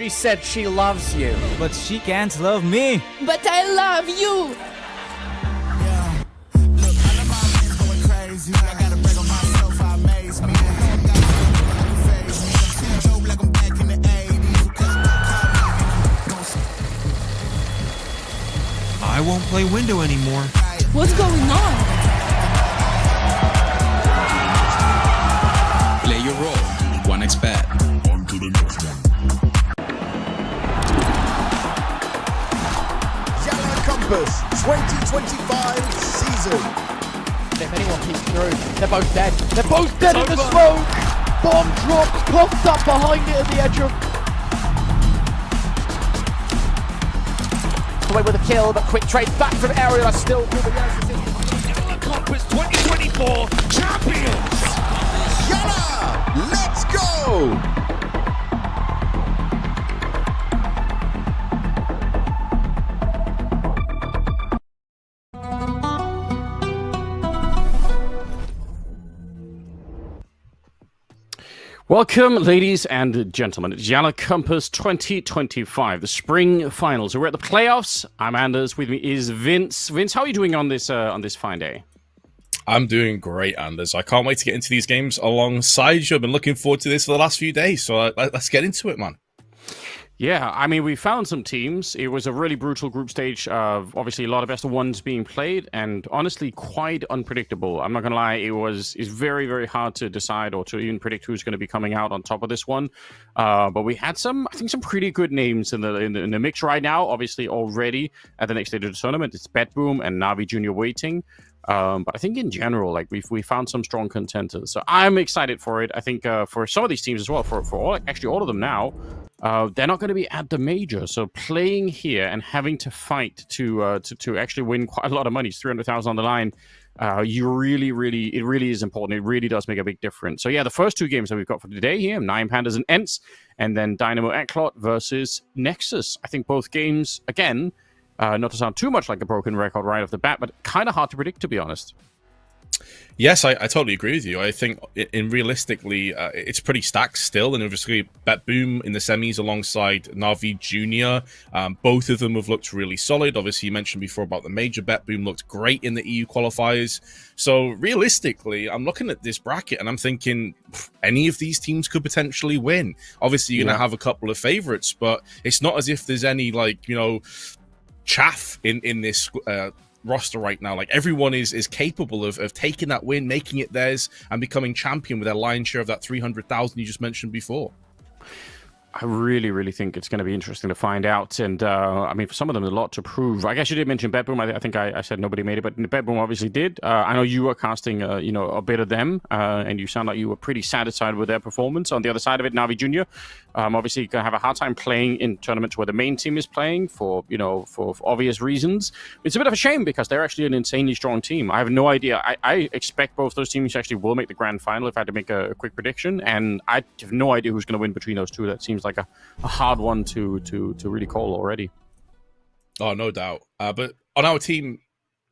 She said she loves you. But she can't love me. But I love you. Yeah. Look, I know my man's going crazy. I gotta break on myself, I amaze me. I'm dope like I'm back in the 80s. I won't play window anymore. What's going on? Play your role. 1xBet. On to the next one. YaLLa Compass 2025 season. If anyone peeks through, they're both dead. They're both dead in the smoke. Bomb drops, popped up behind it at the edge of. Away with a kill, but quick trade back from Ariel. Still through the YaLLa Compass 2024 champions. YaLLa, let's go. Welcome, ladies and gentlemen. It's YaLLa Compass 2025, the spring finals. We're at the playoffs. I'm Anders. With me is Vince. Vince, how are you doing on this fine day? I'm doing great, Anders. I can't wait to get into these games alongside you. I've been looking forward to this for the last few days, so let's get into it, man. Yeah, I mean, we found some teams. It was a really brutal group stage. Obviously, a lot of best of ones being played, and honestly, quite unpredictable. I'm not going to lie, it's very, very hard to decide or to even predict who's going to be coming out on top of this one. But we had some pretty good names in the mix right now. Obviously, already at the next stage of the tournament, it's BO3 and Na'Vi Jr. waiting. But I think in general, like we found some strong contenders, so I'm excited for it. I think for some of these teams as well, for all of them now, they're not going to be at the major. So playing here and having to fight to actually win quite a lot of money, 300,000 on the line. It really is important. It really does make a big difference. So yeah, the first two games that we've got for today here, Nine Pandas and ENCE, and then Dynamo ECLOT versus NEXUS. I think both games again. Not to sound too much like a broken record right off the bat, but kind of hard to predict, to be honest. Yes, I totally agree with you. I think realistically, it's pretty stacked still, and obviously BO3 in the semis alongside Na'Vi Jr. Both of them have looked really solid. Obviously, you mentioned before about the major. BO3 looked great in the EU qualifiers. So realistically, I'm looking at this bracket and I'm thinking any of these teams could potentially win. Obviously, you're going to have a couple of favorites, but it's not as if there's any chaff in this roster right now. Like everyone is capable of taking that win, making it theirs, and becoming champion with their lion's share of that 300,000 you just mentioned before. I really think it's going to be interesting to find out. And I mean, for some of them, a lot to prove. I guess you did mention BO3. I think I said nobody made it, but BO3 obviously did. I know you were casting, a bit of them, and you sound like you were pretty satisfied with their performance. On the other side of it, Na'Vi Jr. Obviously going to have a hard time playing in tournaments where the main team is playing for obvious reasons. It's a bit of a shame because they're actually an insanely strong team. I have no idea. I expect both those teams actually will make the grand final if I had to make a quick prediction, and I have no idea who's going to win between those two. That seems like a hard one to really call already. Oh, no doubt. But on our team,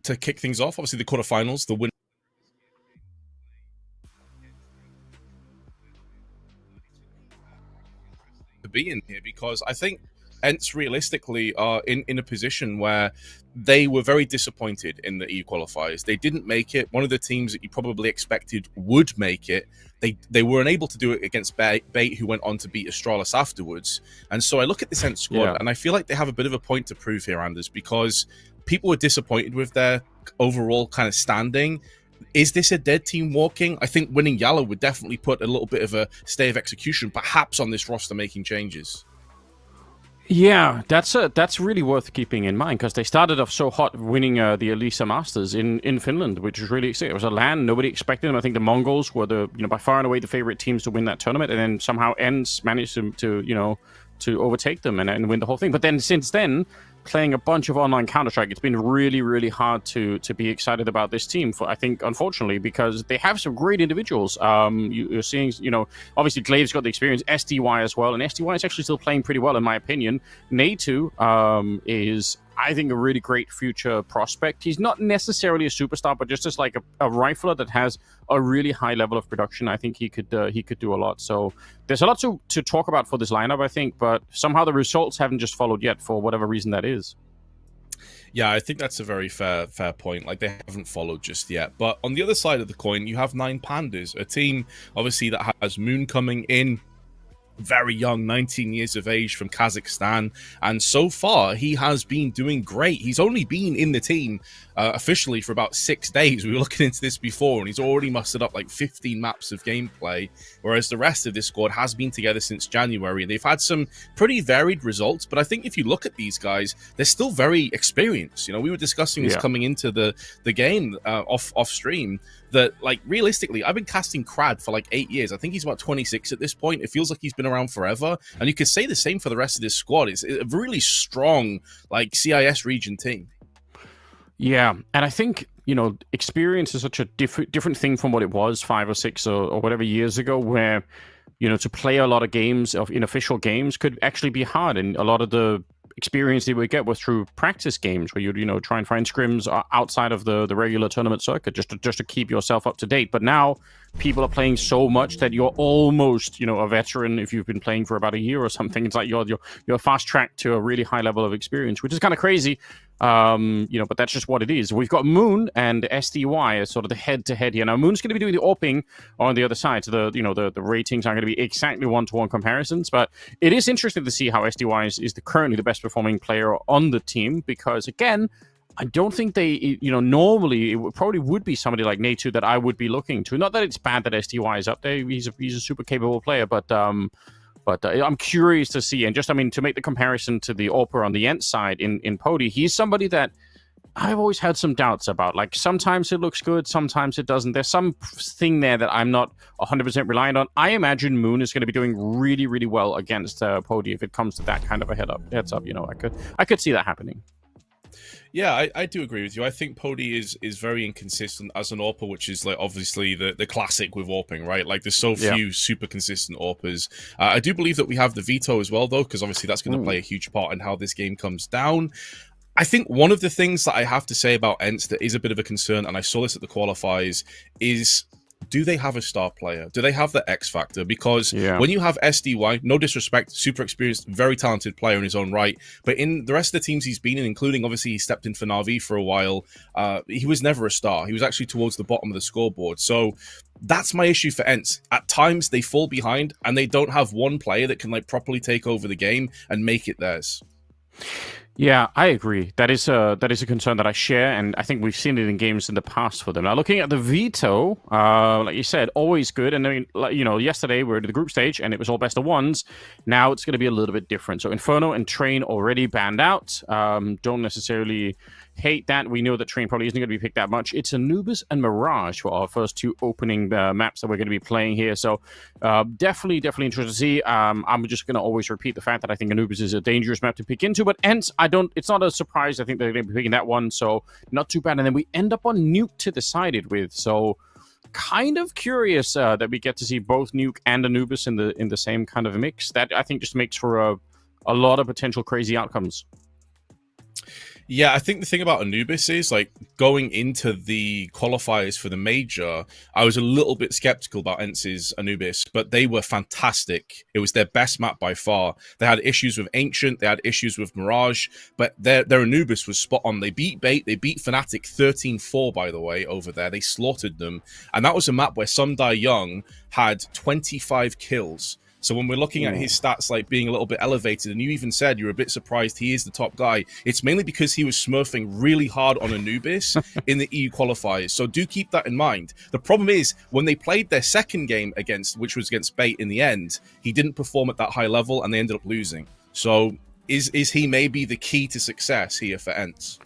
to kick things off, obviously the quarterfinals, the winner to be in here, because I think ENCE realistically are in a position where they were very disappointed in the EU qualifiers. They didn't make it. One of the teams that you probably expected would make it, they were unable to do it against Bait, who went on to beat Astralis afterwards. And so I look at this ENCE squad, and I feel like they have a bit of a point to prove here, Anders, because people were disappointed with their overall kind of standing. Is this a dead team walking? I think winning YaLLa would definitely put a little bit of a stay of execution, perhaps, on this roster making changes. Yeah, that's really worth keeping in mind, because they started off so hot winning the Elisa Masters in Finland, which was really exciting. It was a land nobody expected them. I think the Mongols were by far and away the favorite teams to win that tournament, and then somehow ENCE managed to overtake them and win the whole thing. But then since then, playing a bunch of online Counter-Strike, it's been really hard to be excited about this team, I think, unfortunately, because they have some great individuals. You're seeing, obviously Glaive's got the experience, SDY as well, and SDY is actually still playing pretty well, in my opinion. Natu is I think, a really great future prospect. He's not necessarily a superstar, but just as like a rifler that has a really high level of production. I think he could do a lot. So there's a lot to talk about for this lineup, I think, but somehow the results haven't just followed yet for whatever reason that is. Yeah, I think that's a very fair point. Like, they haven't followed just yet. But on the other side of the coin, you have 9 Pandas, a team, obviously, that has Moon coming in, very young, 19 years of age, from Kazakhstan, and so far he has been doing great. He's only been in the team officially for about 6 days. We were looking into this before, and he's already mustered up like 15 maps of gameplay, whereas the rest of this squad has been together since January. They've had some pretty varied results, but I think if you look at these guys, they're still very experienced. You know, we were discussing this coming into the game off stream, that, like, realistically, I've been casting Crad for like 8 years. I think he's about 26 at this point. It feels like he's been around forever, and you could say the same for the rest of this squad. It's a really strong, like, CIS region team. Yeah, and I think, you know, experience is such a different thing from what it was 5 or 6 or whatever years ago, where, you know, to play a lot of games in official games could actually be hard, and a lot of the experience that we get was through practice games where you'd, you know, try and find scrims outside of the regular tournament circuit just to keep yourself up to date. But now people are playing so much that you're almost, you know, a veteran if you've been playing for about a year or something. It's like you're fast tracked to a really high level of experience, which is kind of crazy. You know, but that's just what it is. We've got Moon and SDY as sort of the head-to-head here. Now, Moon's going to be doing the AWPing on the other side, so the ratings aren't going to be exactly one-to-one comparisons, but it is interesting to see how SDY is currently the best performing player on the team, because, again, I don't think they, you know, normally it probably would be somebody like Natu that I would be looking to. Not that it's bad that SDY is up there. He's a super capable player, but I'm curious to see, and just, I mean, to make the comparison to the AWPer on the ENCE side in Pody, he's somebody that I've always had some doubts about. Like, sometimes it looks good, sometimes it doesn't. There's some thing there that I'm not 100% reliant on. I imagine Moon is going to be doing really, really well against Pody if it comes to that kind of a heads up. You know, I could see that happening. Yeah, I do agree with you. I think Pody is very inconsistent as an AWPer, which is, like, obviously the classic with AWPing, right? Like, there's so few super consistent AWPers. I do believe that we have the veto as well, though, because obviously that's going to play a huge part in how this game comes down. I think one of the things that I have to say about ENCE that is a bit of a concern, and I saw this at the qualifiers, is, do they have a star player? Do they have the X factor? Because when you have SDY, no disrespect, super experienced, very talented player in his own right, but in the rest of the teams he's been in, including obviously he stepped in for Na'Vi for a while, he was never a star. He was actually towards the bottom of the scoreboard. So that's my issue for ENCE. At times they fall behind and they don't have one player that can, like, properly take over the game and make it theirs. Yeah, I agree. That is a concern that I share, and I think we've seen it in games in the past for them. Now, looking at the veto, like you said, always good. And I mean, you know, yesterday we were to the group stage, and it was all best of ones. Now it's going to be a little bit different. So Inferno and Train already banned out. Don't necessarily hate that. We know that Train probably isn't going to be picked that much. It's Anubis and Mirage for our first 2 opening maps that we're going to be playing here. So definitely interested to see. I'm just going to always repeat the fact that I think Anubis is a dangerous map to pick into, but ENCE, it's not a surprise. I think they're going to be picking that one, so not too bad. And then we end up on Nuke to decide it with. So kind of curious that we get to see both Nuke and Anubis in the same kind of mix. That, I think, just makes for a lot of potential crazy outcomes. Yeah, I think the thing about Anubis is, like, going into the qualifiers for the major, I was a little bit skeptical about ENCE's Anubis, but they were fantastic. It was their best map by far. They had issues with Ancient, they had issues with Mirage, but their Anubis was spot on. They beat Bait, they beat Fnatic 13-4, by the way, over there. They slaughtered them. And that was a map where Sundai Young had 25 kills. So when we're looking at his stats, like, being a little bit elevated, and you even said you're a bit surprised he is the top guy, it's mainly because he was smurfing really hard on Anubis in the EU qualifiers. So do keep that in mind. The problem is, when they played their second game which was against Bait in the end, he didn't perform at that high level, and they ended up losing. So is he maybe the key to success here for ENCE?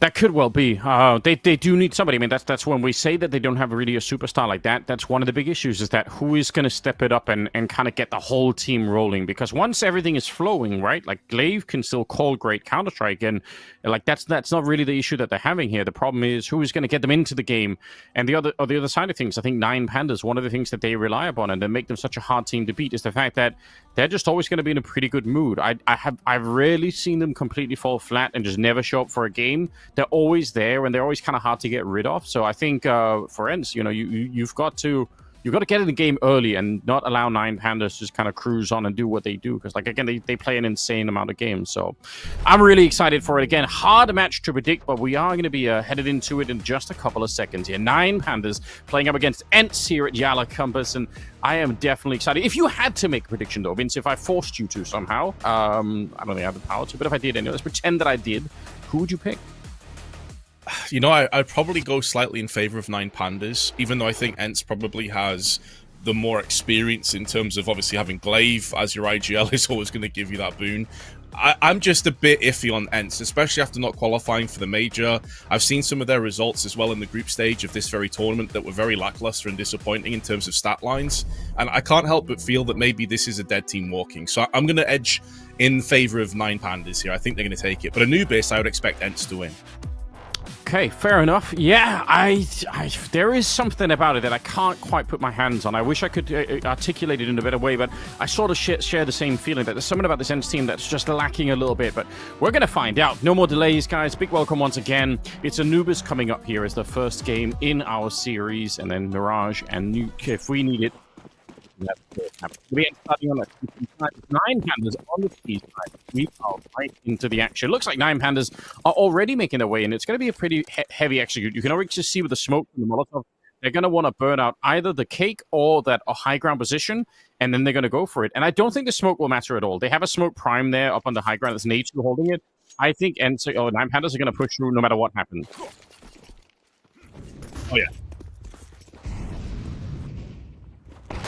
That could well be. They do need somebody. I mean, that's when we say that they don't have really a superstar like that. That's one of the big issues, is that who is going to step it up and kind of get the whole team rolling. Because once everything is flowing, right, like Glaive can still call great Counter-Strike, and like that's not really the issue that they're having here. The problem is who is going to get them into the game. And the other side of things, I think Nine Pandas, one of the things that they rely upon and that make them such a hard team to beat is the fact that they're just always going to be in a pretty good mood. I've rarely seen them completely fall flat and just never show up for a game. They're always there, and they're always kind of hard to get rid of. So I think for ENCE, you know, you've got to get in the game early and not allow Nine Pandas to just kind of cruise on and do what they do. Because, like, again, they play an insane amount of games. So I'm really excited for it. Again, hard match to predict, but we are going to be headed into it in just a couple of seconds here. Nine Pandas playing up against ENCE here at YaLLa Campus, and I am definitely excited. If you had to make a prediction, though, Vince, if I forced you to somehow, I don't think I have the power to, but if I did anyway, let's pretend that I did, who would you pick? You know, I'd probably go slightly in favor of Nine Pandas, even though I think ENCE probably has the more experience in terms of obviously having Glaive as your IGL is always going to give you that boon. I'm just a bit iffy on ENCE, especially after not qualifying for the major. I've seen some of their results as well in the group stage of this very tournament that were very lackluster and disappointing in terms of stat lines. And I can't help but feel that maybe this is a dead team walking. So I'm going to edge in favor of Nine Pandas here. I think they're going to take it. But Anubis, I would expect ENCE to win. Okay, fair enough. Yeah, there is something about it that I can't quite put my hands on. I wish I could articulate it in a better way, but I sort of share the same feeling that there's something about this ENCE team that's just lacking a little bit, but we're going to find out. No more delays, guys. Big welcome once again. It's Anubis coming up here as the first game in our series, and then Mirage and Nuke if we need it. We end starting on Nine Pandas on the T side. We are right into the action. Looks like Nine Pandas are already making their way in. It's going to be a pretty heavy execute. You can already just see with the smoke from the Molotov, they're going to want to burn out either the cake or that high ground position, and then they're going to go for it. And I don't think the smoke will matter at all. They have a smoke prime there up on the high ground. That's NEXUS holding it. I think Nine Pandas are going to push through no matter what happens. Oh, yeah.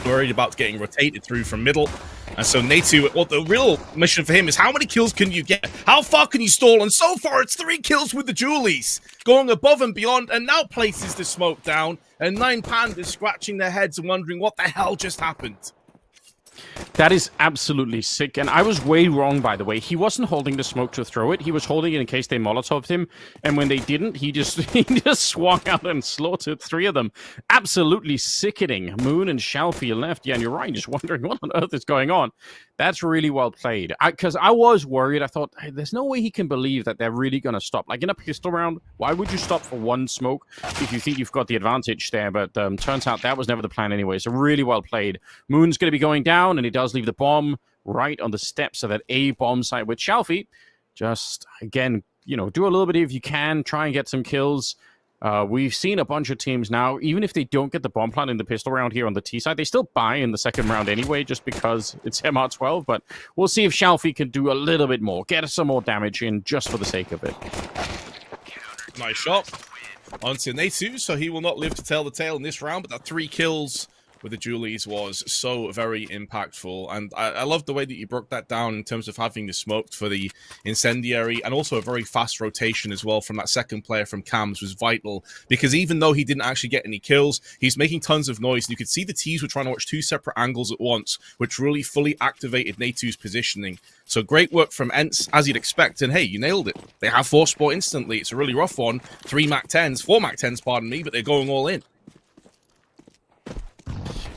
Worried about getting rotated through from middle. And so NEXUS, well, the real mission for him is how many kills can you get? How far can you stall? And so far, it's 3 kills with the Julies, going above and beyond, and now places the smoke down. And Nine Pandas scratching their heads and wondering what the hell just happened. That is absolutely sick, and I was way wrong, by the way. He wasn't holding the smoke to throw it. He was holding it in case they Molotoved him, and when they didn't, he just swung out and slaughtered 3 of them. Absolutely sickening. Moon and Shalfie left. Yeah, and you're right, just wondering what on earth is going on. That's really well played. Because I was worried. I thought, hey, there's no way he can believe that they're really going to stop. Like, in a pistol round, why would you stop for 1 smoke if you think you've got the advantage there? But turns out that was never the plan anyway. So really well played. Moon's going to be going down, and he does leave the bomb right on the steps of that A bomb site with Shalfie. Just, again, you know, do a little bit if you can. Try and get some kills. We've seen a bunch of teams now, even if they don't get the bomb plant in the pistol round here on the T side, they still buy in the second round anyway, just because it's MR12. But we'll see if Shalfie can do a little bit more, get some more damage in just for the sake of it. Nice shot onto NEXUS, so he will not live to tell the tale in this round, but that 3 kills with the Julies was so very impactful. And I love the way that you broke that down in terms of having the smoked for the incendiary, and also a very fast rotation as well from that second player from Cams was vital, because even though he didn't actually get any kills, he's making tons of noise. You could see the T's were trying to watch 2 separate angles at once, which really fully activated NEXUS' positioning. So great work from ENCE, as you'd expect, and hey, you nailed it. They have 4 sport instantly. It's a really rough one. 4 MAC-10s, pardon me, but they're going all in.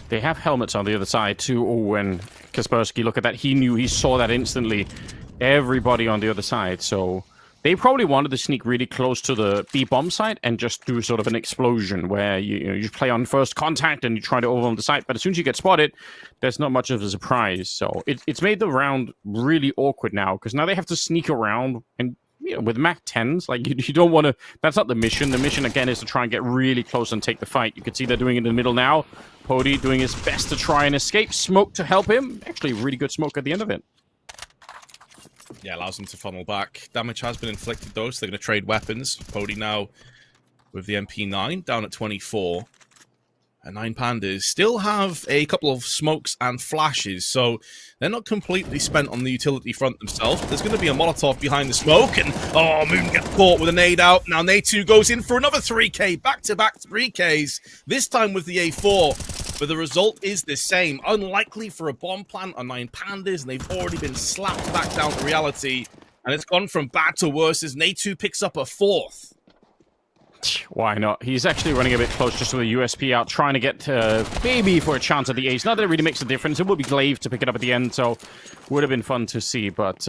They have helmets on the other side too. Oh, and Kaspersky, look at that. He saw that instantly. Everybody on the other side. So they probably wanted to sneak really close to the B bomb site and just do sort of an explosion where you play on first contact and you try to overwhelm the site. But as soon as you get spotted, there's not much of a surprise. So it's made the round really awkward now, because now they have to sneak around, and with MAC-10s, like, you don't want to. That's not the mission. The mission, again, is to try and get really close and take the fight. You can see they're doing it in the middle now. Pody doing his best to try and escape. Smoke to help him. Actually, really good smoke at the end of it. Yeah, allows him to funnel back. Damage has been inflicted, though, so they're going to trade weapons. Pody now with the MP9, down at 24. And 9 Pandas still have a couple of smokes and flashes, so they're not completely spent on the utility front themselves. There's going to be a Molotov behind the smoke, and oh, Moon gets caught with a nade out. Now Nade2 goes in for another 3K, back-to-back 3Ks, this time with the A4. But the result is the same. Unlikely for a bomb plant on 9 Pandas, and they've already been slapped back down to reality. And it's gone from bad to worse as Nade2 picks up a 4th. Why not? He's actually running a bit close just with a USP out, trying to get maybe for a chance at the ace. Not that it really makes a difference. It will be Glaive to pick it up at the end, so would have been fun to see. But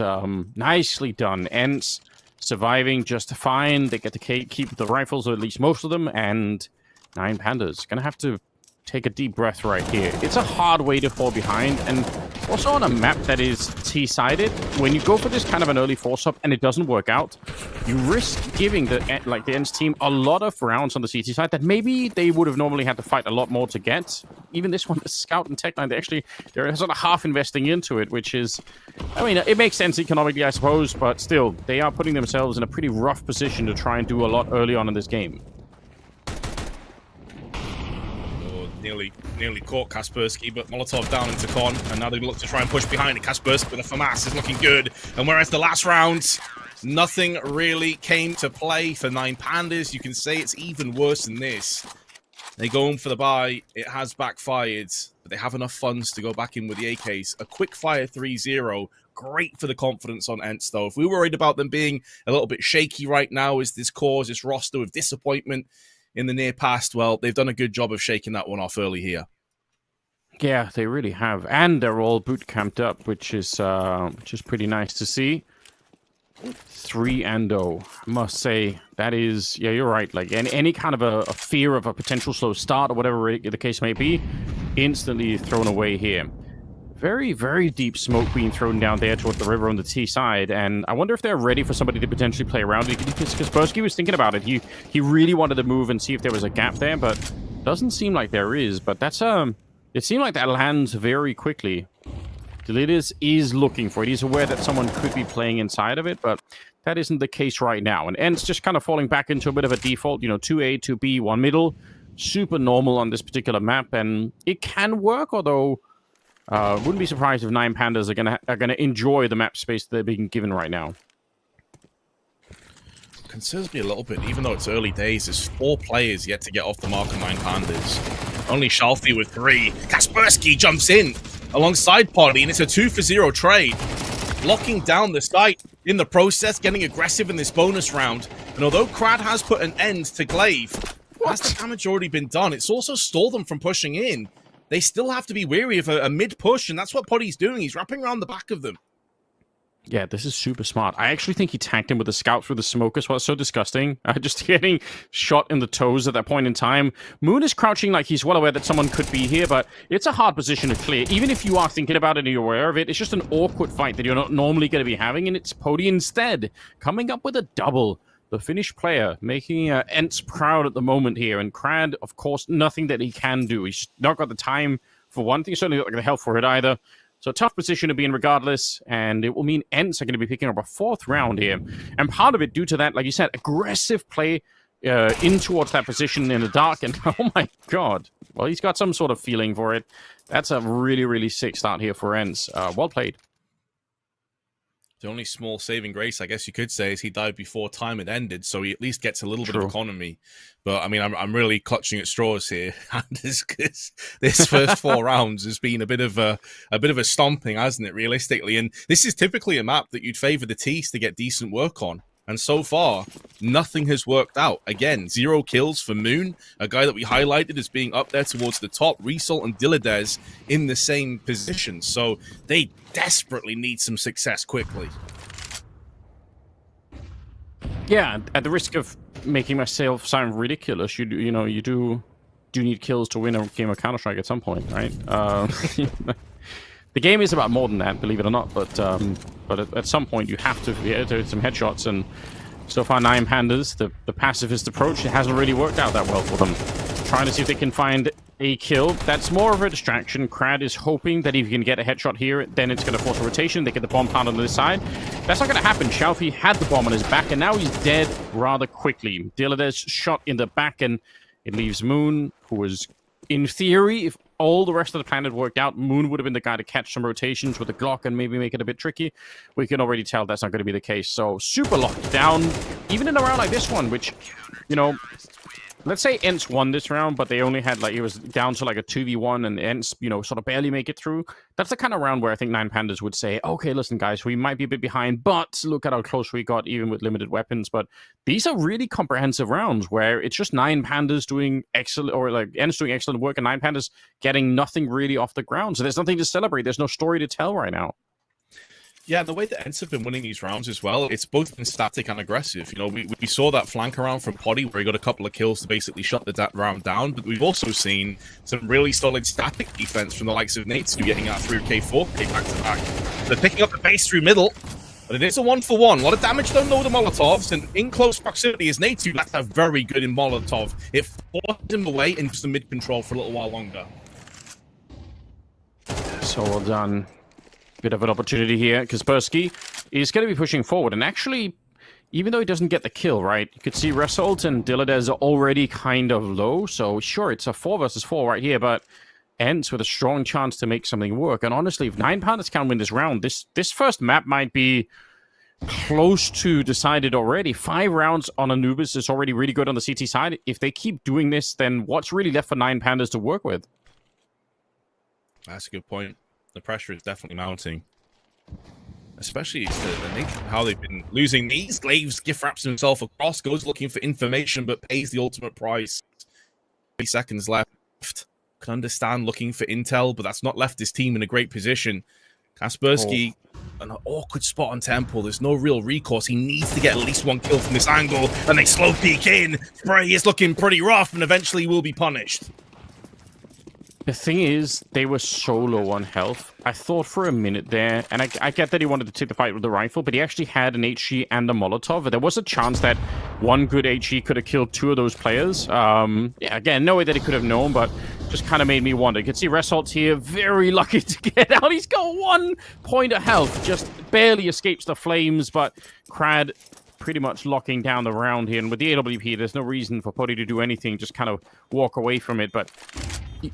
nicely done. ENCE surviving just fine. They get to keep the rifles, or at least most of them, and 9 Pandas gonna have to take a deep breath right here. It's a hard way to fall behind, and also on a map that is T-sided, when you go for this kind of an early force-up and it doesn't work out, you risk giving the ENCE team a lot of rounds on the CT side that maybe they would have normally had to fight a lot more to get. Even this one, the Scout and Tech 9, they're sort of half investing into it, which is, I mean, it makes sense economically, I suppose, but still, they are putting themselves in a pretty rough position to try and do a lot early on in this game. Nearly caught Kaspersky, but Molotov down into Con, and now they look to try and push behind it. Kaspersky with a FAMAS is looking good, and whereas the last round, nothing really came to play for 9 Pandas. You can say it's even worse than this. They go in for the buy, it has backfired, but they have enough funds to go back in with the AKs. A quick fire 3-0, great for the confidence on ENCE though. If we were worried about them being a little bit shaky right now, is this cause, this roster with disappointment in the near past, well, they've done a good job of shaking that one off early here. Yeah, they really have, and they're all boot camped up, which is pretty nice to see. 3-0, I must say, that is, yeah, you're right. Like any kind of a fear of a potential slow start or whatever the case may be, instantly thrown away here. Very, very deep smoke being thrown down there towards the river on the T side, and I wonder if they're ready for somebody to potentially play around it. Because Kaspersky was thinking about it. He really wanted to move and see if there was a gap there, but doesn't seem like there is. But that's it seemed like that lands very quickly. Delitis is looking for it. He's aware that someone could be playing inside of it, but that isn't the case right now. And ENCE just kind of falling back into a bit of a default, 2A, 2B, 1 middle. Super normal on this particular map, and it can work, although wouldn't be surprised if 9 Pandas are gonna enjoy the map space they're being given right now. Concerns me a little bit, even though it's early days. There's 4 players yet to get off the mark of 9 Pandas. Only Shalfi with 3. Kaspersky jumps in alongside Poddy, and it's a 2-for-0 trade. Locking down the site in the process, getting aggressive in this bonus round. And although Krad has put an end to Glaive, has the damage already been done? It's also stalled them from pushing in. They still have to be wary of a mid-push, and that's what Poddy's doing. He's wrapping around the back of them. Yeah, this is super smart. I actually think he tagged him with the scout through the smoke as well. It's so disgusting. Just getting shot in the toes at that point in time. Moon is crouching like he's well aware that someone could be here, but it's a hard position to clear. Even if you are thinking about it and you're aware of it, it's just an awkward fight that you're not normally going to be having, and it's Poddy instead coming up with a double. The Finnish player making ENCE proud at the moment here, and Krad, of course, nothing that he can do. He's not got the time for one thing, certainly not got the health for it either. So a tough position to be in regardless, and it will mean ENCE are going to be picking up a 4th round here. And part of it due to that, like you said, aggressive play in towards that position in the dark, and oh my god. Well, he's got some sort of feeling for it. That's a really, really sick start here for ENCE. Well played. The only small saving grace, I guess you could say, is he died before time had ended, so he at least gets a little bit of economy. But I mean, I'm really clutching at straws here, because this first 4 rounds has been a bit of a stomping, hasn't it? Realistically, and this is typically a map that you'd favor the T's to get decent work on. And so far, nothing has worked out. Again, 0 kills for Moon, a guy that we highlighted as being up there towards the top. Result and Dilladez in the same position. So they desperately need some success quickly. Yeah, at the risk of making myself sound ridiculous, you do need kills to win a game of Counter-Strike at some point, right? The game is about more than that, believe it or not, but at some point you have to hit some headshots, and so far 9 Pandas, the pacifist approach, it hasn't really worked out that well for them. Trying to see if they can find a kill. That's more of a distraction. Krad is hoping that if he can get a headshot here, then it's going to force a rotation. They get the bomb plant on this side. That's not going to happen. Shalfi had the bomb on his back, and now he's dead rather quickly. Dilladez shot in the back, and it leaves Moon, who was in theory, if all the rest of the planet worked out, Moon would have been the guy to catch some rotations with the Glock and maybe make it a bit tricky. We can already tell that's not going to be the case. So super locked down, even in a round like this one, which, you know, let's say ENCE won this round, but they only had, like, it was down to like a 2v1 and ENCE, you know, sort of barely make it through. That's the kind of round where I think 9Pandas would say, okay, listen, guys, we might be a bit behind, but look at how close we got even with limited weapons. But these are really comprehensive rounds where it's just 9Pandas doing excellent, or like ENCE doing excellent work and 9Pandas getting nothing really off the ground. So there's nothing to celebrate. There's no story to tell right now. Yeah, and the way that ENCE have been winning these rounds as well, it's both been static and aggressive. You know, we saw that flank around from Poddy where he got a couple of kills to basically shut the round down, but we've also seen some really solid static defense from the likes of NEXUS getting out through K4, back to back. They're picking up the pace through middle, but it is a 1-for-1. A lot of damage done though with the Molotovs, and in close proximity is NEXUS. That's a very good in Molotov. It forced him away into the mid control for a little while longer. So well done. Bit of an opportunity here. Kaspersky is going to be pushing forward. And actually, even though he doesn't get the kill, right? You could see Result and Dilladez are already kind of low. So sure, it's a 4 versus 4 right here, but ENCE with a strong chance to make something work. And honestly, if 9Pandas can win this round, this first map might be close to decided already. 5 rounds on Anubis is already really good on the CT side. If they keep doing this, then what's really left for 9Pandas to work with? That's a good point. The pressure is definitely mounting. Especially the nature of how they've been losing these. Glaves gift wraps himself across, goes looking for information, but pays the ultimate price. 3 seconds left. Can understand looking for intel, but that's not left his team in a great position. Kaspersky, an awkward spot on Temple. There's no real recourse. He needs to get at least 1 kill from this angle, and they slow peek in. Spray is looking pretty rough, and eventually will be punished. The thing is, they were so low on health. I thought for a minute there, and I get that he wanted to take the fight with the rifle, but he actually had an HE and a Molotov. There was a chance that one good HE could have killed 2 of those players. Yeah, again, no way that he could have known, but just kind of made me wonder. You can see Result here, very lucky to get out. He's got 1 point of health, just barely escapes the flames, but Crad pretty much locking down the round here. And with the AWP, there's no reason for Poddy to do anything, just kind of walk away from it. But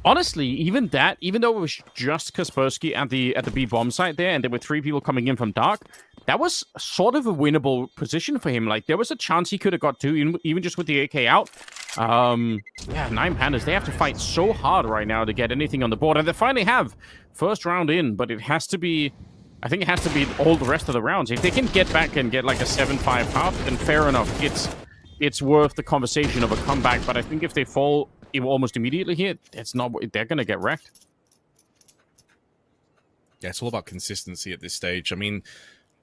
honestly, even though it was just Kaspersky at the B bomb site there, and there were 3 people coming in from dark, that was sort of a winnable position for him. Like, there was a chance he could have got 2, even just with the AK out. Yeah, 9Pandas, they have to fight so hard right now to get anything on the board, and they finally have. First round in, but it has to be, I think it has to be all the rest of the rounds. If they can get back and get like a 7-5 half, then fair enough. It's worth the conversation of a comeback, but I think if they fall almost immediately here, it's not. They're going to get wrecked. Yeah, it's all about consistency at this stage. I mean,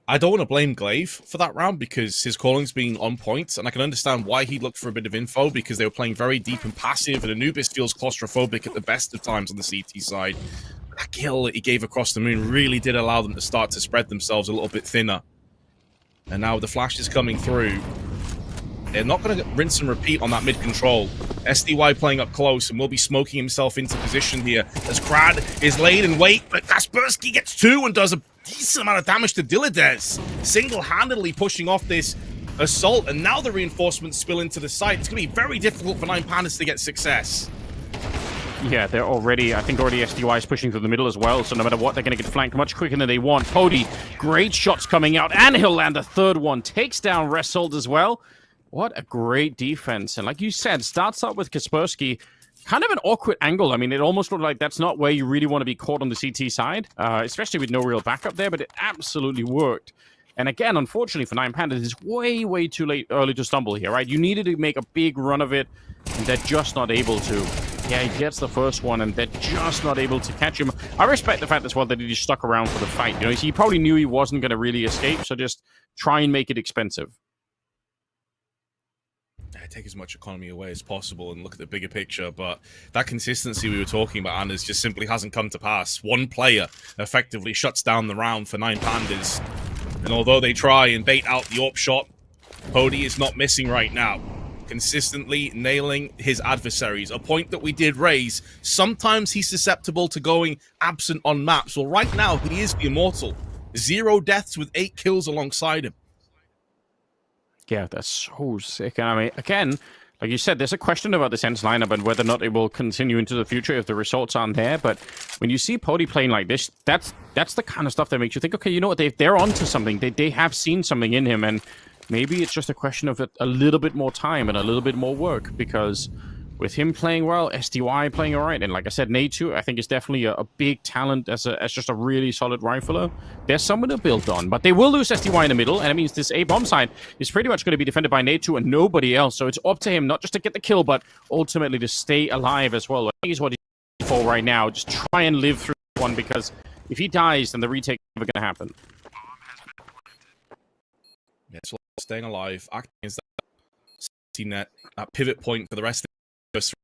I don't want to blame Glaive for that round because his calling's been on point, and I can understand why he looked for a bit of info because they were playing very deep and passive, and Anubis feels claustrophobic at the best of times on the CT side. That kill that he gave across the moon really did allow them to start to spread themselves a little bit thinner. And now the flash is coming through. They're not going to rinse and repeat on that mid-control. SDY playing up close and will be smoking himself into position here as Crad is laid in wait, but Kaspersky gets 2 and does a decent amount of damage to Dilladez, single-handedly pushing off this assault, and now the reinforcements spill into the site. It's going to be very difficult for 9Pandas to get success. Yeah, they're already, I think already SDY is pushing through the middle as well, so no matter what, they're going to get flanked much quicker than they want. Poddy, great shots coming out, and he'll land a 3rd one. Takes down Result as well. What a great defense. And like you said, starts out with Kaspersky. Kind of an awkward angle. I mean, it almost looked like that's not where you really want to be caught on the CT side, especially with no real backup there, but it absolutely worked. And again, unfortunately for 9Pandas, it's way, way too early to stumble here, right? You needed to make a big run of it, and they're just not able to. Yeah, he gets the first one, and they're just not able to catch him. I respect the fact as well that he just stuck around for the fight. You know, he probably knew he wasn't going to really escape, so just try and make it expensive. Take as much economy away as possible and look at the bigger picture, but that consistency we were talking about, Anders, just simply hasn't come to pass. One player effectively shuts down the round for 9Pandas, and although they try and bait out the AWP shot, Poddy is not missing right now. Consistently nailing his adversaries, a point that we did raise. Sometimes he's susceptible to going absent on maps. Well, right now, he is the immortal. 0 deaths with 8 kills alongside him. Yeah, that's so sick. And I mean, again, like you said, there's a question about this ENCE lineup and whether or not it will continue into the future if the results aren't there. But when you see Pody playing like this, that's the kind of stuff that makes you think, okay, you know what, they're onto something. They have seen something in him, and maybe it's just a question of a little bit more time and a little bit more work, because with him playing well, SDY playing all right, and like I said, NEXUS, I think is definitely a big talent as just a really solid rifler. There's someone to build on, but they will lose SDY in the middle, and it means this A bomb side is pretty much going to be defended by NEXUS and nobody else. So it's up to him not just to get the kill, but ultimately to stay alive as well. I think is what he's for right now. Just try and live through one, because if he dies, then the retake is never going to happen. Yeah, so staying alive, acting as that safety net, that pivot point for the rest of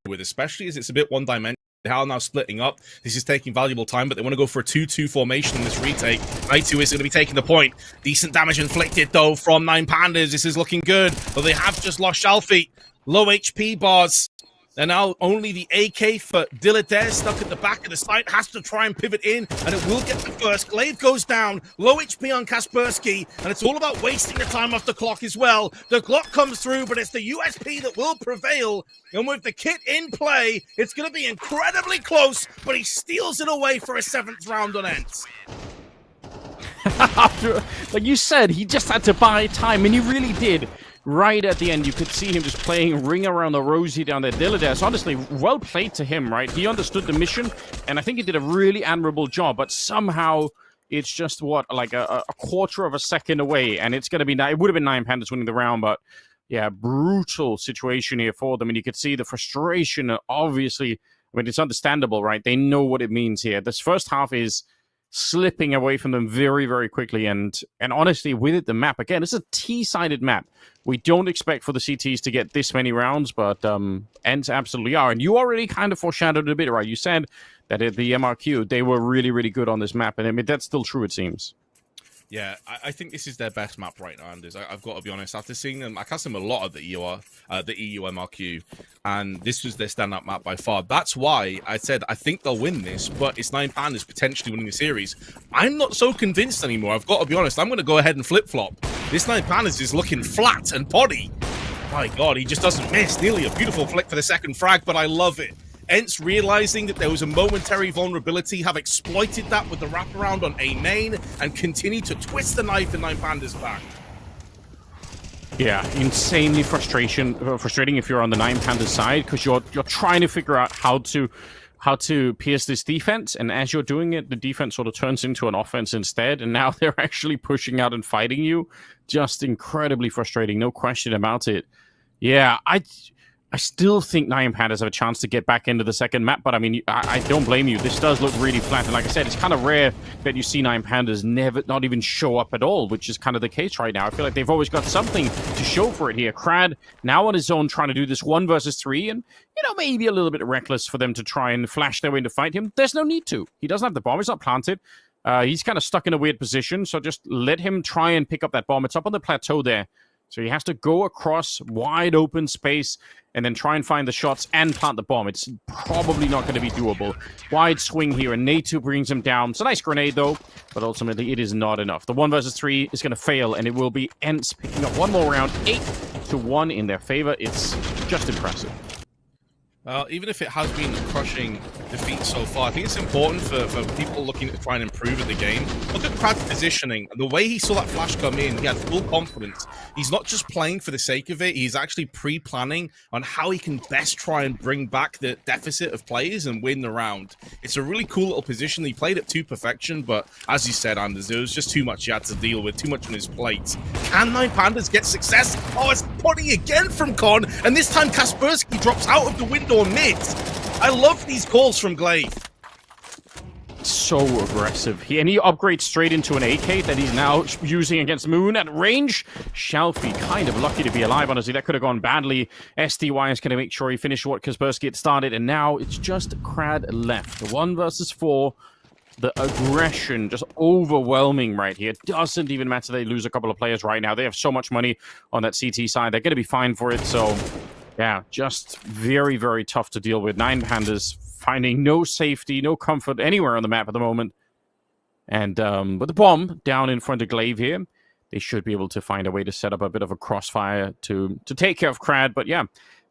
with, especially as it's a bit one-dimensional. They are now splitting up. This is taking valuable time, but they want to go for a 2-2 formation in this retake. NEXUS is going to be taking the point. Decent damage inflicted, though, from 9 Pandas. This is looking good, but they have just lost Shalfie. Low HP bars. And now only the AK for Dilladare stuck at the back of the site. Has to try and pivot in, and it will get the first. Glaive goes down. Low HP on Kaspersky, and it's all about wasting the time off the clock as well. The Glock comes through, but it's the USP that will prevail. And with the kit in play, it's going to be incredibly close, but he steals it away for a 7th round on ENCE. After, like you said, he just had to buy time, and he really did. Right at the end, you could see him just playing Ring Around the Rosie down there. Dilladare, honestly, well played to him, right? He understood the mission, and I think he did a really admirable job, but somehow it's just, what, like a quarter of a second away, and it's going to be... It would have been 9 Pandas winning the round, but yeah, brutal situation here for them, and you could see the frustration, obviously. I mean, it's understandable, right? They know what it means here. This first half is slipping away from them very, very quickly. And honestly, with it, the map, again, it's a T-sided map. We don't expect for the CTs to get this many rounds, but ENCE absolutely are. And you already kind of foreshadowed it a bit, right? You said that at the MRQ, they were really, really good on this map. And I mean, that's still true, it seems. Yeah, I think this is their best map right now, Anders. I've got to be honest. After seeing them, I cast them a lot at the EU MRQ, and this was their standout map by far. That's why I said I think they'll win this, but it's 9 Pandas potentially winning the series. I'm not so convinced anymore. I've got to be honest. I'm going to go ahead and flip-flop. This 9 Pandas is looking flat and poddy. My God, he just doesn't miss. Nearly a beautiful flick for the second frag, but I love it. ENCE realizing that there was a momentary vulnerability, have exploited that with the wraparound on A main, and continue to twist the knife in 9 Pandas back. Yeah, insanely frustrating if you're on the 9 Pandas side, because you're trying to figure out how to pierce this defense, and as you're doing it, the defense sort of turns into an offense instead, and now they're actually pushing out and fighting you. Just incredibly frustrating, no question about it. Yeah, I still think 9 Pandas have a chance to get back into the second map, but I mean, I don't blame you. This does look really flat, and like I said, it's kind of rare that you see 9 Pandas not even show up at all, which is kind of the case right now. I feel like they've always got something to show for it here. Krad now on his own trying to do this 1 versus 3, and, you know, maybe a little bit reckless for them to try and flash their way in to fight him. There's no need to. He doesn't have the bomb. It's not planted. He's kind of stuck in a weird position, so just let him try and pick up that bomb. It's up on the plateau there. So he has to go across wide open space and then try and find the shots and plant the bomb. It's probably not going to be doable. Wide swing here, and NEXUS brings him down. It's a nice grenade, though, but ultimately it is not enough. The 1 versus 3 is going to fail, and it will be ENCE picking up one more round, 8-1 in their favor. It's just impressive. Even if it has been a crushing defeat so far, I think it's important for people looking to try and improve at the game. Look at Krad's positioning. The way he saw that flash come in, he had full confidence. He's not just playing for the sake of it. He's actually pre-planning on how he can best try and bring back the deficit of players and win the round. It's a really cool little position. He played it to perfection, but as you said, Anders, there was just too much he had to deal with, too much on his plate. Can 9 Pandas get success? Oh, it's potty again from Con, and this time Kaspersky drops out of the window mid. I love these calls from Glaive. So aggressive. And he upgrades straight into an AK that he's now using against Moon at range. Shalfie kind of lucky to be alive, honestly. That could have gone badly. SDY is going to make sure he finished what Kaspersky had started, and now it's just Krad left. The 1 versus 4. The aggression just overwhelming right here. Doesn't even matter they lose a couple of players right now. They have so much money on that CT side. They're going to be fine for it, so... yeah, just very, very tough to deal with. 9 Pandas finding no safety, no comfort anywhere on the map at the moment. And with the bomb down in front of Glaive here, they should be able to find a way to set up a bit of a crossfire to take care of Krad. But yeah,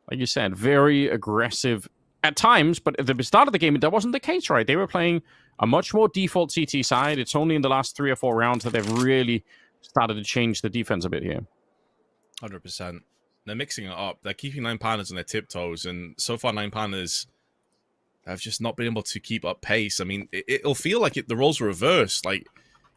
like you said, very aggressive at times, but at the start of the game, that wasn't the case, right? They were playing a much more default CT side. It's only in the last 3 or 4 rounds that they've really started to change the defense a bit here. 100%. They're mixing it up. They're keeping 9Pandas on their tiptoes, and so far 9Pandas have just not been able to keep up pace. I mean, it'll feel like the roles are reversed. Like,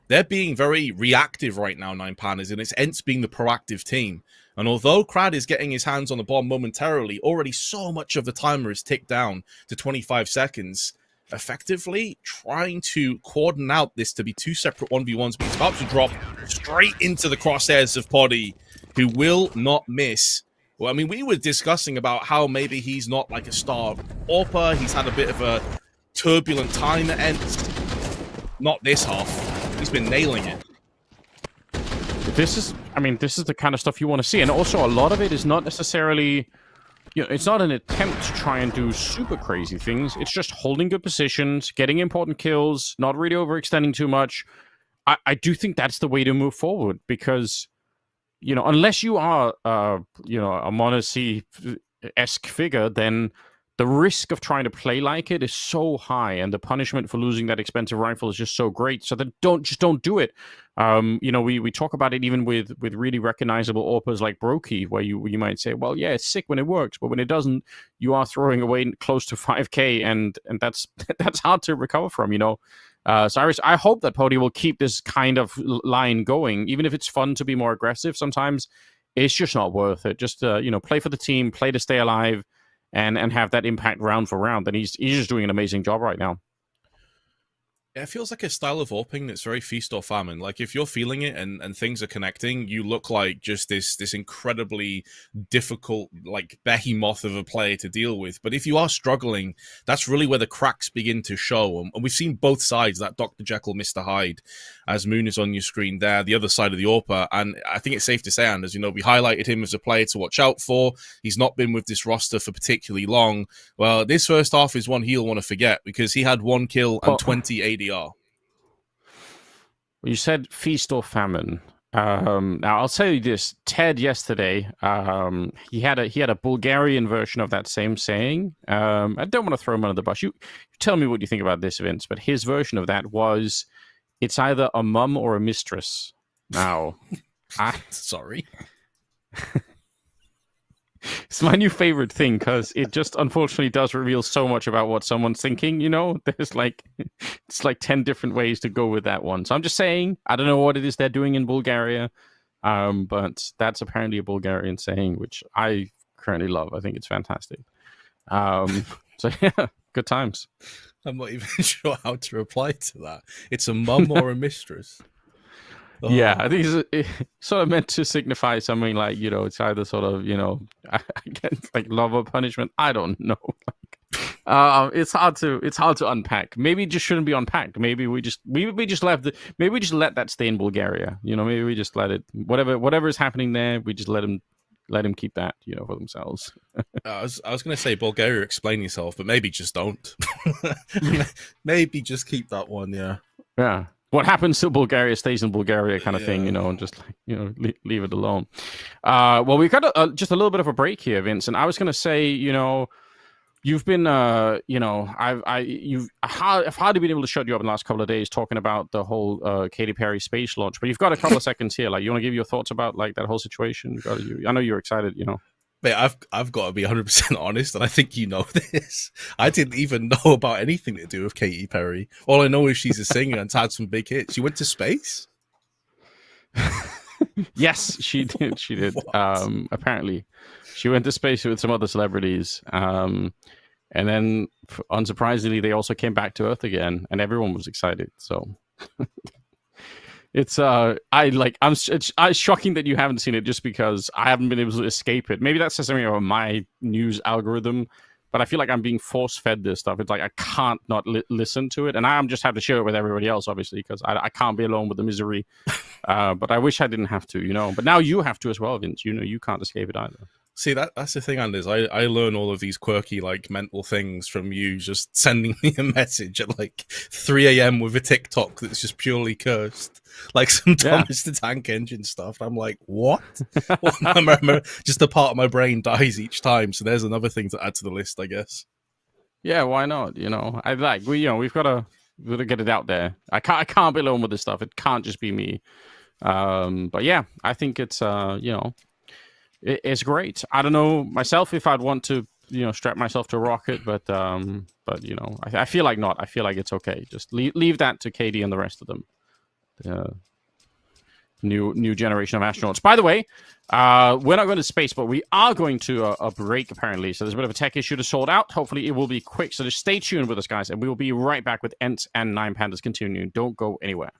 they're being very reactive right now, 9Pandas, and it's ENCE being the proactive team. And although Crad is getting his hands on the bomb momentarily, already so much of the timer is ticked down to 25 seconds, effectively trying to cordon out this to be 2 separate 1v1s, but he's about to drop straight into the crosshairs of Poddy, who will not miss. Well, I mean, we were discussing about how maybe he's not like a star AWPer. He's had a bit of a turbulent time at ENCE. Not this half. He's been nailing it. This is the kind of stuff you want to see. And also, a lot of it is not necessarily, it's not an attempt to try and do super crazy things. It's just holding good positions, getting important kills, not really overextending too much. I do think that's the way to move forward, because, unless you are, a Monacy-esque figure, then the risk of trying to play like it is so high, and the punishment for losing that expensive rifle is just so great. So then don't do it. We talk about it even with really recognizable AWPers like Brokey, where you might say, well, yeah, it's sick when it works, but when it doesn't, you are throwing away close to 5K, and that's hard to recover from. So I hope that Poddy will keep this kind of line going, even if it's fun to be more aggressive. Sometimes it's just not worth it. Just play for the team, play to stay alive, and have that impact round for round. And he's just doing an amazing job right now. Yeah, it feels like a style of AWPing that's very feast or famine. Like, if you're feeling it and things are connecting, you look like just this incredibly difficult, like, behemoth of a player to deal with. But if you are struggling, that's really where the cracks begin to show. And we've seen both sides, that Dr. Jekyll, Mr. Hyde, as Moon is on your screen there, the other side of the AWPer. And I think it's safe to say, Anders, we highlighted him as a player to watch out for. He's not been with this roster for particularly long. Well, this first half is one he'll want to forget, because he had 1 kill and 20 ADR. You said feast or famine. Now I'll tell you this: Ted yesterday, he had a Bulgarian version of that same saying. I don't want to throw him under the bus. You tell me what you think about this, Vince. But his version of that was, "It's either a mum or a mistress." Now, sorry. It's my new favorite thing, because it just unfortunately does reveal so much about what someone's thinking. There's it's like 10 different ways to go with that one. So I'm just saying, I don't know what it is they're doing in Bulgaria, but that's apparently a Bulgarian saying, which I currently love. I think it's fantastic. So yeah, good times. I'm not even sure how to reply to that. It's a mum or a mistress. Oh. Yeah, I think it's sort of meant to signify something like, it's either sort of, like love or punishment. I don't know. It's hard to unpack. Maybe it just shouldn't be unpacked. Maybe we just let that stay in Bulgaria. Maybe we just let it, whatever is happening there, we just let him keep that, for themselves. I was going to say, Bulgaria, explain yourself, but maybe just don't. Maybe just keep that one. Yeah. Yeah. What happens to Bulgaria stays in Bulgaria, kind of thing, and just leave it alone. Well, we've got just a little bit of a break here, Vince, and I was going to say, you've been, I've hardly been able to shut you up in the last couple of days talking about the whole Katy Perry space launch, but you've got a couple of seconds here. Like, you want to give your thoughts about like that whole situation? I know you're excited, Mate, I've got to be 100% honest, and I think you know this. I didn't even know about anything to do with Katy Perry. All I know is she's a singer and had some big hits. She went to space? Yes, she did. She did. Apparently, she went to space with some other celebrities, and then, unsurprisingly, they also came back to Earth again, and everyone was excited. So. It's it's shocking that you haven't seen it, just because I haven't been able to escape it. Maybe that says something about my news algorithm, but I feel like I'm being force-fed this stuff. It's like I can't not listen to it, and I just have to share it with everybody else, obviously, because I can't be alone with the misery. But I wish I didn't have to, But now you have to as well, Vince. You can't escape it either. See, that's the thing, Anders. I learn all of these quirky, like, mental things from you just sending me a message at, like, 3 a.m. with a TikTok that's just purely cursed. Like some Thomas the Tank Engine stuff. I'm like, what? Just a part of my brain dies each time. So there's another thing to add to the list, I guess. Yeah, why not? You know, we've got to get it out there. I can't be alone with this stuff. It can't just be me. But yeah, I think it's it's great. I don't know myself if I'd want to strap myself to a rocket, but I feel like not. I feel like it's okay. Just leave that to Katie and the rest of them. New generation of astronauts. By the way, we're not going to space, but we are going to a break apparently. So there's a bit of a tech issue to sort out. Hopefully it will be quick. So just stay tuned with us, guys, and we will be right back with ENCE and Nine Pandas continuing. Don't go anywhere.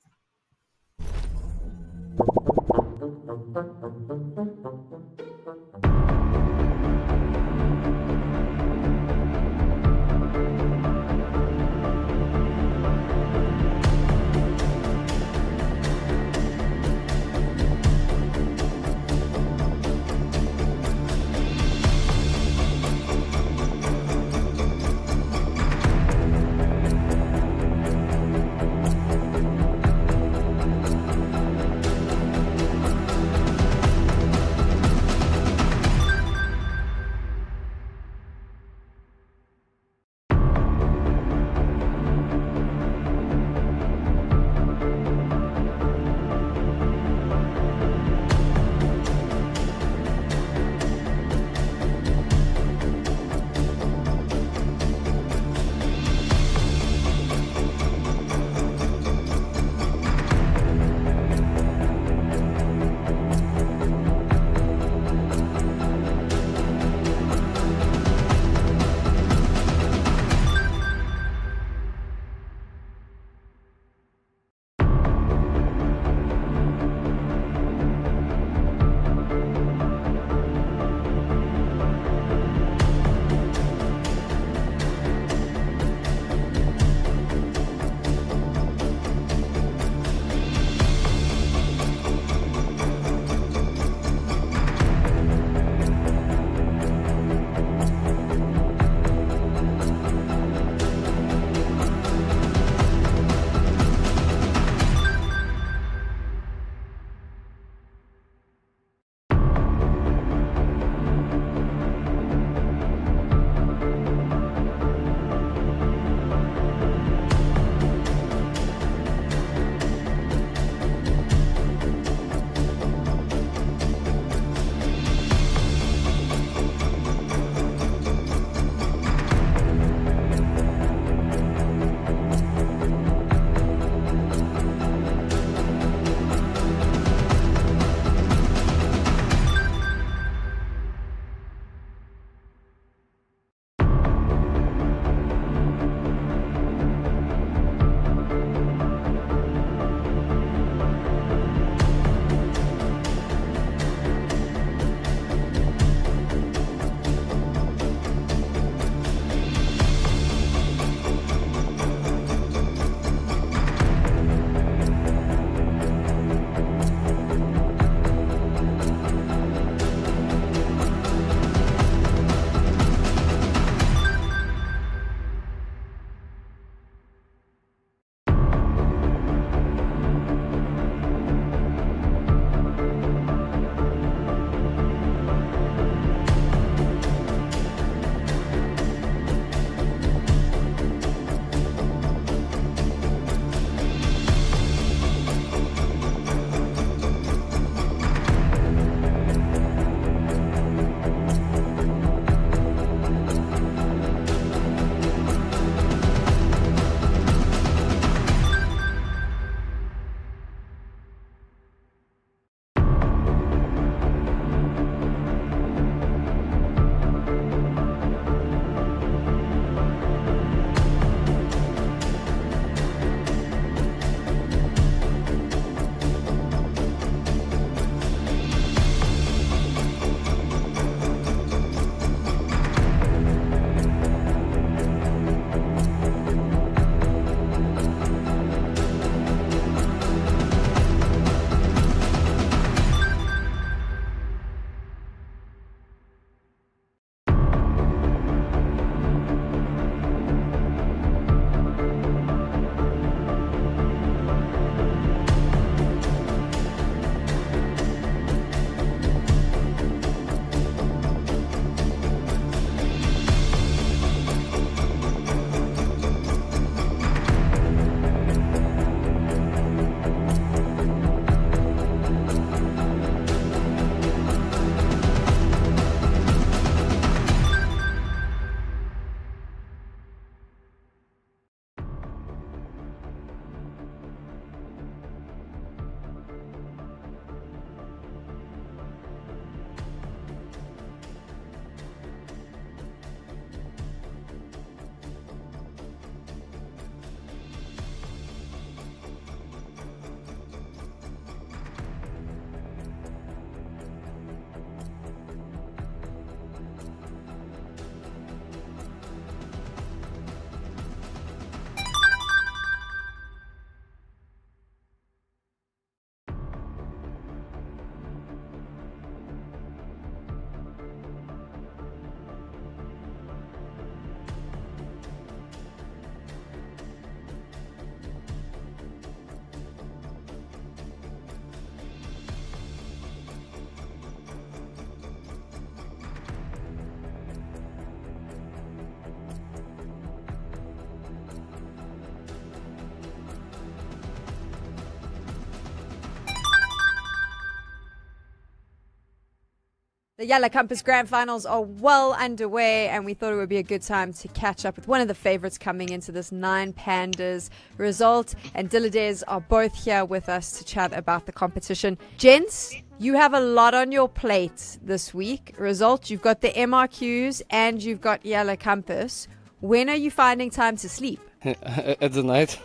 The YaLLa Compass Grand Finals are well underway, and we thought it would be a good time to catch up with one of the favorites coming into this 9 Pandas result. And Dilladez are both here with us to chat about the competition. Gents, you have a lot on your plate this week. Result, you've got the MRQs and you've got YaLLa Compass. When are you finding time to sleep? At the night.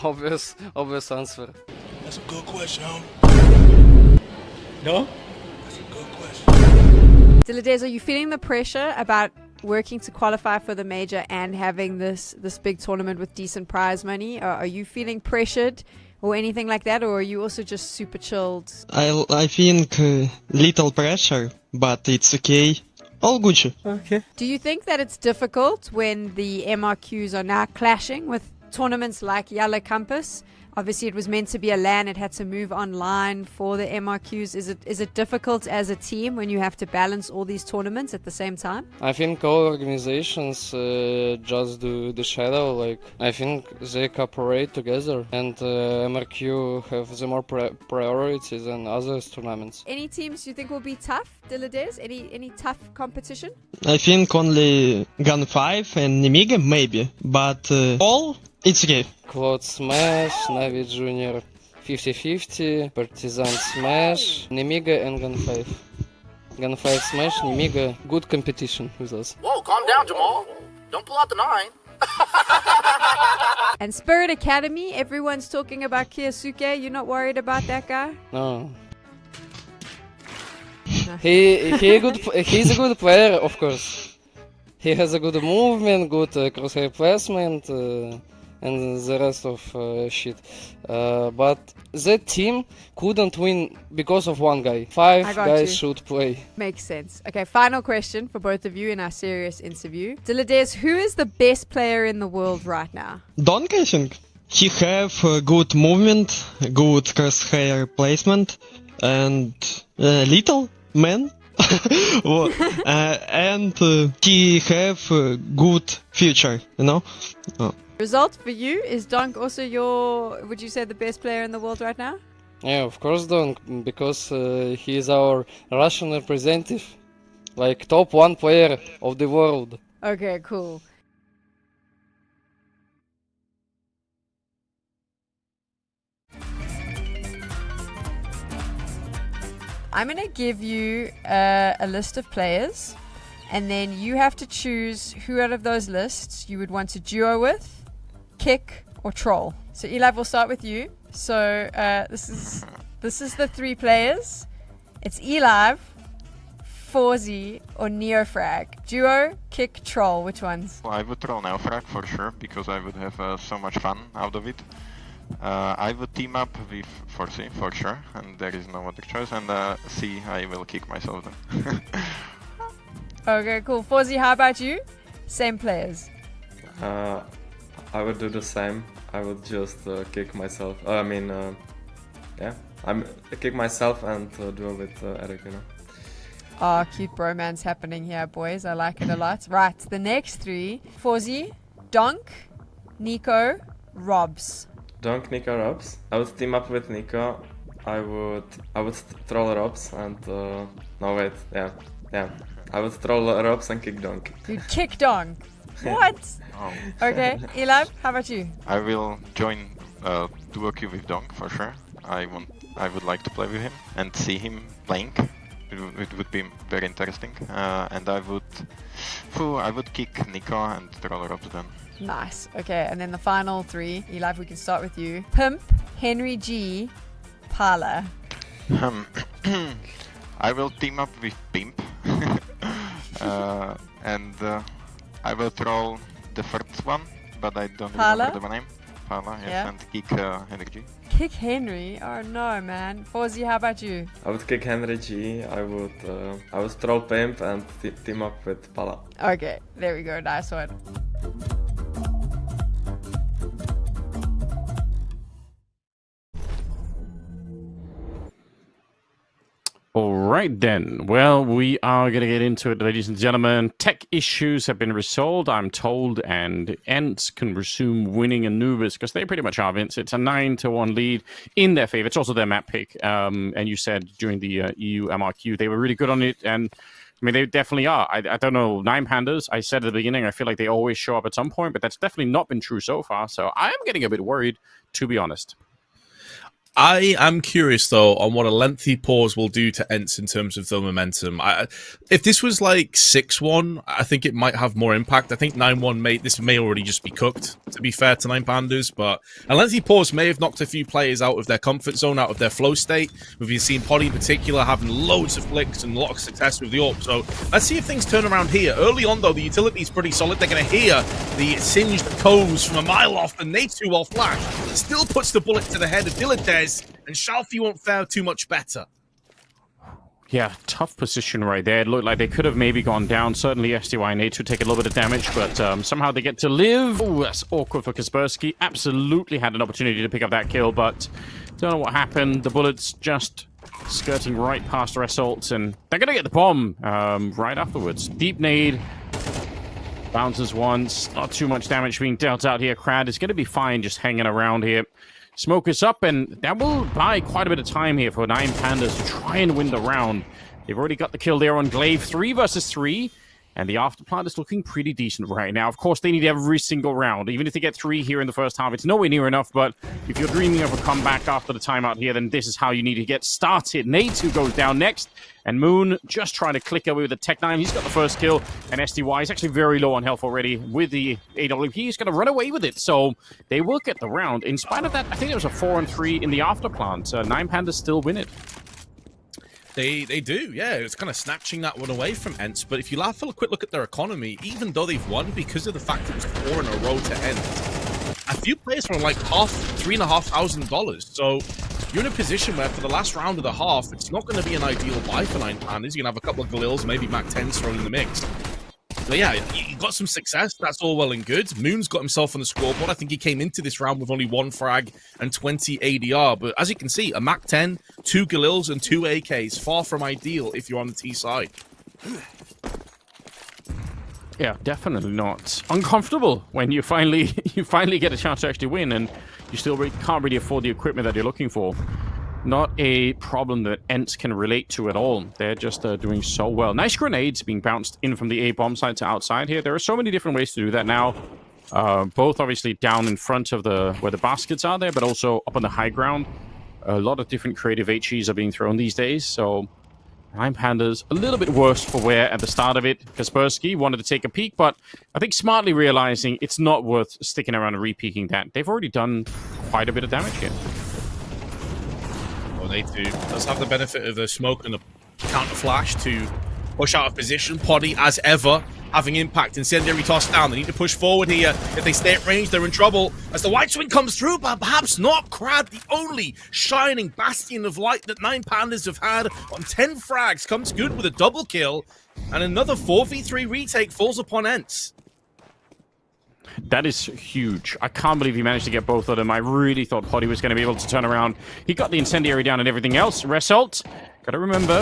Obvious answer. That's a good question, homie. No? That's a good question. Dilladez, are you feeling the pressure about working to qualify for the major and having this big tournament with decent prize money? Are you feeling pressured or anything like that, or are you also just super chilled? I think little pressure, but it's okay. All Gucci. Okay. Do you think that it's difficult when the MRQs are now clashing with tournaments like YaLLa Compass? Obviously, it was meant to be a LAN. It had to move online for the MRQs. Is it difficult as a team when you have to balance all these tournaments at the same time? I think all organizations just do the shadow. Like, I think they cooperate together, and MRQ have the more priorities than other tournaments. Any teams you think will be tough, Dilladez? Any tough competition? I think only Gun 5 and Nemiga maybe, but all it's okay. ECLOT Smash, Navi Junior 50-50, Partizan Smash, Nemiga and Gun 5. Gun 5 Smash, Nemiga, good competition with us. Whoa, calm down, Jamal. Don't pull out the 9. And Spirit Academy, everyone's talking about Kyosuke. You're not worried about that guy? No. He's a good player, of course. He has a good movement, good crosshair placement, and the rest of shit. But that team couldn't win because of one guy. 5 guys should play. Makes sense. Okay, final question for both of you in our serious interview. Dilladez, who is the best player in the world right now? Donk, I think. He have good movement, good crosshair placement, and little man. And he have good future, you know? Result for you, is Donk also would you say, the best player in the world right now? Yeah, of course Donk, because he is our Russian representative, like top 1 player of the world. Okay, cool. I'm going to give you a list of players, and then you have to choose who out of those lists you would want to duo with, kick, or troll. So Eli, we'll start with you. So this is the 3 players. It's Eli, Forzy, or Neofrag. Duo, kick, troll. Which ones? Well, I would troll Neofrag for sure, because I would have so much fun out of it. I would team up with Forzy for sure, and there is no other choice. And C, I will kick myself then. Okay, cool. Forzy, how about you? Same players. I would do the same. I would just kick myself. Kick myself and do it with Eric, you know. Oh, cute bromance happening here, boys. I like it a lot. Right, the next 3. Forzy, Donk, Nico, Robs. Donk, Nico, Robs. I would team up with Nico. I would troll Robs and I would troll Robs and kick Donk. You'd kick Donk? What? Oh. Okay, Eli, how about you? I will join duo queue with Donk for sure. I would like to play with him and see him playing. It would be very interesting. And I would kick Nico and troll Robs then. Nice. Okay, and then the final 3. Eli, we can start with you. Pimp, Henry G, Parla. I will team up with Pimp. And I will troll the first one, but I don't remember the name. Parla, yes, yeah. And kick Henry G. Kick Henry? Oh no, man. Forzy, how about you? I would kick Henry G. I would troll Pimp and team up with Parla. Okay, there we go. Nice one. All right, then. Well, we are going to get into it, ladies and gentlemen. Tech issues have been resolved, I'm told, and ENCE can resume winning Anubis because they pretty much are, Vince. It's a 9-1 lead in their favor. It's also their map pick. And you said during the EU MRQ they were really good on it, and I mean, they definitely are. I don't know, Nine Pandas, I said at the beginning, I feel like they always show up at some point, but that's definitely not been true so far, so I am getting a bit worried, to be honest. I am curious, though, on what a lengthy pause will do to ENCE in terms of the momentum. If this was like 6-1, I think it might have more impact. I think 9-1 this may already just be cooked, to be fair to Nine Pandas, but a lengthy pause may have knocked a few players out of their comfort zone, out of their flow state. We've been seeing Poddy in particular having loads of flicks and a lot of success with the AWP, so let's see if things turn around here. Early on, though, the utility is pretty solid. They're going to hear the singed combs from a mile off, and they too will flash. Still puts the bullet to the head of Dilatez, and Shalfie won't fare too much better. Yeah, tough position right there. It looked like they could have maybe gone down. Certainly SDY and A2 take a little bit of damage, but somehow they get to live. Oh, that's awkward for Kaspersky. Absolutely had an opportunity to pick up that kill, but don't know what happened. The bullets just skirting right past Result, and they're going to get the bomb right afterwards. Deep nade. Bounces once. Not too much damage being dealt out here. Crad is going to be fine just hanging around here. Smoke is up, and that will buy quite a bit of time here for Nine Pandas to try and win the round. They've already got the kill there on Glaive, 3 versus 3, and the afterplant is looking pretty decent right now. Of course, they need every single round. Even if they get 3 here in the first half, it's nowhere near enough, but if you're dreaming of a comeback after the timeout here, then this is how you need to get started. Nate, who goes down next, and Moon just trying to click away with the Tech 9. He's got the first kill, and SDY is actually very low on health already with the AWP. He's going to run away with it, so they will get the round. In spite of that, I think it was a 4-3 in the afterplant. Nine Pandas still win it. They do, yeah. It's kind of snatching that one away from ENCE. But if you have a quick look at their economy, even though they've won because of the fact it was 4 in a row to end, a few players were like $3,500. So you're in a position where for the last round of the half, it's not going to be an ideal buy for Nine Pandas. You're going to have a couple of Galils, maybe Mac 10s thrown in the mix. But yeah, you got some success. That's all well and good. Moon's got himself on the scoreboard. I think he came into this round with only 1 frag and 20 ADR. But as you can see, a Mac 10, 2 Galils, and 2 AKs. Far from ideal if you're on the T side. Yeah, definitely not. Uncomfortable when you finally get a chance to actually win, and you still can't really afford the equipment that you're looking for. Not a problem that ENCE can relate to at all. They're just doing so well. Nice grenades being bounced in from the A bomb side to outside here. There are so many different ways to do that now. Both obviously down in front of where the baskets are there, but also up on the high ground. A lot of different creative HEs are being thrown these days, so Nine Pandas a little bit worse for wear at the start of it. Kaspersky wanted to take a peek, but I think smartly realizing it's not worth sticking around and re-peeking that. They've already done quite a bit of damage here. They do. Does have the benefit of the smoke and the counter flash to push out of position. Poddy, as ever, having impact. Incendiary toss down. They need to push forward here. If they stay at range, they're in trouble. As the white swing comes through, but perhaps not. Crad, the only shining bastion of light that Nine Pandas have had on 10 frags, comes good with a double kill. And another 4v3 retake falls upon ENCE. That is huge. I can't believe he managed to get both of them. I really thought Poddy was going to be able to turn around. He got the incendiary down and everything else. Result, gotta remember,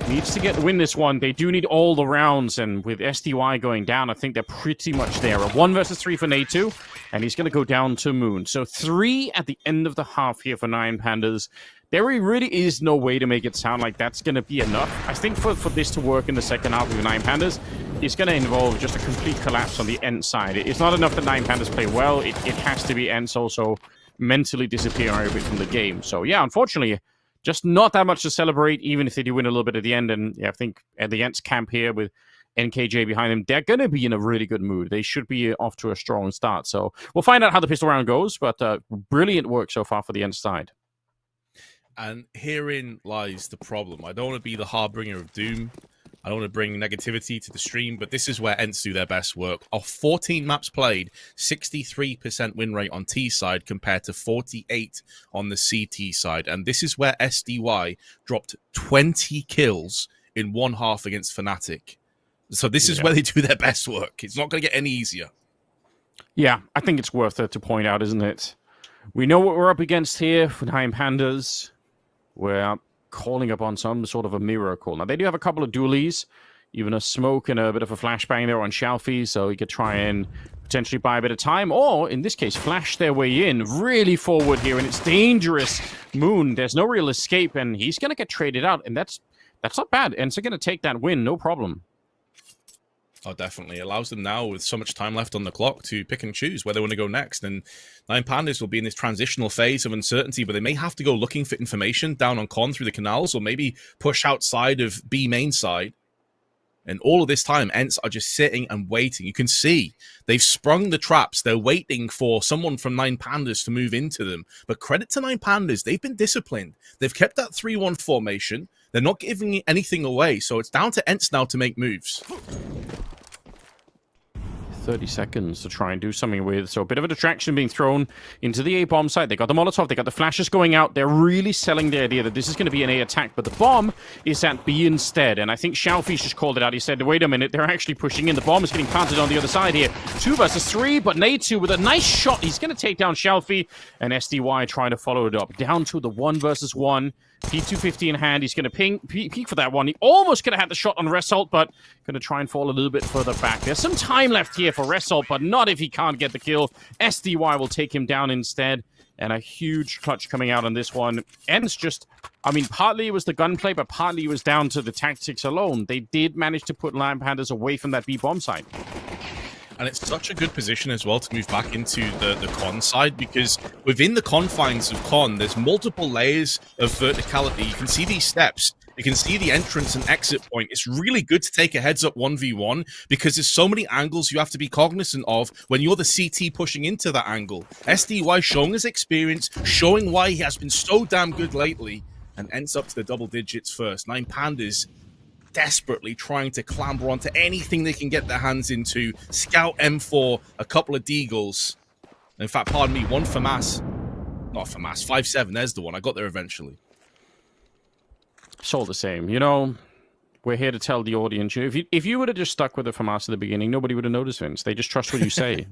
needs to win this one. They do need all the rounds, and with SDY going down, I think they're pretty much there. A 1 versus 3 for Nate2, and he's going to go down to Moon. So 3 at the end of the half here for Nine Pandas. There really is no way to make it sound like that's going to be enough. I think for this to work in the second half with Nine Pandas, it's going to involve just a complete collapse on the ENCE side. It's not enough that Nine Pandas play well. It has to be ENCE also mentally disappearing a bit from the game. So yeah, unfortunately, just not that much to celebrate, even if they do win a little bit at the end. And yeah, I think at the ENCE camp here with NKJ behind them, they're going to be in a really good mood. They should be off to a strong start. So we'll find out how the pistol round goes, but brilliant work so far for the ENCE side. And herein lies the problem. I don't want to be the harbinger of doom. I don't want to bring negativity to the stream, but this is where ENCE do their best work. Of 14 maps played, 63% win rate on T side compared to 48 on the CT side. And this is where SDY dropped 20 kills in one half against Fnatic. So this is where they do their best work. It's not going to get any easier. Yeah, I think it's worth it to point out, isn't it? We know what we're up against here for Nine Pandas. We're calling upon some sort of a miracle. Now, they do have a couple of dualies, even a smoke and a bit of a flashbang there on Shalfie, so he could try and potentially buy a bit of time, or, in this case, flash their way in really forward here, and it's dangerous. Moon, there's no real escape, and he's going to get traded out, and that's not bad. ENCE are going to take that win, no problem. Oh, definitely. It allows them now, with so much time left on the clock, to pick and choose where they want to go next. And Nine Pandas will be in this transitional phase of uncertainty, but they may have to go looking for information down on Con through the canals, or maybe push outside of B main side. And all of this time, ENCE are just sitting and waiting. You can see they've sprung the traps. They're waiting for someone from Nine Pandas to move into them. But credit to Nine Pandas, they've been disciplined. They've kept that 3-1 formation. They're not giving anything away. So it's down to ENCE now to make moves. 30 seconds to try and do something with. So a bit of a distraction being thrown into the A bomb site. They got the Molotov, they got the flashes going out. They're really selling the idea that this is going to be an A attack, but the bomb is at B instead. And I think Shalfie just called it out. He said, wait a minute, they're actually pushing in. The bomb is getting planted on the other side here. 2 versus 3, but Nate2 with a nice shot. He's going to take down Shalfie, and SDY trying to follow it up. Down to the 1 versus 1. P250 in hand. He's going to peek for that one. He almost could have had the shot on Result, but going to try and fall a little bit further back. There's some time left here for Result, but not if he can't get the kill. SDY will take him down instead, and a huge clutch coming out on this one. ENCE just, I mean, partly it was the gunplay, but partly it was down to the tactics alone. They did manage to put Lion Pandas away from that B bomb site. And it's such a good position as well to move back into the Con side, because within the confines of Con, there's multiple layers of verticality. You can see these steps. You can see the entrance and exit point. It's really good to take a heads-up 1v1 because there's so many angles you have to be cognizant of when you're the CT pushing into that angle. SDY showing his experience, showing why he has been so damn good lately, and ends up to the double digits first. Nine Pandas desperately trying to clamber onto anything they can get their hands into. Scout M4, a couple of Deagles. In fact, pardon me, one FAMAS. Not FAMAS, 5-7, there's the one. I got there eventually. It's all the same. You know, we're here to tell the audience. If you would have just stuck with the FAMAS at the beginning, nobody would have noticed, Vince. They just trust what you say.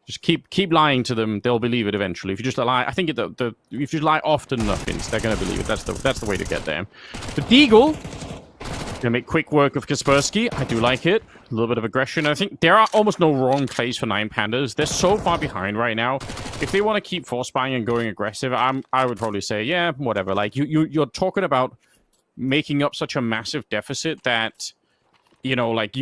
Just keep lying to them. They'll believe it eventually. If you just lie, I think if you lie often enough, Vince, they're going to believe it. That's the way to get there. The Deagle gonna make quick work of Kaspersky. I do like it. A little bit of aggression. I think there are almost no wrong plays for Nine Pandas. They're so far behind right now. If they want to keep force buying and going aggressive, I would probably say, yeah, whatever. Like you're talking about making up such a massive deficit that, you know, like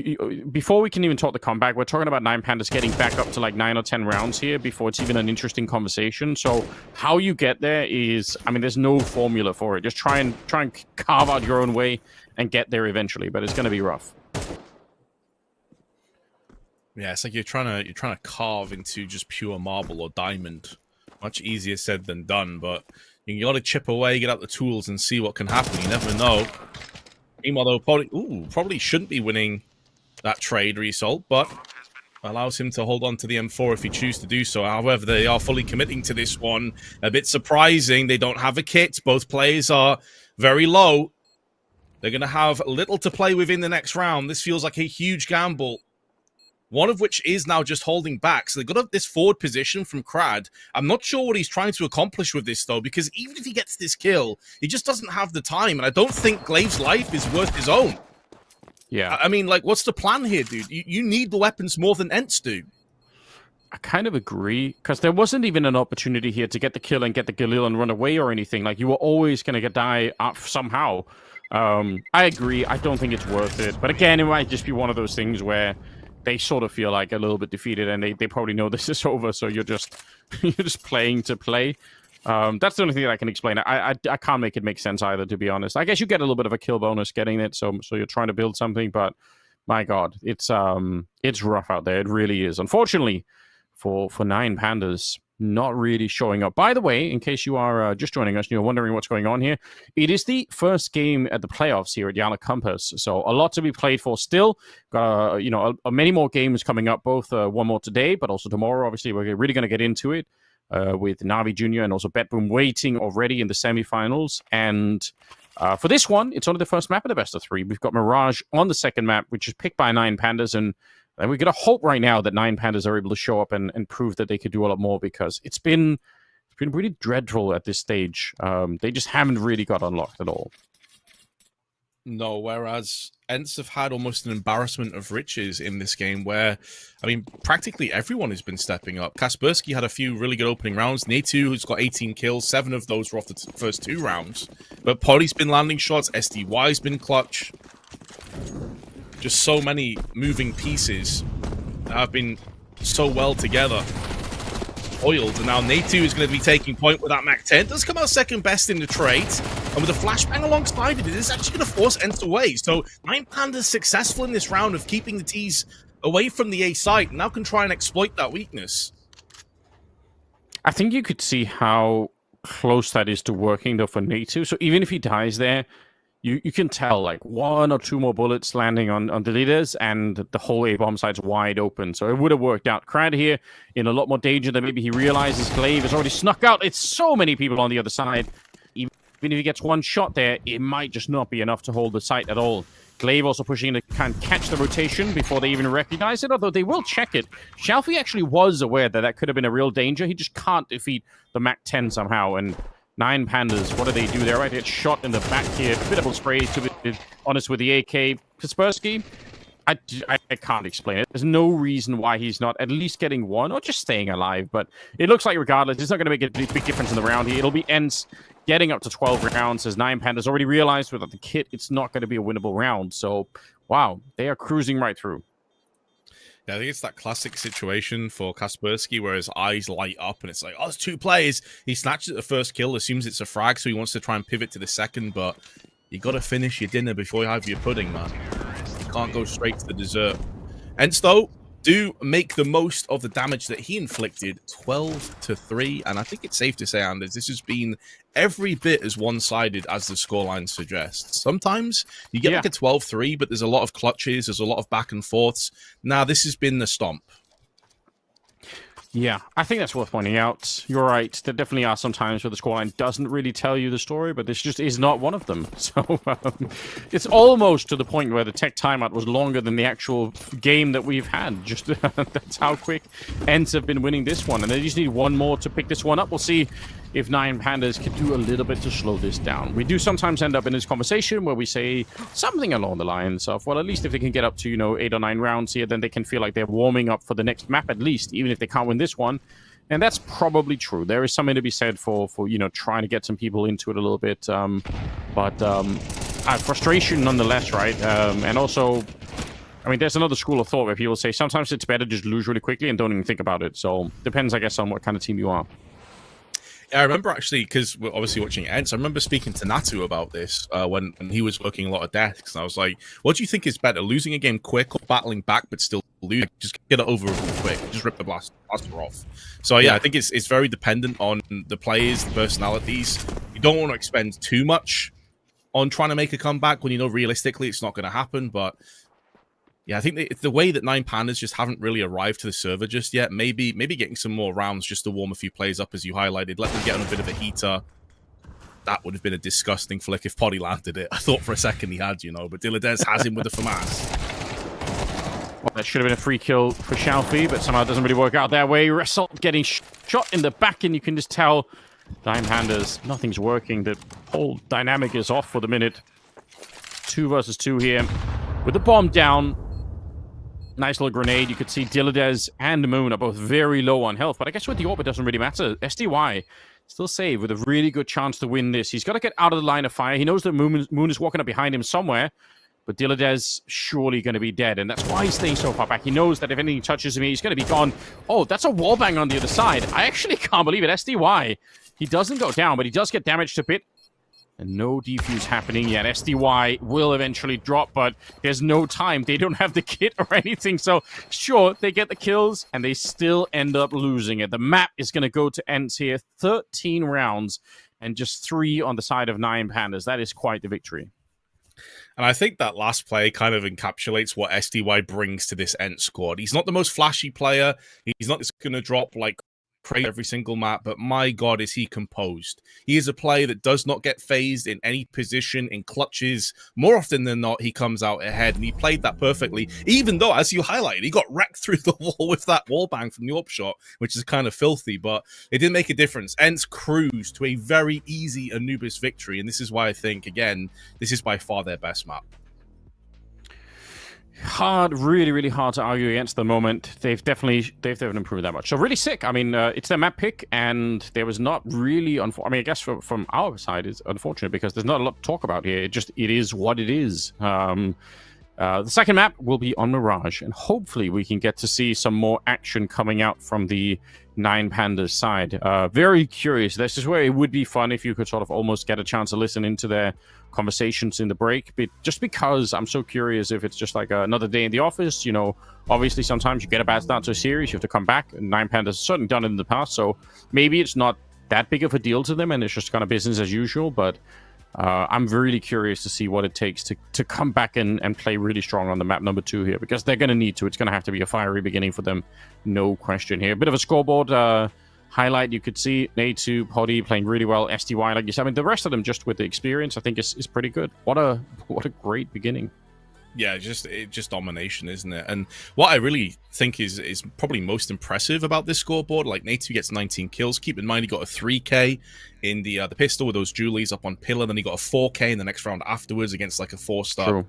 before we can even talk the comeback, we're talking about Nine Pandas getting back up to like 9 or 10 rounds here before it's even an interesting conversation. So how you get there is, I mean, there's no formula for it. Just try and carve out your own way and get there eventually, but it's going to be rough. Yeah, it's like you're trying to carve into just pure marble or diamond. Much easier said than done, but you got to chip away, get out the tools, and see what can happen. You never know. Meanwhile, though, probably shouldn't be winning that trade result, but allows him to hold on to the M4 if he chooses to do so. However, they are fully committing to this one. A bit surprising. They don't have a kit. Both players are very low. They're going to have little to play with in the next round. This feels like a huge gamble. One of which is now just holding back. So they've got this forward position from Crad. I'm not sure what he's trying to accomplish with this, though, because even if he gets this kill, he just doesn't have the time. And I don't think Glaive's life is worth his own. Yeah. I mean, like, what's the plan here, dude? You need the weapons more than ENCE do. I kind of agree, because there wasn't even an opportunity here to get the kill and get the Galil and run away or anything. Like, you were always going to die up somehow. I agree. I don't think it's worth it. But again, it might just be one of those things where they sort of feel like a little bit defeated, and they probably know this is over, so you're just playing to play. That's the only thing that I can explain. I can't make it make sense either, to be honest. I guess you get a little bit of a kill bonus getting it, so you're trying to build something, but my God, it's rough out there. It really is. Unfortunately, for Nine Pandas, not really showing up. By the way, in case you are just joining us and you're wondering what's going on here, it is the first game at the playoffs here at YaLLa Compass, so a lot to be played for still. Got many more games coming up, both one more today, but also tomorrow. Obviously, we're really going to get into it with Navi Jr. and also BetBoom waiting already in the semifinals. And for this one, it's only the first map of the best of 3. We've got Mirage on the second map, which is picked by Nine Pandas, and we're going to hope right now that Nine Pandas are able to show up and prove that they could do a lot more, because it's been been really dreadful at this stage. They just haven't really got unlocked at all. No, whereas ENCE have had almost an embarrassment of riches in this game where, I mean, practically everyone has been stepping up. Kaspersky had a few really good opening rounds. NEXUS, who's got 18 kills, 7 of those were off the first 2 rounds. But Poly's been landing shots, SDY's been clutch. Just so many moving pieces that have been so well together. Oiled, and now NEXUS is going to be taking point with that Mac 10. Does come out second best in the trait, and with a flashbang alongside it, it is actually going to force ENCE away. So 9Panda's successful in this round of keeping the T's away from the A site, and now can try and exploit that weakness. I think you could see how close that is to working though for NEXUS. So even if he dies there, you can tell like 1 or 2 more bullets landing on the leaders and the whole A-bomb site's wide open. So it would have worked out. Crad here in a lot more danger than maybe he realizes. Glaive has already snuck out. It's so many people on the other side. Even if he gets 1 shot there, it might just not be enough to hold the site at all. Glaive also pushing in to kind of catch the rotation before they even recognize it, although they will check it. Shalfie actually was aware that that could have been a real danger. He just can't defeat the Mac 10 somehow, and 9Pandas, what do they do there? Right, get shot in the back here. Biddable spray, to be honest with the AK. Kaspersky, I can't explain it. There's no reason why he's not at least getting 1 or just staying alive, but it looks like regardless, it's not going to make a big difference in the round here. It'll be ENCE getting up to 12 rounds, as 9Pandas already realized without the kit, it's not going to be a winnable round. So, wow, they are cruising right through. Yeah, I think it's that classic situation for Kaspersky where his eyes light up and it's like, oh, it's 2 players. He snatches at the first kill, assumes it's a frag, so he wants to try and pivot to the second, but you got to finish your dinner before you have your pudding, man. You can't go straight to the dessert. ENCE, though, do make the most of the damage that he inflicted, 12-3, and I think it's safe to say, Anders, this has been every bit as one-sided as the scoreline suggests. Sometimes you get like a 12-3, but there's a lot of clutches, there's a lot of back and forths. Now, this has been the stomp. Yeah, I think that's worth pointing out. You're right. There definitely are some times where the scoreline doesn't really tell you the story, but this just is not one of them. So it's almost to the point where the tech timeout was longer than the actual game that we've had. Just that's how quick ENCE have been winning this one, and they just need 1 more to pick this one up. We'll see if 9Pandas can do a little bit to slow this down. We do sometimes end up in this conversation where we say something along the lines of, well, at least if they can get up to, 8 or 9 rounds here, then they can feel like they're warming up for the next map at least, even if they can't win this one. And that's probably true. There is something to be said for trying to get some people into it a little bit. Frustration nonetheless, right? And also, I mean, there's another school of thought where people say sometimes it's better to just lose really quickly and don't even think about it. So depends, I guess, on what kind of team you are. Yeah, I remember actually, because we're obviously watching ENCE, I remember speaking to Natu about this when he was working a lot of desks, and I was like, what do you think is better, losing a game quick or battling back but still losing? Just get it over real quick, just rip the blaster off. So yeah, I think it's very dependent on the players, the personalities. You don't want to expend too much on trying to make a comeback when you know realistically it's not going to happen, but yeah, I think it's the way that 9Pandas just haven't really arrived to the server just yet. Maybe getting some more rounds just to warm a few players up, as you highlighted. Let them get on a bit of a heater. That would have been a disgusting flick if Poddy landed it. I thought for a second he had, but Diladez has him with the FAMAS. Well, that should have been a free kill for Shalfie, but somehow it doesn't really work out that way. Result getting shot in the back, and you can just tell 9Pandas, nothing's working. The whole dynamic is off for the minute. 2 versus 2 here. With the bomb down, nice little grenade. You could see Diladez and Moon are both very low on health, but I guess with the AWP it doesn't really matter. SDY still saved with a really good chance to win this. He's got to get out of the line of fire. He knows that Moon is walking up behind him somewhere, but Diladez surely going to be dead, and that's why he's staying so far back. He knows that if anything touches him, he's going to be gone. Oh, that's a wallbang on the other side. I actually can't believe it. SDY, he doesn't go down, but he does get damage to Pit. And no defuse happening yet. SDY will eventually drop, but there's no time. They don't have the kit or anything. So, sure, they get the kills, and they still end up losing it. The map is going to go to ENCE here. 13 rounds, and just 3 on the side of 9Pandas. That is quite the victory. And I think that last play kind of encapsulates what SDY brings to this ENCE squad. He's not the most flashy player. He's not just going to drop, like, praise every single map, but my God, is he composed. He is a player that does not get phased in any position, in clutches. More often than not, he comes out ahead, and he played that perfectly, even though, as you highlighted, he got wrecked through the wall with that wall bang from the upshot, which is kind of filthy, but it didn't make a difference. ENCE cruised to a very easy Anubis victory, and this is why I think, again, this is by far their best map. Really hard to argue against the moment. They've definitely improved that much. So really sick. I mean, it's their map pick, and there was not really. I mean, I guess from our side, it's unfortunate because there's not a lot to talk about here. It is what it is. The second map will be on Mirage, and hopefully we can get to see some more action coming out from the 9 Pandas side. Very curious. This is where it would be fun if you could sort of almost get a chance to listen into their conversations in the break, but just because I'm so curious if it's just like another day in the office. You know, obviously sometimes you get a bad start to a series, you have to come back, and 9 Pandas has certainly done it in the past, so maybe it's not that big of a deal to them and it's just kind of business as usual, but I'm really curious to see what it takes to come back and play really strong on the map number 2 here, because they're going to need to. It's going to have to be a fiery beginning for them, no question here. A bit of a scoreboard highlight, you could see NEXUS, Poddy playing really well, STY, like you said. I mean, the rest of them, just with the experience, I think is pretty good. What a great beginning. Yeah, just domination, isn't it? And what I really think is probably most impressive about this scoreboard, like NEXUS gets 19 kills. Keep in mind he got a 3k in the pistol with those Julies up on Pillar, then he got a 4k in the next round afterwards against like a 4-star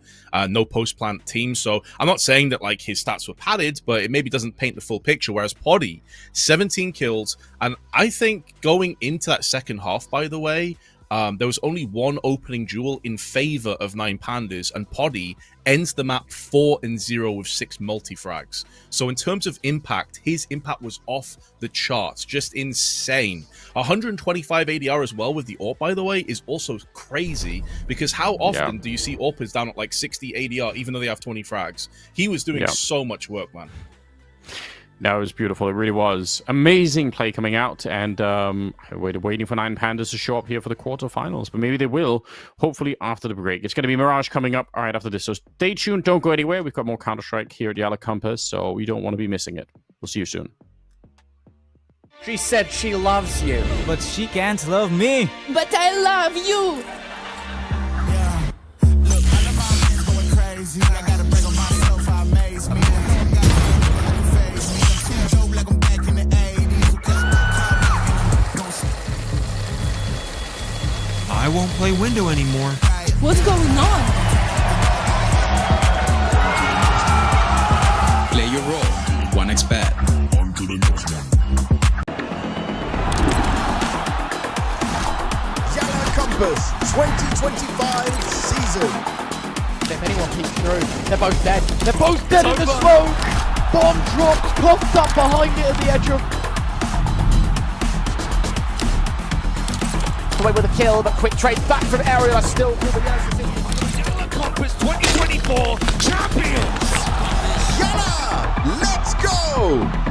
no post plant team. So I'm not saying that like his stats were padded, but it maybe doesn't paint the full picture. Whereas Poddy, 17 kills, and I think going into that second half, by the way, there was only one opening duel in favor of 9 Pandas, and Poddy ends the map 4-0 with 6 multi-frags. So in terms of impact, his impact was off the charts, just insane. 125 ADR as well with the AWP, by the way, is also crazy, because how often do you see AWPers down at like 60 ADR, even though they have 20 frags? He was doing so much work, man. No, it was beautiful. It really was. Amazing play coming out, and waiting for 9 Pandas to show up here for the quarterfinals, but maybe they will, hopefully after the break. It's going to be Mirage coming up right after this, so stay tuned. Don't go anywhere. We've got more Counter-Strike here at YaLLa Compass, so you don't want to be missing it. We'll see you soon. She said she loves you, but she can't love me. But I love you. Yeah. Look, I know my man's going crazy. I gotta break on myself, I amaze me. I won't play window anymore. What's going on? Play your role. 1xBet. On to the next one. YaLLa Compass 2025 season. If anyone peeks through, they're both dead. They're both dead in the smoke. Bomb drops, popped up behind it at the edge of. Away with a kill, but quick trade back from Aerial still through the YaLLa Compass 2024 champions! YaLLa, let's go!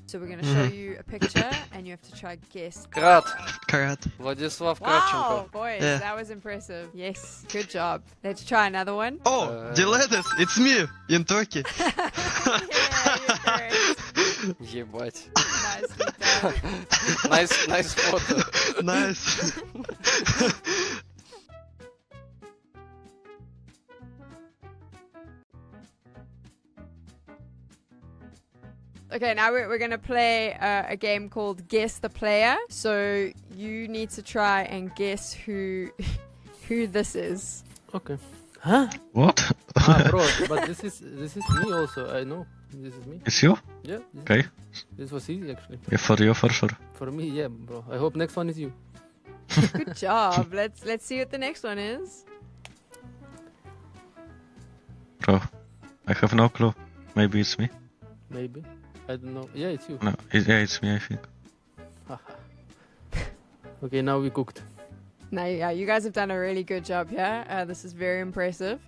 So we're going to show you a picture, and you have to try guess. Karat. Karat. Vladislav Wow, Kravchenko. boys, Yeah. that was impressive. Yes, good job. Let's try another one. Oh, deleted. It's me in Turkey. Yeah, you're correct. Ебать. Nicely done. Nice photo. Nice. Okay, now we're going to play a game called Guess the Player. So you need to try and guess who this is. Okay. Huh? What? Bro, but this is me also. I know. This is me. It's you? Yeah. Okay. This was easy actually. Yeah, for you, for sure. For me, yeah, bro. I hope next one is you. Good job. Let's see what the next one is. Bro, I have no clue. Maybe it's me. Maybe. I don't know. Yeah, it's you. No, yeah, it's me, I think. Okay, now we cooked. Now, yeah, you guys have done a really good job here. This is very impressive.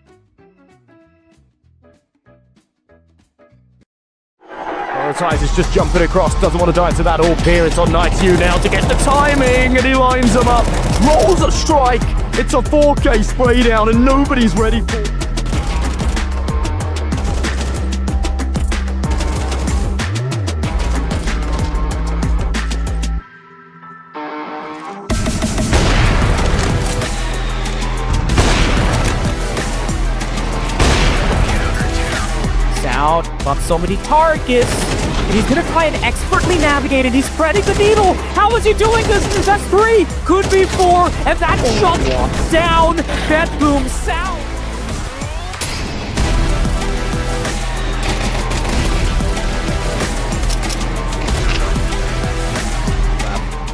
Prioritize is just jumping across, doesn't want to die to that all peer. It's on NEXUS now to get the timing, and he lines them up. Rolls a strike. It's a 4K spray down, and nobody's ready for it. Out, but so many targets. And he's gonna try and expertly navigate it. He's spreading the needle. How is he doing this? That's 3, could be 4, and that shot down. Bedroom south.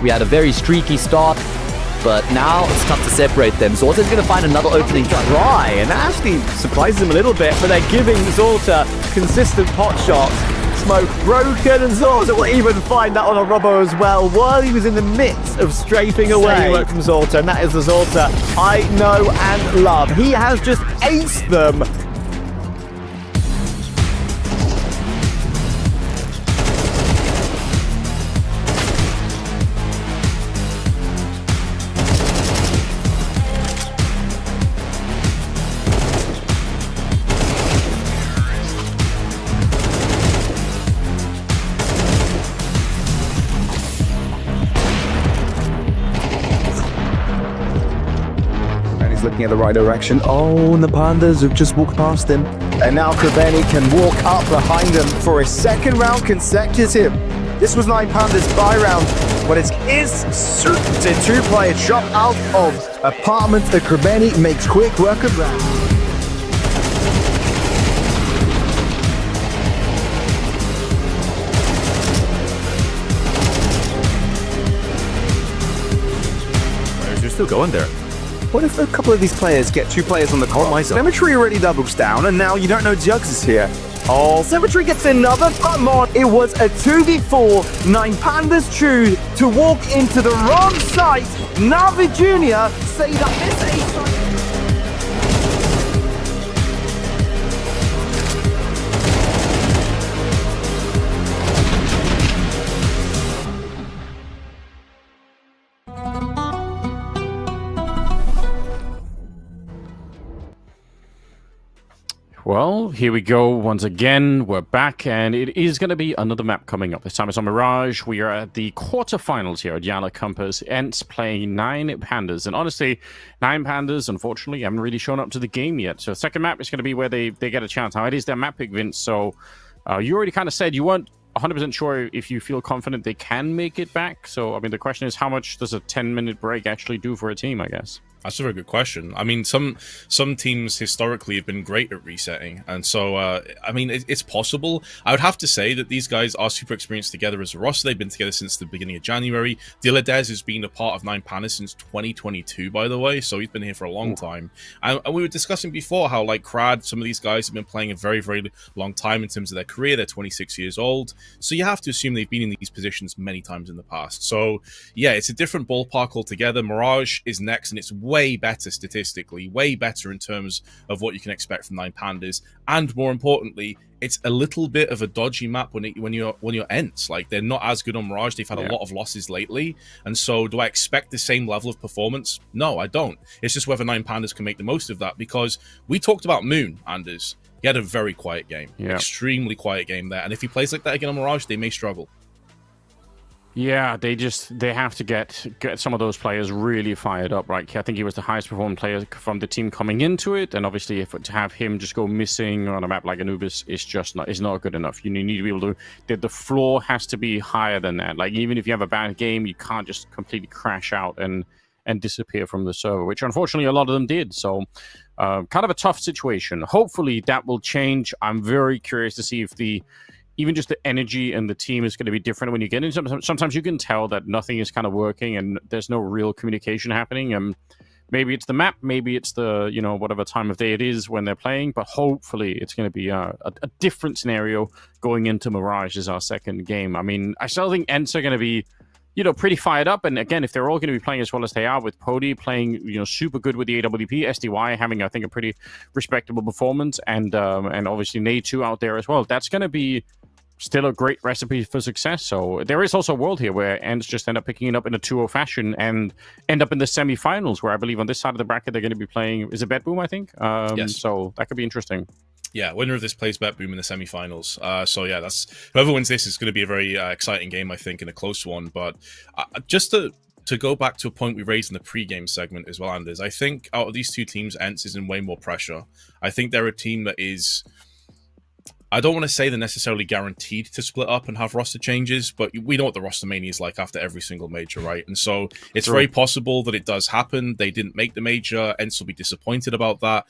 We had a very streaky start, but now it's tough to separate them. Zorta's going to find another opening Try, and that actually surprises him a little bit, but they're giving Zorta consistent pot shots. Smoke broken, and Zorta will even find that on a Robbo as well while he was in the midst of strafing away. Steady work from Zorta, and that is the Zorta I know and love. He has just aced them. Looking at the right direction. Oh, and the Pandas have just walked past him. And now Kraveni can walk up behind him for a second round consecutive. This was 9 Pandas by round, but it is certain to play a drop out of apartment. The Kraveni makes quick work of round. You're still going there. What if a couple of these players get 2 players on the clock? Oh, Cemetery already doubles down, and now you don't know Jugs is here. Oh, Cemetery gets another come on. It was a 2v4. 9 Pandas choose to walk into the wrong site. Navi Jr. say that this A-site. Well, here we go once again. We're back, and it is going to be another map coming up. This time it's on Mirage. We are at the quarterfinals here at YaLLa Campus. ENCE playing 9 Pandas. And honestly, 9 Pandas, unfortunately, haven't really shown up to the game yet. So the second map is going to be where they get a chance. Now, it is their map pick, Vince. So you already kind of said you weren't 100% sure if you feel confident they can make it back. So, I mean, the question is, how much does a 10-minute break actually do for a team, I guess? That's a very good question. I mean, some teams historically have been great at resetting, and so I mean, it's possible. I would have to say that these guys are super experienced together as a roster. They've been together since the beginning of January. Diladez has been a part of 9 Pandas since 2022, by the way, so he's been here for a long time. And we were discussing before how, like, Crad, some of these guys have been playing a very, very long time in terms of their career. They're 26 years old, so you have to assume they've been in these positions many times in the past. So yeah, it's a different ballpark altogether. Mirage is next, and it's way way better statistically, way better in terms of what you can expect from 9Pandas, and more importantly, it's a little bit of a dodgy map when you're ENCE. Like, they're not as good on Mirage. They've had a lot of losses lately, and so do I expect the same level of performance? No, I don't. It's just whether 9Pandas can make the most of that, because we talked about Moon, Anders. He had a very quiet game, extremely quiet game there, and if he plays like that again on Mirage, they may struggle. Yeah, they have to get some of those players really fired up, right? I think he was the highest performing player from the team coming into it, and obviously to have him just go missing on a map like Anubis is not good enough. You need to be able to, the floor has to be higher than that. Like, even if you have a bad game, you can't just completely crash out and disappear from the server, which unfortunately a lot of them did. So kind of a tough situation. Hopefully that will change. I'm very curious to see if even just the energy and the team is going to be different when you get into. Sometimes you can tell that nothing is kind of working and there's no real communication happening. Maybe it's the map, maybe it's the, whatever time of day it is when they're playing, but hopefully it's going to be a different scenario going into Mirage as our second game. I mean, I still think ENCE are going to be, pretty fired up. And again, if they're all going to be playing as well as they are, with Pody playing, super good with the AWP, SDY having, I think, a pretty respectable performance, and obviously NEXUS out there as well, that's going to be still a great recipe for success. So there is also a world here where ENCE just end up picking it up in a 2-0 fashion and end up in the semi-finals, where I believe on this side of the bracket they're going to be playing, is it BetBoom, I think? Yes. So that could be interesting. Yeah, winner of this plays BetBoom in the semi-finals. So yeah, that's whoever wins this is going to be a very exciting game, I think, and a close one. But just to go back to a point we raised in the pre-game segment as well, Anders, I think out of these two teams, ENCE is in way more pressure. I think they're a team that is, I don't want to say they're necessarily guaranteed to split up and have roster changes, but we know what the roster mania is like after every single major, right? And so it's very possible that it does happen. They didn't make the major. ENCE will be disappointed about that.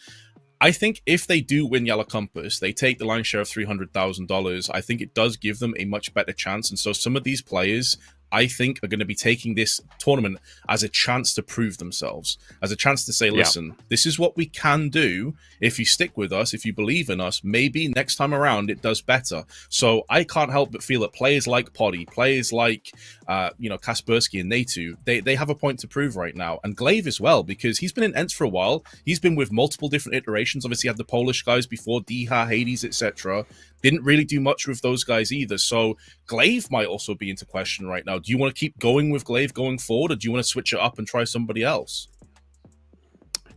I think if they do win YaLLa Compass, they take the lion's share of $300,000. I think it does give them a much better chance. And so some of these players, I think, are going to be taking this tournament as a chance to prove themselves, as a chance to say, listen, this is what we can do. If you stick with us, if you believe in us, maybe next time around it does better. So I can't help but feel that players like Pody, players like, Kaspersky and NEXUS, they have a point to prove right now. And Glaive as well, because he's been in ENCE for a while. He's been with multiple different iterations. Obviously, had the Polish guys before, Diha, Hades, etc. Didn't really do much with those guys either. So Glaive might also be into question right now. Do you want to keep going with Glaive going forward, or do you want to switch it up and try somebody else?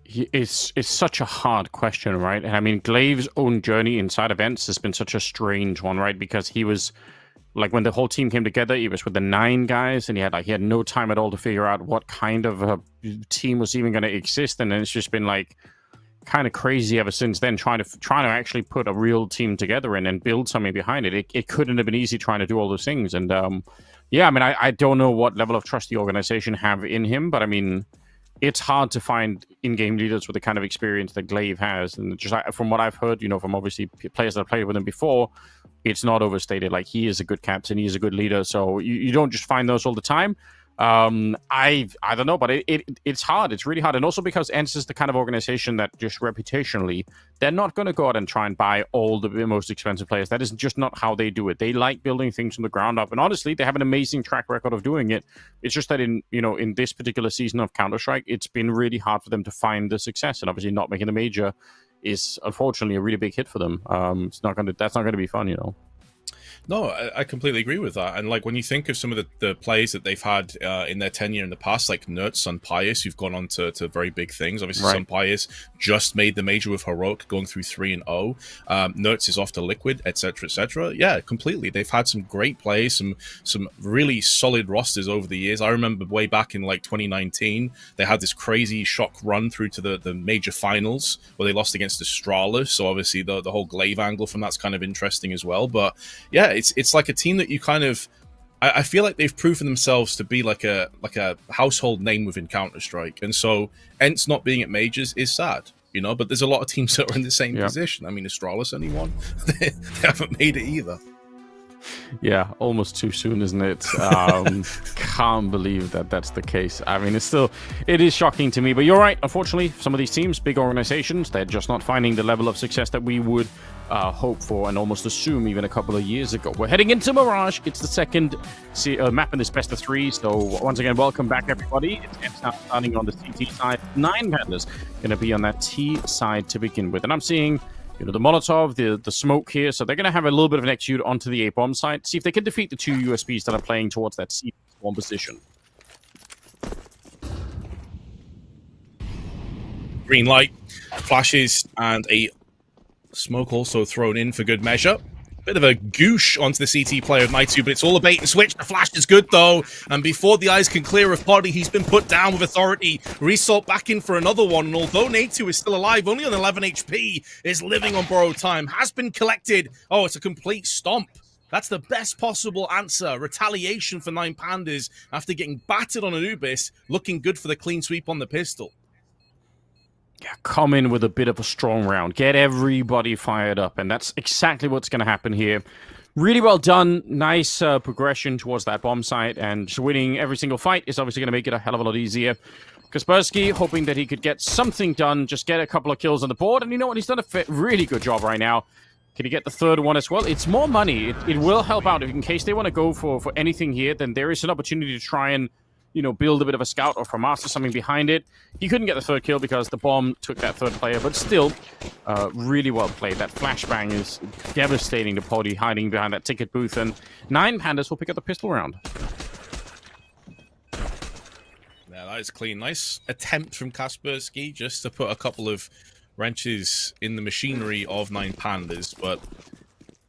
It's such a hard question, right? And I mean, Glaive's own journey inside of ENCE has been such a strange one, right? Because he was, like, when the whole team came together, he was with the 9 guys, and he had no time at all to figure out what kind of a team was even going to exist. And then it's just been like kind of crazy ever since then, trying to actually put a real team together and build something behind it. It couldn't have been easy trying to do all those things. And yeah, I mean, I don't know what level of trust the organization have in him, but I mean, it's hard to find in-game leaders with the kind of experience that Glaive has. And just from what I've heard, from obviously players that have played with him before, it's not overstated. Like, he is a good captain, he is a good leader. So you don't just find those all the time. I don't know, but it's hard. It's really hard. And also because ENCE is the kind of organization that just reputationally, they're not going to go out and try and buy all the most expensive players. That is just not how they do it. They like building things from the ground up. And honestly, they have an amazing track record of doing it. It's just that in this particular season of Counter-Strike, it's been really hard for them to find the success. And obviously not making the major is unfortunately a really big hit for them. That's not going to be fun, No, I completely agree with that. And like, when you think of some of the players that they've had in their tenure in the past, like NERTZ and Pius, who've gone on to very big things. Obviously, Sun Pius just made the major with Heroic, going through 3-0. NERTZ is off to Liquid, etc., etc. Yeah, completely. They've had some great players, some really solid rosters over the years. I remember way back in like 2019, they had this crazy shock run through to the major finals where they lost against Astralis. So obviously the whole Glaive angle from that's kind of interesting as well. But yeah, it's like a team that you kind of, I feel like they've proven themselves to be like a household name within Counter-Strike, and so ENCE not being at majors is sad, but there's a lot of teams that are in the same position. I mean, Astralis only won. They haven't made it either. Yeah, almost too soon, isn't it? Can't believe that's the case. I mean, it is shocking to me, but you're right. Unfortunately, some of these teams, big organizations, they're just not finding the level of success that we would hope for and almost assume even a couple of years ago. We're heading into Mirage. It's the second map in this best of 3. So once again, welcome back everybody. It's now starting on the CT side. 9 Pandas going to be on that T side to begin with. And I'm seeing, you know, the Molotov, the smoke here. So they're going to have a little bit of an execute onto the A-bomb side. See if they can defeat the 2 USPs that are playing towards that C1 position. Green light, flashes, and a smoke also thrown in for good measure. Bit of a goosh onto the CT player of Naitu, but it's all a bait and switch. The flash is good, though. And before the eyes can clear of Poddy, he's been put down with authority. Result back in for another one. And although Naitu is still alive, only on 11 HP, is living on borrowed time. Has been collected. Oh, it's a complete stomp. That's the best possible answer. Retaliation for 9 Pandas after getting battered on Anubis. Looking good for the clean sweep on the pistol. Yeah, come in with a bit of a strong round. Get everybody fired up, and that's exactly what's going to happen here. Really well done. Nice progression towards that bomb site, and just winning every single fight is obviously going to make it a hell of a lot easier. Kaspersky hoping that he could get something done, just get a couple of kills on the board, and you know what? He's done a really good job right now. Can he get the third one as well? It's more money. It will help out. In case they want to go for anything here, then there is an opportunity to try and, you know, build a bit of a scout or from master something behind it. He couldn't get the third kill because the bomb took that third player, but still, really well played. That flashbang is devastating to Poddy hiding behind that ticket booth, and 9 Pandas will pick up the pistol round. Yeah, that is clean. Nice attempt from Kaspersky just to put a couple of wrenches in the machinery of 9 Pandas, but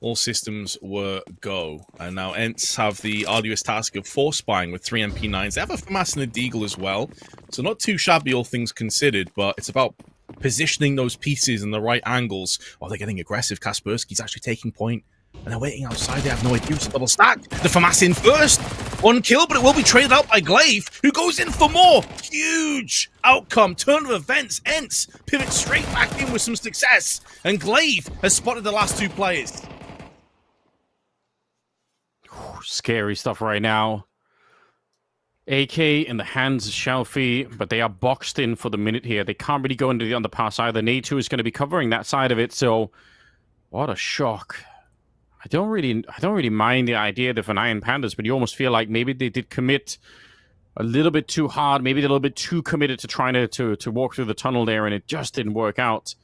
all systems were go. And now ENCE have the arduous task of force spying with 3 MP9s. They have a FAMAS and a Deagle as well, so not too shabby all things considered, but it's about positioning those pieces in the right angles. Oh, they're getting aggressive. Kaspersky's actually taking point, and they're waiting outside. They have no idea. It's a double stack. The FAMAS in first. 1 kill, but it will be traded out by Glaive, who goes in for more. Huge outcome. Turn of events. ENCE pivots straight back in with some success, and Glaive has spotted the last 2 players. Scary stuff right now. AK in the hands of Shelfie, but they are boxed in for the minute here. They can't really go into the underpass either. Naitu is going to be covering that side of it, so what a shock. I don't really mind the idea of an 9 Pandas, but you almost feel like maybe they did commit a little bit too hard, maybe they're a little bit too committed to trying to walk through the tunnel there, and it just didn't work out.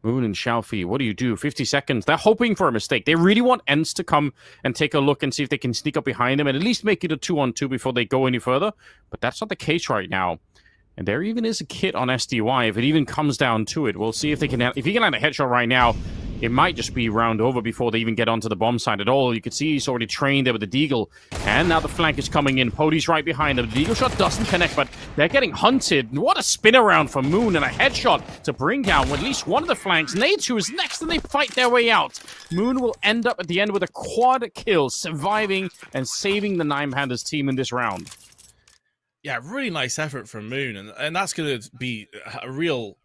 Moon and Shelfie, what do you do? 50 seconds. They're hoping for a mistake. They really want ENCE to come and take a look and see if they can sneak up behind them and at least make it a 2-on-2 before they go any further. But that's not the case right now. And there even is a kit on SDY if it even comes down to it. We'll see if they can. If he can land a headshot right now, it might just be round over before they even get onto the bomb side at all. You can see he's already trained there with the Deagle. And now the flank is coming in. Poddy's right behind them. The Deagle shot doesn't connect, but they're getting hunted. What a spin around for Moon and a headshot to bring down at least one of the flanks. Naitu is next and they fight their way out. Moon will end up at the end with a quad kill, surviving and saving the 9 Pandas team in this round. Yeah, really nice effort from Moon, and that's going to be a real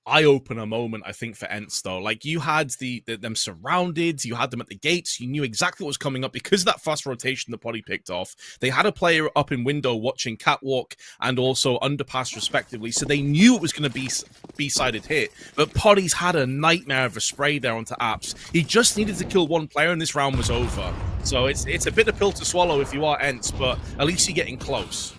eye-opener moment, I think, for ENCE, though. Like, you had them surrounded, you had them at the gates, you knew exactly what was coming up because of that fast rotation that Poddy picked off. They had a player up in window watching catwalk and also underpass, respectively, so they knew it was going to be B-sided hit. But Poddy's had a nightmare of a spray there onto Apps. He just needed to kill one player, and this round was over. So it's a bit of pill to swallow if you are ENCE, but at least you're getting close.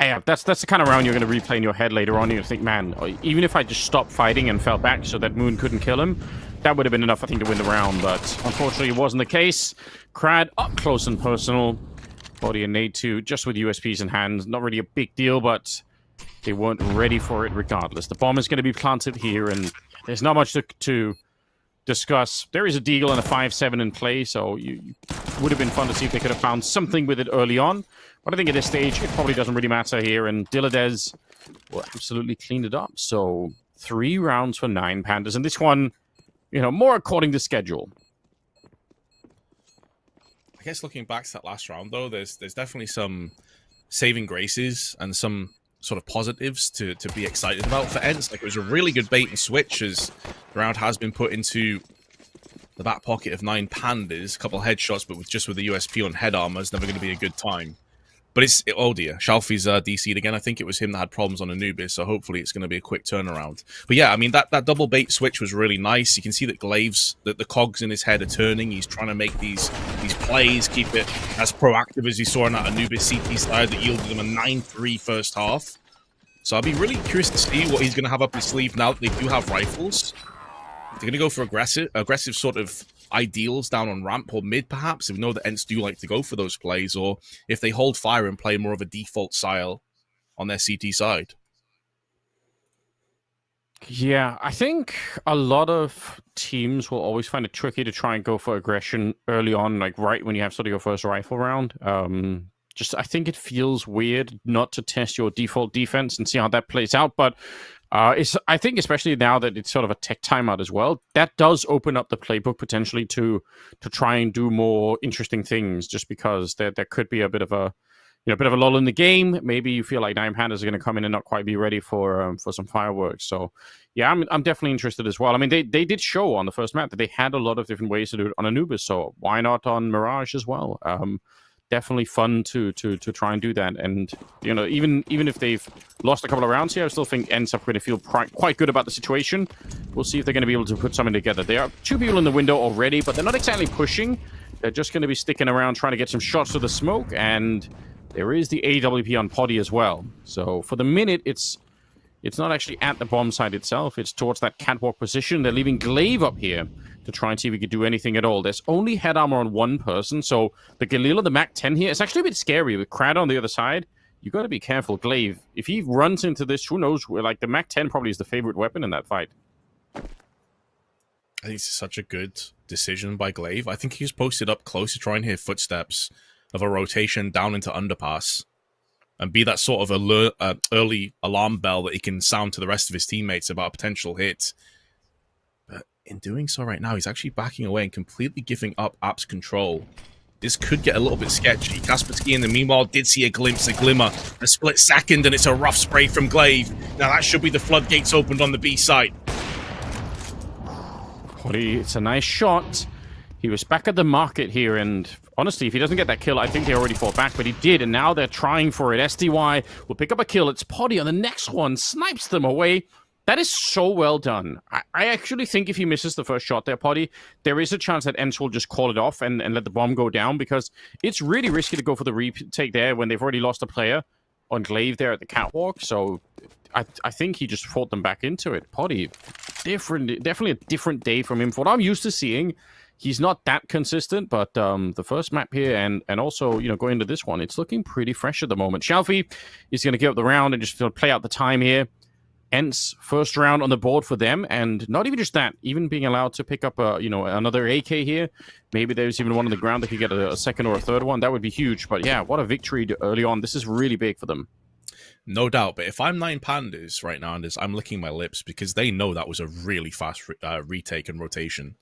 Yeah, that's the kind of round you're going to replay in your head later on. You think, man, even if I just stopped fighting and fell back so that Moon couldn't kill him, that would have been enough, I think, to win the round. But unfortunately, it wasn't the case. Crad up close and personal. Poddy and Naitu just with USPs in hand. Not really a big deal, but they weren't ready for it regardless. The bomb is going to be planted here, and there's not much to discuss. There is a Deagle and a 5-7 in play, so you would have been fun to see if they could have found something with it early on. But I think at this stage, it probably doesn't really matter here, and Diladez will absolutely clean it up. So 3 rounds for 9 Pandas, and this one, you know, more according to schedule. I guess looking back to that last round, though, there's definitely some saving graces and some sort of positives to be excited about for ENCE. Like, it was a really good bait and switch as the round has been put into the back pocket of 9 Pandas. A couple headshots, but with the USP on head armor is never going to be a good time. But oh dear, Shalfi's DC'd again. I think it was him that had problems on Anubis, so hopefully it's going to be a quick turnaround. But yeah, I mean, that double bait switch was really nice. You can see that Glaive's, that the cogs in his head are turning. He's trying to make these plays, keep it as proactive as you saw in that Anubis CT side that yielded him a 9-3 first half. So I'll be really curious to see what he's going to have up his sleeve now that they do have rifles. They're going to go for aggressive sort of ideals down on ramp or mid, perhaps, if we know that ENCE do like to go for those plays, or if they hold fire and play more of a default style on their CT side. Yeah, I think a lot of teams will always find it tricky to try and go for aggression early on, like right when you have sort of your first rifle round. I think it feels weird not to test your default defense and see how that plays out, but I think especially now that it's sort of a tech timeout as well, that does open up the playbook potentially to try and do more interesting things, just because there could be a bit of a lull in the game. Maybe you feel like Nine Pandas are going to come in and not quite be ready for some fireworks. So yeah, I'm definitely interested as well. I mean, they did show on the first map that they had a lot of different ways to do it on Anubis, so why not on Mirage as well? Definitely fun to try and do that. And even if they've lost a couple of rounds here, I still think ENCE are going to feel quite good about the situation. We'll see if they're going to be able to put something together. There are 2 people in the window already, but they're not exactly pushing. They're just going to be sticking around trying to get some shots to the smoke, and there is the AWP on Poddy as well. So for the minute, it's not actually at the bomb site itself. It's towards that catwalk position. They're leaving Glaive up here to try and see if we could do anything at all. There's only head armor on one person, so the Galil, the MAC-10 here, it's actually a bit scary with Crad on the other side. You got to be careful, Glaive. If he runs into this, who knows? Like, the MAC-10 probably is the favorite weapon in that fight. I think it's such a good decision by Glaive. I think he's posted up close to try and hear footsteps of a rotation down into underpass and be that sort of early alarm bell that he can sound to the rest of his teammates about a potential hit. But in doing so right now, he's actually backing away and completely giving up App's control. This could get a little bit sketchy. Kaspersky, in the meanwhile, did see a glimpse, a glimmer, a split second, and it's a rough spray from Glaive. Now that should be the floodgates opened on the B site. It's a nice shot. He was back at the market here, and honestly, if he doesn't get that kill, I think they already fought back, but he did, and now they're trying for it. SDY will pick up a kill. It's Poddy on the next one, snipes them away. That is so well done. I actually think if he misses the first shot there, Poddy, there is a chance that ENCE will just call it off and let the bomb go down, because it's really risky to go for the retake there when they've already lost a player on Glaive there at the catwalk. So I think he just fought them back into it. Poddy, definitely a different day from him. For what I'm used to seeing, he's not that consistent, but the first map here and also, going into this one, it's looking pretty fresh at the moment. Shalfi is going to give up the round and just play out the time here. ENCE, first round on the board for them, and not even just that, even being allowed to pick up another AK here. Maybe there's even one on the ground that could get a second or a third one. That would be huge. But yeah, what a victory early on. This is really big for them. No doubt, but if I'm Nine Pandas right now, I'm licking my lips because they know that was a really fast retake and rotation.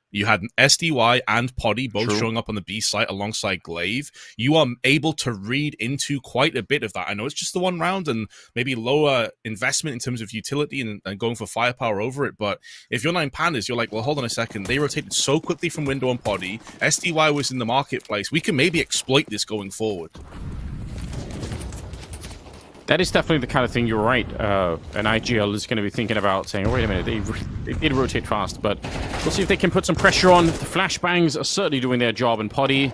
You had SDY and Poddy both showing up on the B site alongside Glaive. You are able to read into quite a bit of that. I know it's just the one round and maybe lower investment in terms of utility and going for firepower over it, but if you're Nine Pandas, you're like, well, hold on a second. They rotated so quickly from window on Poddy. SDY was in the marketplace. We can maybe exploit this going forward. That is definitely the kind of thing, you're right. And IGL is going to be thinking about saying, oh, wait a minute, they did rotate fast, but we'll see if they can put some pressure on. The flashbangs are certainly doing their job, and Poddy,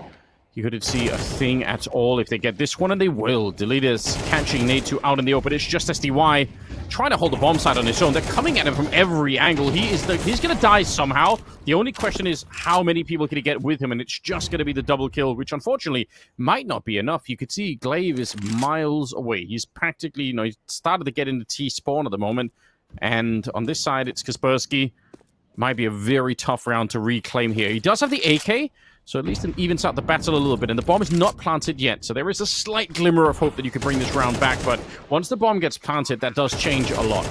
you couldn't see a thing at all if they get this one, and they will. Deleters catching Nade 2 out in the open. It's just SDY trying to hold the bomb site on his own. They're coming at him from every angle. He's going to die somehow. The only question is how many people can he get with him, and it's just going to be the double kill, which unfortunately might not be enough. You could see Glaive is miles away. He's practically, he started to get into T-spawn at the moment, and on this side, it's Kaspersky. Might be a very tough round to reclaim here. He does have the AK, so at least it evens out the battle a little bit. And the bomb is not planted yet, so there is a slight glimmer of hope that you can bring this round back. But once the bomb gets planted, that does change a lot.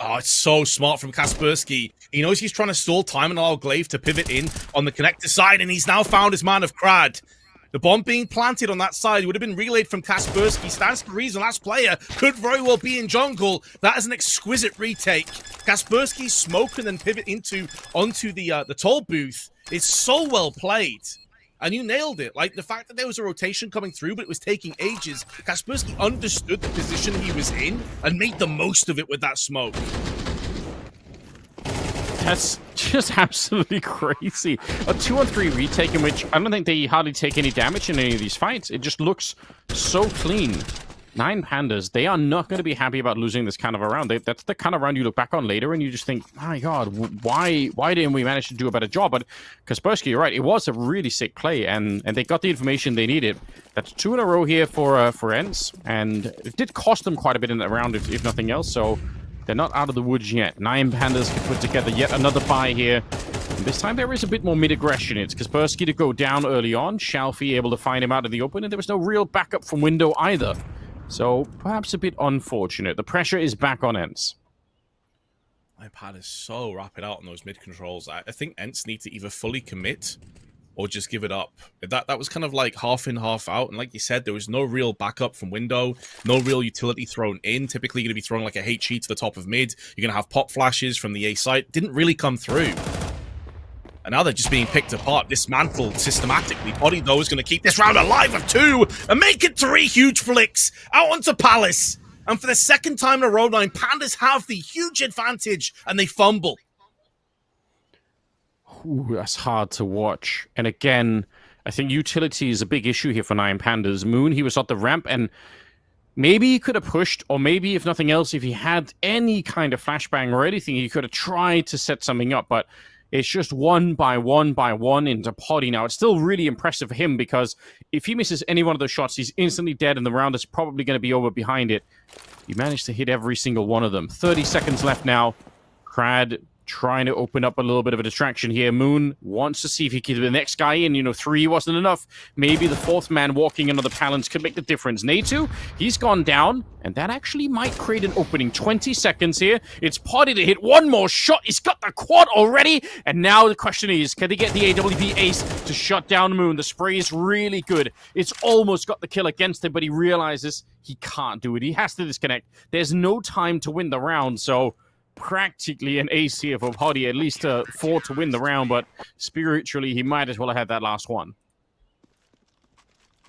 Oh, it's so smart from Kaspersky. He knows he's trying to stall time and allow Glaive to pivot in on the connector side, and he's now found his man of Crad. The bomb being planted on that side would have been relayed from Kaspersky. Stands to reason, last player could very well be in jungle. That is an exquisite retake. Kaspersky's smoke and then pivot onto the toll booth. It's so well played. And you nailed it. Like, the fact that there was a rotation coming through, but it was taking ages. Kaspersky understood the position he was in and made the most of it with that smoke. That's just absolutely crazy. A 2-on-3 retake in which I don't think they hardly take any damage in any of these fights. It just looks so clean. 9 Pandas, they are not going to be happy about losing this kind of a round. That's the kind of round you look back on later and you just think, my God, why didn't we manage to do a better job? But Kaspersky, you're right, it was a really sick play, and they got the information they needed. That's 2 in a row here for ENCE, and it did cost them quite a bit in that round, if nothing else, so they're not out of the woods yet. 9 Pandas can put together yet another buy here. And this time there is a bit more mid-aggression. It's Kaspersky to go down early on, Shalfie able to find him out of the open, and there was no real backup from window either. So, perhaps a bit unfortunate. The pressure is back on ENCE. My pad is so rapid out on those mid controls. I think ENCE need to either fully commit or just give it up. That was kind of like half in, half out. And like you said, there was no real backup from window, no real utility thrown in. Typically, you're going to be throwing like a HE to the top of mid. You're going to have pop flashes from the A site. Didn't really come through. And now they're just being picked apart, dismantled systematically. Body, though, is going to keep this round alive of 2 and make it 3 huge flicks out onto Palace. And for the second time in a row, 9 Pandas have the huge advantage, and they fumble. Ooh, that's hard to watch. And again, I think utility is a big issue here for 9 Pandas. Moon, he was at the ramp, and maybe he could have pushed, or maybe, if nothing else, if he had any kind of flashbang or anything, he could have tried to set something up, but it's just 1 by 1 by 1 into Poddy now. It's still really impressive for him because if he misses any one of those shots, he's instantly dead and the round is probably going to be over behind it. He managed to hit every single one of them. 30 seconds left now. Crad trying to open up a little bit of a distraction here. Moon wants to see if he can get the next guy in. You know, 3 wasn't enough. Maybe the 4th man walking into the Palance could make the difference. Natu, he's gone down, and that actually might create an opening. 20 seconds here. It's Poddy to hit one more shot. He's got the quad already, and now the question is, can he get the AWP ace to shut down Moon? The spray is really good. It's almost got the kill against him, but he realizes he can't do it. He has to disconnect. There's no time to win the round, so practically an ace here for Poddy, at least 4 to win the round, but spiritually he might as well have had that last one.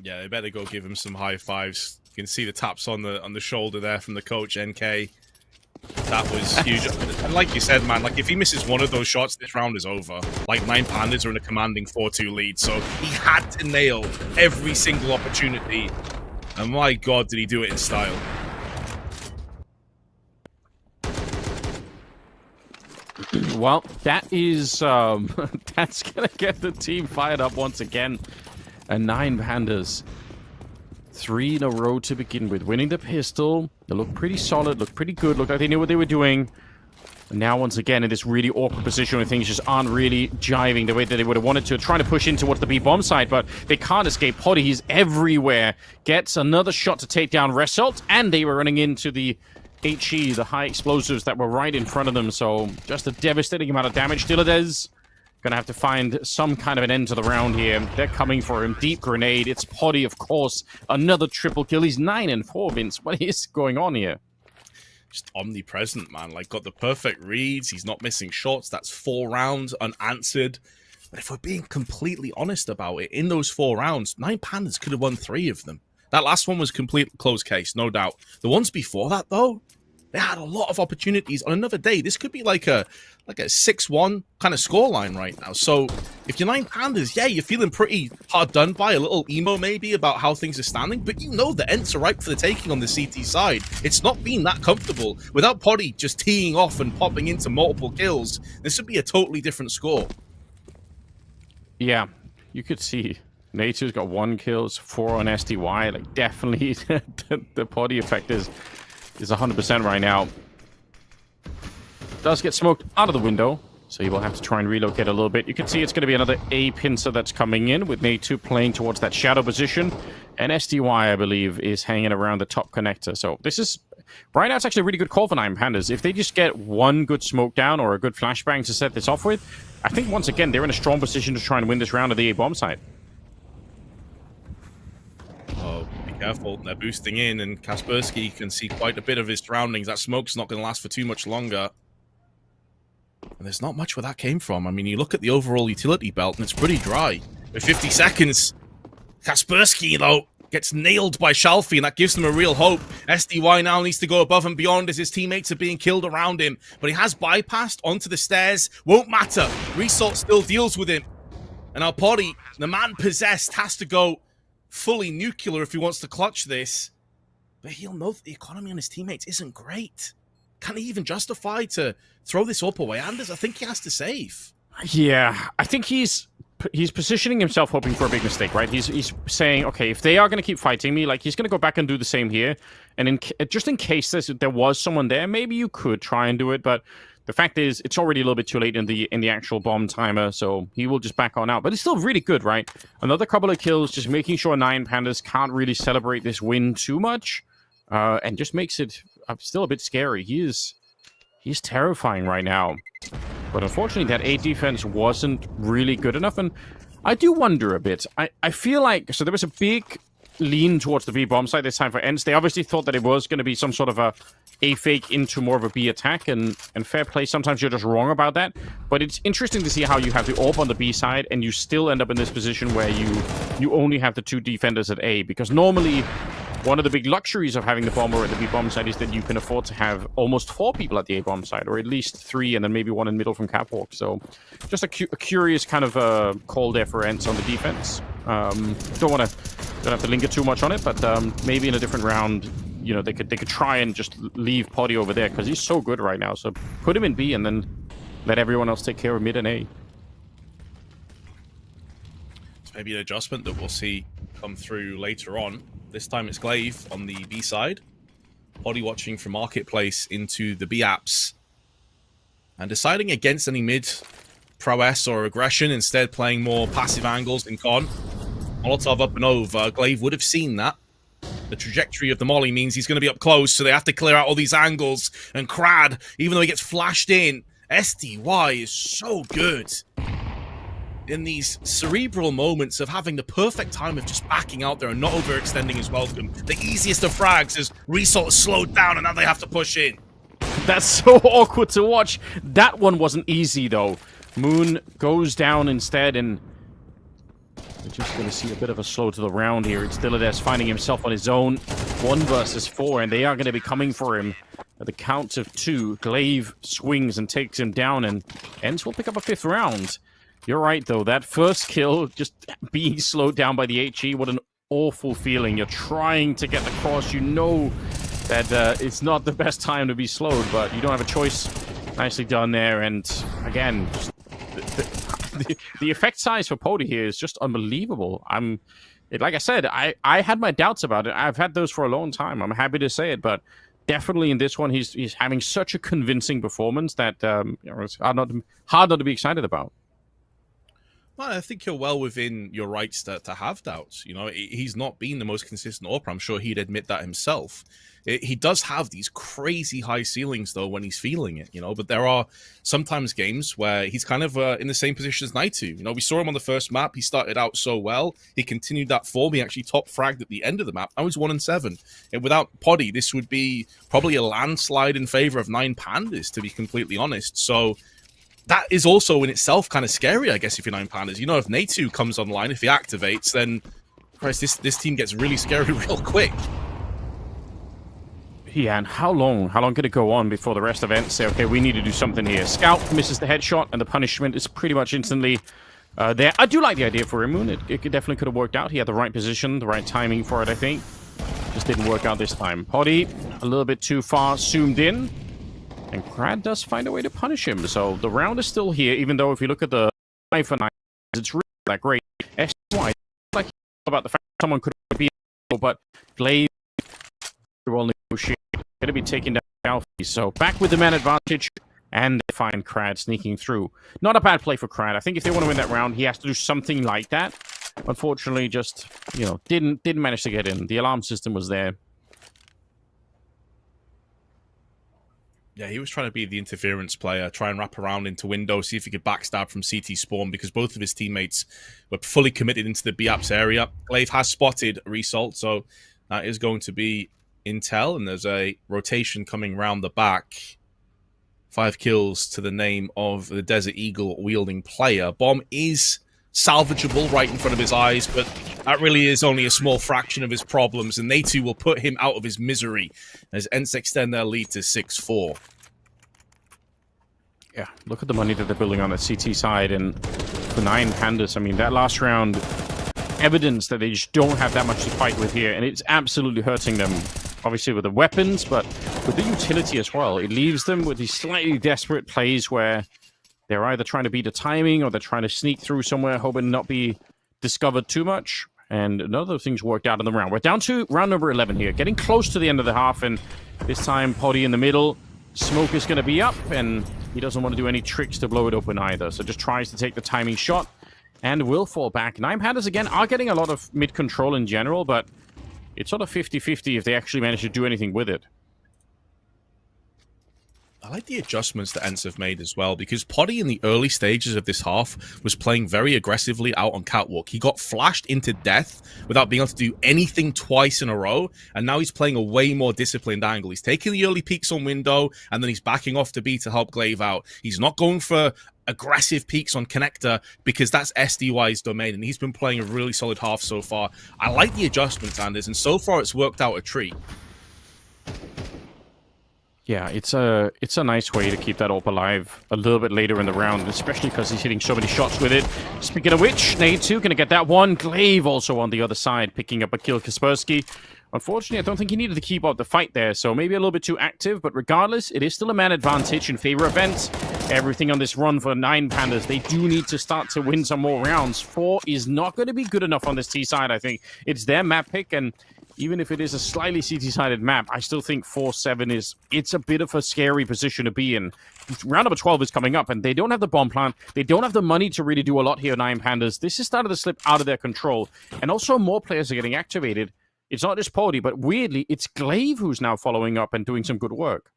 Yeah, they better go give him some high fives. You can see the taps on the shoulder there from the coach, NK. That was huge. And like you said, man, like if he misses one of those shots, this round is over. Like 9 Pandas are in a commanding 4-2 lead, so he had to nail every single opportunity. And my God, did he do it in style. Well, that is that's gonna get the team fired up once again. And 9 Pandas, 3 in a row to begin with, winning the pistol. They look pretty solid, look pretty good, look like they knew what they were doing. And now once again in this really awkward position where things just aren't really jiving the way that they would have wanted to, trying to push in towards the B bomb side, but they can't escape. Poddy, he's everywhere. Gets another shot to take down Result, and they were running into the HE, the high explosives that were right in front of them, so just a devastating amount of damage. Diladez gonna have to find some kind of an end to the round here. They're coming for him. Deep grenade. It's Poddy, of course. Another triple kill. He's 9 and 4, Vince. What is going on here? Just omnipresent, man. Like, got the perfect reads. He's not missing shots. That's 4 rounds unanswered. But if we're being completely honest about it, in those 4 rounds, 9 Pandas could have won 3 of them. That last one was complete closed case, no doubt. The ones before that, though, they had a lot of opportunities. On another day, this could be like a 6-1 kind of scoreline right now. So if you're 9 Pandas, yeah, you're feeling pretty hard done by, a little emo maybe about how things are standing, but you know the ENCE are ripe for the taking on the CT side. It's not been that comfortable. Without Poddy just teeing off and popping into multiple kills, this would be a totally different score. Yeah, you could see Nature's got 1 kill, 4 on SDY. Like, definitely the Poddy effect is 100% right now. Does get smoked out of the window, so he will have to try and relocate a little bit. You can see it's going to be another A pincer that's coming in, with Natu playing towards that shadow position. And SDY, I believe, is hanging around the top connector. So this is, right now, it's actually a really good call for 9 Pandas. If they just get 1 good smoke down or a good flashbang to set this off with, I think, once again, they're in a strong position to try and win this round at the A bomb side. Oh, be careful. They're boosting in, and Kaspersky can see quite a bit of his surroundings. That smoke's not going to last for too much longer. And there's not much where that came from. I mean, you look at the overall utility belt, and it's pretty dry. With 50 seconds, Kaspersky, though, gets nailed by Shalfie, and that gives them a real hope. SDY now needs to go above and beyond as his teammates are being killed around him, but he has bypassed onto the stairs. Won't matter. Result still deals with him. And now Poddy, the man possessed, has to go fully nuclear if he wants to clutch this. But he'll know that the economy on his teammates isn't great. Can he even justify to throw this up away? Anders, I think he has to save. Yeah, I think he's positioning himself hoping for a big mistake, right? He's saying, okay, if they are going to keep fighting me, like, he's going to go back and do the same here. And just in case there was someone there, maybe you could try and do it. But the fact is, it's already a little bit too late in the actual bomb timer, so he will just back on out. But it's still really good, right? Another couple of kills, just making sure 9 Pandas can't really celebrate this win too much. And just makes it still a bit scary. He's terrifying right now. But unfortunately, that A defense wasn't really good enough. And I do wonder a bit. I feel like... So there was a big lean towards the B bomb side this time for ENCE. They obviously thought that it was going to be some sort of A fake into more of a B attack. And fair play, sometimes you're just wrong about that. But it's interesting to see how you have the AWP on the B side and you still end up in this position where you only have the 2 defenders at A. Because normally... One of the big luxuries of having the bomber at the B-bomb side is that you can afford to have almost 4 people at the A-bomb side, or at least 3, and then maybe 1 in middle from Catwalk. So just a curious kind of call there for ENCE on the defense. Don't have to linger too much on it, but maybe in a different round, you know, they could try and just leave Poddy over there, because he's so good right now. So put him in B and then let everyone else take care of mid and A. It's maybe an adjustment that we'll see come through later on. This time it's Glaive on the B side. Poddy watching from Marketplace into the B apps. And deciding against any mid prowess or aggression, instead playing more passive angles in con. Molotov up and over. Glaive would have seen that. The trajectory of the molly means he's going to be up close, so they have to clear out all these angles. And Crad, even though he gets flashed in, SDY is so good in these cerebral moments of having the perfect time of just backing out there and not overextending his welcome. The easiest of frags is Result slowed down and now they have to push in. That's so awkward to watch. That one wasn't easy, though. Moon goes down instead, and we're just going to see a bit of a slow to the round here. It's Dillades finding himself on his own. 1 versus 4, and they are going to be coming for him at the count of 2. Glaive swings and takes him down, and ENCE will pick up a 5th round. You're right, though. That first kill, just being slowed down by the HE, what an awful feeling. You're trying to get the cross. You know that it's not the best time to be slowed, but you don't have a choice. Nicely done there. And again, the effect size for Poddy here is just unbelievable. Like I said, I had my doubts about it. I've had those for a long time. I'm happy to say it, but definitely in this one, he's having such a convincing performance that it's hard not to be excited about. Well, I think you're well within your rights to have doubts. You know, he's not been the most consistent AWPer. I'm sure he'd admit that himself. He does have these crazy high ceilings, though, when he's feeling it, you know. But there are sometimes games where he's kind of in the same position as Naitu. You know, we saw him on the first map. He started out so well. He continued that form. He actually top fragged at the end of the map. Now he's 1-7. And without Poddy, this would be probably a landslide in favor of 9 Pandas, to be completely honest. So that is also in itself kind of scary, I guess, if you're 9 Pandas. You know, if Naitu comes online, if he activates, then Christ, this team gets really scary real quick. Yeah, and how long could it go on before the rest of ENCE say, okay, we need to do something here? Scout misses the headshot, and the punishment is pretty much instantly there. I do like the idea for Moon. It definitely could have worked out. He had the right position, the right timing for it, I think. Just didn't work out this time. Poddy, a little bit too far zoomed in. And Crad does find a way to punish him. So the round is still here, even though if you look at the 5 for 9, it's really that great. SY, like about the fact that someone could be, but Glaive will negotiate. Going to be taking down Alfie. So back with the man advantage, and they find Crad sneaking through. Not a bad play for Crad. I think if they want to win that round, he has to do something like that. Unfortunately, just, you know, didn't manage to get in. The alarm system was there. Yeah, he was trying to be the interference player, try and wrap around into window, see if he could backstab from CT spawn, because both of his teammates were fully committed into the B-Apps area. Glaive has spotted Result, so that is going to be intel, and there's a rotation coming round the back. 5 kills to the name of the Desert Eagle wielding player. Bomb is salvageable right in front of his eyes, but that really is only a small fraction of his problems, and they too will put him out of his misery as ENCE extend their lead to 6-4. Yeah, look at the money that they're building on the CT side, and for 9 Pandas, I mean, that last round, evidence that they just don't have that much to fight with here, and it's absolutely hurting them, obviously with the weapons, but with the utility as well. It leaves them with these slightly desperate plays where they're either trying to beat the timing or they're trying to sneak through somewhere, hoping not be discovered too much, and none of those things worked out in the round. We're down to round number 11 here, getting close to the end of the half, and this time, Poddy in the middle. Smoke is going to be up, and he doesn't want to do any tricks to blow it open either, so just tries to take the timing shot, and will fall back. 9 Pandas, again, are getting a lot of mid-control in general, but it's sort of 50-50 if they actually manage to do anything with it. I like the adjustments that ENCE have made as well, because Poddy in the early stages of this half was playing very aggressively out on Catwalk. He got flashed into death without being able to do anything twice in a row, and now he's playing a way more disciplined angle. He's taking the early peeks on window, and then he's backing off to B to help Glaive out. He's not going for aggressive peaks on connector because that's SDY's domain, and he's been playing a really solid half so far. I like the adjustments, Anders, and so far it's worked out a treat. Yeah, it's a nice way to keep that AWP alive a little bit later in the round, especially because he's hitting so many shots with it. Speaking of which, Nade 2 going to get that one. Glaive also on the other side, picking up a kill. Kaspersky, unfortunately, I don't think he needed to keep up the fight there, so maybe a little bit too active, but regardless, it is still a man advantage in favor of ENCE. Everything on this run for 9 Pandas. They do need to start to win some more rounds. 4 is not going to be good enough on this T side, I think. It's their map pick, and even if it is a slightly CT-sided map, I still think 4-7 it's a bit of a scary position to be in. Round number 12 is coming up, and they don't have the bomb plant. They don't have the money to really do a lot here, 9 Pandas. This is starting to slip out of their control, and also more players are getting activated. It's not just Poddy, but weirdly, it's Glaive who's now following up and doing some good work.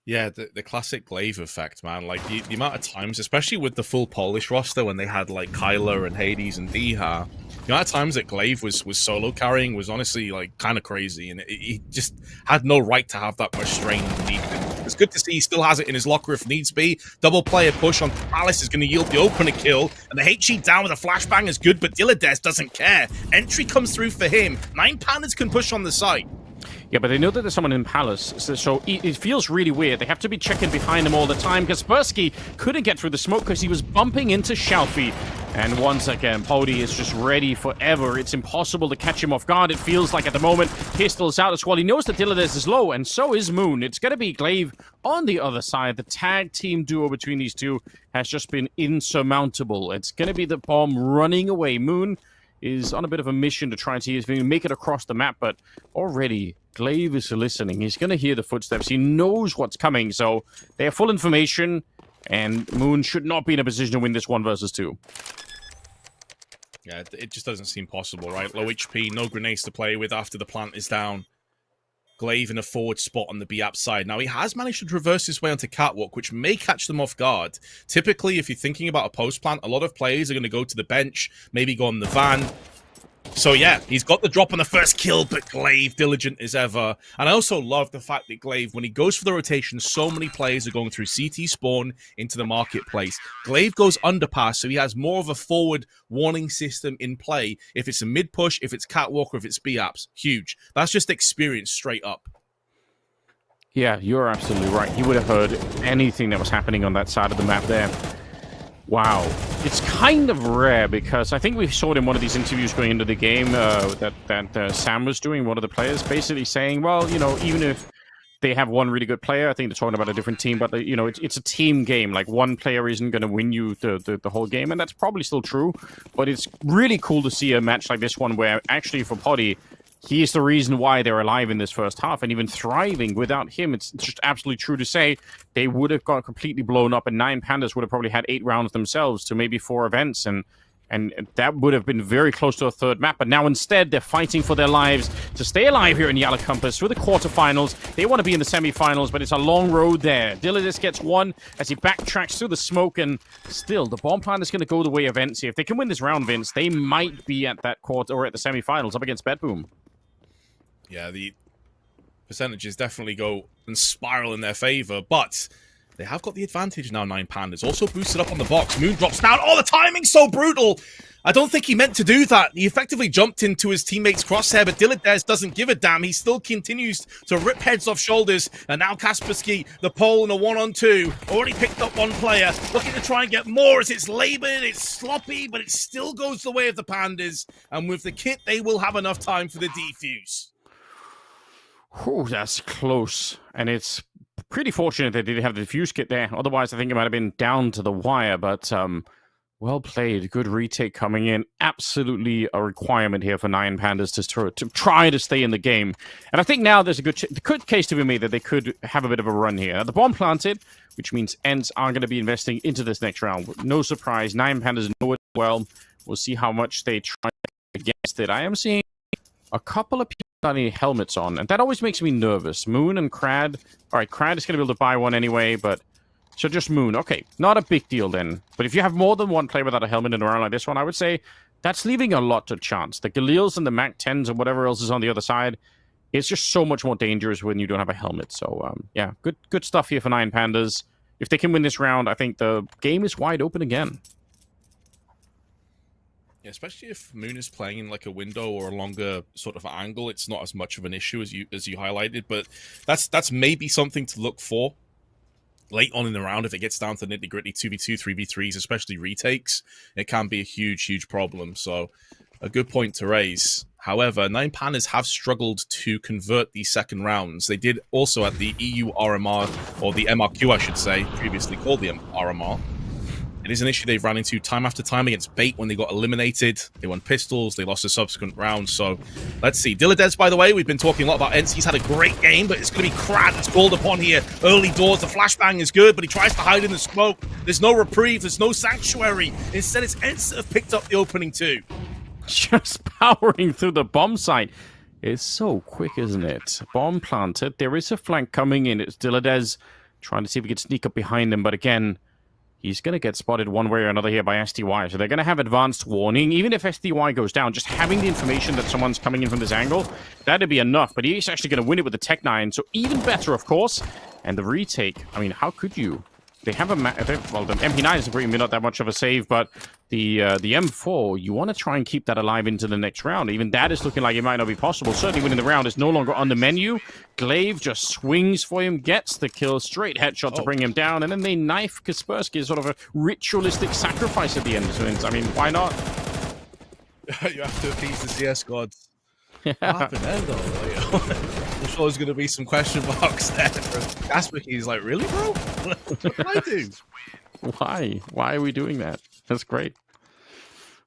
Yeah, the classic Glaive effect, man. Like, the amount of times, especially with the full Polish roster when they had, like, Kyla and Hades and Diha, the amount of times that Glaive was solo carrying was honestly, like, kind of crazy, and he just had no right to have that much strain underneath him. It's good to see he still has it in his locker if needs be. Double player push on Palace is going to yield the opener kill, and the HE down with a flashbang is good, but Dilades doesn't care. Entry comes through for him. 9 Pandas can push on the site. Yeah, but they know that there's someone in Palace, so it feels really weird. They have to be checking behind him all the time. Kaspersky couldn't get through the smoke because he was bumping into Shalfie. And once again, Poddy is just ready forever. It's impossible to catch him off guard, it feels like at the moment. Pistol's out as well. He knows that Dilades is low, and so is Moon. It's going to be Glaive on the other side. The tag team duo between these two has just been insurmountable. It's going to be the bomb running away. Moon is on a bit of a mission to try and see if he can make it across the map, but already Glaive is listening. He's going to hear the footsteps. He knows what's coming, so they have full information, and Moon should not be in a position to win this 1 versus 2. Yeah, it just doesn't seem possible, right? Low HP, no grenades to play with after the plant is down. Glaive in a forward spot on the B-App side. Now, he has managed to traverse his way onto Catwalk, which may catch them off guard. Typically, if you're thinking about a post-plant, a lot of players are going to go to the bench, maybe go on the van. So yeah, he's got the drop on the first kill, but Glaive, diligent as ever. And I also love the fact that Glaive, when he goes for the rotation, so many players are going through CT spawn into the marketplace. Glaive goes underpass, so he has more of a forward warning system in play. If it's a mid-push, if it's Catwalk, or if it's B-Apps. Huge. That's just experience straight up. Yeah, you're absolutely right. He would have heard anything that was happening on that side of the map there. Wow. It's kind of rare because I think we saw it in one of these interviews going into the game that Sam was doing, one of the players, basically saying, well, you know, even if they have one really good player, I think they're talking about a different team, but, you know, it's a team game. Like, one player isn't going to win you the whole game, and that's probably still true. But it's really cool to see a match like this one where, actually, for Poddy, he is the reason why they're alive in this first half and even thriving. Without him, it's just absolutely true to say they would have got completely blown up, and 9 Pandas would have probably had 8 rounds themselves to maybe 4 events, and that would have been very close to a third map. But now instead, they're fighting for their lives to stay alive here in YaLLa Compass through the quarterfinals. They want to be in the semifinals, but it's a long road there. Dilades gets one as he backtracks through the smoke, and still, the bomb plant is going to go the way of ENCE. If they can win this round, Vince, they might be at that quarter or at the semifinals up against Bedboom. Yeah, the percentages definitely go and spiral in their favor, but They have got the advantage now, 9 Pandas. Also boosted up on the box. Moon drops down. Oh, the timing's so brutal. I don't think he meant to do that. He effectively jumped into his teammate's crosshair, but Dilladez doesn't give a damn. He still continues to rip heads off shoulders. And now Kaspersky, the pole in a 1-on-2, already picked up one player, looking to try and get more as it's labored, it's sloppy, but it still goes the way of the Pandas. And with the kit, they will have enough time for the defuse. Whew, that's close. And it's pretty fortunate they didn't have the defuse kit there. Otherwise, I think it might have been down to the wire, but well played. Good retake coming in. Absolutely a requirement here for 9 Pandas to try to stay in the game. And I think now there's a good case to be made that they could have a bit of a run here. The bomb planted, which means ENCE are going to be investing into this next round. No surprise. 9 Pandas know it well. We'll see how much they try against it. I am seeing a couple of people any helmets on, and that always makes me nervous. Moon and Crad. All right, Crad is going to be able to buy one anyway, but so just Moon. Okay, not a big deal then. But if you have more than one player without a helmet in a round like this one, I would say that's leaving a lot to chance. The Galils and the Mac 10s and whatever else is on the other side, it's just so much more dangerous when you don't have a helmet. So yeah, good stuff here for 9 Pandas. If they can win this round, I think the game is wide open again. Yeah, especially if Moon is playing in like a window or a longer sort of angle, it's not as much of an issue as you highlighted. But that's maybe something to look for late on in the round if it gets down to nitty gritty 2v2, 3v3s, especially retakes. It can be a huge problem. So a good point to raise. However, 9 Pandas have struggled to convert these second rounds. They did also at the EU RMR, or the MRQ, I should say, previously called the RMR. It is an issue they've run into time after time against Bait when they got eliminated. They won pistols. They lost a subsequent round. So let's see. Dilladez, by the way, we've been talking a lot about ENCE. He's had a great game, but it's going to be Crad that's called upon here. Early doors. The flashbang is good, but he tries to hide in the smoke. There's no reprieve. There's no sanctuary. Instead, it's ENCE that have picked up the opening 2. Just powering through the bomb site. It's so quick, isn't it? Bomb planted. There is a flank coming in. It's Dilladez trying to see if he can sneak up behind him, but again, he's going to get spotted one way or another here by SDY. So they're going to have advanced warning. Even if SDY goes down, just having the information that someone's coming in from this angle, that'd be enough. But he's actually going to win it with the Tech 9. So even better, of course. And the retake, I mean, how could you? They have a... well, the MP9 is really not that much of a save, but the M4, you want to try and keep that alive into the next round. Even that is looking like it might not be possible. Certainly winning the round is no longer on the menu. Glaive just swings for him, gets the kill, straight headshot to bring him down, and then they knife Kaspersky, sort of a ritualistic sacrifice at the end. So, I mean, why not? You have to appease the CS gods. What happened there, though? Like, I'm sure there's going to be some question marks there. Kaspersky's like, really, bro? What did I do? Why? Why are we doing that? That's great.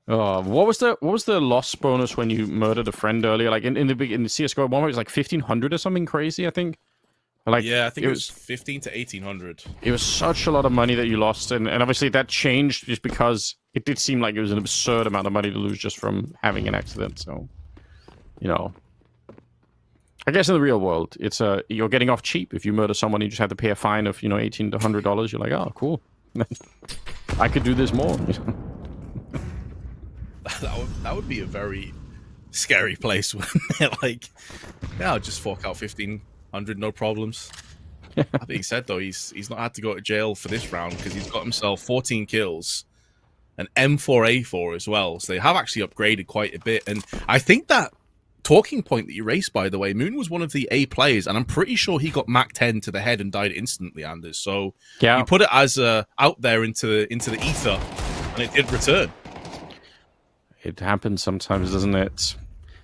What was the loss bonus when you murdered a friend earlier? Like in the CS:GO one, it was like 1,500 or something crazy, I think. Like, yeah, I think it was 15 to 1,800. It was such a lot of money that you lost, and obviously that changed just because it did seem like it was an absurd amount of money to lose just from having an accident. So, you know, I guess in the real world, it's you're getting off cheap if you murder someone. You just have to pay a fine of $18 to $100. You're like, oh, cool. I could do this more. that would be a very scary place. Like, yeah, I'll just fork out 1,500, no problems. That being said, though, he's not had to go to jail for this round because he's got himself 14 kills, an M4A4 as well. So they have actually upgraded quite a bit. And I think that talking point that you raised, by the way, Moon was one of the A players, and I'm pretty sure he got Mac 10 to the head and died instantly, Anders. So yeah, you put it as out there into the ether, and it did return. It happens sometimes, doesn't it?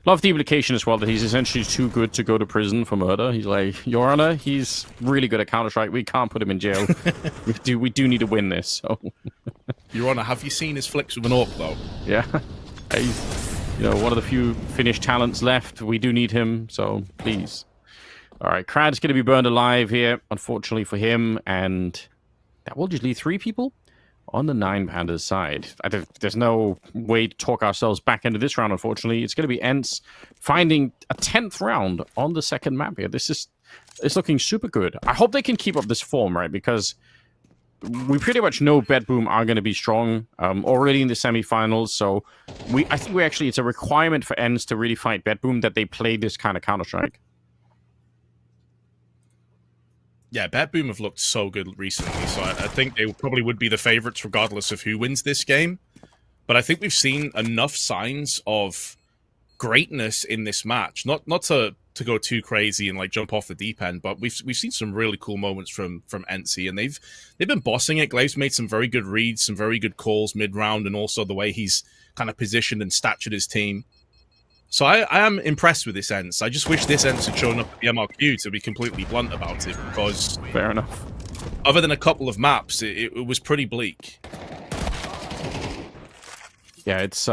A lot of the implication as well that he's essentially too good to go to prison for murder. He's like, Your Honor, he's really good at Counter-Strike. We can't put him in jail. we do need to win this. So, Your Honor, have you seen his flicks with an orc, though? Yeah. He's, one of the few Finnish talents left. We do need him, so please. All right, Krad's going to be burned alive here, unfortunately for him, and that will just leave 3 people on the 9 Pandas side. There's no way to talk ourselves back into this round, unfortunately. It's going to be ENCE finding a 10th round on the second map here. It's looking super good. I hope they can keep up this form, right? Because we pretty much know Bedboom are going to be strong already in the semifinals. So I think it's a requirement for ENCE to really fight Bedboom that they play this kind of Counter-Strike. Yeah, Bet Boom have looked so good recently, so I think they probably would be the favorites regardless of who wins this game. But I think we've seen enough signs of greatness in this match. Not to go too crazy and like jump off the deep end, but we've seen some really cool moments from ENCE, and they've been bossing it. Glaive's made some very good reads, some very good calls mid round, and also the way he's kind of positioned and statured his team. So I am impressed with this ENCE. I just wish this ENCE had shown up at the MRQ, to be completely blunt about it, because fair enough. Other than a couple of maps, it was pretty bleak. Yeah, it's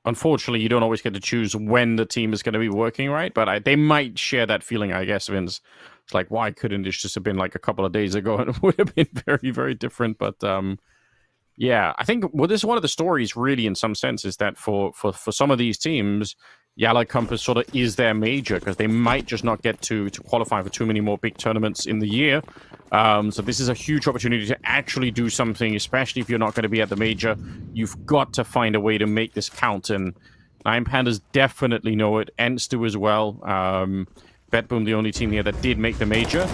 unfortunately you don't always get to choose when the team is going to be working right, but they might share that feeling, I guess, Vince. It's like, why couldn't this just have been like a couple of days ago and it would have been very, very different? But yeah, I think this is one of the stories, really, in some sense, is that for some of these teams, YaLLa Compass sort of is their major, because they might just not get to qualify for too many more big tournaments in the year. So this is a huge opportunity to actually do something, especially if you're not going to be at the major. You've got to find a way to make this count, and Nine Pandas definitely know it. ENCE do as well. BetBoom, the only team here that did make the major.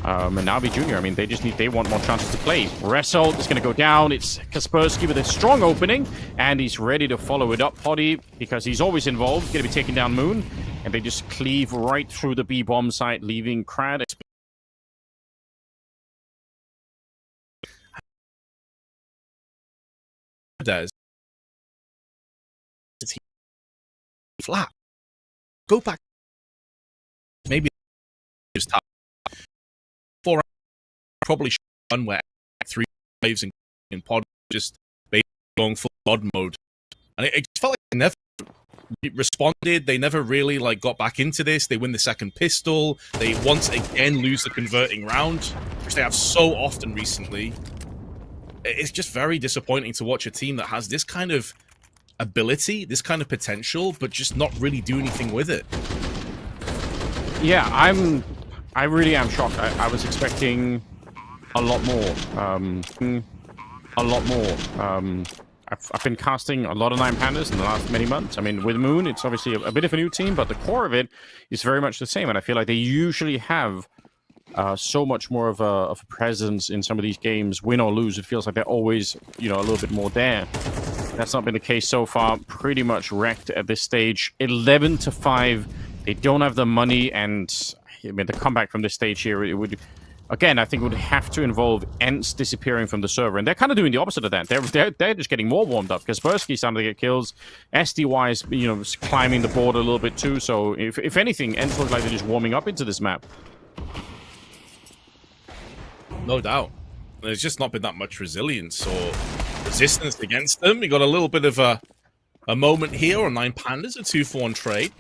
And Navi Jr., I mean, they want more chances to play. Wrestle is going to go down. It's Kaspersky with a strong opening, and he's ready to follow it up, Potty, because he's always involved. He's going to be taking down Moon, and they just cleave right through the B-bomb site, leaving Crad. Does flat. Go back. Maybe just have 4 probably one where 3 waves in pod just going full mod mode, and it felt like they never responded. They never really like got back into this. They win the second pistol. They once again lose the converting round, which they have so often recently. It's just very disappointing to watch a team that has this kind of ability, this kind of potential, but just not really do anything with it. Yeah, I really am shocked. I was expecting a lot more. I've been casting a lot of Nine Pandas in the last many months. I mean, with Moon, it's obviously a bit of a new team, but the core of it is very much the same. And I feel like they usually have so much more of a presence in some of these games. Win or lose, it feels like they're always, a little bit more there. That's not been the case so far. Pretty much wrecked at this stage. 11-5. They don't have the money, and I mean, the comeback from this stage here, it would, again, I think it would have to involve ENCE disappearing from the server, and they're kind of doing the opposite of that. They're just getting more warmed up, because Kaspersky's starting to get kills. SDY is, climbing the board a little bit too, so if anything, ENCE looks like they're just warming up into this map. No doubt. There's just not been that much resilience or resistance against them. We got a little bit of a moment here on Nine Pandas, a 2-for-1 trade.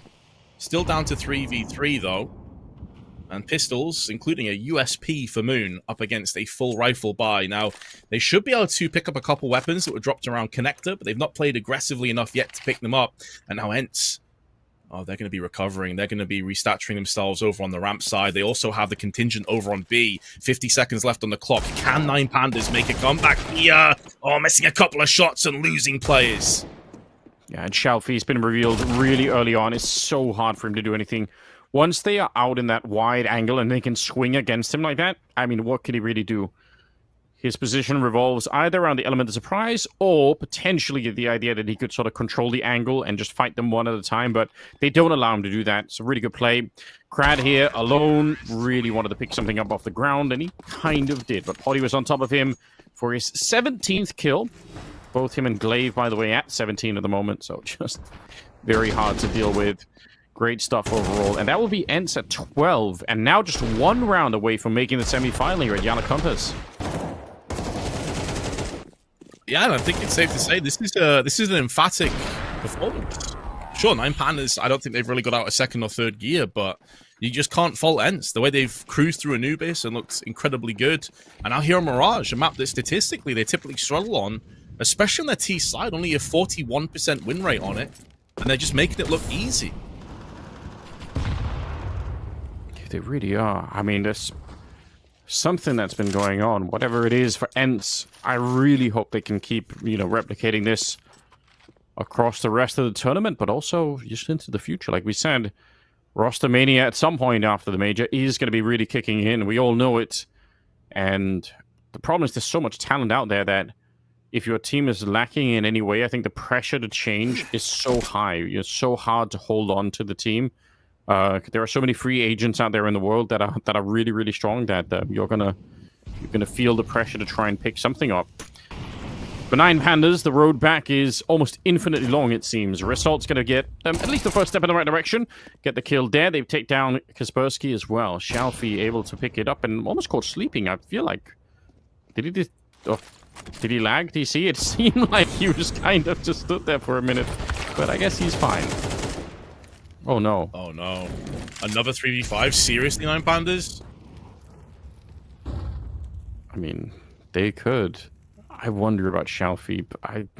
Still down to 3v3 though. And pistols, including a USP for Moon, up against a full rifle buy. Now, they should be able to pick up a couple weapons that were dropped around Connector, but they've not played aggressively enough yet to pick them up. And now ENCE, they're going to be recovering. They're going to be restaturing themselves over on the ramp side. They also have the contingent over on B. 50 seconds left on the clock. Can Nine Pandas make a comeback here? Missing a couple of shots and losing players. Yeah, and Shalfie's been revealed really early on. It's so hard for him to do anything. Once they are out in that wide angle and they can swing against him like that, I mean, what can he really do? His position revolves either around the element of surprise or potentially the idea that he could sort of control the angle and just fight them one at a time, but they don't allow him to do that. It's a really good play. Crad here, alone, really wanted to pick something up off the ground, and he kind of did, but Potty was on top of him for his 17th kill. Both him and Glaive, by the way, at 17 at the moment, so just very hard to deal with. Great stuff overall, and that will be ENCE at 12, and now just 1 round away from making the semi-final here at YaLLa Compass. Yeah, and I think it's safe to say this is an emphatic performance. Sure, Nine Pandas, I don't think they've really got out a second or third gear, but you just can't fault ENCE. The way they've cruised through Anubis and looked incredibly good. And now here on Mirage, a map that statistically they typically struggle on, especially on their T side, only a 41% win rate on it, and they're just making it look easy. They really are. I mean, there's something that's been going on. Whatever it is for ENCE, I really hope they can keep, replicating this across the rest of the tournament, but also just into the future. Like we said, roster mania at some point after the major is going to be really kicking in. We all know it. And the problem is there's so much talent out there that if your team is lacking in any way, I think the pressure to change is so high. It's so hard to hold on to the team. There are so many free agents out there in the world that are really, really strong that you're gonna feel the pressure to try and pick something up. For 9 Pandas, the road back is almost infinitely long, it seems. Result's going to get at least the first step in the right direction. Get the kill there. They take down Kaspersky as well. Shalfie able to pick it up and almost caught sleeping, I feel like. Did he lag, DC? It seemed like he was kind of just stood there for a minute. But I guess he's fine. Oh, no. Oh, no. Another 3v5? Seriously, 9 Pandas? I mean, they could. I wonder about Shalfie.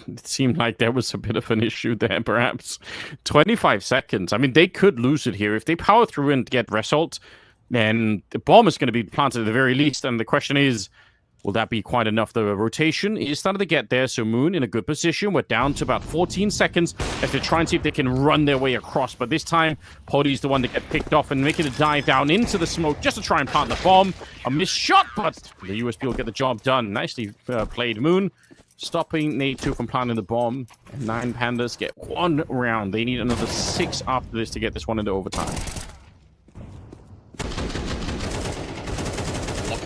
It seemed like there was a bit of an issue there, perhaps. 25 seconds. I mean, they could lose it here. If they power through and get result, then the bomb is going to be planted at the very least. And the question is, will that be quite enough? The rotation is starting to get there, so Moon in a good position. We're down to about 14 seconds as they try and see if they can run their way across. But this time, Poddy's the one to get picked off and making a dive down into the smoke just to try and plant the bomb. A missed shot, but the USP will get the job done. Nicely played, Moon. Stopping Nate2 from planting the bomb. And 9 Pandas get 1 round. They need another 6 after this to get this one into overtime.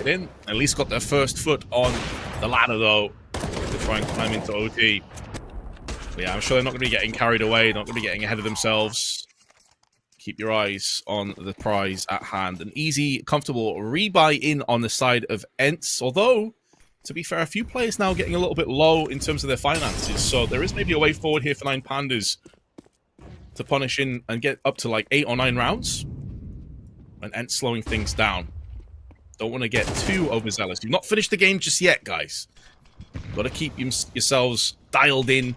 In. At least got their first foot on the ladder, though, to try and climb into OT. But yeah, I'm sure they're not going to be getting carried away, not going to be getting ahead of themselves. Keep your eyes on the prize at hand. An easy, comfortable rebuy in on the side of ENCE, although, to be fair, a few players now getting a little bit low in terms of their finances, so there is maybe a way forward here for 9 Pandas to punish in and get up to like 8 or 9 rounds, and ENCE slowing things down. Don't want to get too overzealous. You've not finished the game just yet, guys. Got to keep yourselves dialed in.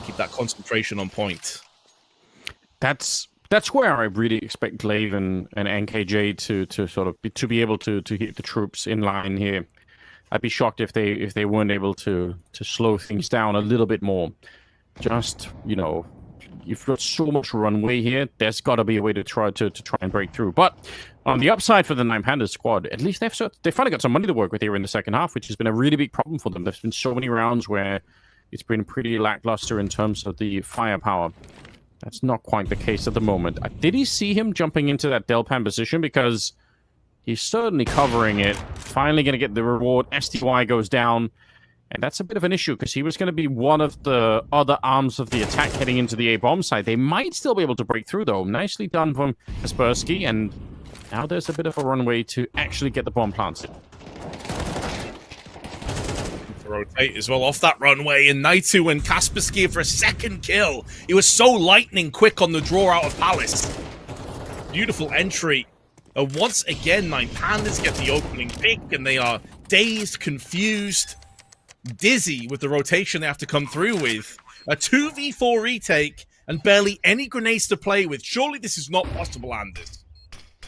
Keep that concentration on point. That's where I really expect Glaive and NKJ to sort of be able to hit the troops in line here. I'd be shocked if they weren't able to slow things down a little bit more. Just, you know, you've got so much runway here. There's got to be a way to try and break through. But on the upside for the 9 Pandas squad, at least they've finally got some money to work with here in the second half, which has been a really big problem for them. There's been so many rounds where it's been pretty lackluster in terms of the firepower. That's not quite the case at the moment. Did he see him jumping into that Delpan position? Because he's certainly covering it. Finally going to get the reward. STY goes down. And that's a bit of an issue because he was going to be one of the other arms of the attack heading into the A-bomb side. They might still be able to break through, though. Nicely done from Kaspersky, and now there's a bit of a runway to actually get the bomb planted. Rotate as well off that runway, and Naitu and Kaspersky for a second kill. He was so lightning quick on the draw out of Palace. Beautiful entry. Once again, 9 Pandas get the opening pick, and they are dazed, confused, dizzy with the rotation they have to come through with. A 2v4 retake and barely any grenades to play with. Surely this is not possible, Anders.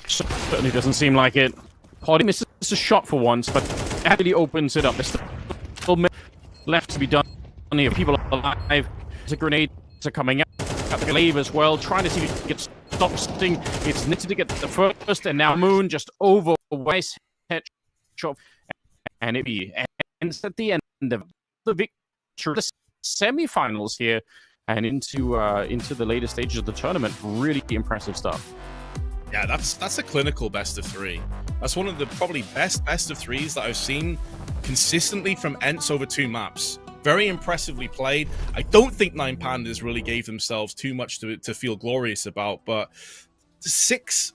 Certainly doesn't seem like it. Poddy misses a shot for once, but actually opens it up. There's still left to be done here. People are alive. The grenades are coming out. Got the Glaive as well, trying to see if he can stop Sting. It's Nitty to get the first, and now Moon just over Weiss headshot. And it ends at the end of the victory, the semi-finals here, and into the later stages of the tournament. Really impressive stuff. Yeah, that's a clinical best of 3. That's one of the probably best of 3s that I've seen consistently from ENCE over 2 maps. Very impressively played. I don't think 9 Pandas really gave themselves too much to feel glorious about, but 6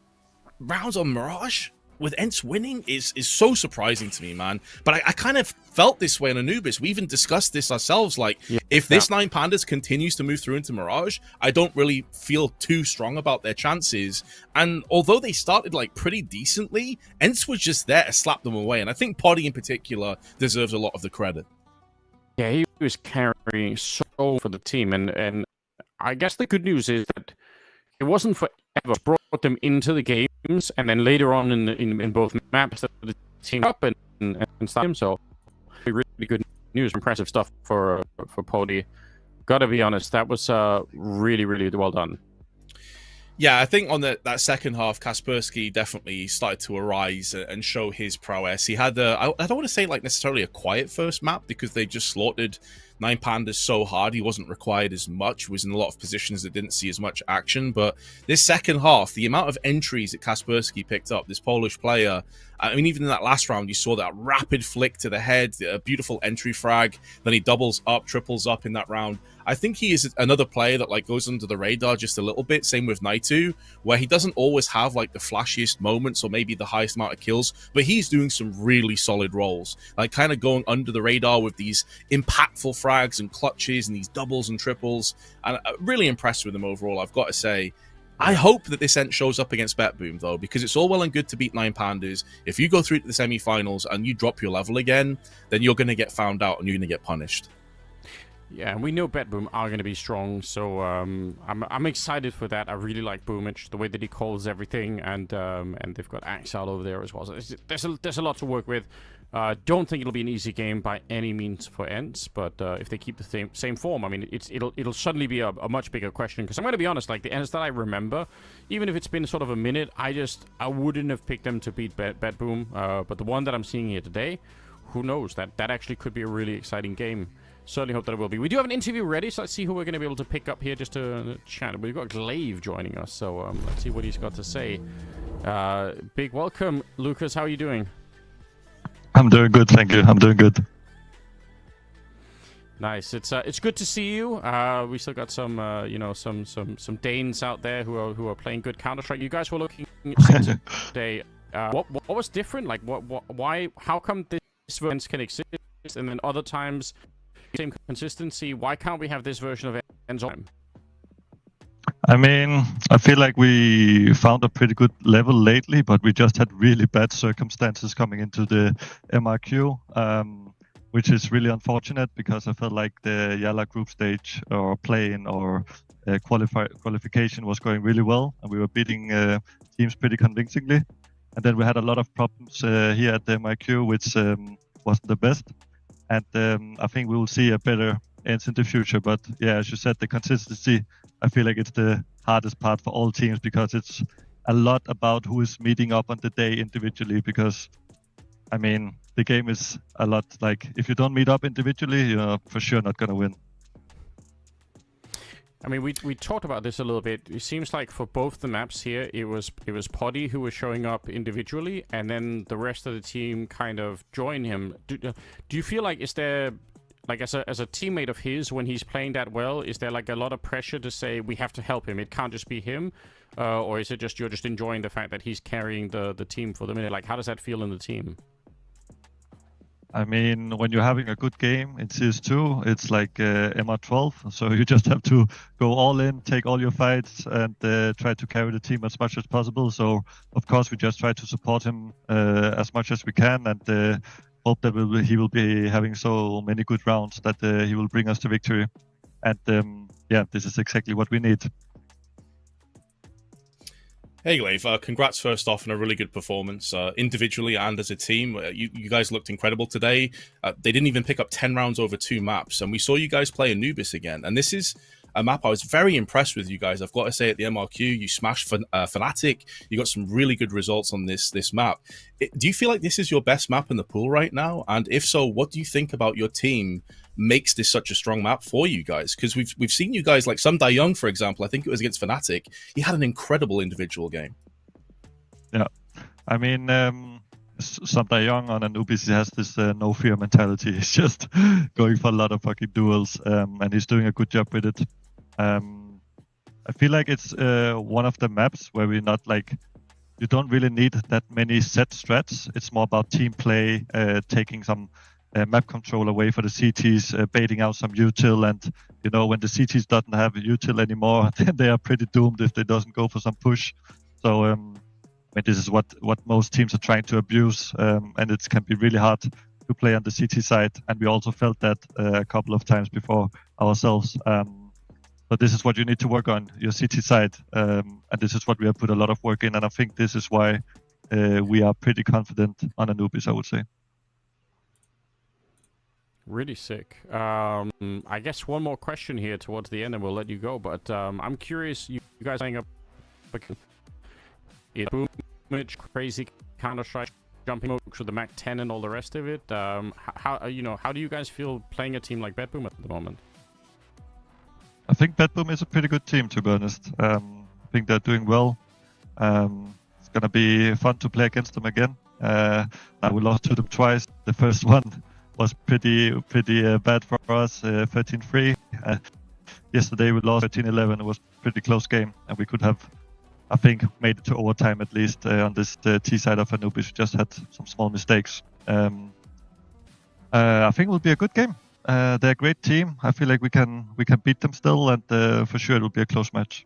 rounds on Mirage with ENCE winning is so surprising to me, man. But I kind of felt this way on Anubis. We even discussed this ourselves. Like, if this 9 Pandas continues to move through into Mirage, I don't really feel too strong about their chances. And although they started like pretty decently, ENCE was just there to slap them away. And I think Poddy in particular deserves a lot of the credit. Yeah, he was carrying so for the team. And I guess the good news is that it wasn't forever. Brought them into the games, and then later on in both maps, the team up and started. So really good news, impressive stuff for Poddy. Gotta be honest, that was really well done. Yeah, I think on that second half, Kaspersky definitely started to arise and show his prowess. He had I don't want to say like necessarily a quiet first map because they just slaughtered 9 Pandas so hard he wasn't required as much. He was in a lot of positions that didn't see as much action. But this second half, the amount of entries that Kaspersky picked up, this Polish player, I mean, even in that last round, you saw that rapid flick to the head, a beautiful entry frag. Then he doubles up, triples up in that round. I think he is another player that like goes under the radar just a little bit. Same with Naitu, where he doesn't always have like the flashiest moments or maybe the highest amount of kills, but he's doing some really solid roles, like kind of going under the radar with these impactful frags and clutches and these doubles and triples. And I'm really impressed with him overall, I've got to say. I hope that this ENCE shows up against BetBoom, though, because it's all well and good to beat 9 Pandas. If you go through to the semi-finals and you drop your level again, then you're going to get found out and you're going to get punished. Yeah, and we know BetBoom are going to be strong, so I'm excited for that. I really like Boomich, the way that he calls everything, and they've got Axel over there as well. So there's a lot to work with. Don't think it'll be an easy game by any means for ENCE, but if they keep the same form, I mean, it'll suddenly be a much bigger question. Because I'm going to be honest, like the ENCE that I remember, even if it's been sort of a minute, I wouldn't have picked them to beat BetBoom. But the one that I'm seeing here today, who knows? That actually could be a really exciting game. Certainly hope that it will be. We do have an interview ready, so let's see who we're going to be able to pick up here just to chat. We've got Glaive joining us, so let's see what he's got to say. Big welcome, Lucas. How are you doing? I'm doing good, thank you. I'm doing good. Nice. It's good to see you. We still got some some Danes out there who are playing good Counter-Strike. You guys were looking today. What was different? Like why? How come this version can exist and then other times same consistency? Why can't we have this version of ENCE on? I mean, I feel like we found a pretty good level lately, but we just had really bad circumstances coming into the MRQ, which is really unfortunate because I felt like the YaLLa group stage or play-in or qualification was going really well, and we were beating teams pretty convincingly. And then we had a lot of problems here at the MRQ, which wasn't the best. And I think we will see a better ENCE in the future. But yeah, as you said, the consistency, I feel like it's the hardest part for all teams because it's a lot about who is meeting up on the day individually. Because, I mean, the game is a lot like if you don't meet up individually, you're for sure not going to win. I mean, we talked about this a little bit. It seems like for both the maps here, it was Poddy who was showing up individually, and then the rest of the team kind of joined him. Do you feel like is there, like as a teammate of his, when he's playing that well, is there like a lot of pressure to say we have to help him? It can't just be him, or is it just you're just enjoying the fact that he's carrying the team for the minute? Like, how does that feel in the team? I mean, when you're having a good game in CS2, it's like MR12, so you just have to go all in, take all your fights, and try to carry the team as much as possible. So, of course, we just try to support him as much as we can, and hope that he will be having so many good rounds that he will bring us to victory. And yeah, this is exactly what we need. Hey, Glaive, congrats first off on a really good performance, individually and as a team. You guys looked incredible today. They didn't even pick up 10 rounds over 2 maps, and we saw you guys play Anubis again. And this is a map I was very impressed with you guys. I've got to say, at the MRQ, you smashed Fnatic. You got some really good results on this map. Do you feel like this is your best map in the pool right now? And if so, what do you think about your team makes this such a strong map for you guys? Because we've seen you guys, like Some Young, for example, I think it was against Fnatic. He had an incredible individual game. Yeah, I mean, Some Young on Anubis, he has this no fear mentality. He's just going for a lot of fucking duels, and he's doing a good job with it. I feel like it's one of the maps where we're not like, you don't really need that many set strats. It's more about team play, taking some map control away for the CTs, baiting out some util, and you know, when the CTs doesn't have a util anymore, then they are pretty doomed if they doesn't go for some push. So I mean, this is what most teams are trying to abuse, and it can be really hard to play on the CT side, and we also felt that a couple of times before ourselves. But this is what you need to work on, your CT side, and this is what we have put a lot of work in, and I think this is why we are pretty confident on Anubis, I would say. Really sick. I guess one more question here towards the end, and we'll let you go. But I'm curious, you guys playing up because it's boomage, crazy Counter-Strike, jumping with the Mac 10 and all the rest of it. How do you guys feel playing a team like BetBoom at the moment? I think BetBoom is a pretty good team, to be honest. I think they're doing well. It's gonna be fun to play against them again. We lost to them twice. The first one was pretty bad for us, 13-3. Yesterday we lost 13-11. It was a pretty close game, and we could have, I think, made it to overtime at least on this T side of Anubis. We just had some small mistakes. I think it will be a good game. They're a great team. I feel like we can beat them still, and for sure it will be a close match.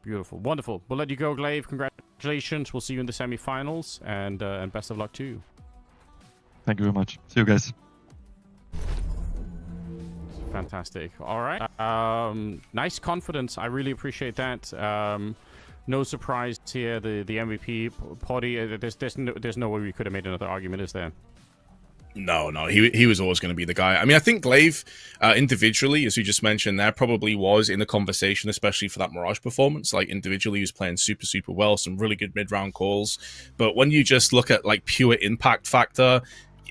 Beautiful, wonderful. We'll let you go, Glaive. Congratulations. We'll see you in the semi-finals, and best of luck to you. Thank you very much. See you guys. Fantastic. All right. Nice confidence. I really appreciate that. No surprise here. The MVP, Poddy. There's no way we could have made another argument, is there? No, he was always going to be the guy. I mean, I think Glaive, individually, as you just mentioned there, probably was in the conversation, especially for that Mirage performance. Like, individually, he was playing super, super well, some really good mid-round calls. But when you just look at, like, pure impact factor,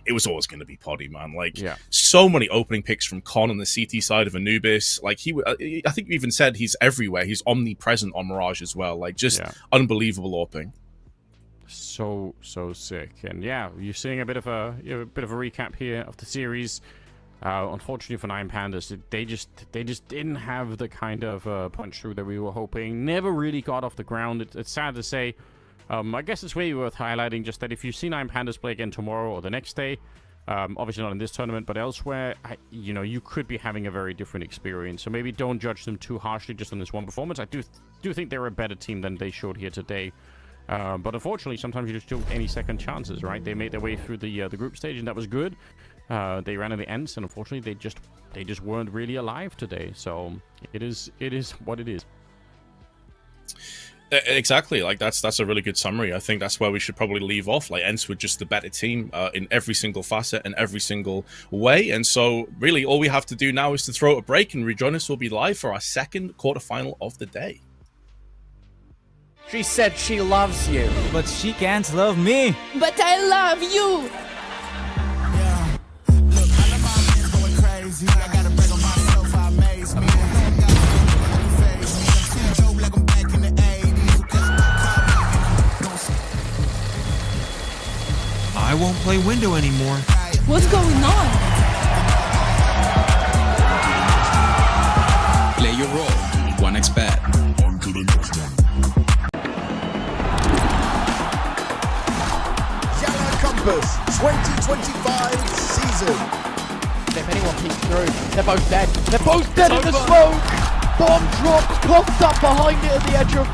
it was always going to be Poddy, man. Like, so many opening picks from Con on the CT side of Anubis. Like, I think we even said he's everywhere. He's omnipresent on Mirage as well. Like, just unbelievable AWPing. So sick. And yeah, you're seeing a bit of a recap here of the series. Unfortunately for Nine Pandas, they just didn't have the kind of punch through that we were hoping. Never really got off the ground. It's sad to say. I guess it's really worth highlighting just that if you see Nine Pandas play again tomorrow or the next day, obviously not in this tournament, but elsewhere, you could be having a very different experience. So maybe don't judge them too harshly just on this one performance. I do think they're a better team than they showed here today. But unfortunately, sometimes you just don't get any second chances, right? They made their way through the group stage, and that was good. They ran to the ENCE, and unfortunately, they just weren't really alive today. So it is what it is. Exactly. Like, that's a really good summary. I think that's where we should probably leave off. Like, ENCE were just the better team in every single facet and every single way. And so, really, all we have to do now is to throw a break, and rejoin us will be live for our second quarterfinal of the day. She said she loves you, but she can't love me. But I love you. Look, I know my man's going crazy. I gotta brag on myself, I amaze me. I won't play window anymore. What's going on? Play your role. 1xBet. On to the next one. YaLLa Compass 2025 season. If anyone peeks through, they're both dead. They're both dead in the smoke. Bomb drops, coughed up behind it at the edge of.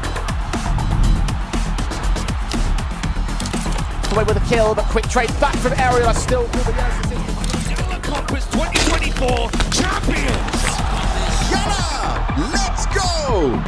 Away with a kill, but quick trade back from Aerial. Still through the YaLLa Compass 2024 champions. YaLLa, let's go.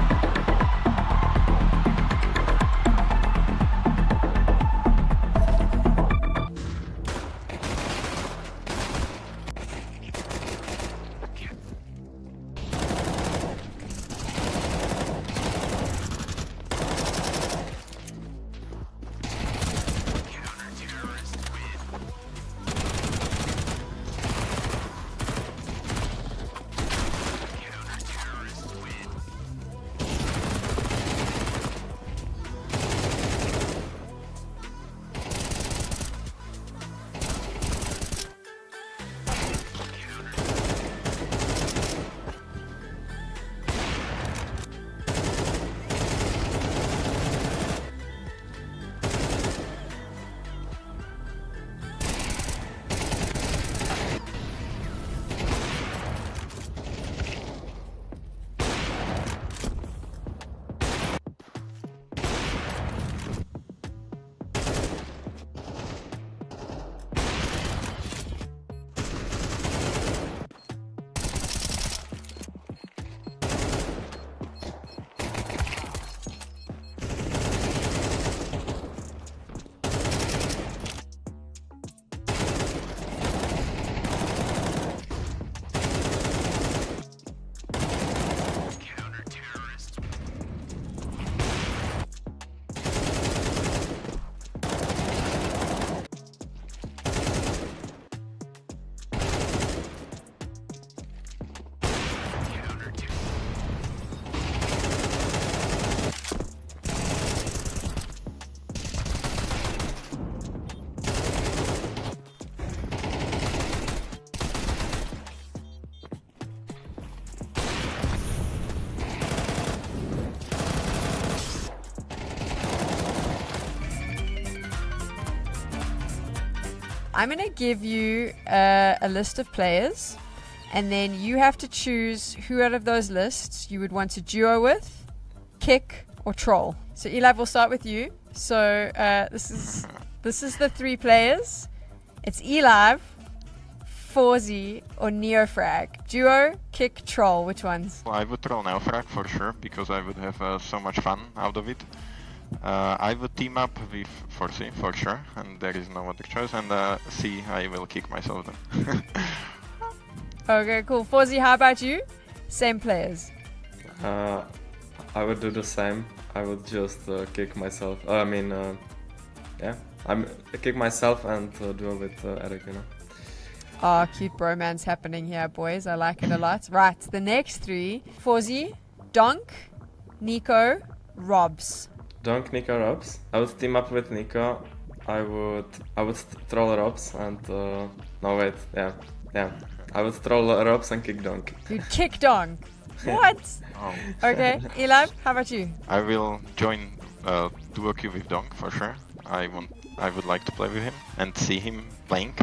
I'm going to give you a list of players, and then you have to choose who out of those lists you would want to duo with, kick, or troll. So Eli, we'll start with you. So this is the 3 players. It's Eli, Forzy, or Neofrag. Duo, kick, troll. Which ones? Well, I would troll Neofrag for sure, because I would have so much fun out of it. I would team up with Forzy for sure, and there is no other choice. And C, I will kick myself then. Okay, cool. Forzy, how about you? Same players. I would do the same. I would just kick myself. Yeah, I'm kick myself and duo with Eric, you know. Oh, cute bromance happening here, boys. I like it a lot. Right, the next 3. Forzy, Donk, Nico, Robs. Donk, Nico, Robs. I would team up with Nico. I would troll Robs and no wait, yeah. I would troll Robs and kick Donk. You'd kick Donk. What? Oh. Okay, Eli, how about you? I will join duo queue with Donk for sure. I would like to play with him and see him playing.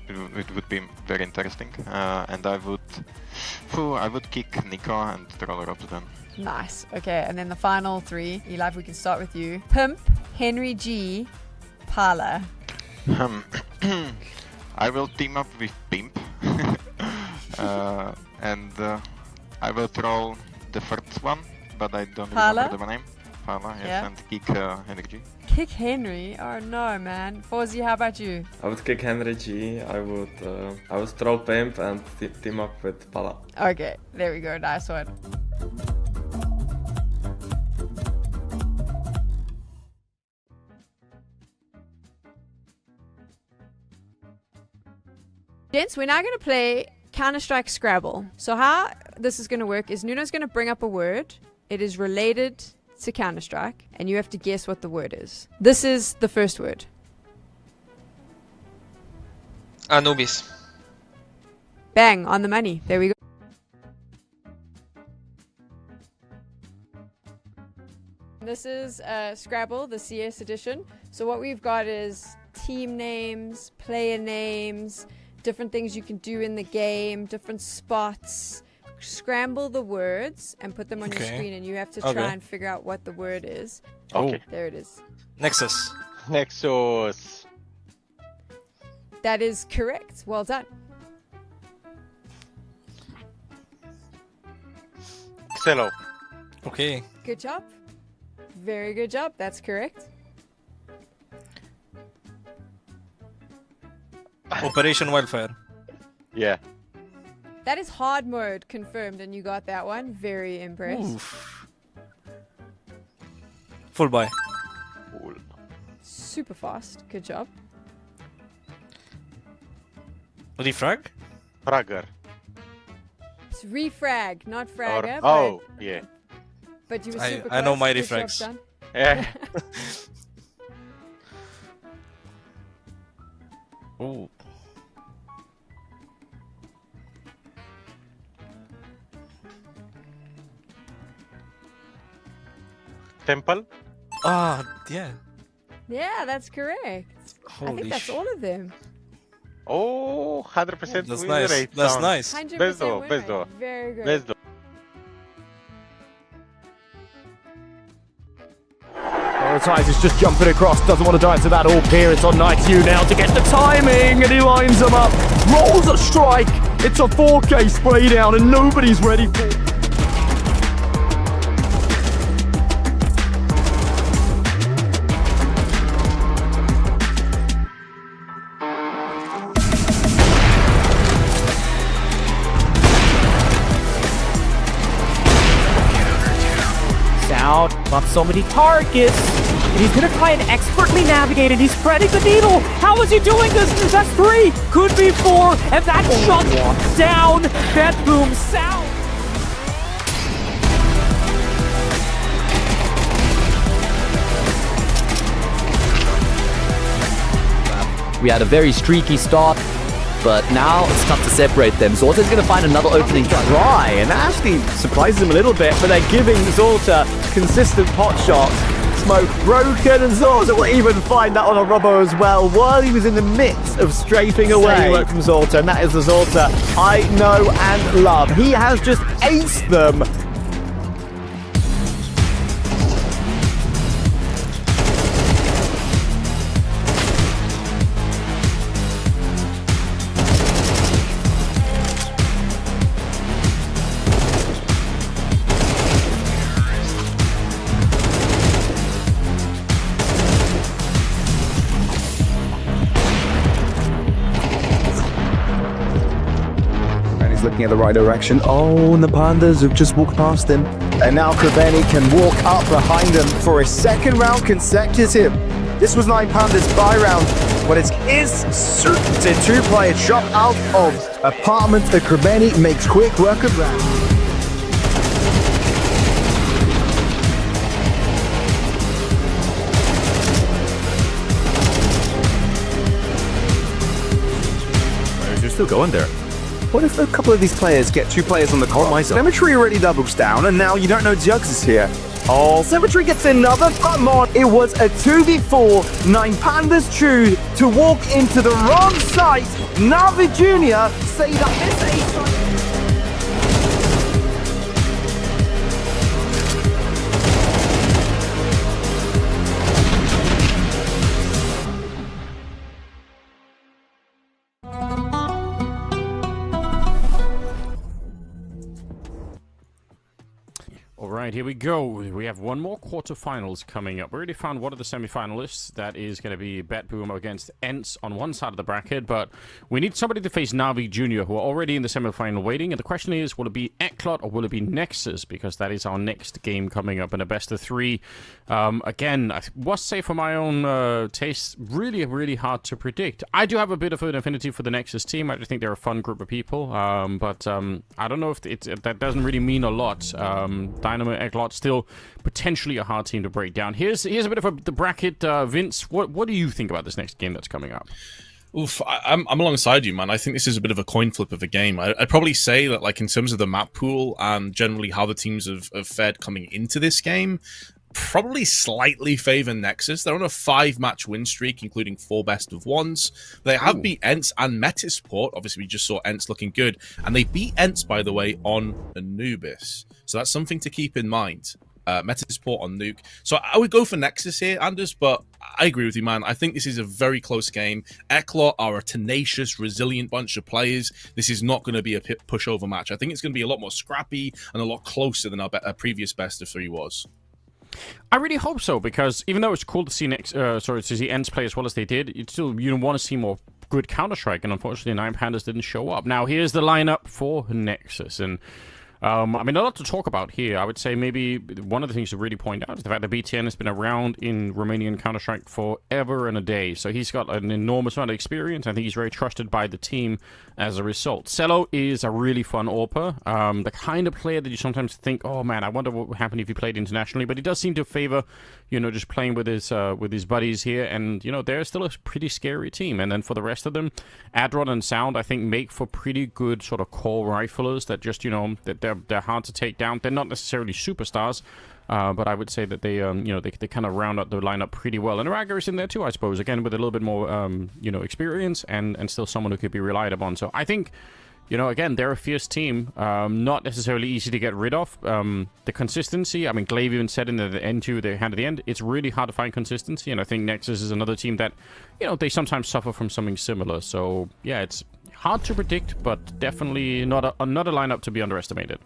It would be very interesting. And I would kick Nico and troll Robs then. Nice. Okay, and then the final 3. Eli, we can start with you. Pimp, Henry G, Parla. I will team up with Pimp. And I will troll the first one, but I don't remember the name. Parla, yes, yeah. And kick Henry G. Kick Henry? Oh no, man. Forzy, how about you? I would kick Henry G. I would troll Pimp and team up with Pala. Okay, there we go. Nice one. Gents, we're now going to play Counter-Strike Scrabble. So how this is going to work is Nuno's going to bring up a word. It is related to Counter-Strike, and you have to guess what the word is. This is the first word. Anubis. Bang, on the money. There we go. This is Scrabble, the CS edition. So what we've got is team names, player names, different things you can do in the game, different spots. Scramble the words and put them on your screen, and you have to try and figure out what the word is. Okay. There it is. Nexus. Nexus. That is correct. Well done. Xelo. Okay. Good job. Very good job. That's correct. Operation Wildfire. Yeah. That is hard mode confirmed, and you got that one. Very impressed. Oof. Full buy. Super fast. Good job. Refrag? Fragger. It's refrag, not fragger. Oh, yeah. But you were I super know close. my Good job, refrags. son. Yeah. Ooh. Temple. Ah, yeah. Yeah, that's correct. I Holy think that's all of them. Oh, 100% That's win nice. rate. That's sounds- nice. 100% Best though, win best rate. though. Very good. Best though. Prioritize is just jumping across, doesn't want to die to that AWP here. It's on Night U now to get the timing, and he lines them up. Rolls a strike. It's a 4K spray down, and nobody's ready for it. Out, got so many targets. And he's gonna try and expertly navigate it. He's spreading the needle. How is he doing this? That's 3, could be 4, and that shot down. Bedroom south. We had a very streaky start, but now it's tough to separate them. Zorta's going to find another opening. Try, and Ashley surprises him a little bit, but they're giving Zorta consistent pot shots. Smoke broken, and Zorza will even find that on a Robbo as well while he was in the midst of strafing away. Steady work from Zorta, and that is the Zorta I know and love. He has just aced them. Looking at the right direction. Oh, and the Pandas have just walked past him. And now Kraveni can walk up behind him for a second round consecutive. This was 9 Pandas by round, but it is certain to play a shot out of apartment. Kraveni makes quick work of round. You're still going there. What if a couple of these players get 2 players on the court? Cemetery already doubles down, and now you don't know Jugs is here. Oh, Cemetery gets another. Come on. It was a 2v4. 9 Pandas choose to walk into the wrong site. Navi Jr. say that this is... Alright, here we go. We have one more quarterfinals coming up. We already found one of the semi-finalists. That is going to be BetBoom against ENCE on one side of the bracket, but we need somebody to face Navi Jr., who are already in the semi-final waiting, and the question is, will it be ECLOT or will it be NEXUS? Because that is our next game coming up in a best of 3. Again, I must say for my own taste, really, really hard to predict. I do have a bit of an affinity for the NEXUS team. I just think they're a fun group of people, but I don't know if that doesn't really mean a lot. Dynamo ECLOT still potentially a hard team to break down. Here's a bit of the bracket. Vince, what do you think about this next game that's coming up? Oof, I'm alongside you, man. I think this is a bit of a coin flip of a game. I'd probably say that, like, in terms of the map pool and generally how the teams have fared coming into this game, probably slightly favor NEXUS. They're on a 5-match win streak, including 4 best of 1s. They have beat ENCE and Metisport. Obviously, we just saw ENCE looking good. And they beat ENCE, by the way, on Anubis. So that's something to keep in mind. Metisport on Nuke. So I would go for NEXUS here, Anders, but I agree with you, man. I think this is a very close game. ECLOT are a tenacious, resilient bunch of players. This is not going to be a pushover match. I think it's going to be a lot more scrappy and a lot closer than our previous best of 3 was. I really hope so, because even though it's cool to see ENCE play as well as they did, you still want to see more good Counter-Strike, and unfortunately 9 Pandas didn't show up. Now here's the lineup for NEXUS, and I mean, a lot to talk about here. I would say maybe one of the things to really point out is the fact that BTN has been around in Romanian Counter-Strike forever and a day. So he's got an enormous amount of experience. I think he's very trusted by the team as a result. Cello is a really fun AWPer. The kind of player that you sometimes think, oh man, I wonder what would happen if he played internationally. But he does seem to favor, just playing with his buddies here. And, they're still a pretty scary team. And then for the rest of them, Adron and Sound, I think, make for pretty good sort of core riflers that just, that they're hard to take down. They're not necessarily superstars, but I would say that they they kind of round out the lineup pretty well. And Rager is in there too, I suppose. Again, with a little bit more experience and still someone who could be relied upon. So I think, again, they're a fierce team. Not necessarily easy to get rid of. The consistency, I mean, Glaive even said in the N2 they had at the end, it's really hard to find consistency. And I think NEXUS is another team that, they sometimes suffer from something similar. So yeah, it's hard to predict, but definitely not a lineup to be underestimated.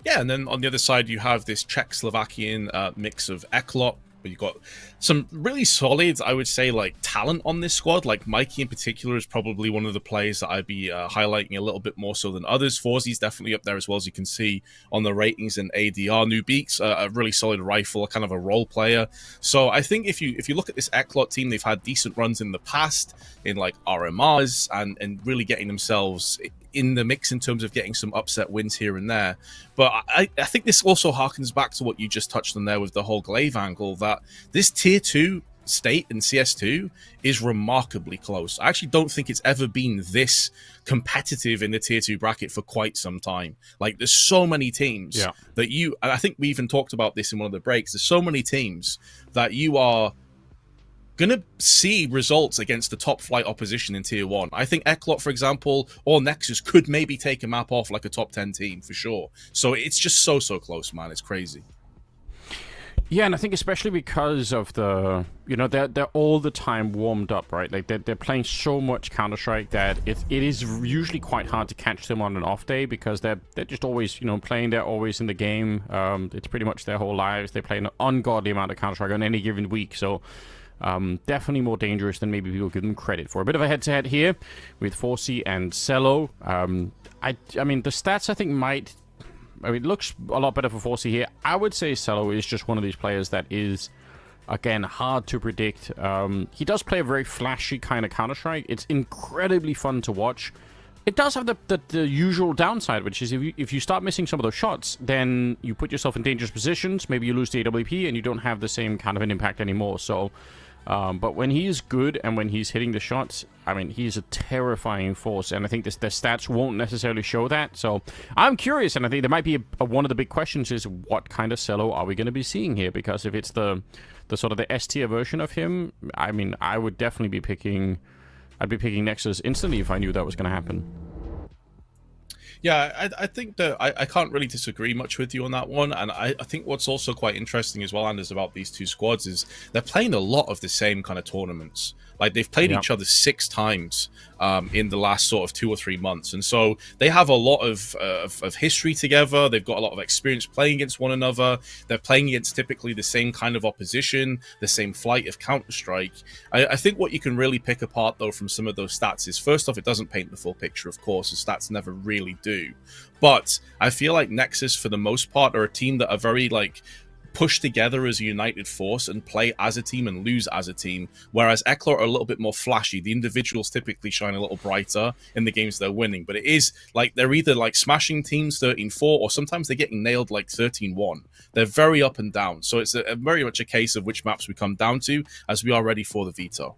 Yeah, and then on the other side, you have this Czech-Slovakian mix of ECLOT, where you've got some really solid, I would say, like, talent on this squad. Like, Mikey in particular is probably one of the players that I'd be highlighting a little bit more so than others. Forzy's definitely up there as well, as you can see on the ratings and ADR. Nubeek's a really solid rifle, kind of a role player. So I think if you look at this ECLOT team, they've had decent runs in the past in, like, RMRs and really getting themselves in the mix in terms of getting some upset wins here and there. But I think this also harkens back to what you just touched on there with the whole Glaive angle, that this tier 2 state in CS2 is remarkably close. I actually don't think it's ever been this competitive in the tier 2 bracket for quite some time. Like, there's so many teams that you, and I think we even talked about this in one of the breaks, there's so many teams that you are going to see results against the top flight opposition in tier 1. I think ECLOT, for example, or Nexus could maybe take a map off like a top 10 team for sure. So it's just so close, man. It's crazy. Yeah, and I think especially because of the, you know, they're all the time warmed up, right? Like, they're playing so much Counter-Strike that it is usually quite hard to catch them on an off day, because they're just always, you know, playing. They're always in the game. It's pretty much their whole lives. They play an ungodly amount of Counter-Strike on any given week, so definitely more dangerous than maybe people give them credit for. A bit of a head-to-head here with ForeC and YaLLa. I mean, the stats I think might... I mean, it looks a lot better for ForeC here. I would say YaLLa is just one of these players that is, again, hard to predict. He does play a very flashy kind of Counter-Strike. It's incredibly fun to watch. It does have the usual downside, which is if you start missing some of those shots, then you put yourself in dangerous positions. Maybe you lose the AWP and you don't have the same kind of an impact anymore. So, but when he is good and when he's hitting the shots, I mean, he's a terrifying force, and I think the stats won't necessarily show that. So I'm curious, and I think there might be one of the big questions is what kind of YaLLa are we going to be seeing here? Because if it's the sort of the S-tier version of him, I mean, I would definitely be picking... I'd be picking Nexus instantly if I knew that was going to happen. Yeah, I think that I can't really disagree much with you on that one. And I think what's also quite interesting as well, Anders, about these two squads is they're playing a lot of the same kind of tournaments. Like, they've played each other 6 times in the last sort of 2 or 3 months. And so they have a lot of history together. They've got a lot of experience playing against one another. They're playing against typically the same kind of opposition, the same flight of Counter-Strike. I think what you can really pick apart, though, from some of those stats is, first off, it doesn't paint the full picture, of course. The stats never really do. But I feel like Nexus, for the most part, are a team that are very, like, push together as a united force and play as a team and lose as a team, whereas ECLOT are a little bit more flashy. The individuals typically shine a little brighter in the games they're winning, but it is like they're either like smashing teams 13-4 or sometimes they're getting nailed like 13-1. They're very up and down, so it's very much a case of which maps we come down to as we are ready for the veto.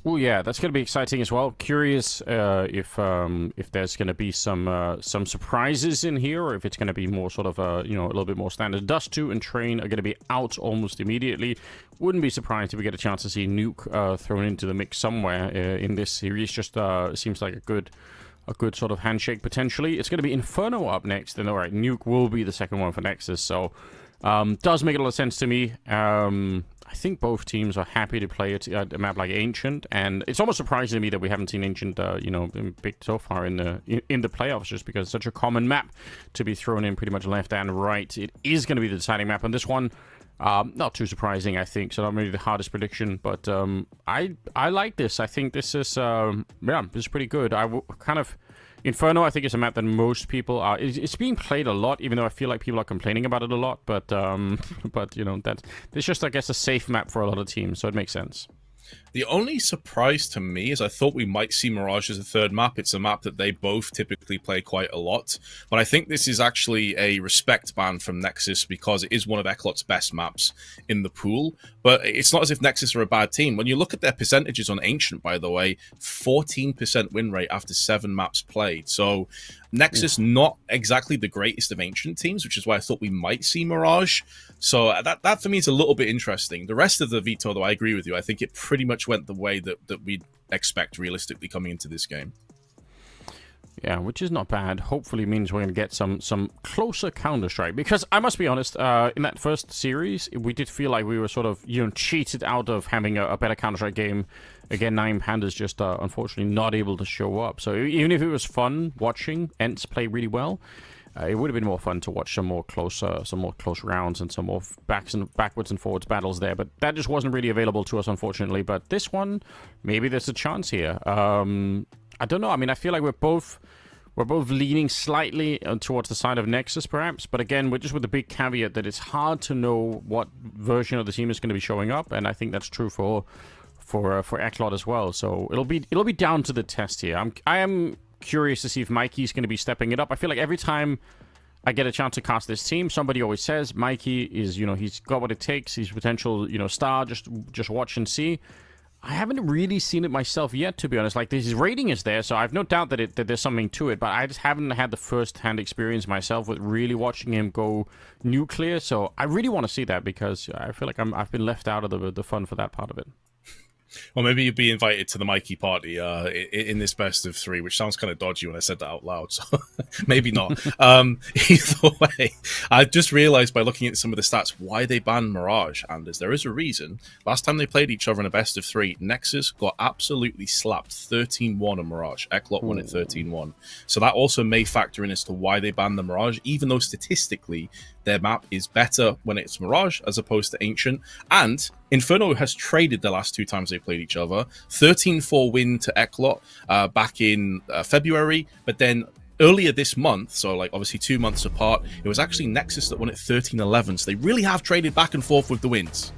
Oh yeah, that's going to be exciting as well. Curious if there's going to be some surprises in here, or if it's going to be more sort of you know, a little bit more standard. Dust 2 and Train are going to be out almost immediately. Wouldn't be surprised if we get a chance to see Nuke thrown into the mix somewhere in this series. Just seems like a good sort of handshake potentially. It's going to be Inferno up next, and all right, Nuke will be the second one for Nexus. So does make a lot of sense to me. I think both teams are happy to play a map like Ancient, and it's almost surprising to me that we haven't seen Ancient, you know, picked so far in the playoffs, just because it's such a common map to be thrown in pretty much left and right. It is going to be the deciding map on this one. Not too surprising, I think, so not really the hardest prediction, but I like this. I think this is yeah, this is pretty good. Inferno, I think, is a map that most people are... It's being played a lot, even though I feel like people are complaining about it a lot. But you know, it's just, I guess, a safe map for a lot of teams, so it makes sense. The only surprise to me is I thought we might see Mirage as a third map. It's a map that they both typically play quite a lot. But I think this is actually a respect ban from Nexus because it is one of ECLOT's best maps in the pool. But it's not as if Nexus are a bad team. When you look at their percentages on Ancient, by the way, 14% win rate after 7 maps played. So Nexus, not exactly the greatest of Ancient teams, which is why I thought we might see Mirage. So that for me is a little bit interesting. The rest of the veto, though, I agree with you. I think it pretty much went the way that we'd expect realistically coming into this game. Yeah, which is not bad. Hopefully means we're going to get some closer Counter-Strike. Because I must be honest, in that first series, we did feel like we were sort of, you know, cheated out of having a better Counter-Strike game. Again, 9 Pandas just unfortunately not able to show up. So even if it was fun watching ENCE play really well, it would have been more fun to watch some more close rounds and some more backwards and forwards battles there. But that just wasn't really available to us, unfortunately. But this one, maybe there's a chance here. I don't know. I mean, I feel like we're both leaning slightly towards the side of Nexus, perhaps. But again, we're just with the big caveat that it's hard to know what version of the team is going to be showing up, and I think that's true for ECLOT as well. So it'll be down to the test here. I am curious to see if Mikey's going to be stepping it up. I feel like every time I get a chance to cast this team. Somebody always says Mikey is, he's got what it takes. He's a potential, star. Just watch and see. I haven't really seen it myself yet, to be honest. Like, his rating is there, so I've no doubt that there's something to it, but I just haven't had the first-hand experience myself with really watching him go nuclear, so I really want to see that because I feel like I've been left out of the fun for that part of it. Or maybe you'd be invited to the Mikey party in this best of 3, which sounds kind of dodgy when I said that out loud, so maybe not. Either way, I just realized by looking at some of the stats why they banned Mirage, Anders. There is a reason. Last time they played each other in a best of 3, Nexus got absolutely slapped 13-1 on Mirage. ECLOT won it 13-1. So that also may factor in as to why they banned the Mirage, even though statistically their map is better when it's Mirage as opposed to Ancient. And Inferno has traded the last 2 times they played each other. 13-4 win to ECLOT back in February, but then earlier this month, so like obviously 2 months apart, it was actually Nexus that won it 13-11. So they really have traded back and forth with the wins.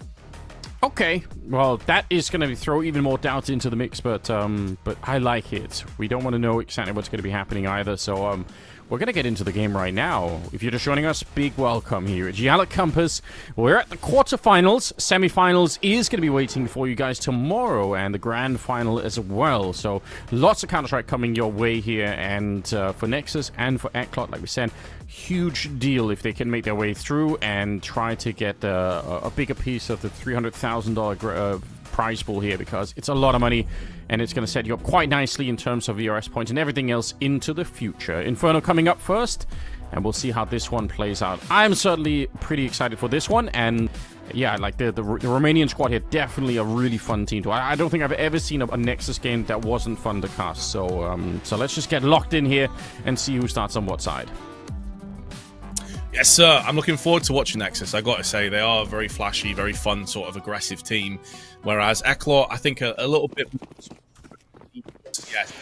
Okay, well, that is going to throw even more doubt into the mix, but I like it. We don't want to know exactly what's going to be happening either, so we're going to get into the game right now. If you're just joining us, big welcome here at YaLLa Campus. We're at the quarterfinals. Semifinals is going to be waiting for you guys tomorrow, and the grand final as well. So lots of Counter-Strike coming your way here, and for Nexus and for ECLOT, like we said, huge deal if they can make their way through and try to get a bigger piece of the $300,000 prize pool here, because it's a lot of money and it's going to set you up quite nicely in terms of VRS points and everything else into the future. Inferno coming up first, and we'll see how this one plays out. I'm certainly pretty excited for this one, and yeah, like the Romanian squad here, definitely a really fun team to. I don't think I've ever seen a Nexus game that wasn't fun to cast. So let's just get locked in here and see who starts on what side. Yes, sir. I'm looking forward to watching Nexus. I got to say, they are a very flashy, very fun, sort of aggressive team. Whereas ECLOT, I think a little bit. Yes.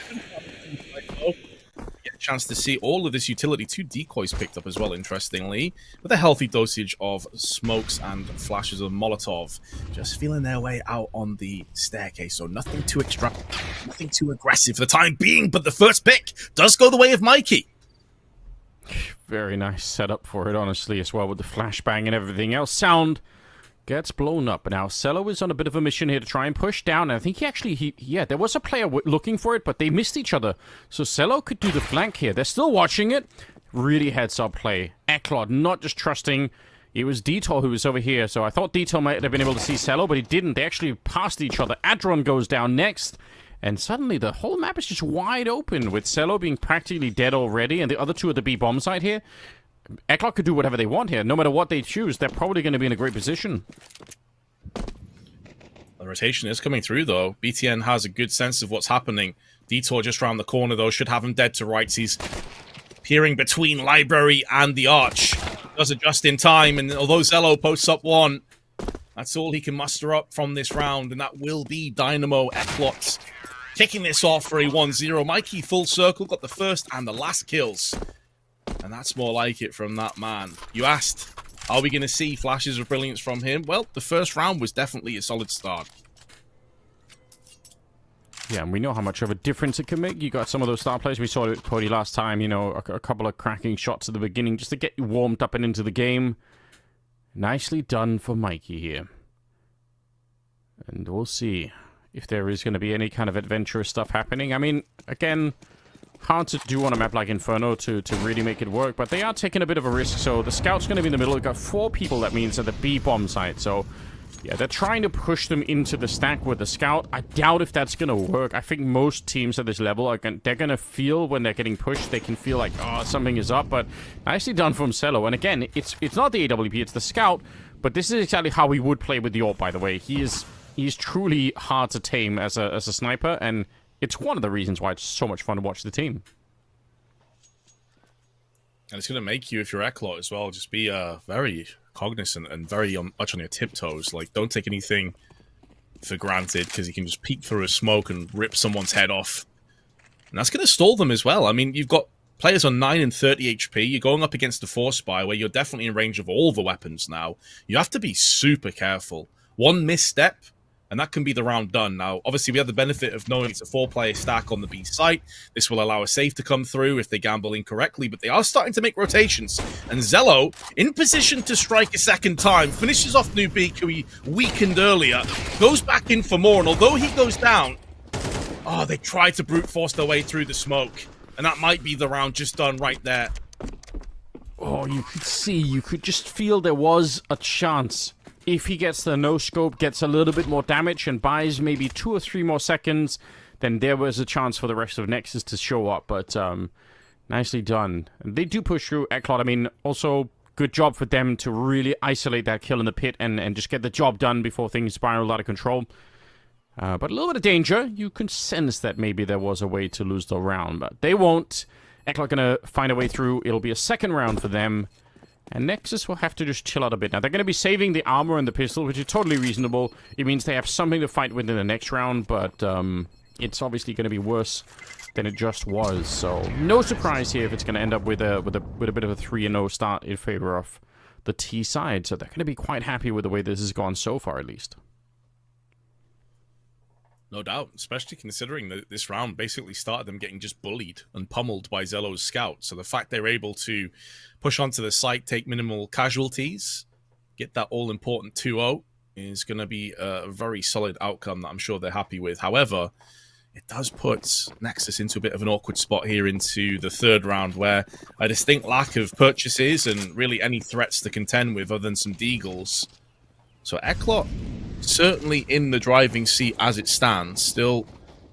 Get a chance to see all of this utility. 2 decoys picked up as well, interestingly, with a healthy dosage of smokes and flashes of Molotov, just feeling their way out on the staircase. So nothing too extravagant, nothing too aggressive for the time being. But the first pick does go the way of Mikey. Very nice setup for it, honestly, as well, with the flashbang and everything else. Sound gets blown up. Now, Cello is on a bit of a mission here to try and push down. And I think he actually, yeah, there was a player looking for it, but they missed each other. So Cello could do the flank here. They're still watching it. Really heads-up play. ECLOT not just trusting. It was Detour who was over here. So I thought Detour might have been able to see Cello, but he didn't. They actually passed each other. Adron goes down next. And suddenly the whole map is just wide open, with Cello being practically dead already, and the other 2 at the B bomb side here. ECLOT could do whatever they want here. No matter what they choose, they're probably going to be in a great position. The rotation is coming through, though. BTN has a good sense of what's happening. Detour just around the corner, though, should have him dead to rights. He's peering between Library and the Arch. Does it just in time, and although Zello posts up 1, that's all he can muster up from this round, and that will be Dynamo ECLOT kicking this off for a 1-0. Mikey, full circle, got the first and the last kills. And that's more like it from that man. You asked, are we going to see flashes of brilliance from him? Well, the first round was definitely a solid start. Yeah, and we know how much of a difference it can make. You got some of those star players. We saw it at Cody last time, a couple of cracking shots at the beginning just to get you warmed up and into the game. Nicely done for Mikey here. And we'll see if there is going to be any kind of adventurous stuff happening. I mean, again, hard to do on a map like Inferno to really make it work, but they are taking a bit of a risk. So the scout's going to be in the middle. We've got 4 people, that means, at the B bomb site. So yeah, they're trying to push them into the stack with the scout. I doubt if that's going to work. I think most teams at this level, they're going to feel when they're getting pushed. They can feel like, oh, something is up, but nicely done from Cello. And again, it's not the AWP, it's the scout, but this is exactly how we would play with the AWP, by the way. He's truly hard to tame as a sniper, and it's one of the reasons why it's so much fun to watch the team. And it's going to make you, if you're ECLOT as well, just be very cognizant and very much on your tiptoes. Like, don't take anything for granted, because you can just peek through a smoke and rip someone's head off. And that's going to stall them as well. I mean, you've got players on 9 and 30 HP. You're going up against the Force Spy, where you're definitely in range of all the weapons now. You have to be super careful. One misstep, and that can be the round done. Now, obviously, we have the benefit of knowing it's a 4-player stack on the B site. This will allow a save to come through if they gamble incorrectly, but they are starting to make rotations. And Zello, in position to strike a second time, finishes off Nubik, who he weakened earlier, goes back in for more, and although he goes down, they try to brute force their way through the smoke, and that might be the round just done right there. Oh, you could see, you could just feel there was a chance. If he gets the no-scope, gets a little bit more damage, and buys maybe 2 or 3 more seconds, then there was a chance for the rest of NEXUS to show up. But nicely done. And they do push through ECLOT. I mean, also, good job for them to really isolate that kill in the pit and just get the job done before things spiral out of control. But a little bit of danger. You can sense that maybe there was a way to lose the round, but they won't. ECLOT gonna find a way through. It'll be a second round for them. And NEXUS will have to just chill out a bit. Now, they're going to be saving the armor and the pistol, which is totally reasonable. It means they have something to fight with in the next round, but it's obviously going to be worse than it just was. So, no surprise here if it's going to end up with a bit of a 3-0 start in favor of the T side. So, they're going to be quite happy with the way this has gone so far, at least. No doubt, especially considering that this round basically started them getting just bullied and pummeled by Zello's scout. So the fact they were able to push onto the site, take minimal casualties, get that all-important 2-0 is going to be a very solid outcome that I'm sure they're happy with. However, it does put NEXUS into a bit of an awkward spot here into the third round where a distinct lack of purchases and really any threats to contend with other than some deagles. So ECLOT certainly in the driving seat as it stands, still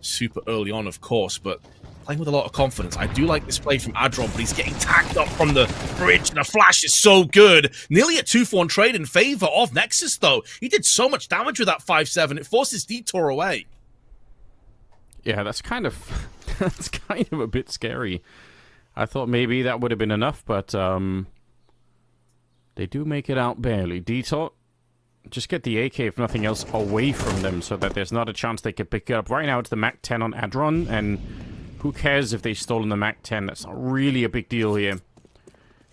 super early on, of course, but playing with a lot of confidence. I do like this play from Adron, but he's getting tacked up from the bridge, and the flash is so good. Nearly a 2-for-1 trade in favor of NEXUS, though. He did so much damage with that 5-7. It forces Detour away. Yeah, that's kind of a bit scary. I thought maybe that would have been enough, but they do make it out barely. Detour, just get the AK, if nothing else, away from them so that there's not a chance they could pick it up. Right now, it's the MAC-10 on Adron, and who cares if they've stolen the MAC-10? That's not really a big deal here.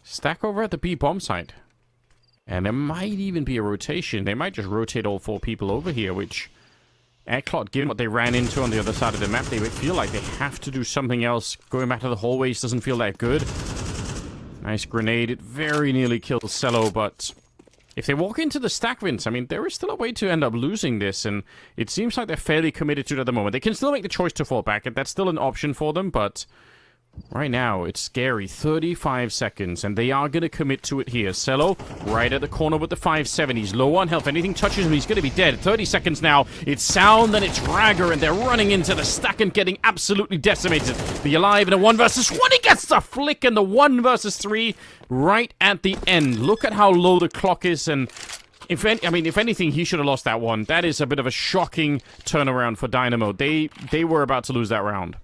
Stack over at the B bomb site. And there might even be a rotation. They might just rotate all 4 people over here, which ECLOT, given what they ran into on the other side of the map, they would feel like they have to do something else. Going back to the hallways doesn't feel that good. Nice grenade. It very nearly kills Cello, but if they walk into the stack, Vince, I mean, there is still a way to end up losing this, and it seems like they're fairly committed to it at the moment. They can still make the choice to fall back, and that's still an option for them, but right now, it's scary. 35 seconds, and they are going to commit to it here. Cello, right at the corner with the 5-7. He's low on health. Anything touches him, he's going to be dead. 30 seconds now. It's Sound, then it's Ragger, and they're running into the stack and getting absolutely decimated. The Alive in a 1 versus 1. He gets the flick in the 1 versus 3 right at the end. Look at how low the clock is, and if anything, he should have lost that one. That is a bit of a shocking turnaround for Dynamo. They were about to lose that round.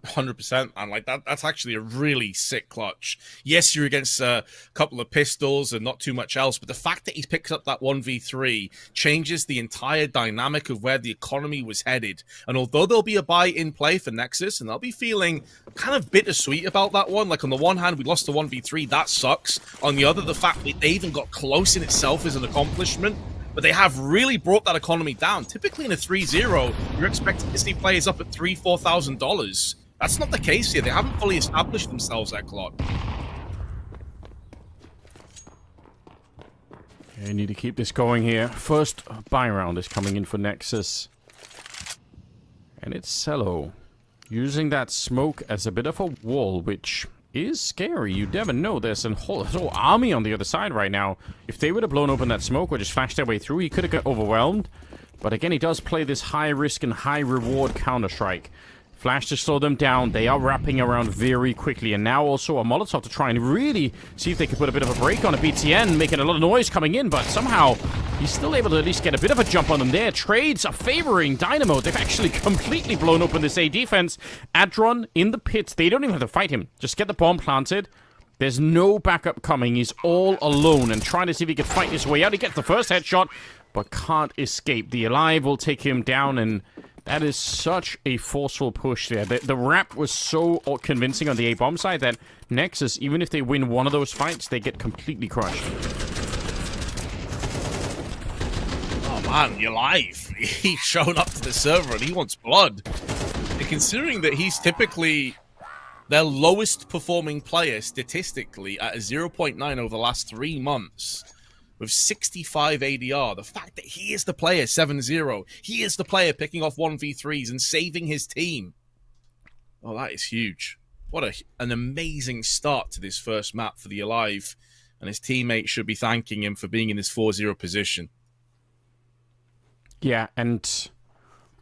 100%, and like that's actually a really sick clutch. Yes, you're against a couple of pistols and not too much else, but the fact that he's picked up that 1v3 changes the entire dynamic of where the economy was headed. And although there'll be a buy in play for NEXUS, and they'll be feeling kind of bittersweet about that one. Like on the one hand, we lost the 1v3, that sucks. On the other, the fact that they even got close in itself is an accomplishment. But they have really brought that economy down. Typically in a 3-0, you're expecting to see players up at $3,000, $4,000. That's not the case here. They haven't fully established themselves, ECLOT. Okay, need to keep this going here. First buy round is coming in for NEXUS. And it's Cello using that smoke as a bit of a wall, which is scary. You never know. There's a whole army on the other side right now. If they would have blown open that smoke or just flashed their way through, he could have got overwhelmed. But again, he does play this high risk and high reward Counter-Strike. Flash to slow them down. They are wrapping around very quickly. And now also a Molotov to try and really see if they can put a bit of a break on a BTN, making a lot of noise coming in, but somehow he's still able to at least get a bit of a jump on them there. Trades are favoring Dynamo. They've actually completely blown open this A defense. Adron in the pits. They don't even have to fight him. Just get the bomb planted. There's no backup coming. He's all alone and trying to see if he can fight his way out. He gets the first headshot, but can't escape. The Alive will take him down, and that is such a forceful push there. The wrap was so convincing on the A-bomb side that NEXUS, even if they win one of those fights, they get completely crushed. Oh man, you're live. He's shown up to the server and he wants blood. And considering that he's typically their lowest performing player statistically at a 0.9 over the last 3 months with 65 ADR, the fact that he is the player 7-0, he is the player picking off 1v3s and saving his team. Oh, that is huge. What an amazing start to this first map for the Alive, and his teammates should be thanking him for being in this 4-0 position. Yeah, and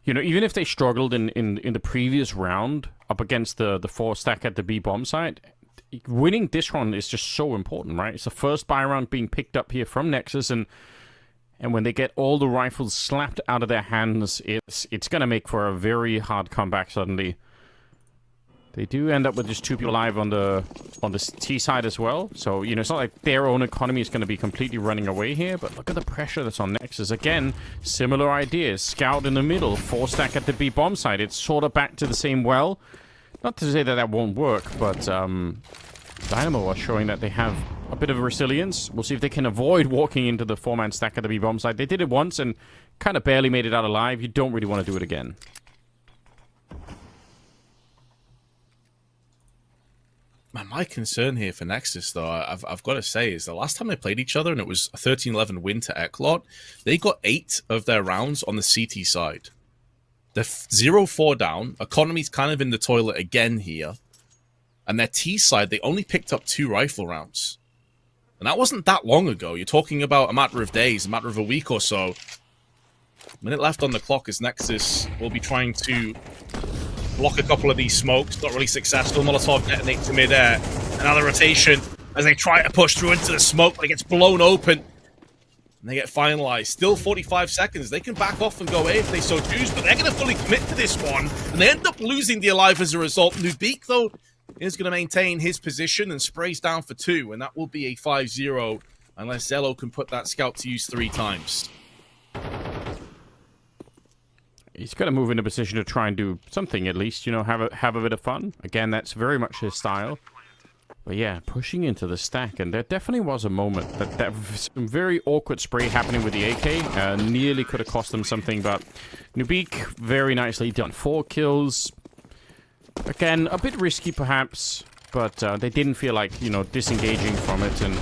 you know, even if they struggled in the previous round up against the 4 stack at the B bomb site, winning this round is just so important, right? It's the first buy round being picked up here from Nexus, and when they get all the rifles slapped out of their hands, it's gonna make for a very hard comeback suddenly. They do end up with just 2 people alive on the T side as well. So, you know, it's not like their own economy is going to be completely running away here, but look at the pressure that's on Nexus. Again, similar ideas. Scout in the middle, 4 stack at the B bomb side. It's sort of back to the same well. Not to say that that won't work, but Dynamo are showing that they have a bit of resilience. We'll see if they can avoid walking into the 4-man stack at the B bomb side. They did it once and kind of barely made it out alive. You don't really want to do it again. Man, my concern here for Nexus, though, I've got to say, is the last time they played each other, and it was a 13-11 win to ECLOT, they got 8 of their rounds on the CT side. They're 0-4 down. Economy's kind of in the toilet again here. And their T side, they only picked up 2 rifle rounds. And that wasn't that long ago. You're talking about a matter of days, a matter of a week or so. Minute left on the clock as Nexus will be trying to block a couple of these smokes. Not really successful. Molotov detonate to midair. Another rotation as they try to push through into the smoke, but it gets blown open. And they get finalized. Still 45 seconds. They can back off and go A if they so choose, but they're going to fully commit to this one. And they end up losing the Alive as a result. Nubik, though, is going to maintain his position and sprays down for 2. And that will be a 5-0 unless YaLLa can put that scout to use 3 times. He's got to move in a position to try and do something at least, you know, have a bit of fun. Again, that's very much his style. But yeah, pushing into the stack, and there definitely was a moment that some very awkward spray happening with the AK. Nearly could have cost them something, but Nubik, very nicely done. 4 kills. Again, a bit risky perhaps, but they didn't feel like, you know, disengaging from it, and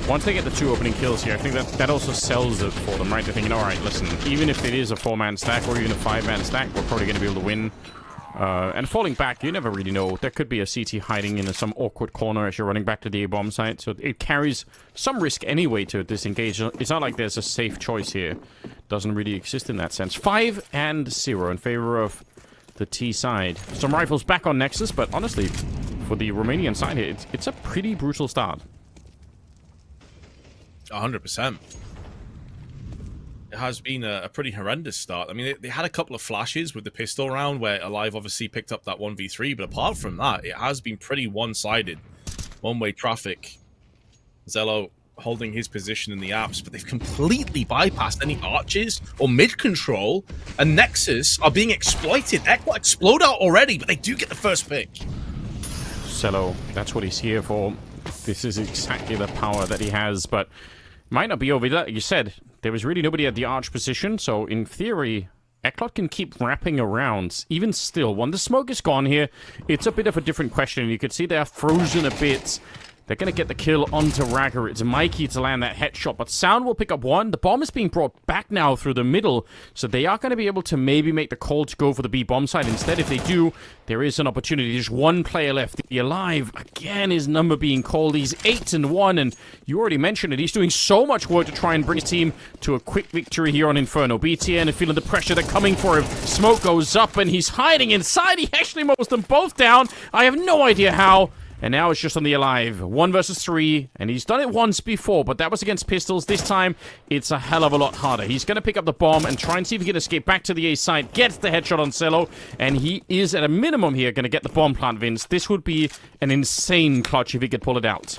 once they get the 2 opening kills here, I think that also sells it for them, right? They're thinking, all right, listen, even if it is a 4-man stack or even a 5-man stack, we're probably going to be able to win. And falling back, you never really know. There could be a CT hiding in some awkward corner as you're running back to the A-bomb site, so it carries some risk anyway to disengage. It's not like there's a safe choice here. Doesn't really exist in that sense. 5-0 in favor of the T side. Some rifles back on Nexus, but honestly, for the Romanian side here, it's a pretty brutal start. 100%. It has been a pretty horrendous start. I mean, they had a couple of flashes with the pistol round where Alive obviously picked up that 1v3, but apart from that, it has been pretty one-sided. One-way traffic. YaLLa holding his position in the apps, but they've completely bypassed any arches or mid-control, and Nexus are being exploited. ECLOT explode out already, but they do get the first pick. YaLLa, that's what he's here for. This is exactly the power that he has, but might not be over. Like you said, there was really nobody at the arch position, so in theory, ECLOT can keep wrapping around. Even still, when the smoke is gone here, it's a bit of a different question. You can see they're frozen a bit. They're going to get the kill onto Ragger. It's Mikey to land that headshot, but Sound will pick up 1. The bomb is being brought back now through the middle, so they are going to be able to maybe make the call to go for the B bomb side. Instead, if they do, there is an opportunity. There's 1 player left. The Alive, again, his number being called. He's 8-1, and you already mentioned it. He's doing so much work to try and bring his team to a quick victory here on Inferno. BTN are feeling the pressure. They're coming for him. Smoke goes up, and he's hiding inside. He actually mows them both down. I have no idea how. And now it's just on the Alive. 1 versus 3. And he's done it once before, but that was against pistols. This time, it's a hell of a lot harder. He's going to pick up the bomb and try and see if he can escape back to the A side. Gets the headshot on YaLLa. And he is, at a minimum here, going to get the bomb plant, Vince. This would be an insane clutch if he could pull it out.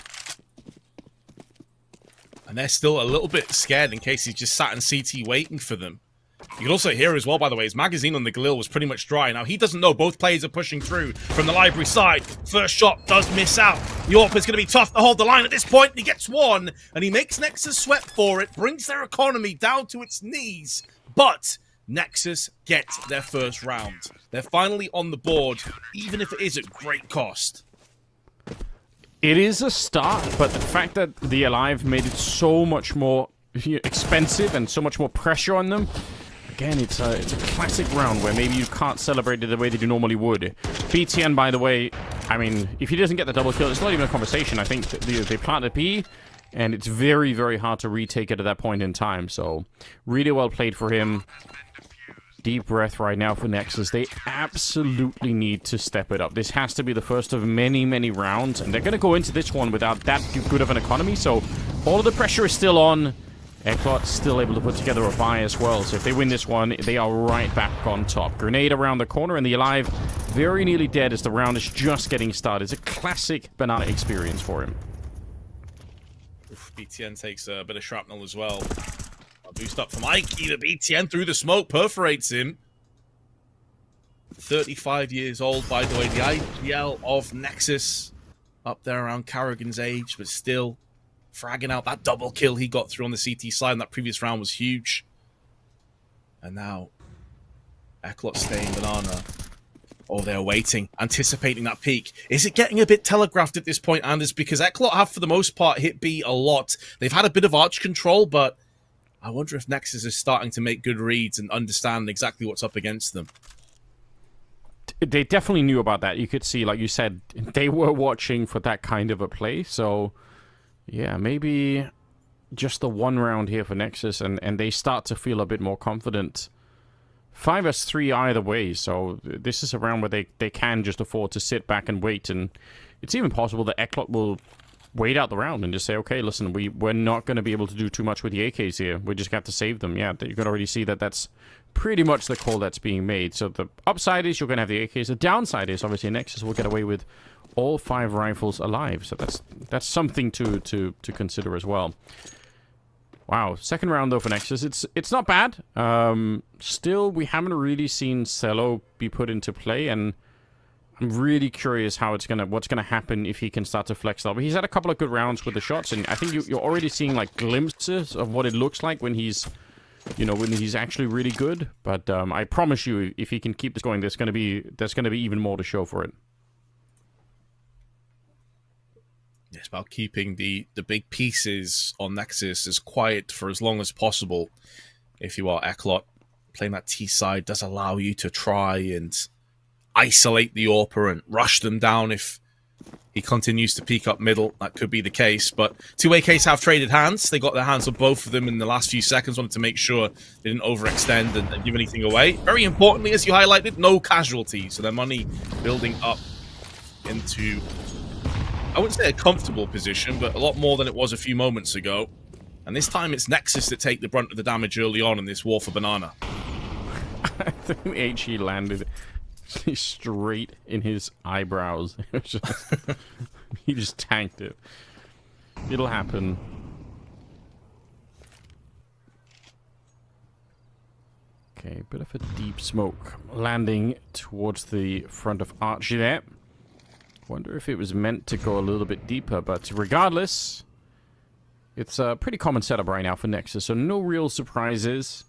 And they're still a little bit scared in case he's just sat in CT waiting for them. You can also hear as well, by the way, his magazine on the Galil was pretty much dry. Now, he doesn't know both players are pushing through from the library side. First shot does miss out. Yorpa's going to be tough to hold the line at this point. He gets one, and he makes Nexus sweat for it, brings their economy down to its knees. But Nexus get their first round. They're finally on the board, even if it is at great cost. It is a start, but the fact that the Alive made it so much more expensive and so much more pressure on them, again, it's a classic round where maybe you can't celebrate it the way that you normally would. BTN, by the way, I mean, if he doesn't get the double kill, it's not even a conversation. I think they planted B, and it's very, very hard to retake it at that point in time. So, really well played for him. Deep breath right now for Nexus. They absolutely need to step it up. This has to be the first of many, many rounds, and they're going to go into this one without that good of an economy, so all of the pressure is still on. ECLOT still able to put together a buy as well, so if they win this one, they are right back on top. Grenade around the corner, and the Alive very nearly dead as the round is just getting started. It's a classic Banana experience for him. Oof, BTN takes a bit of shrapnel as well. A boost up from Ikey. The BTN through the smoke perforates him. 35 years old, by the way. The IPL of Nexus. Up there around Carrigan's age, but still fragging out. That double kill he got through on the CT side in that previous round was huge. And now, ECLOT staying Banana. Oh, they're waiting, anticipating that peak. Is it getting a bit telegraphed at this point, Anders? Because ECLOT have, for the most part, hit B a lot. They've had a bit of arch control, but I wonder if Nexus is starting to make good reads and understand exactly what's up against them. They definitely knew about that. You could see, like you said, they were watching for that kind of a play. So, yeah, maybe just the one round here for Nexus, and they start to feel a bit more confident. 5-3 either way, so this is a round where they can just afford to sit back and wait. And it's even possible that ECLOT will wait out the round and just say, okay, listen, we're not going to be able to do too much with the AKs here. We just got to save them. Yeah, you can already see that that's pretty much the call that's being made. So the upside is you're going to have the AKs. The downside is obviously Nexus will get away with all 5 rifles alive. So that's something to consider as well. Wow, second round though for Nexus. It's not bad. Still, we haven't really seen Cello be put into play, and I'm really curious how what's gonna happen if he can start to flex that. But he's had a couple of good rounds with the shots, and I think you're already seeing like glimpses of what it looks like when he's, when he's actually really good. But I promise you, if he can keep this going, there's gonna be even more to show for it. It's about keeping the big pieces on Nexus as quiet for as long as possible. If you are ECLOT, playing that T side does allow you to try and isolate the AWPer and rush them down if he continues to peek up middle. That could be the case, but 2 AKs have traded hands. They got their hands on both of them in the last few seconds. Wanted to make sure they didn't overextend and give anything away. Very importantly, as you highlighted, no casualties, so their money building up into, I wouldn't say a comfortable position, but a lot more than it was a few moments ago. And this time it's Nexus that take the brunt of the damage early on in this war for Banana. I think HE landed straight in his eyebrows. He just tanked it. It'll happen. Okay, bit of a deep smoke landing towards the front of Archie there. Wonder if it was meant to go a little bit deeper, but regardless, it's a pretty common setup right now for Nexus, so no real surprises.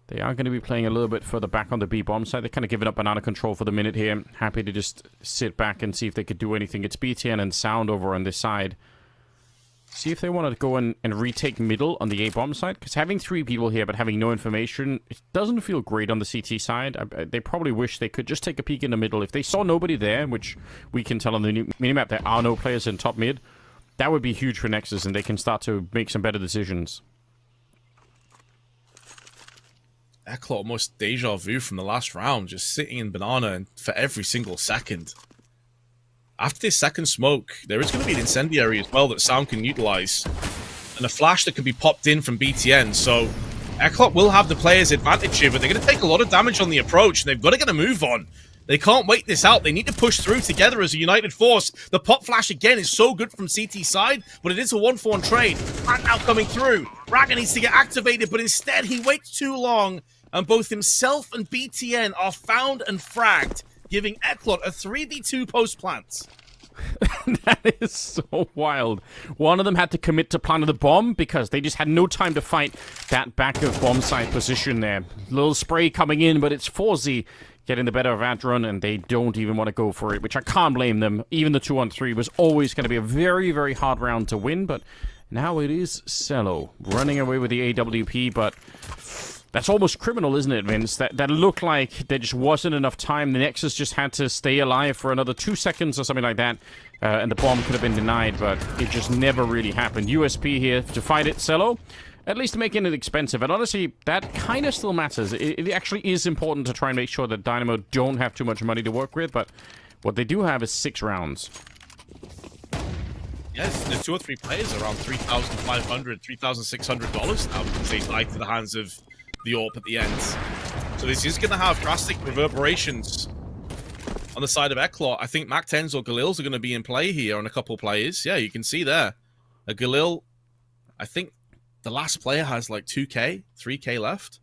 They are going to be playing a little bit further back on the B bomb side. They're kind of giving up Banana control for the minute here. Happy to just sit back and see if they could do anything. It's BTN and Sound over on this side. See if they want to go and retake middle on the A bomb side, because having 3 people here but having no information, it doesn't feel great on the CT side. They probably wish they could just take a peek in the middle. If they saw nobody there, which we can tell on the minimap there are no players in top mid, that would be huge for Nexus, and they can start to make some better decisions. ECLOT almost deja vu from the last round, just sitting in Banana for every single second. After this second smoke, there is going to be an incendiary as well that Sound can utilize, and a flash that can be popped in from BTN, so ECLOT will have the player's advantage here, but they're going to take a lot of damage on the approach, and they've got to get a move on. They can't wait this out. They need to push through together as a united force. The pop flash, again, is so good from CT side, but it is a 1-for-1 trade. Rag now coming through. Raga needs to get activated, but instead he waits too long, and both himself and BTN are found and fragged, giving ECLOT a 3v2 post-plant. That is so wild. One of them had to commit to planting the bomb because they just had no time to fight that back of bomb site position there. Little spray coming in, but it's 4Z getting the better of Adron, and they don't even want to go for it, which I can't blame them. Even the 2-on-3 was always going to be a very, very hard round to win, but now it is Cello running away with the AWP, but that's almost criminal, isn't it, Vince? That looked like there just wasn't enough time. The Nexus just had to stay alive for another 2 seconds or something like that, and the bomb could have been denied, but it just never really happened. USP here to fight it, Cello. At least making it expensive, and honestly, that kind of still matters. It actually is important to try and make sure that Dynamo don't have too much money to work with, but what they do have is 6 rounds. Yes, there's 2 or 3 players around $3,500, $3,600 now because they died to the hands of the AWP at the end. So this is going to have drastic reverberations on the side of ECLOT. I think Mac-10s or Galils are going to be in play here on a couple players. Yeah, you can see there. A Galil, I think the last player has like 2K, 3K left.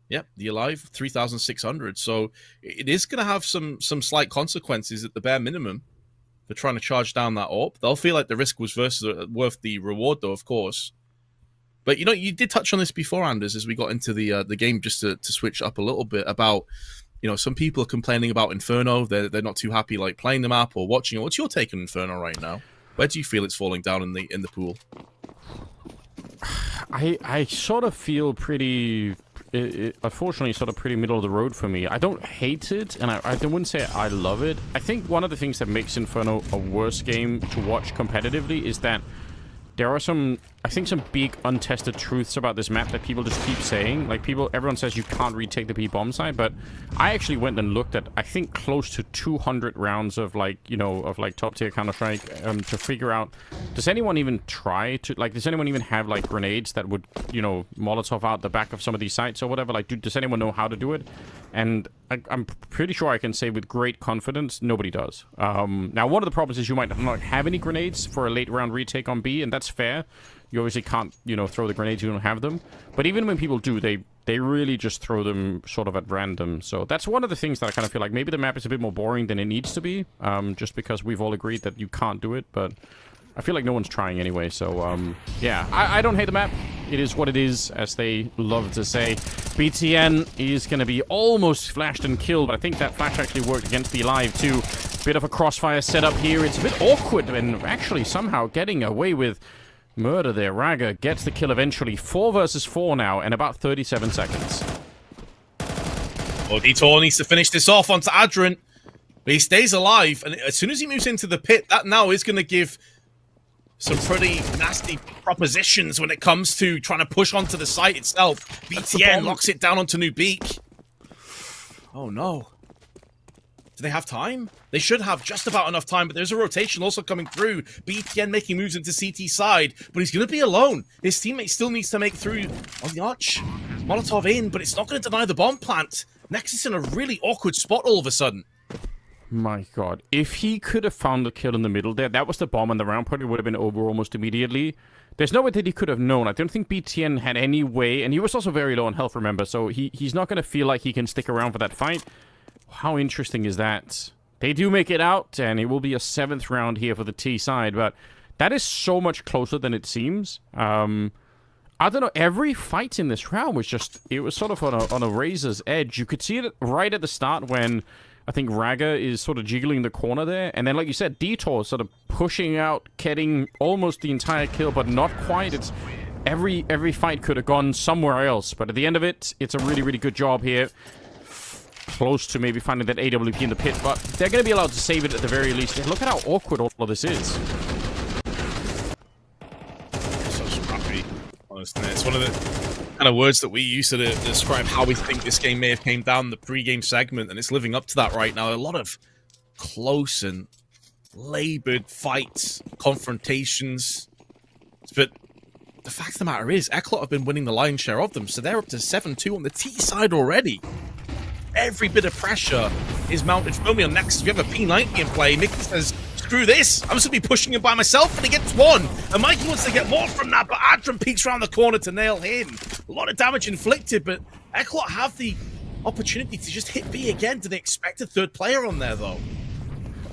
Yep, the Alive, 3,600. So it is going to have some slight consequences at the bare minimum for trying to charge down that AWP. They'll feel like the risk was worth the reward, though, of course. But, you know, you did touch on this before, Anders, as we got into the game, just to switch up a little bit about, you know, some people are complaining about Inferno. They're not too happy, like, playing the map or watching it. What's your take on Inferno right now? Where do you feel it's falling down in the pool? I sort of feel pretty... unfortunately, sort of pretty middle of the road for me. I don't hate it, and I wouldn't say I love it. I think one of the things that makes Inferno a worse game to watch competitively is that there are some big untested truths about this map that people just keep saying. Like, everyone says you can't retake the B bomb site, but I actually went and looked at, I think, close to 200 rounds of, like, you know, of, like, top-tier Counter-Strike to figure out, does anyone even try to, like, does anyone even have, like, grenades that would, you know, Molotov out the back of some of these sites or whatever? Like, does anyone know how to do it? And I'm pretty sure I can say with great confidence, nobody does. Now, one of the problems is you might not have any grenades for a late-round retake on B, and that's fair. You obviously can't, you know, throw the grenades, you don't have them. But even when people do, they really just throw them sort of at random. So that's one of the things that I kind of feel like maybe the map is a bit more boring than it needs to be, just because we've all agreed that you can't do it. But I feel like no one's trying anyway. So, yeah, I don't hate the map. It is what it is, as they love to say. BTN is going to be almost flashed and killed, but I think that flash actually worked against the Alive too. Bit of a crossfire setup here. It's a bit awkward, and actually somehow getting away with murder there. Raga gets the kill eventually. 4 versus 4 now, and about 37 seconds. Well, Detour needs to finish this off onto Adron, but he stays alive, and as soon as he moves into the pit, that now is going to give some pretty nasty propositions when it comes to trying to push onto the site itself. BTN locks it down onto New Beak. Oh, no. Do they have time? They should have just about enough time, but there's a rotation also coming through. BTN making moves into CT side, but he's going to be alone. His teammate still needs to make through on the arch. Molotov in, but it's not going to deny the bomb plant. Nexus in a really awkward spot all of a sudden. My god. If he could have found the kill in the middle there, that was the bomb, and the round probably would have been over almost immediately. There's no way that he could have known. I don't think BTN had any way, and he was also very low on health, remember, so he's not going to feel like he can stick around for that fight. How interesting is that? They do make it out, and it will be a 7th round here for the T side, but that is so much closer than it seems. I don't know, every fight in this round was just, it was sort of on a razor's edge. You could see it right at the start when I think Raga is sort of jiggling the corner there, and then, like you said, Detour sort of pushing out, getting almost the entire kill, but not quite. It's every fight could have gone somewhere else, but at the end of it, it's a really, really good job here. Close to maybe finding that AWP in the pit, but they're going to be allowed to save it at the very least. Look at how awkward all of this is. So scrappy, honestly. It's one of the kind of words that we use to describe how we think this game may have came down in the pre-game segment, and it's living up to that right now. A lot of close and labored fights, confrontations. But the fact of the matter is, ECLOT have been winning the lion's share of them, so they're up to 7-2 on the T side already. Every bit of pressure is mounted firmly on Nexus. If you have a P90 in play, Mickey says, screw this, I'm just going to be pushing him by myself, and he gets one. And Mikey wants to get more from that, but Adron peeks around the corner to nail him. A lot of damage inflicted, but ECLOT have the opportunity to just hit B again. Do they expect a 3rd player on there, though?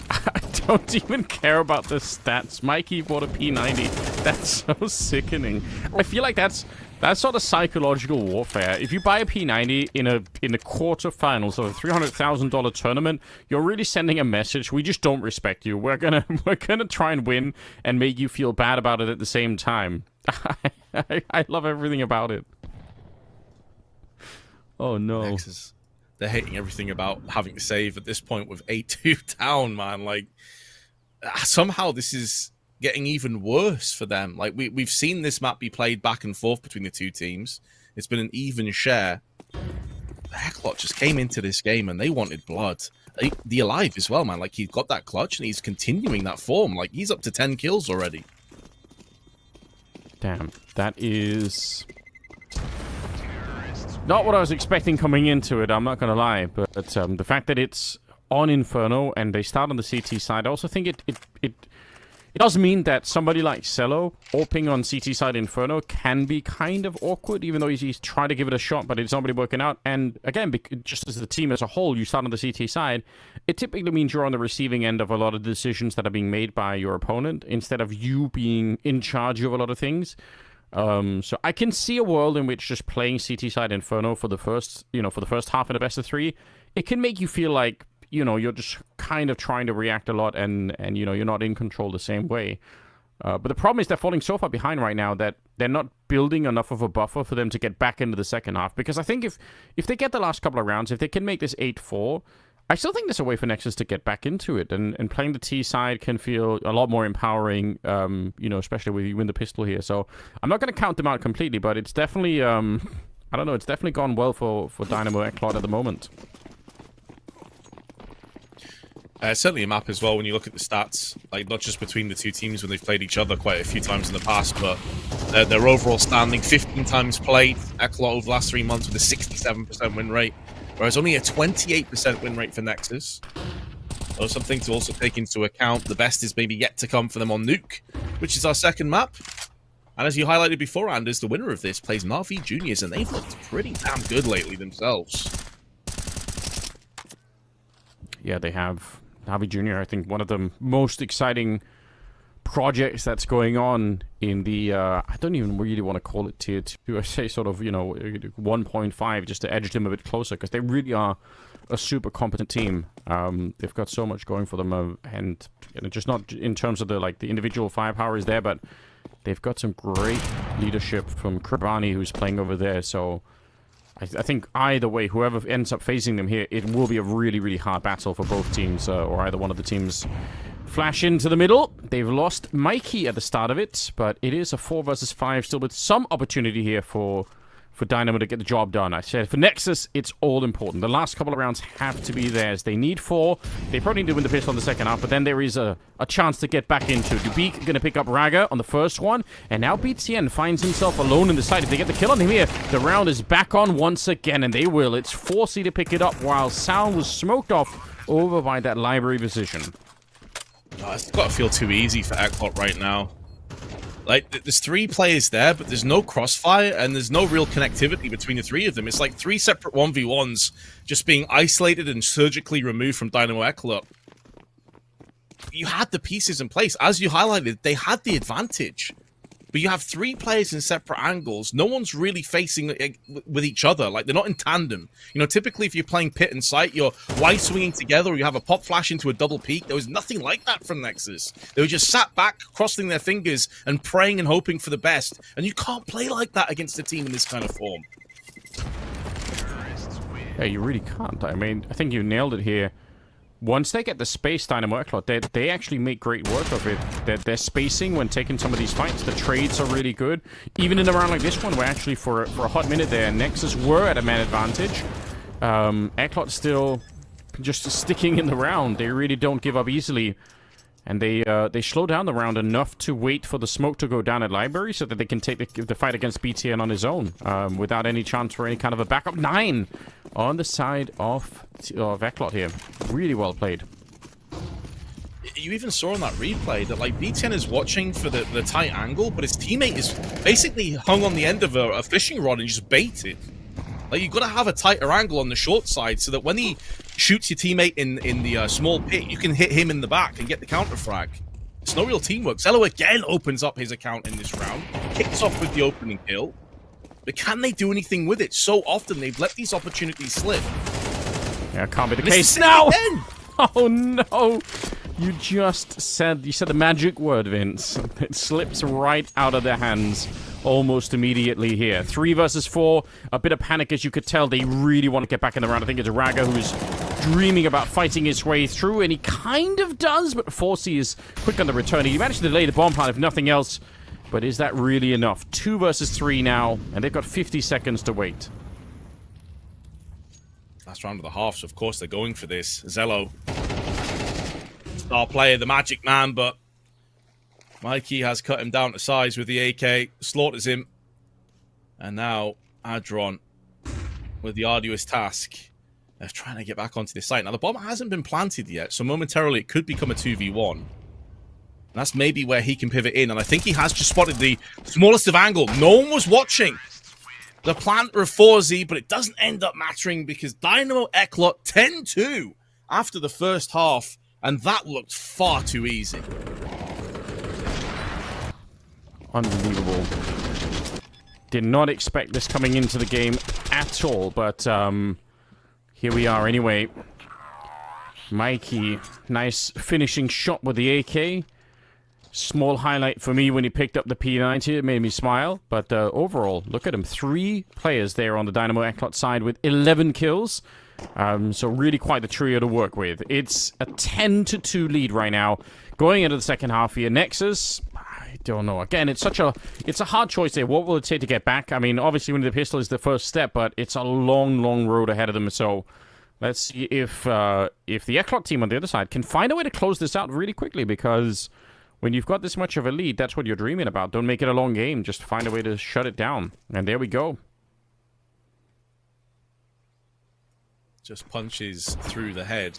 I don't even care about the stats. Mikey bought a P90. That's so sickening. I feel like that's sort of psychological warfare. If you buy a P90 in the quarterfinals of a $300,000 tournament, you're really sending a message. We just don't respect you. We're gonna try and win and make you feel bad about it at the same time. I love everything about it. Oh no. NEXUS, they're hating everything about having to save at this point with 8-2 down, man. Like, somehow this is getting even worse for them. Like, we've seen this map be played back and forth between the two teams. It's been an even share. ECLOT just came into this game and they wanted blood. The Alive as well, man. Like, he's got that clutch and he's continuing that form. Like, he's up to 10 kills already. Damn, that is not what I was expecting coming into it, I'm not going to lie. But the fact that it's on Inferno and they start on the CT side, I also think it does mean that somebody like YaLLa AWPing on CT side Inferno can be kind of awkward, even though he's tried to give it a shot, but it's not really working out. And again, just as the team as a whole, you start on the CT side, it typically means you're on the receiving end of a lot of decisions that are being made by your opponent, instead of you being in charge of a lot of things. So I can see a world in which just playing CT side Inferno for the first half in a best of 3, it can make you feel like, you're just kind of trying to react a lot and you're not in control the same way. But the problem is they're falling so far behind right now that they're not building enough of a buffer for them to get back into the second half. Because I think if they get the last couple of rounds, if they can make this 8-4, I still think there's a way for NEXUS to get back into it. And playing the T side can feel a lot more empowering, especially when you win the pistol here. So I'm not going to count them out completely, but it's definitely, I don't know, it's definitely gone well for Dynamo ECLOT at the moment. Certainly a map as well, when you look at the stats, like not just between the two teams when they've played each other quite a few times in the past, but their overall standing, 15 times played, ECLOT over the last 3 months with a 67% win rate, whereas only a 28% win rate for NEXUS. So something to also take into account. The best is maybe yet to come for them on Nuke, which is our second map. And as you highlighted before, Anders, the winner of this plays Na'Vi Juniors, and they've looked pretty damn good lately themselves. Yeah, they have. Na'Vi Junior, I think one of the most exciting projects that's going on in the, I don't even really want to call it tier 2, I say sort of, 1.5, just to edge them a bit closer, because they really are a super competent team. They've got so much going for them, and just not in terms of the individual firepower is there, but they've got some great leadership from Krabani, who's playing over there, so I think either way, whoever ends up facing them here, it will be a really, really hard battle for both teams, or either one of the teams. Flash into the middle. They've lost Mikey at the start of it, but it is a 4 versus 5, still with some opportunity here for Dynamo to get the job done. I said for NEXUS, it's all important. The last couple of rounds have to be theirs. They need 4. They probably need to win the pistol on the second half, but then there is a chance to get back into it. Dubik going to pick up Raga on the first one, and now BTN finds himself alone in the side. If they get the kill on him here, the round is back on once again, and they will. It's 4C to pick it up, while Sal was smoked off over by that library position. Oh, it's got to feel too easy for ECLOT right now. Like, there's 3 players there, but there's no crossfire, and there's no real connectivity between the 3 of them. It's like 3 separate 1v1s just being isolated and surgically removed from Dynamo ECLOT. You had the pieces in place. As you highlighted, they had the advantage. But you have 3 players in separate angles. No one's really facing with each other. Like, they're not in tandem. Typically, if you're playing pit and sight, you're wide swinging together, or you have a pop flash into a double peak. There was nothing like that from NEXUS. They were just sat back, crossing their fingers, and praying and hoping for the best. And you can't play like that against a team in this kind of form. Yeah, you really can't. I mean, I think you nailed it here. Once they get the space, Dynamo ECLOT, they actually make great work of it. Their spacing when taking some of these fights, the trades are really good. Even in a round like this one, where actually for a hot minute there, NEXUS were at a man advantage. ECLOT still just sticking in the round. They really don't give up easily. And they slow down the round enough to wait for the smoke to go down at Library so that they can take the fight against BTN on his own without any chance for any kind of a backup. 9 on the side of ECLOT here. Really well played. You even saw on that replay that BTN is watching for the tight angle, but his teammate is basically hung on the end of a fishing rod and just baited. Like, you've got to have a tighter angle on the short side so that when he shoots your teammate in the small pit, you can hit him in the back and get the counter frag. It's no real teamwork. YaLLa again opens up his account in this round, kicks off with the opening kill. But can they do anything with it? So often they've let these opportunities slip. Yeah, can't be the case now. Oh no! You said the magic word, Vince. It slips right out of their hands almost immediately here. 3 versus 4. A bit of panic, as you could tell. They really want to get back in the round. I think it's Raga who's dreaming about fighting his way through, and he kind of does, but Forsey is quick on the return. He managed to delay the bomb plant, if nothing else. But is that really enough? 2 versus 3 now, and they've got 50 seconds to wait. Last round of the half, so of course they're going for this. YaLLa, star player, the magic man, but Mikey has cut him down to size with the AK, slaughters him. And now Adron with the arduous task of trying to get back onto this site. Now the bomb hasn't been planted yet, so momentarily it could become a 2v1. That's maybe where he can pivot in, and I think he has just spotted the smallest of angle. No one was watching the plant of 4Z, but it doesn't end up mattering because Dynamo ECLOT 10-2 after the first half, and that looked far too easy. Unbelievable. Did not expect this coming into the game at all, but here we are anyway. Mikey, nice finishing shot with the AK. Small highlight for me when he picked up the P90. It made me smile. But overall, look at him. 3 players there on the Dynamo ECLOT side with 11 kills. So really quite the trio to work with. It's a 10-2 lead right now. Going into the second half here. NEXUS, I don't know. Again, it's a hard choice there. What will it take to get back? I mean, obviously winning the pistol is the first step, but it's a long, long road ahead of them. So let's see if the ECLOT team on the other side can find a way to close this out really quickly, because when you've got this much of a lead, that's what you're dreaming about. Don't make it a long game. Just find a way to shut it down. And there we go. Just punches through the head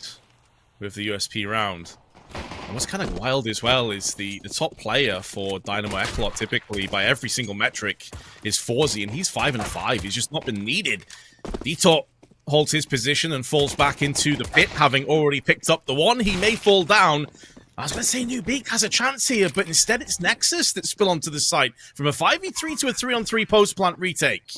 with the USP round. And what's kind of wild as well is the top player for Dynamo ECLOT, typically by every single metric, is 4Z, and he's 5-5. He's just not been needed. Dito holds his position and falls back into the pit, having already picked up the one. He may fall down. I was going to say New Beak has a chance here, but instead it's NEXUS that spill onto the site from a 5v3 to a 3-on-3 post-plant retake.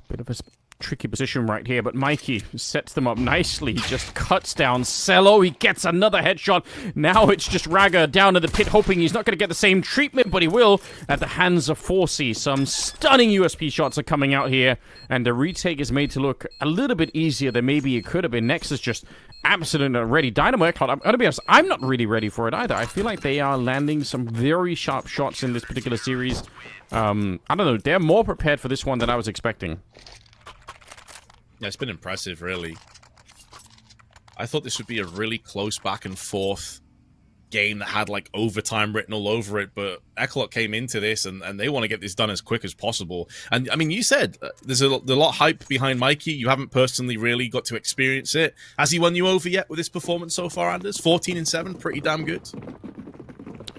Bit of a tricky position right here, but Mikey sets them up nicely. He just cuts down YaLLa. He gets another headshot. Now it's just Raga down in the pit, hoping he's not going to get the same treatment, but he will at the hands of Forsey. Some stunning USP shots are coming out here, and the retake is made to look a little bit easier than maybe it could have been. NEXUS just absolutely ready. Dynamo ECLOT, I'm going to be honest, I'm not really ready for it either. I feel like they are landing some very sharp shots in this particular series. I don't know, they're more prepared for this one than I was expecting. Yeah, it's been impressive, really. I thought this would be a really close back and forth game that had like overtime written all over it, but ECLOT came into this and they want to get this done as quick as possible. And I mean, you said there's a lot of hype behind Mikey. You haven't personally really got to experience it. Has he won you over yet with his performance so far, Anders? 14-7, pretty damn good.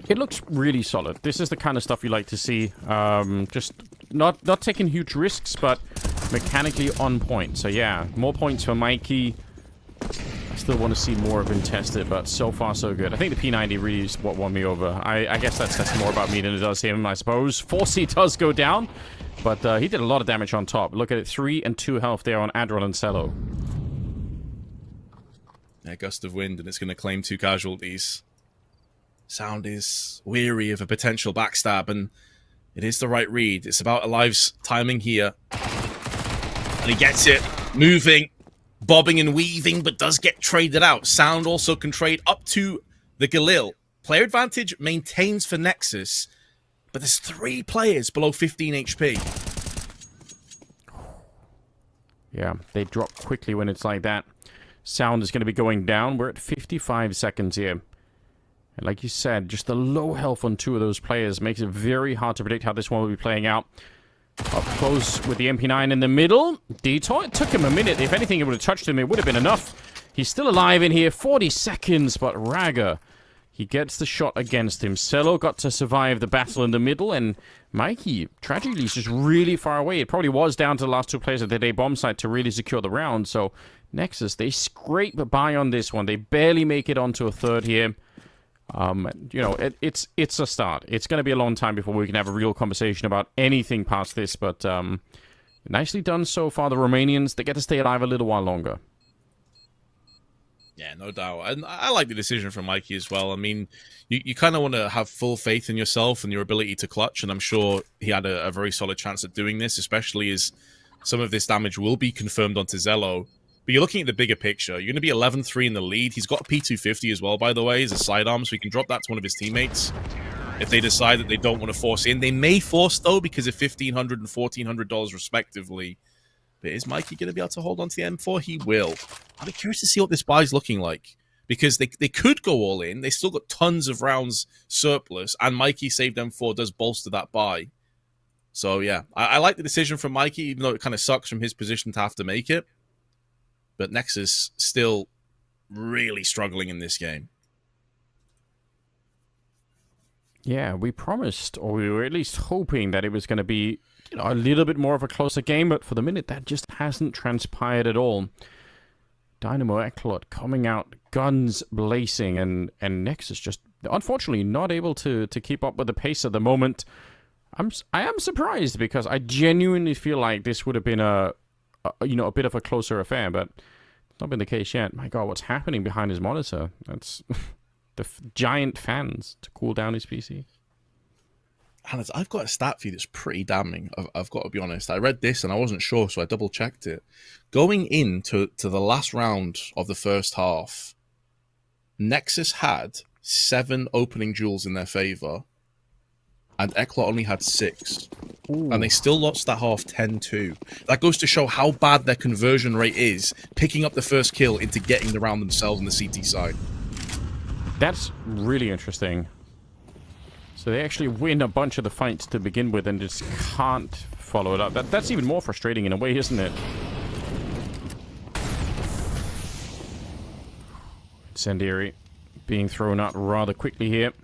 It looks really solid. This is the kind of stuff you like to see. Just not taking huge risks, but mechanically on point. So yeah, more points for Mikey. I still want to see more of him tested, but so far so good. I think the P90 really is what won me over. I guess that's more about me than it does him, I suppose. Forsey does go down, but he did a lot of damage on top. Look at it, 3 and 2 health there on Adron and YaLLa. Yeah, gust of wind, and it's going to claim 2 casualties. Sound is weary of a potential backstab, and it is the right read. It's about Alive's timing here. And he gets it, moving, bobbing and weaving, but does get traded out. Sound also can trade up to the Galil. Player advantage maintains for NEXUS, but there's 3 players below 15 HP. Yeah, they drop quickly when it's like that. Sound is going to be going down. We're at 55 seconds here. And like you said, just the low health on 2 of those players makes it very hard to predict how this one will be playing out. Up close with the MP9 in the middle. Dito, it took him a minute. If anything, it would have touched him. It would have been enough. He's still alive in here. 40 seconds, but Raga, He gets the shot against him. Cello got to survive the battle in the middle, and Mikey, tragically, is just really far away. It probably was down to the last two players at the day bomb site to really secure the round. So, Nexus, they scrape by on this one. They barely make it onto a third here. You know, it's a start. It's going to be a long time before we can have a real conversation about anything past this, but nicely done so far. The Romanians, they get to stay alive a little while longer. Yeah, no doubt. And I like the decision from Mikey as well. I mean, you kind of want to have full faith in yourself and your ability to clutch, and I'm sure he had a very solid chance at doing this, especially as some of this damage will be confirmed onto Zello. But you're looking at the bigger picture. You're going to be 11-3 in the lead. He's got a P250 as well, by the way, as a sidearm, so he can drop that to one of his teammates. If they decide that they don't want to force in, they may force, though, because of $1,500 and $1,400 respectively. But is Mikey going to be able to hold on to the M4? He will. I'll be curious to see what this buy is looking like, because they could go all in. They still got tons of rounds surplus, and Mikey saved M4 does bolster that buy. So, yeah, I like the decision from Mikey, even though it kind of sucks from his position to have to make it. But Nexus still really struggling in this game. Yeah, we promised, or we were at least hoping that it was going to be, you know, a little bit more of a closer game, but for the minute, that just hasn't transpired at all. Dynamo ECLOT coming out, guns blazing, and Nexus just, unfortunately, not able to keep up with the pace at the moment. I am surprised, because I genuinely feel like this would have been a bit of a closer affair, but it's not been the case yet. My God, what's happening behind his monitor? That's the giant fans to cool down his PC. Hannes, I've got a stat for you that's pretty damning. I've got to be honest. I read this and I wasn't sure, so I double checked it. Going into the last round of the first half, Nexus had 7 opening duels in their favor, and ECLOT only had 6. Ooh. And they still lost that half 10-2. That goes to show how bad their conversion rate is, picking up the first kill into getting the round themselves on the CT side. That's really interesting. So they actually win a bunch of the fights to begin with and just can't follow it up. That's even more frustrating in a way, isn't it? Incendiary being thrown out rather quickly here.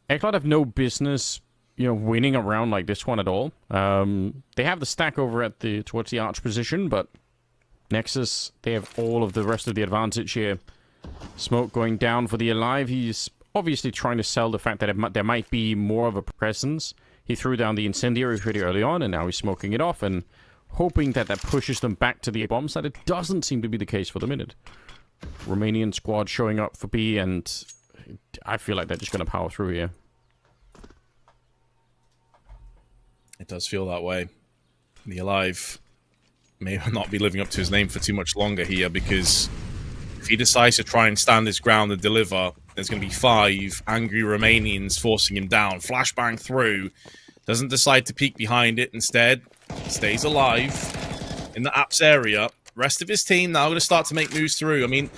ECLOT have no business, you know, winning a round like this one at all. They have the stack over at towards the arch position, but Nexus, they have all of the rest of the advantage here. Smoke going down for the Alive. He's obviously trying to sell the fact that there might be more of a presence. He threw down the Incendiary pretty early on, and now he's smoking it off and hoping that pushes them back to the bomb site. It doesn't seem to be the case for the minute. Romanian squad showing up for B, and I feel like they're just going to power through here. It does feel that way. The Alive may not be living up to his name for too much longer here, because if he decides to try and stand his ground and deliver, there's going to be 5 angry Romanians forcing him down. Flashbang through. Doesn't decide to peek behind it. Instead, stays alive in the apps area. Rest of his team now going to start to make moves through. I mean,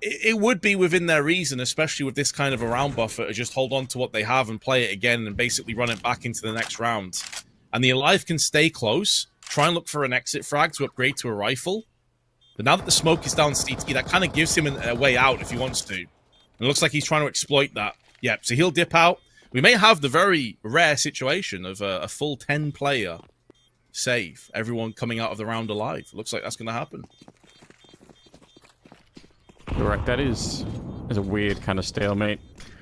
it would be within their reason, especially with this kind of a round buffer, to just hold on to what they have and play it again and basically run it back into the next round. And the Alive can stay close, try and look for an exit frag to upgrade to a rifle. But now that the smoke is down CT, that kind of gives him a way out if he wants to. And it looks like he's trying to exploit that. Yep, so he'll dip out. We may have the very rare situation of a full 10-player save. Everyone coming out of the round alive. Looks like that's going to happen. You're right, that is a weird kind of stalemate.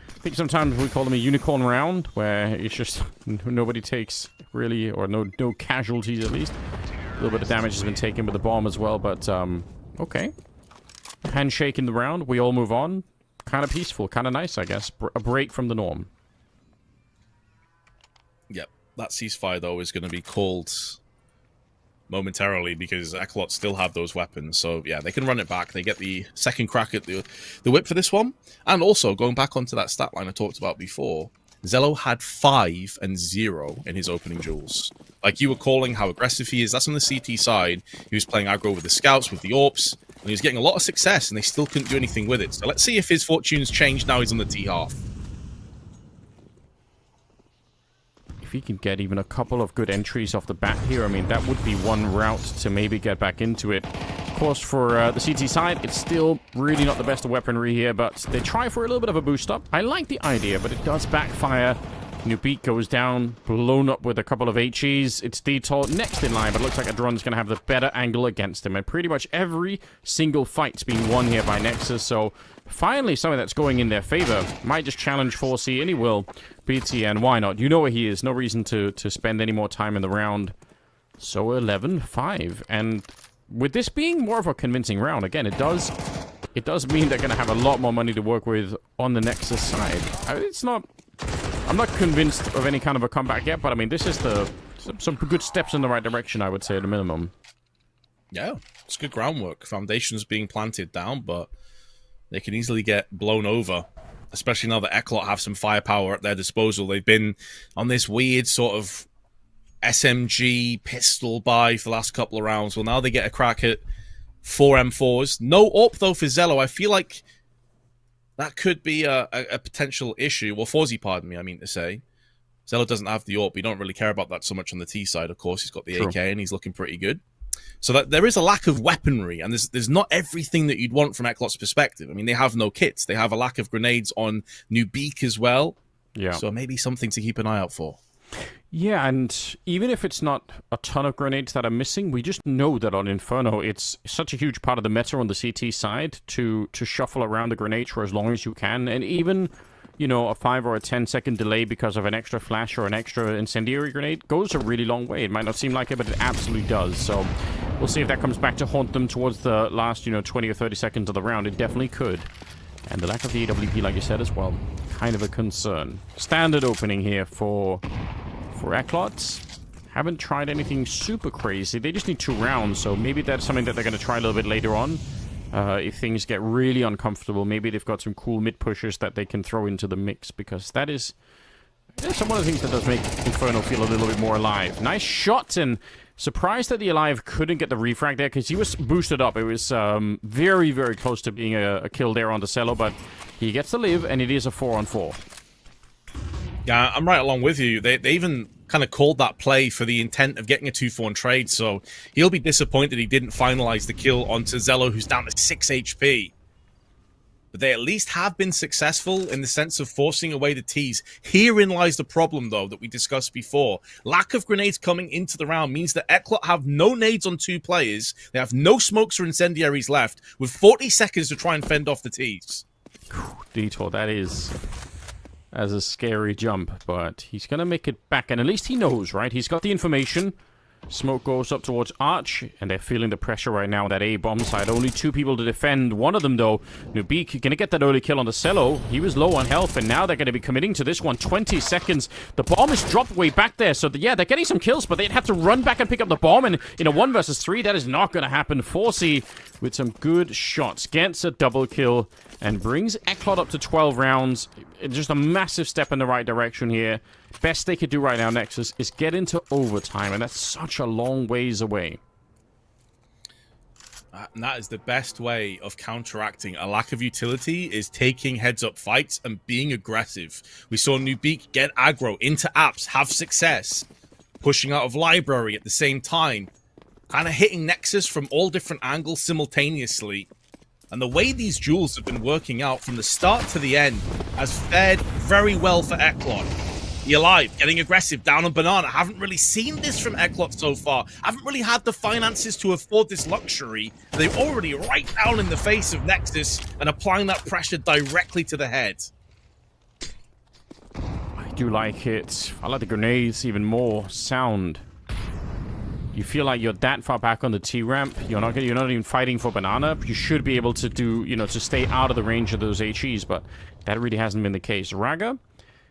I think sometimes we call them a unicorn round, where it's just nobody takes really, or no casualties at least. A little bit of damage has been taken with the bomb as well, but okay. Handshake in the round, we all move on. Kind of peaceful, kind of nice, I guess. A break from the norm. Yep, that ceasefire, though, is going to be called momentarily because ECLOT still have those weapons. So, yeah, they can run it back. They get the second crack at the whip for this one. And also, going back onto that stat line I talked about before, Zello had 5 and 0 in his opening duels. Like you were calling how aggressive he is, that's on the CT side. He was playing aggro with the scouts, with the AWPs, and he was getting a lot of success, and they still couldn't do anything with it. So let's see if his fortunes change now he's on the T half. If he can get even a couple of good entries off the bat here, I mean, that would be one route to maybe get back into it. course, for the CT side, it's still really not the best of weaponry here, but they try for a little bit of a boost up. I like the idea, but it does backfire. Nubeek goes down, blown up with a couple of HEs. It's Detour next in line, but it looks like Adron's going to have the better angle against him. And pretty much every single fight's been won here by Nexus, so finally something that's going in their favor. Might just challenge 4C, and he will. BT, and why not? You know where he is. No reason to spend any more time in the round. So 11-5. And with this being more of a convincing round, again, it does mean they're going to have a lot more money to work with on the Nexus side. I'm not convinced of any kind of a comeback yet, but I mean, this is some good steps in the right direction, I would say, at a minimum. Yeah, it's good groundwork. Foundations being planted down, but they can easily get blown over, especially now that ECLOT have some firepower at their disposal. They've been on this weird sort of SMG pistol buy for the last couple of rounds. Well, now they get a crack at 4 M4s. No AWP, though, for Zello. I feel like that could be a potential issue. Well, Forzy, pardon me, I mean to say. Zello doesn't have the AWP. We don't really care about that so much on the T side, of course. He's got the AK and he's looking pretty good. So that there is a lack of weaponry, and there's not everything that you'd want from ECLOT's perspective. I mean, they have no kits. They have a lack of grenades on Nubeek as well. Yeah. So maybe something to keep an eye out for. Yeah, and even if it's not a ton of grenades that are missing, we just know that on Inferno, it's such a huge part of the meta on the CT side to shuffle around the grenades for as long as you can. And even, you know, a 5 or a 10-second delay because of an extra flash or an extra incendiary grenade goes a really long way. It might not seem like it, but it absolutely does. So we'll see if that comes back to haunt them towards the last, 20 or 30 seconds of the round. It definitely could. And the lack of the AWP, like you said, as well, kind of a concern. Standard opening here for ECLOT. Haven't tried anything super crazy. They just need 2 rounds, so maybe that's something that they're going to try a little bit later on. If things get really uncomfortable, maybe they've got some cool mid-pushers that they can throw into the mix, because that is some of the things that does make Inferno feel a little bit more alive. Nice shot, and surprised that the Alive couldn't get the refrag there, because he was boosted up. It was very, very close to being a kill there on the Cello, but he gets to live, and it is a 4-on-4. Yeah, I'm right along with you. They even kind of called that play for the intent of getting a 2-4 trade, so he'll be disappointed he didn't finalize the kill onto Zello, who's down to 6 HP. But they at least have been successful in the sense of forcing away the Ts. Herein lies the problem, though, that we discussed before. Lack of grenades coming into the round means that ECLOT have no nades on 2 players. They have no smokes or incendiaries left, with 40 seconds to try and fend off the Ts. Detour, that is as a scary jump, but he's going to make it back, and at least he knows, right? He's got the information. Smoke goes up towards Arch, and they're feeling the pressure right now on that A-bomb side. Only 2 people to defend. One of them, though, Nubeek, going to get that early kill on the Cello. He was low on health, and now they're going to be committing to this one. 20 seconds. The bomb is dropped way back there, so yeah, they're getting some kills, but they'd have to run back and pick up the bomb, and in a 1 versus 3, that is not going to happen. 4C with some good shots. Gets a double kill and brings ECLOT up to 12 rounds. It's just a massive step in the right direction here. Best they could do right now, Nexus, is get into overtime, and that's such a long ways away. And that is the best way of counteracting a lack of utility, is taking heads-up fights and being aggressive. We saw Nubeek get aggro into apps, have success, pushing out of library at the same time, kind of hitting Nexus from all different angles simultaneously. And the way these duels have been working out from the start to the end has fared very well for ECLOT. YaLLa getting aggressive down on Banana. Haven't really seen this from ECLOT so far. Haven't really had the finances to afford this luxury. They're already right down in the face of Nexus and applying that pressure directly to the head. I do like it. I like the grenades even more. Sound. You feel like you're that far back on the T-ramp. You're not even fighting for Banana. You should be able to do, to stay out of the range of those HEs, but that really hasn't been the case. Raga,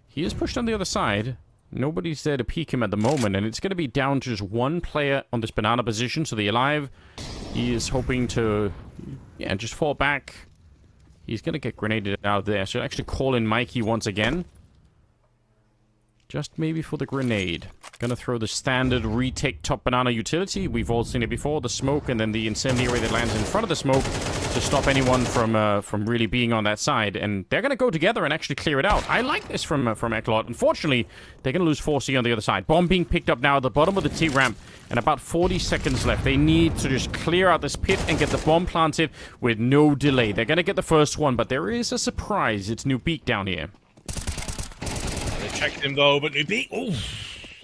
he is pushed on the other side. Nobody's there to peek him at the moment, and it's going to be down to just 1 player on this Banana position. So the Alive, he is hoping to, just fall back. He's going to get grenaded out there. So actually call in Mikey once again. Just maybe for the grenade. Gonna throw the standard retake top Banana utility. We've all seen it before. The smoke and then the incendiary that lands in front of the smoke to stop anyone from really being on that side, and they're gonna go together and actually clear it out. I like this from ECLOT. Unfortunately, they're gonna lose 4C on the other side. Bomb being picked up now at the bottom of the T ramp, and about 40 seconds left. They need to just clear out this pit and get the bomb planted with no delay. They're gonna get the first one, but there is a surprise. It's Nubeek down here. They checked him though, but Nubeek, oh,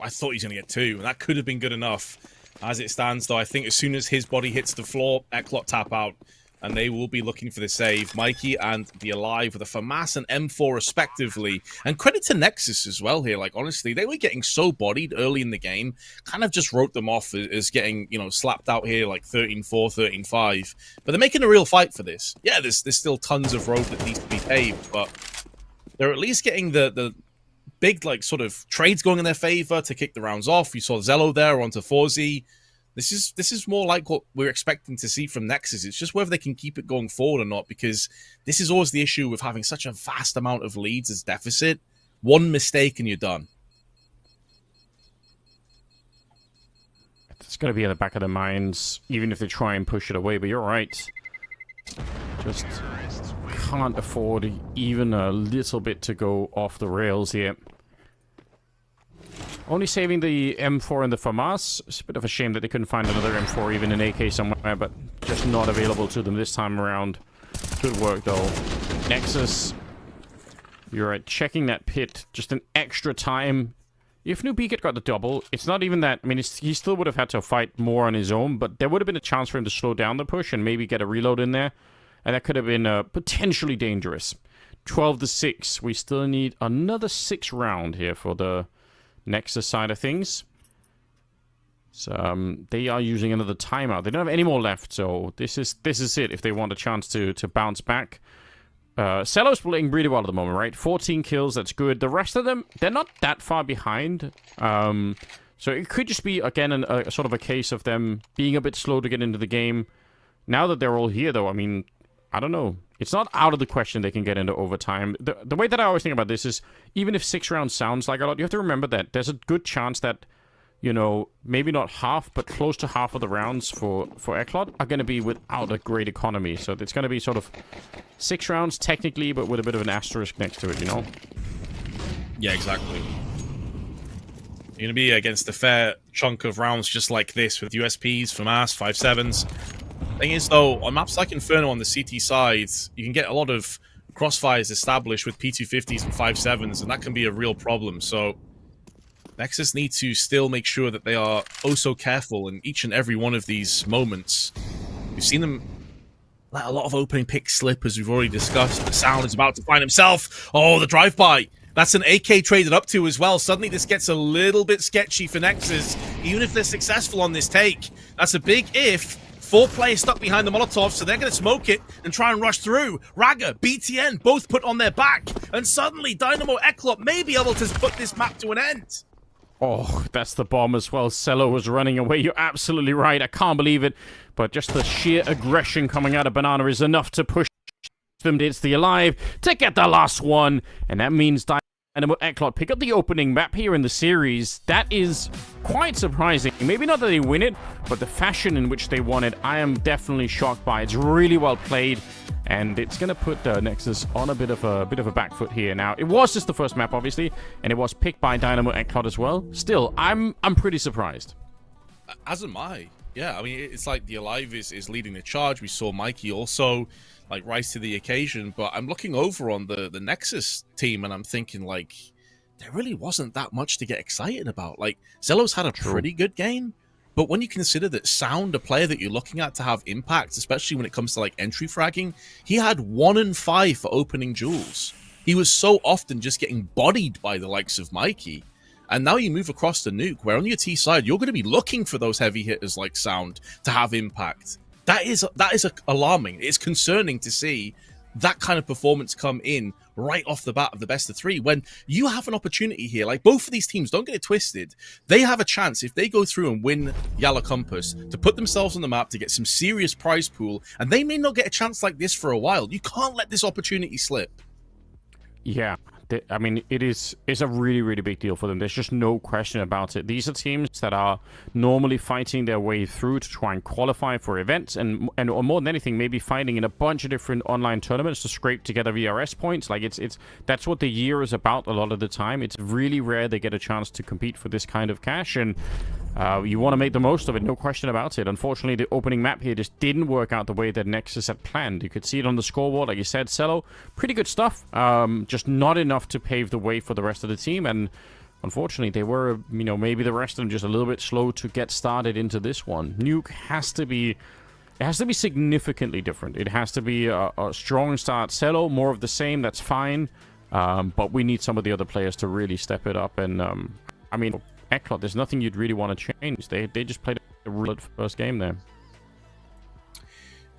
I thought he was gonna get 2, and that could have been good enough. As it stands, though, I think as soon as his body hits the floor, ECLOT tap out, and they will be looking for the save. Mikey and the Alive with a FAMAS and M4 respectively. And credit to Nexus as well here. Like, honestly, they were getting so bodied early in the game. Kind of just wrote them off as getting, you know, slapped out here like 13-4, 13-5. But they're making a real fight for this. Yeah, there's still tons of road that needs to be paved, but they're at least getting the big, like, sort of trades going in their favor to kick the rounds off. You saw Zello there onto 4Z. This is more like what we're expecting to see from Nexus. It's just whether they can keep it going forward or not, because this is always the issue with having such a vast amount of leads as deficit. One mistake and you're done. It's going to be in the back of their minds, even if they try and push it away, but you're right. Just can't afford even a little bit to go off the rails here. Only saving the M4 and the FAMAS. It's a bit of a shame that they couldn't find another M4, even an AK somewhere, but just not available to them this time around. Good work, though. Nexus, you're right, checking that pit. Just an extra time. If Nubeek had got the double, it's not even that... I mean, he still would have had to fight more on his own, but there would have been a chance for him to slow down the push and maybe get a reload in there. And that could have been potentially dangerous. 12-6. We still need another 6 round here for the Nexus side of things. So they are using another timeout. They don't have any more left, so this is it if they want a chance to bounce back. Cello's playing really well at the moment, right? 14 kills, that's good. The rest of them, they're not that far behind. So it could just be, again, a sort of a case of them being a bit slow to get into the game. Now that they're all here, though, I mean, I don't know. It's not out of the question they can get into overtime. The way that I always think about this is, even if 6 rounds sounds like a lot, you have to remember that there's a good chance that, you know, maybe not half, but close to half of the rounds for ECLOT are going to be without a great economy. So it's going to be sort of 6 rounds technically, but with a bit of an asterisk next to it, you know? Yeah, exactly. You're going to be against a fair chunk of rounds just like this with USPs, FAMAS, 5.7s. Thing is, though, on maps like Inferno on the CT side, you can get a lot of crossfires established with P250s and 5.7s, and that can be a real problem. So Nexus need to still make sure that they are oh so careful in each and every one of these moments. We've seen them let a lot of opening picks slip, as we've already discussed. The Sound is about to find himself. Oh, the drive-by. That's an AK traded up to as well. Suddenly this gets a little bit sketchy for Nexus, even if they're successful on this take. That's a big if. 4 players stuck behind the Molotov, so they're going to smoke it and try and rush through. Raga, BTN, both put on their back. And suddenly, Dynamo ECLOT may be able to put this map to an end. Oh, that's the bomb as well. Cello was running away. You're absolutely right. I can't believe it. But just the sheer aggression coming out of Banana is enough to push them. It's the Alive to get the last one. And that means Dynamo ECLOT pick up the opening map here in the series. That is quite surprising. Maybe not that they win it, but the fashion in which they won it, I am definitely shocked by. It's really well played, and it's going to put Nexus on a bit of a back foot here. Now, it was just the first map, obviously, and it was picked by Dynamo ECLOT as well. Still, I'm pretty surprised. As am I. Yeah, I mean, it's like the Alive is leading the charge. We saw Mikey also like rise to the occasion, but I'm looking over on the Nexus team and I'm thinking, like, there really wasn't that much to get excited about. Like, Zello's had a pretty good game, but when you consider that Sound, a player that you're looking at to have impact, especially when it comes to like entry fragging, he had 1 in 5 for opening duels. He was so often just getting bodied by the likes of Mikey. And now you move across to Nuke, where on your T side, you're going to be looking for those heavy hitters like Sound to have impact. That is alarming. It's concerning to see that kind of performance come in right off the bat of the best of 3 when you have an opportunity here. Like, both of these teams, don't get it twisted, they have a chance, if they go through and win YaLLa Compass, to put themselves on the map, to get some serious prize pool, and they may not get a chance like this for a while. You can't let this opportunity slip. Yeah, I mean, it's a really, really big deal for them. There's just no question about it. These are teams that are normally fighting their way through to try and qualify for events, and or more than anything, maybe fighting in a bunch of different online tournaments to scrape together VRS points. Like that's what the year is about a lot of the time. It's really rare they get a chance to compete for this kind of cash, and you want to make the most of it, no question about it. Unfortunately, the opening map here just didn't work out the way that Nexus had planned. You could see it on the scoreboard, like you said, Cello. Pretty good stuff, just not enough to pave the way for the rest of the team, and unfortunately, they were, maybe the rest of them just a little bit slow to get started into this one. Nuke has to be significantly different. It has to be a strong start. Cello, more of the same, that's fine, but we need some of the other players to really step it up, and, I mean, ECLOT, there's nothing you'd really want to change. They just played a real first game there.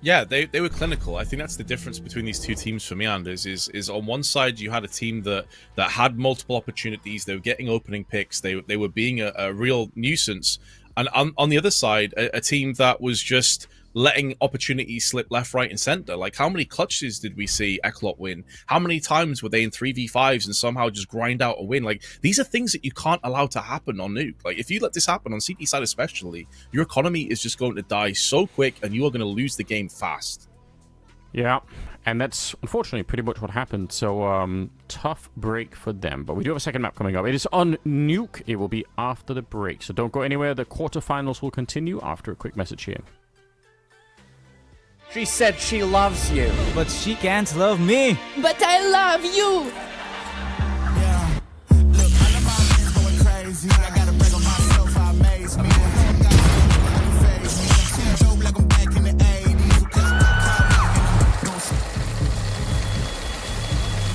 Yeah, they were clinical. I think that's the difference between these two teams for me, Anders, is on one side you had a team that had multiple opportunities. They were getting opening picks. They were being a real nuisance. And on the other side, a team that was just letting opportunities slip left, right, and center. Like, how many clutches did we see ECLOT win? How many times were they in 3v5s and somehow just grind out a win? Like, these are things that you can't allow to happen on Nuke. Like, if you let this happen on CT side especially, your economy is just going to die so quick and you are going to lose the game fast. Yeah, and that's unfortunately pretty much what happened. So, tough break for them. But we do have a second map coming up. It is on Nuke. It will be after the break. So don't go anywhere. The quarterfinals will continue after a quick message here. She said she loves you, but she can't love me. But I love you.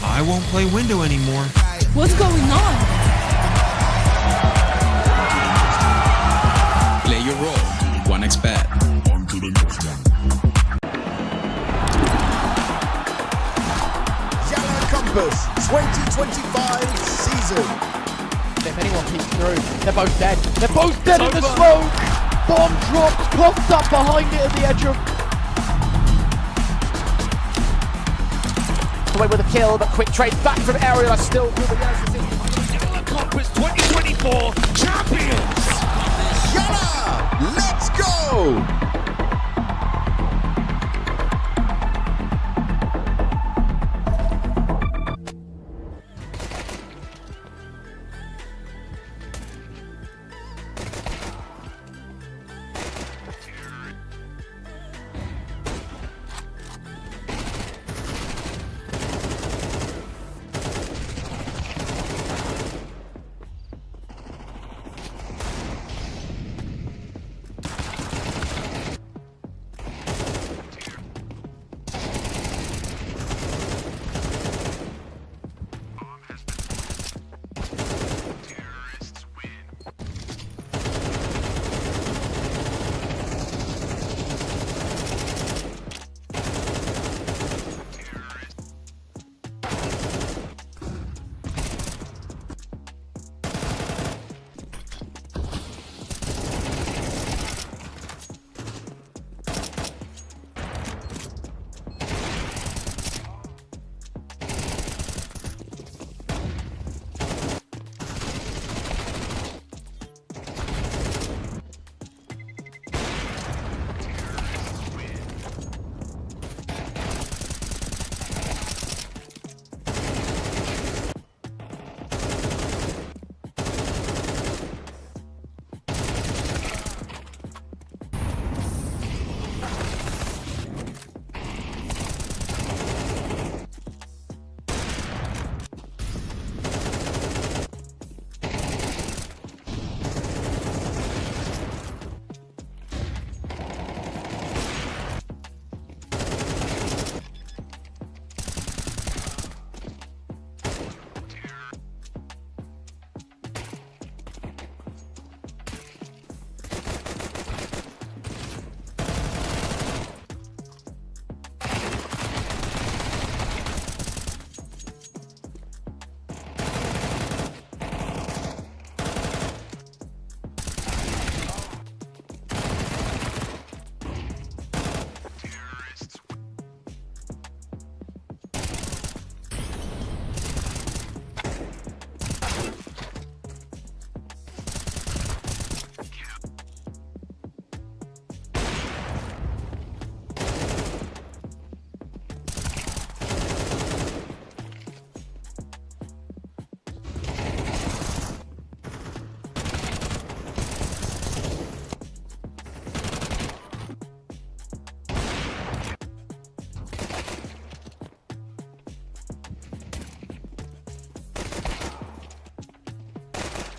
I won't play window anymore. What's going on? Play your role. 1xBet. On to the next one. YaLLa Compass 2025 season. If anyone peeks through, they're both dead. They're both dead in the smoke. Bomb dropped, popped up behind it at the edge of. Away with a kill, but quick trade back from Aerial still through the YaLLa Compass 2024 champions. YaLLa, let's go.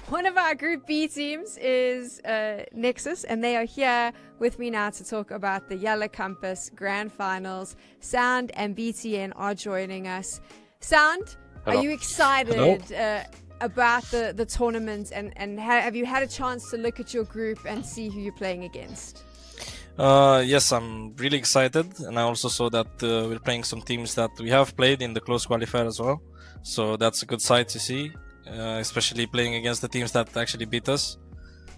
One of our Group B teams is Nexus, and they are here with me now to talk about the YaLLa Campus Grand Finals. Sound and BTN are joining us. Sound, Hello. are you excited about the tournament, and have you had a chance to look at your group and see who you're playing against? Yes, I'm really excited, and I also saw that we're playing some teams that we have played in the close qualifier as well. So that's a good sight to see, especially playing against the teams that actually beat us.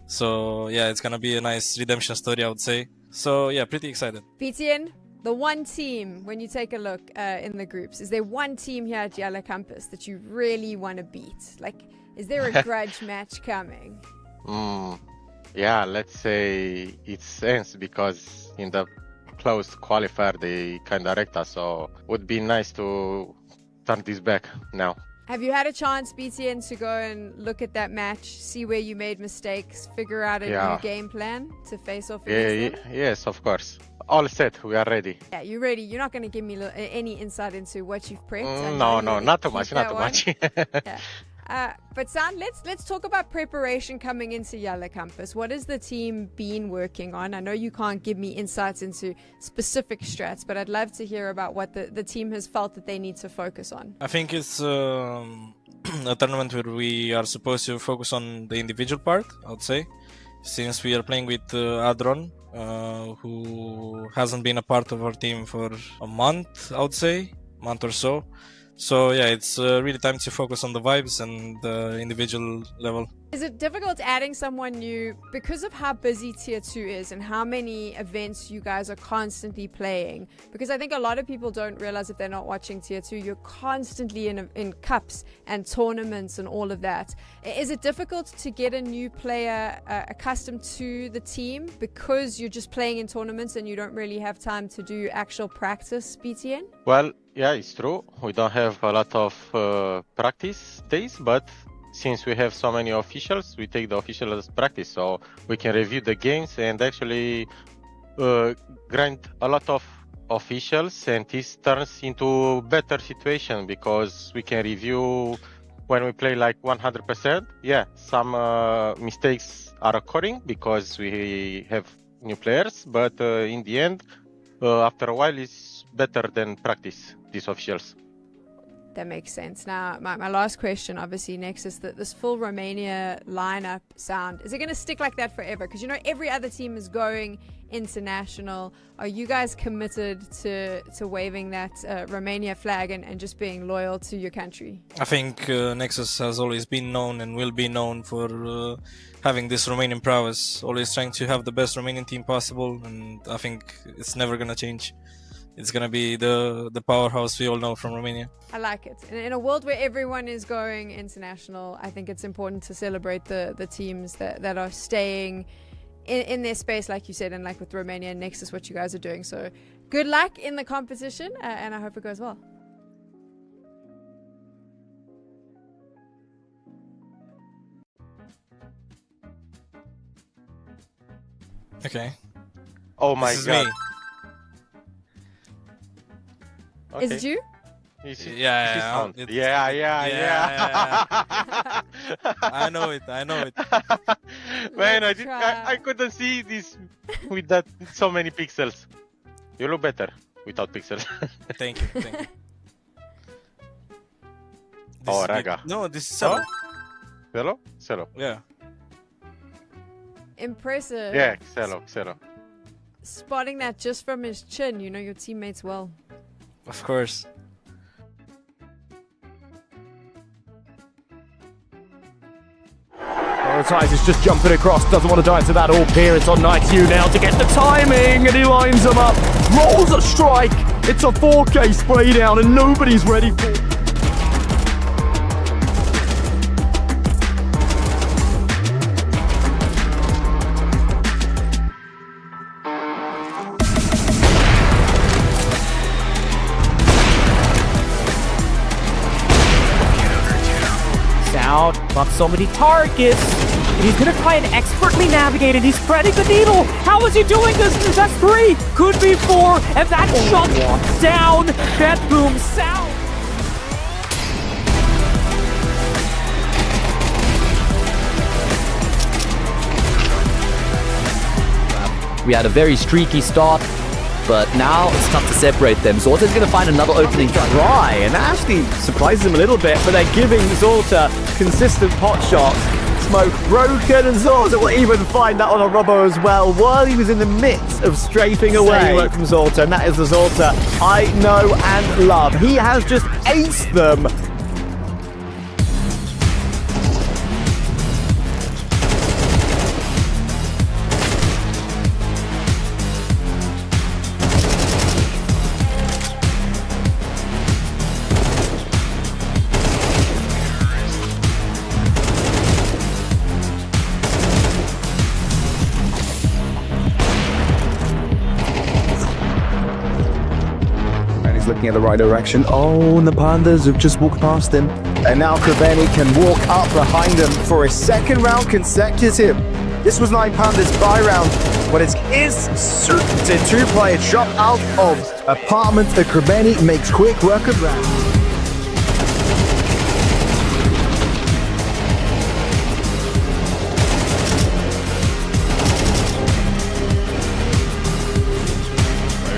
So yeah, it's gonna be a nice redemption story, I would say. So yeah, pretty excited. BTN, the one team, when you take a look in the groups, is there one team here at YaLLa Campus that you really want to beat? Like, is there a grudge match coming? Yeah, let's say it's ENCE, because in the close qualifier they kinda wrecked us, so would be nice to turn this back now. Have you had a chance, BTN, to go and look at that match, see where you made mistakes, figure out a new game plan to face off against them? Yes, of course. All set, we are ready. Yeah, you're ready. You're not going to give me any insight into what you've prepped. No, not too much, not too much. Yeah. But Sound, let's talk about preparation coming into YaLLa Campus. What has the team been working on? I know you can't give me insights into specific strats, but I'd love to hear about what the team has felt that they need to focus on. I think it's a tournament where we are supposed to focus on the individual part, I would say. Since we are playing with Adron, who hasn't been a part of our team for a month, I would say, month or so. So yeah, it's really time to focus on the vibes and the individual level. Is it difficult adding someone new because of how busy Tier 2 is and how many events you guys are constantly playing? Because I think a lot of people don't realize if they're not watching Tier 2, you're constantly in cups and tournaments and all of that. Is it difficult to get a new player accustomed to the team because you're just playing in tournaments and you don't really have time to do actual practice, BTN? Well, yeah, it's true. We don't have a lot of practice days, but since we have so many officials, we take the officials as practice, so we can review the games and actually grant a lot of officials, and this turns into better situation because we can review when we play like 100%. Yeah, some mistakes are occurring because we have new players, but in the end, after a while, it's better than practice, these officials. That makes sense. Now, my last question, obviously, Nexus, this full Romania lineup, Sound, is it going to stick like that forever? Because, you know, every other team is going international. Are you guys committed to waving that Romania flag and just being loyal to your country? I think Nexus has always been known and will be known for having this Romanian prowess, always trying to have the best Romanian team possible, and I think it's never going to change. It's going to be the powerhouse we all know from Romania. I like it. In a world where everyone is going international, I think it's important to celebrate the teams that are staying in their space, like you said, and like with Romania and Nexus, what you guys are doing. So good luck in the competition, and I hope it goes well. Okay. Oh my This is god. me. Okay. Is it you? Yeah. I know it. Man, I couldn't see this with that so many pixels. You look better without pixels. Thank you. Oh, Raga. No, this is Celo. Celo? Celo. Yeah. Impressive. Yeah, Celo. Spotting that just from his chin, you know your teammates well. Of course. Prioritize is just jumping across, doesn't want to die to that all appearance on NEXUS now to get the timing, and he lines them up, rolls a strike. It's a 4K spray down and nobody's ready for it. Sound got so many targets. And he's gonna try and expertly navigate it. He's spreading the needle. How is he doing this? That's 3, could be 4, and that shot down. That boom Sound. We had a very streaky start, but now it's tough to separate them. Zolta's going to find another opening. Try, and that actually surprises him a little bit, but they're giving Zolta consistent pot shots. Smoke broken, and Zolta will even find that on a Robbo as well while he was in the midst of strafing away. Work from Zolta, and that is the Zolta I know and love. He has just aced them. Looking at the right direction. Oh, and the Pandas have just walked past him. And now Kraveni can walk up behind him for a second round consecutive. This was 9 Pandas by round, but it is certain to play a shot out of apartment. Kraveni makes quick work of round.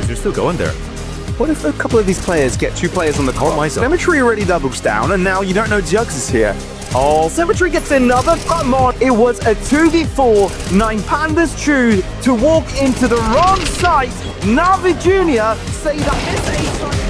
They're still going there. What if a couple of these players get 2 players on the court? Cemetery already doubles down, and now you don't know Jugs is here. Oh, Cemetery gets another. Come on. It was a 2v4. 9 Pandas choose to walk into the wrong site. Navi Jr. say that this A-site.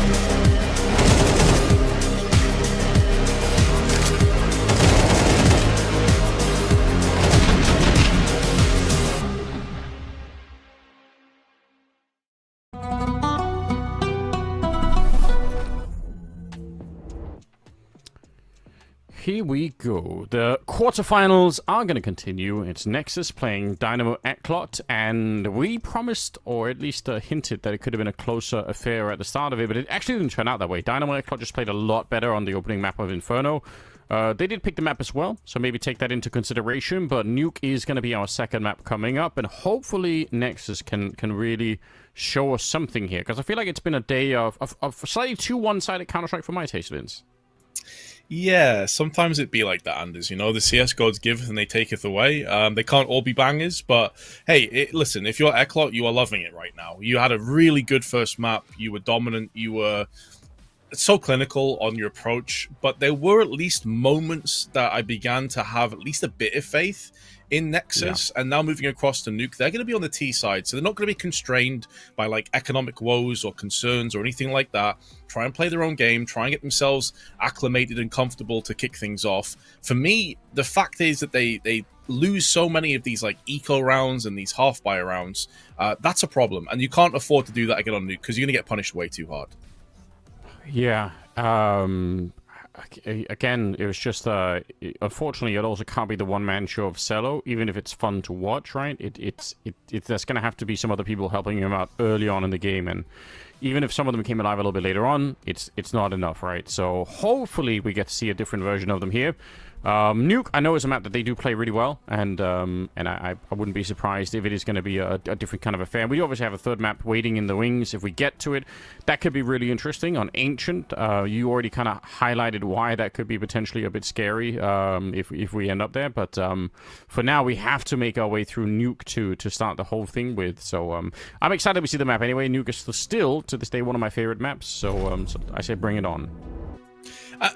Here we go. The quarterfinals are going to continue. It's Nexus playing Dynamo ECLOT, and we promised, or at least hinted, that it could have been a closer affair at the start of it, but it actually didn't turn out that way. Dynamo ECLOT just played a lot better on the opening map of Inferno. They did pick the map as well, so maybe take that into consideration, but Nuke is going to be our second map coming up, and hopefully Nexus can really show us something here, because I feel like it's been a day of slightly too one-sided Counter-Strike for my taste, Vince. Yeah, sometimes it be like that, Anders. You know, the CS gods giveth and they taketh away. They can't all be bangers, but hey, listen, if you're ECLOT, you are loving it right now. You had a really good first map. You were dominant. You were so clinical on your approach, but there were at least moments that I began to have at least a bit of faith in Nexus, and now moving across to Nuke, they're going to be on the T side, so they're not going to be constrained by like economic woes or concerns or anything like that. Try and play their own game, try and get themselves acclimated and comfortable to kick things off. For me, the fact is that they lose so many of these like eco rounds and these half-buy rounds. That's a problem, and you can't afford to do that again on Nuke because you're going to get punished way too hard. Yeah. Again, it was just, unfortunately, it also can't be the one-man show of Cello, even if it's fun to watch, right? There's going to have to be some other people helping him out early on in the game, and even if some of them came alive a little bit later on, it's not enough, right? So hopefully we get to see a different version of them here. Nuke, I know, is a map that they do play really well, and I wouldn't be surprised if it is going to be a different kind of affair. We obviously have a third map waiting in the wings. If we get to it, that could be really interesting. On Ancient, you already kind of highlighted why that could be potentially a bit scary if we end up there, but for now, we have to make our way through Nuke to start the whole thing with, so I'm excited we see the map anyway. Nuke is still, to this day, one of my favorite maps, so I say bring it on.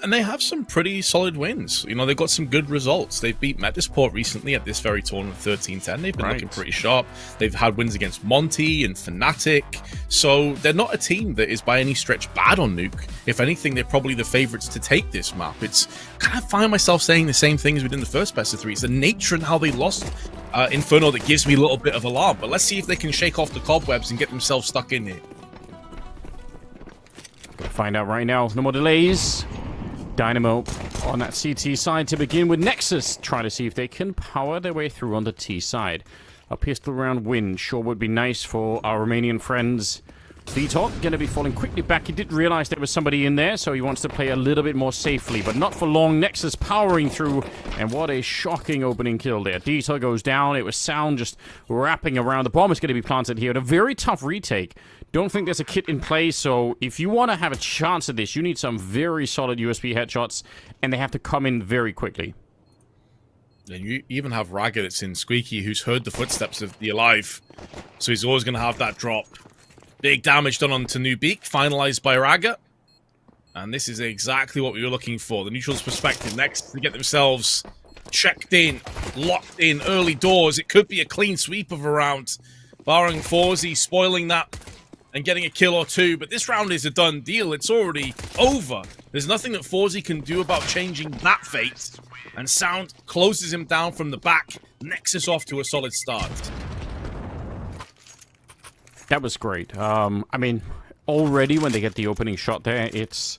And they have some pretty solid wins. You know, they've got some good results. They've beat Metasport recently at this very tournament, 13-10. They've been looking pretty sharp. They've had wins against Monty and Fnatic. So they're not a team that is by any stretch bad on Nuke. If anything, they're probably the favorites to take this map. It's kind of find myself saying the same thing as we did in the first best of three. It's the nature and how they lost Inferno that gives me a little bit of alarm. But let's see if they can shake off the cobwebs and get themselves stuck in here. Gonna find out right now. No more delays. Dynamo on that CT side to begin with. Nexus trying to see if they can power their way through on the T side. A pistol round win sure would be nice for our Romanian friends. Vitor going to be falling quickly back. He did realize there was somebody in there, so he wants to play a little bit more safely, but not for long. Nexus powering through, and what a shocking opening kill there. Vitor goes down. It was Sound just wrapping around. The bomb is going to be planted here. A very tough retake. Don't think there's a kit in play, so if you want to have a chance at this, you need some very solid USP headshots, and they have to come in very quickly. And you even have Raga that's in Squeaky, who's heard the footsteps of the Alive. So he's always going to have that drop. Big damage done onto Nubeek, finalized by Raga. And this is exactly what we were looking for. The neutral's perspective next to get themselves checked in, locked in, early doors. It could be a clean sweep of a round, barring Forzy spoiling that and getting a kill or two. But this round is a done deal. It's already over. There's nothing that Forzy can do about changing that fate. And Sound closes him down from the back. Nexus off to a solid start. That was great. I mean, already when they get the opening shot there, it's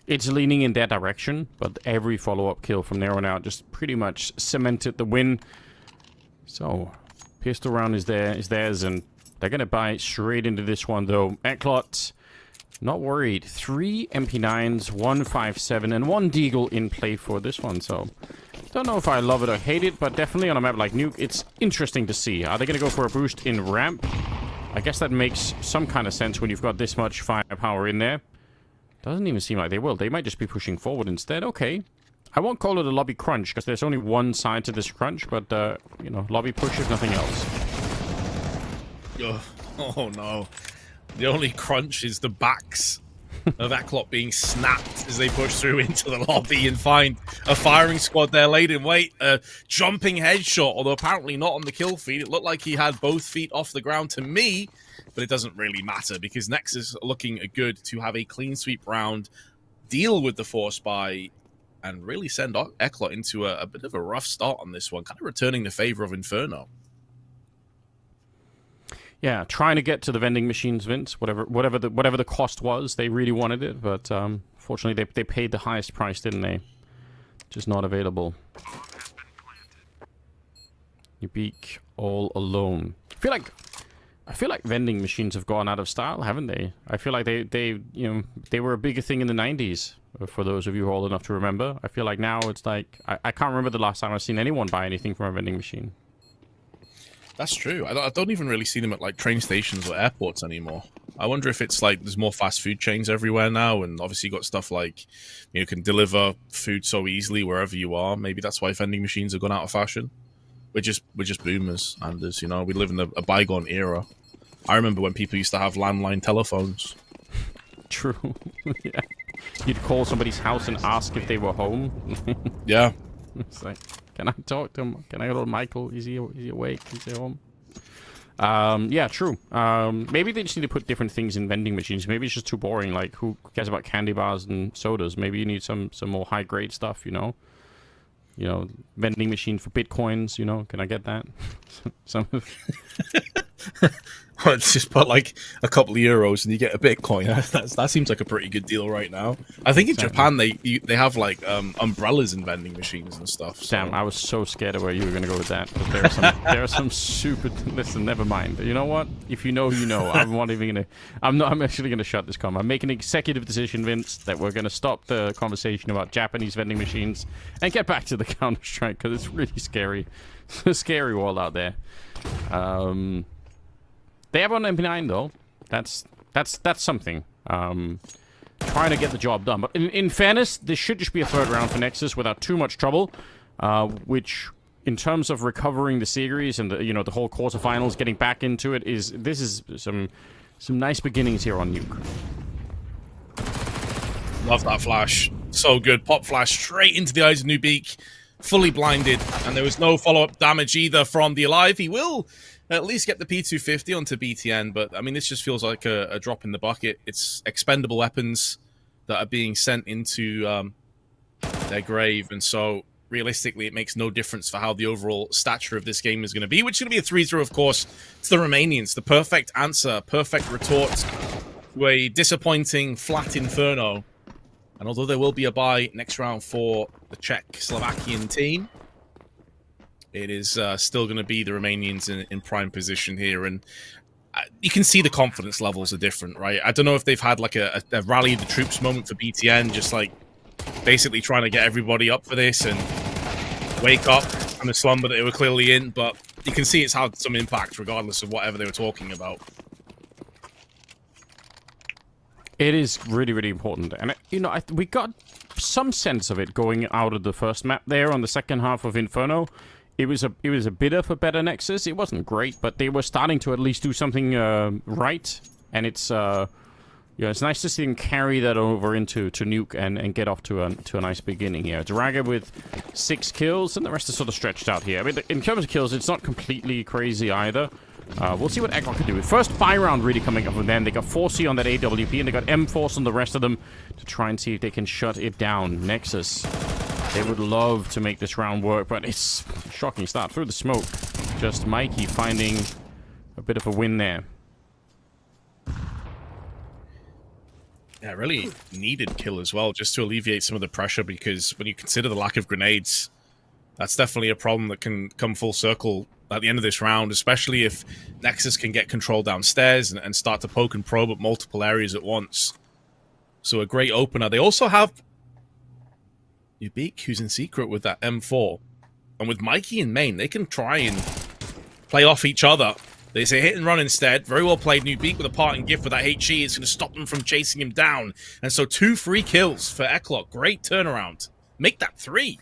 leaning in their direction, but every follow-up kill from there on out just pretty much cemented the win. So, pistol round is theirs, and they're gonna buy straight into this one though. ECLOT, not worried. 3 MP9s, 1 5.7, and 1 Deagle in play for this one. So, don't know if I love it or hate it, but definitely on a map like Nuke, it's interesting to see. Are they gonna go for a boost in ramp? I guess that makes some kind of sense when you've got this much firepower in there. Doesn't even seem like they will. They might just be pushing forward instead. Okay. I won't call it a lobby crunch, because there's only one side to this crunch, but, you know, lobby push if nothing else. Oh no. The only crunch is the backs of ECLOT being snapped as they push through into the lobby and find a firing squad there laid in wait. A jumping headshot, although apparently not on the kill feed. It looked like he had both feet off the ground to me, but it doesn't really matter because Nexus are looking good to have a clean sweep round, deal with the force buy, and really send ECLOT into a bit of a rough start on this one, kind of returning the favor of Inferno. Yeah, trying to get to the vending machines, Vince. Whatever the cost was, they really wanted it, but fortunately they paid the highest price, didn't they? Just not available. Nubeek all alone. I feel like vending machines have gone out of style, haven't they? I feel like they were a bigger thing in the 90s. For those of you who are old enough to remember, I feel like now it's like I can't remember the last time I've seen anyone buy anything from a vending machine. That's true. I don't even really see them at like train stations or airports anymore. I wonder if it's like there's more fast food chains everywhere now, and obviously you got stuff like you can deliver food so easily wherever you are. Maybe that's why vending machines have gone out of fashion. We're just boomers, Anders. You know, we live in a bygone era. I remember when people used to have landline telephones. True. Yeah. You'd call somebody's house and ask if they were home. Yeah. It's like, can I talk to him? Can I go to Michael? Is he awake? Is he home? Yeah, true. Maybe they just need to put different things in vending machines. Maybe it's just too boring. Like, who cares about candy bars and sodas? Maybe you need some more high-grade stuff, you know? You know, vending machine for bitcoins, you know? Can I get that? Some Well, just put like a couple of euros and you get a Bitcoin. That seems like a pretty good deal right now. I think in Japan they have like umbrellas in vending machines and stuff. So. Damn, I was so scared of where you were going to go with that. But there are some super. Listen, never mind. You know what? If you know, you know. I'm not even gonna. I'm actually gonna shut this com. I'm making an executive decision, Vince, that we're gonna stop the conversation about Japanese vending machines and get back to the Counter-Strike because it's really scary. It's a scary world out there. They have one MP9 though. That's something. Trying to get the job done. But in fairness, this should just be a third round for Nexus without too much trouble. Which, in terms of recovering the series and the whole quarterfinals, getting back into it, this is some nice beginnings here on Nuke. Love that flash. So good. Pop flash straight into the eyes of Nubeek. Fully blinded. And there was no follow-up damage either from the Alive. He will at least get the P250 onto BTN, but I mean, this just feels like a drop in the bucket. It's expendable weapons that are being sent into their grave, and so realistically, it makes no difference for how the overall stature of this game is going to be, which is going to be a 3-0, of course. It's the Romanians, the perfect answer, perfect retort to a disappointing flat Inferno. And although there will be a bye next round for the Czech-Slovakian team, it is still going to be the Romanians in prime position here. And you can see the confidence levels are different, right? I don't know if they've had like a rally of the troops moment for BTN, just like basically trying to get everybody up for this and wake up from the slumber that they were clearly in. But you can see it's had some impact regardless of whatever they were talking about. It is really, really important. And, we got some sense of it going out of the first map there on the second half of Inferno. it was a bit of a better Nexus. It wasn't great, but they were starting to at least do something right, and it's it's nice to see them carry that over into Nuke and get off to a nice beginning here. Draga with 6 kills, and the rest is sort of stretched out here. I mean, in terms of kills, it's not completely crazy either. We'll see what ECLOT can do. First buy round really coming up with them. They got 4C on that AWP, and they got M-Force on the rest of them to try and see if they can shut it down. Nexus, they would love to make this round work, but it's a shocking start through the smoke. Just Mikey finding a bit of a win there. Yeah, really needed kill as well, just to alleviate some of the pressure, because when you consider the lack of grenades, that's definitely a problem that can come full circle at the end of this round, especially if Nexus can get control downstairs and start to poke and probe at multiple areas at once. So a great opener. They also have Ubik, who's in secret with that M4. And with Mikey in main, they can try and play off each other. They say hit and run instead. Very well played. Nubique with a parting gift with that HE. It's going to stop them from chasing him down. And so 2 free kills for ECLOT. Great turnaround. Make that 3.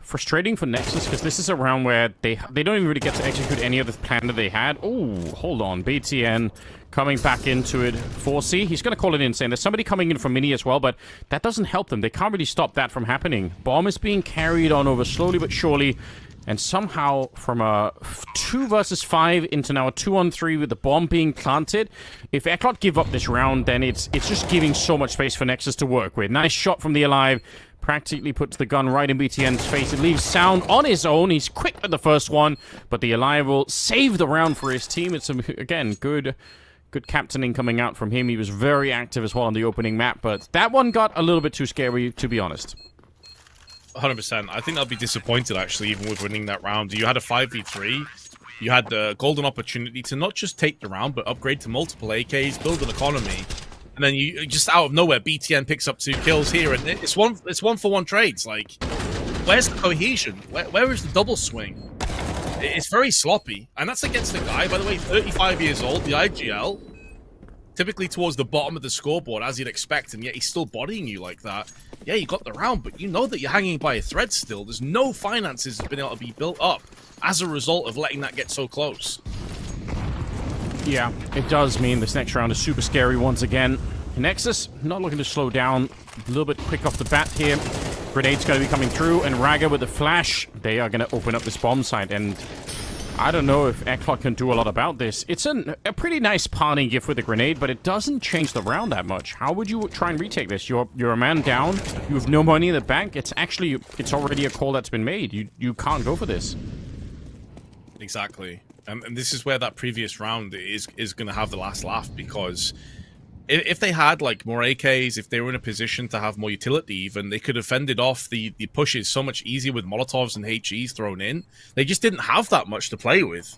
Frustrating for Nexus, because this is a round where they don't even really get to execute any of the plan that they had. Oh, hold on. BTN coming back into it. 4C, he's going to call it in, saying there's somebody coming in from Mini as well, but that doesn't help them. They can't really stop that from happening. Bomb is being carried on over slowly but surely, and somehow from a 2 versus 5 into now a 2-on-3 with the bomb being planted. If ECLOT give up this round, then it's just giving so much space for Nexus to work with. Nice shot from the Alive. Practically puts the gun right in BTN's face. It leaves Sound on his own. He's quick at the first one, but the Alive will save the round for his team. It's, again, good captaining coming out from him. He was very active as well on the opening map, but that one got a little bit too scary, to be honest. 100%. I think I'll be disappointed, actually, even with winning that round. You had a 5v3. You had the golden opportunity to not just take the round, but upgrade to multiple AKs, build an economy. And then you just out of nowhere, BTN picks up 2 kills here, and it's one-for-one trades. Like, where's the cohesion? Where is the double swing? It's very sloppy, and that's against the guy, by the way, 35 years old, the IGL, typically towards the bottom of the scoreboard, as you'd expect, and yet he's still bodying you like that. Yeah, you got the round, but you know that you're hanging by a thread still. There's no finances that have been able to be built up as a result of letting that get so close. Yeah, it does mean this next round is super scary once again. Nexus not looking to slow down. A little bit quick off the bat here. Grenade's going to be coming through, and Raga with the flash. They are going to open up this bomb site, and I don't know if ECLOT can do a lot about this. It's a pretty nice parting gift with a grenade, but it doesn't change the round that much. How would you try and retake this? You're a man down. You have no money in the bank. It's already a call that's been made. You can't go for this. Exactly. And this is where that previous round is going to have the last laugh, because if they had like more AKs, if they were in a position to have more utility even, they could have fended off the pushes so much easier with Molotovs and HEs thrown in. They just didn't have that much to play with.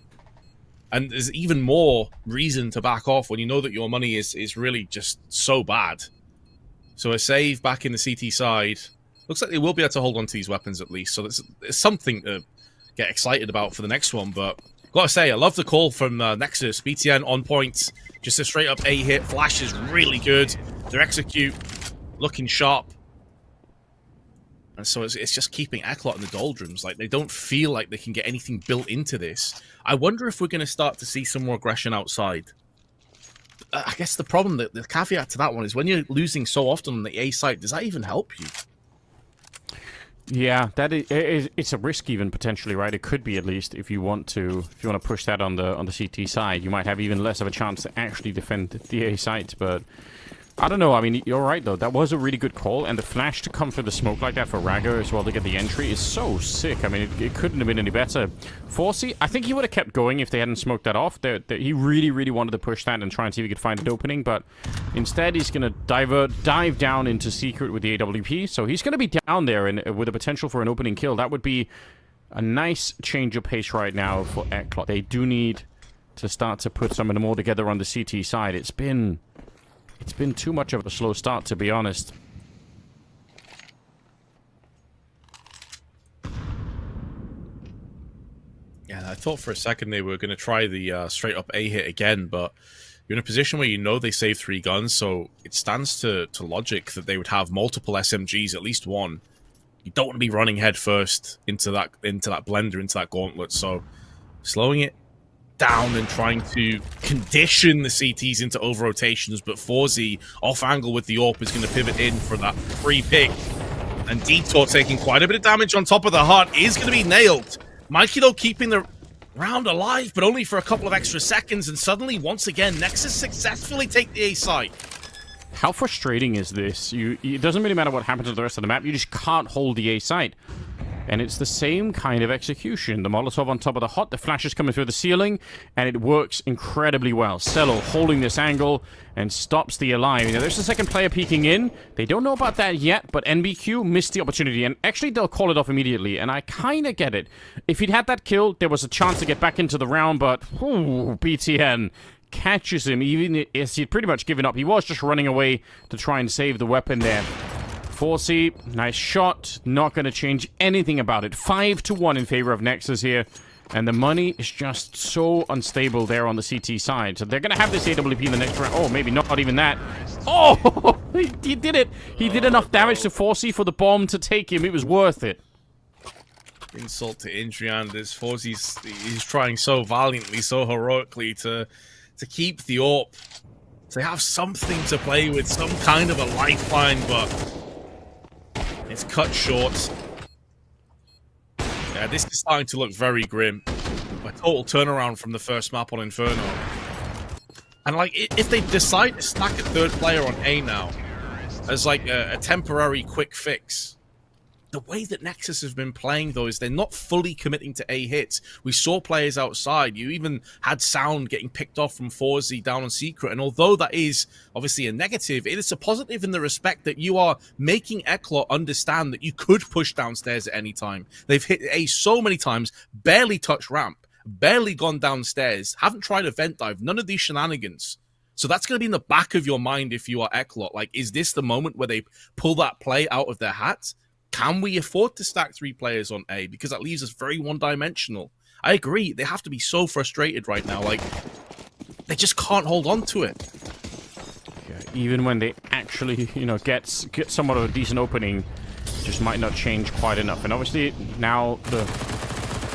And there's even more reason to back off when you know that your money is really just so bad. So a save back in the CT side. Looks like they will be able to hold on to these weapons at least. So there's something to get excited about for the next one, but gotta say, I love the call from Nexus. BTN on point. Just a straight up A hit. Flash is really good. Their execute looking sharp. And so it's just keeping ECLOT in the doldrums. Like, they don't feel like they can get anything built into this. I wonder if we're going to start to see some more aggression outside. I guess the problem, the caveat to that one is when you're losing so often on the A site, does that even help you? Yeah, it's a risk even potentially, right? It could be, at least, if you want to push that on the CT side. You might have even less of a chance to actually defend the A site, but I don't know. I mean, you're right though. That was a really good call, and the flash to come through the smoke like that for Raga as well to get the entry is so sick. I mean, it couldn't have been any better. 4C, I think he would have kept going if they hadn't smoked that off. He really, really wanted to push that and try and see if he could find an opening, but instead he's going to dive down into secret with the AWP. So he's going to be down there and with a potential for an opening kill. That would be a nice change of pace right now for ECLOT. They do need to start to put some of them all together on the CT side. It's been too much of a slow start, to be honest. Yeah, I thought for a second they were going to try the straight-up A hit again, but you're in a position where you know they saved 3 guns, so it stands to logic that they would have multiple SMGs, at least one, You don't want to be running head first into that blender, into that gauntlet. So slowing it down and trying to condition the CTs into over rotations, but 4Z off angle with the AWP is going to pivot in for that free pick. And Detour taking quite a bit of damage on top of the heart is going to be nailed. Mikey, though, keeping the round alive, but only for a couple of extra seconds, and suddenly, once again, Nexus successfully take the A site. How frustrating is this? It doesn't really matter what happens to the rest of the map, you just can't hold the A site. And it's the same kind of execution. The Molotov on top of the hot, the flash is coming through the ceiling, and it works incredibly well. Cello holding this angle and stops the Alive. Now, there's the second player peeking in. They don't know about that yet, but NBQ missed the opportunity, and actually they'll call it off immediately, and I kind of get it. If he'd had that kill, there was a chance to get back into the round, but BTN catches him, even as he'd pretty much given up. He was just running away to try and save the weapon there. 4C, nice shot. Not going to change anything about it. 5-1 in favor of Nexus here. And the money is just so unstable there on the CT side. So they're going to have this AWP in the next round. Oh, maybe not even that. Oh, he did it. He did enough damage to 4C for the bomb to take him. It was worth it. Insult to injury, and this 4C's he's trying so valiantly, so heroically to keep the AWP. So they have something to play with, some kind of a lifeline, but it's cut short. Yeah, this is starting to look very grim. A total turnaround from the first map on Inferno. And like, if they decide to stack a third player on A now, as like a temporary quick fix, the way that Nexus have been playing, though, is they're not fully committing to A hits. We saw players outside. You even had Sound getting picked off from 4Z down on Secret. And although that is obviously a negative, it is a positive in the respect that you are making ECLOT understand that you could push downstairs at any time. They've hit A so many times, barely touched ramp, barely gone downstairs, haven't tried a vent dive, none of these shenanigans. So that's going to be in the back of your mind if you are ECLOT. Like, is this the moment where they pull that play out of their hat? Can we afford to stack 3 players on A? Because that leaves us very one-dimensional. I agree. They have to be so frustrated right now. Like, they just can't hold on to it. Yeah, even when they actually, get somewhat of a decent opening, just might not change quite enough. And obviously, now the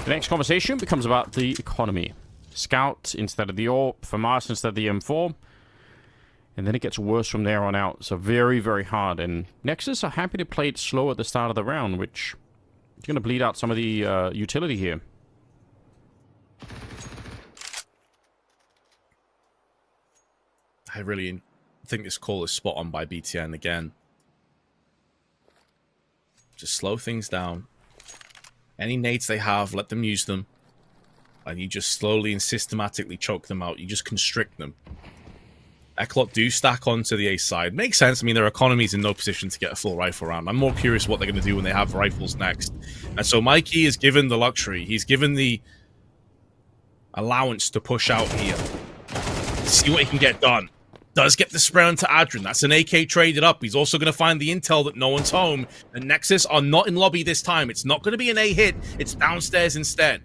next conversation becomes about the economy. Scout instead of the AWP, FAMAS instead of the M4. And then it gets worse from there on out. So very, very hard. And Nexus are happy to play it slow at the start of the round, which is going to bleed out some of the utility here. I really think this call is spot on by BTN again. Just slow things down. Any nades they have, let them use them. And you just slowly and systematically choke them out. You just constrict them. ECLOT do stack onto the A side. Makes sense. I mean, their economy's in no position to get a full rifle round. I'm more curious what they're going to do when they have rifles next. And so Mikey is given the luxury. He's given the allowance to push out here. See what he can get done. Does get the spray onto Adrian. That's an AK traded up. He's also going to find the intel that no one's home. And Nexus are not in lobby this time. It's not going to be an A hit. It's downstairs instead.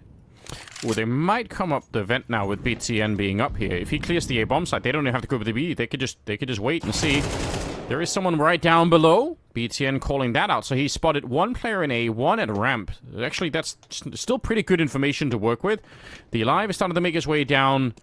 Well, they might come up the vent now with BTN being up here. If he clears the A bomb site, they don't even have to go with the B. They could just wait and see. There is someone right down below. BTN calling that out. So he spotted 1 player in A, 1 at ramp. Actually, that's still pretty good information to work with. The Alive is starting to make his way down.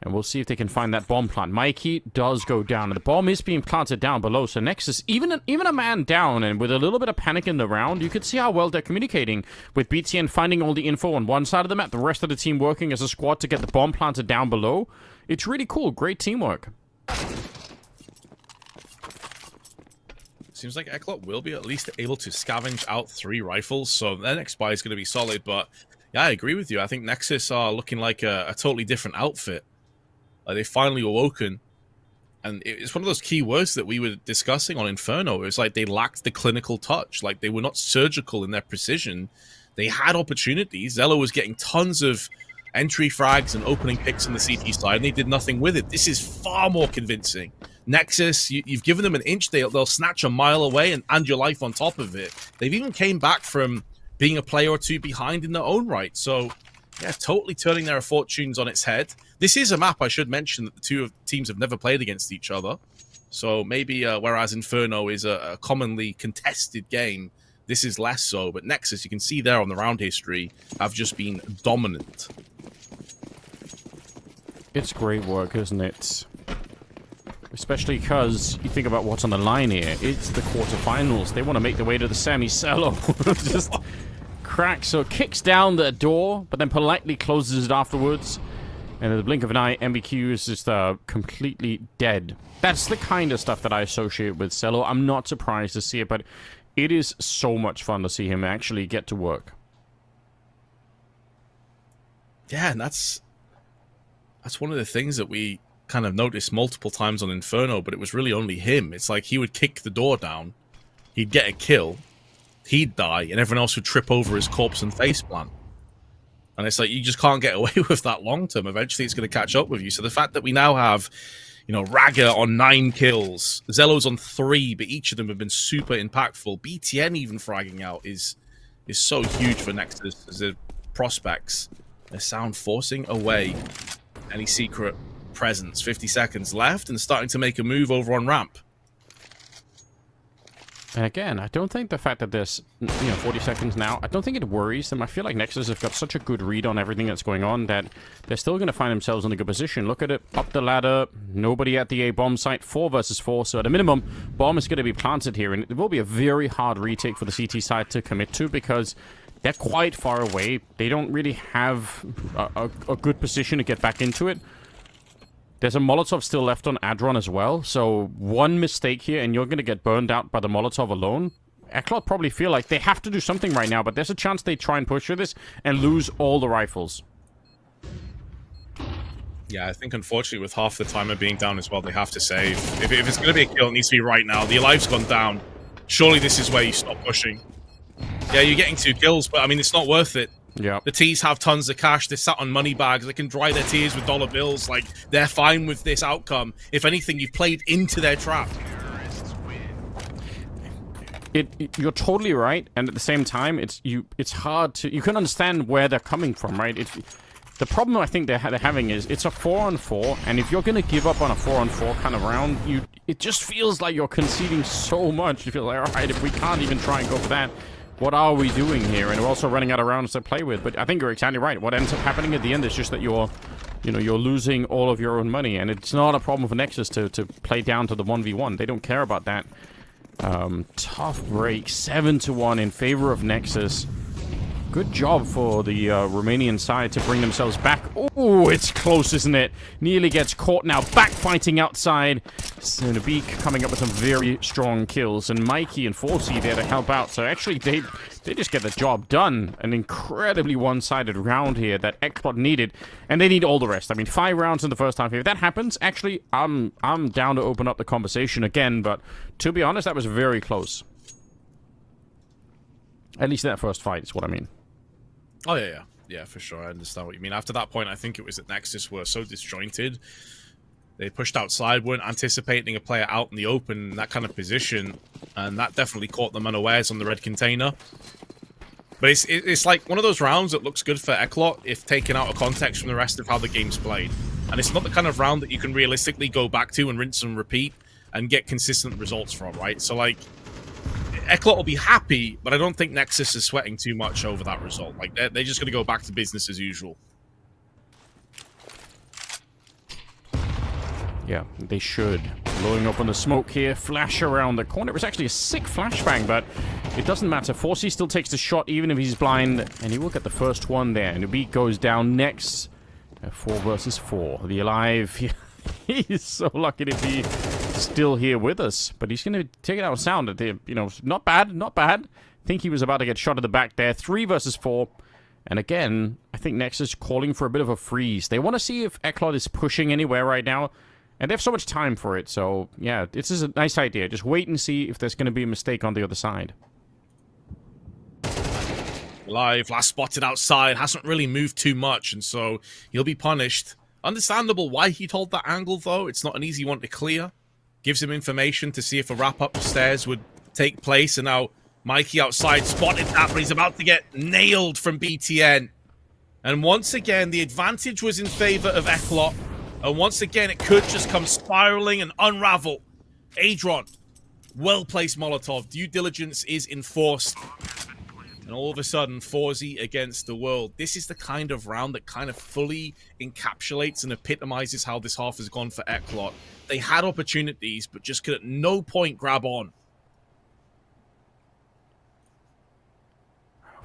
And we'll see if they can find that bomb plant. Mikey does go down, and the bomb is being planted down below. So Nexus, even a man down, and with a little bit of panic in the round, you could see how well they're communicating with BTN finding all the info on one side of the map, the rest of the team working as a squad to get the bomb planted down below. It's really cool. Great teamwork. Seems like ECLOT will be at least able to scavenge out 3 rifles, so their next buy is going to be solid. But yeah, I agree with you. I think Nexus are looking like a totally different outfit. They finally awoken, and it's one of those key words that we were discussing on Inferno. It was like they lacked the clinical touch, like they were not surgical in their precision. They had opportunities. YaLLa was getting tons of entry frags and opening picks on the CT side, and they did nothing with it. This is far more convincing. Nexus, you've given them an inch, they'll snatch a mile away and your life on top of it. They've even came back from being a player or 2 behind in their own right. So yeah, totally turning their fortunes on its head. This is a map, I should mention, that the 2 teams have never played against each other. So maybe, whereas Inferno is a commonly contested game, this is less so. But Nexus, you can see there on the round history, have just been dominant. It's great work, isn't it? Especially because you think about what's on the line here. It's the quarterfinals. They want to make their way to the semi-cello. Just cracks, so kicks down the door, but then politely closes it afterwards. And in the blink of an eye, MBQ is just completely dead. That's the kind of stuff that I associate with Cello. I'm not surprised to see it, but it is so much fun to see him actually get to work. Yeah, and that's one of the things that we kind of noticed multiple times on Inferno, but it was really only him. It's like he would kick the door down, he'd get a kill, he'd die, and everyone else would trip over his corpse and faceplant. And it's like, you just can't get away with that long term. Eventually it's going to catch up with you. So the fact that we now have, you know, Raga on 9 kills, Zello's on 3, but each of them have been super impactful. BTN even fragging out is so huge for Nexus as the prospects. They're sound forcing away any secret presence. 50 seconds left and starting to make a move over on ramp. And again, I don't think the fact that there's 40 seconds now, I don't think it worries them. I feel like Nexus have got such a good read on everything that's going on that they're still going to find themselves in a good position. Look at it, up the ladder, nobody at the A bomb site, 4 versus 4. So at a minimum, bomb is going to be planted here, and it will be a very hard retake for the CT side to commit to because they're quite far away. They don't really have a good position to get back into it. There's a Molotov still left on Adron as well, so one mistake here and you're going to get burned out by the Molotov alone. ECLOT probably feel like they have to do something right now, but there's a chance they try and push for this and lose all the rifles. Yeah, I think unfortunately with half the timer being down as well, they have to save. If it's going to be a kill, it needs to be right now. The Alive's gone down. Surely this is where you stop pushing. Yeah, you're getting 2 kills, but I mean, it's not worth it. Yeah. The T's have tons of cash. They're sat on money bags. They can dry their tears with dollar bills. Like, they're fine with this outcome. If anything, you've played into their trap. You're totally right, and at the same time, it's hard to... You can understand where they're coming from, right? The problem I think they're having is it's a 4-on-4, and if you're going to give up on a 4-on-4 kind of round, it just feels like you're conceding so much. You feel like, all right, if we can't even try and go for that, what are we doing here? And we're also running out of rounds to play with. But I think you're exactly right. What ends up happening at the end is just that you're losing all of your own money. And it's not a problem for Nexus to play down to the 1v1. They don't care about that. Tough break. 7-1 in favor of Nexus. Good job for the Romanian side to bring themselves back. Oh, it's close, isn't it? Nearly gets caught now. Backfighting outside. Beak coming up with some very strong kills. And Mikey and Forsey there to help out. So actually, they just get the job done. An incredibly one-sided round here that ECLOT needed. And they need all the rest. I mean, 5 rounds in the first half. If that happens, actually, I'm down to open up the conversation again. But to be honest, that was very close. At least that first fight is what I mean. Oh, yeah. Yeah, for sure. I understand what you mean. After that point, I think it was that Nexus were so disjointed. They pushed outside, weren't anticipating a player out in the open in that kind of position. And that definitely caught them unawares on the red container. But it's like one of those rounds that looks good for ECLOT if taken out of context from the rest of how the game's played. And it's not the kind of round that you can realistically go back to and rinse and repeat and get consistent results from, right? So, like, ECLOT will be happy, but I don't think Nexus is sweating too much over that result. Like, they're just going to go back to business as usual. Yeah, they should. Blowing up on the smoke here. Flash around the corner. It was actually a sick flashbang, but it doesn't matter. Forsey still takes the shot, even if he's blind, and he will get the first one there. And the beat goes down next. 4 versus 4. The Alive... He's so lucky to be still here with us. But he's going to take it out of sound. Not bad, not bad. I think he was about to get shot at the back there. 3 versus 4. And again, I think Nexus calling for a bit of a freeze. They want to see if ECLOT is pushing anywhere right now. And they have so much time for it. So, yeah, this is a nice idea. Just wait and see if there's going to be a mistake on the other side. Live, last spotted outside. Hasn't really moved too much. And so he'll be punished. Understandable why he'd hold that angle, though. It's not an easy one to clear. Gives him information to see if a wrap up the stairs would take place. And now Mikey outside spotted that, but he's about to get nailed from BTN. And once again, the advantage was in favor of ECLOT. And once again, it could just come spiraling and unravel. Adron Well-placed Molotov. Due diligence is enforced. And all of a sudden, 4Z against the world. This is the kind of round that kind of fully encapsulates and epitomizes how this half has gone for ECLOT. They had opportunities, but just could at no point grab on.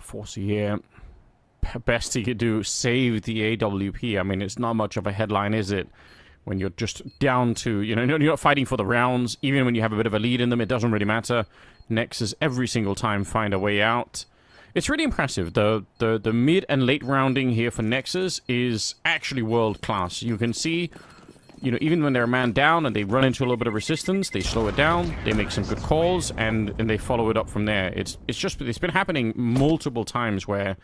4C here. Best he could do, save the AWP. I mean, it's not much of a headline, is it? When you're just down to, you know, you're not fighting for the rounds. Even when you have a bit of a lead in them, it doesn't really matter. NEXUS every single time find a way out. It's really impressive. The mid and late rounding here for NEXUS is actually world class. You can see, you know, even when they're man down and they run into a little bit of resistance, they slow it down, they make some good calls, and they follow it up from there. It's been happening multiple times where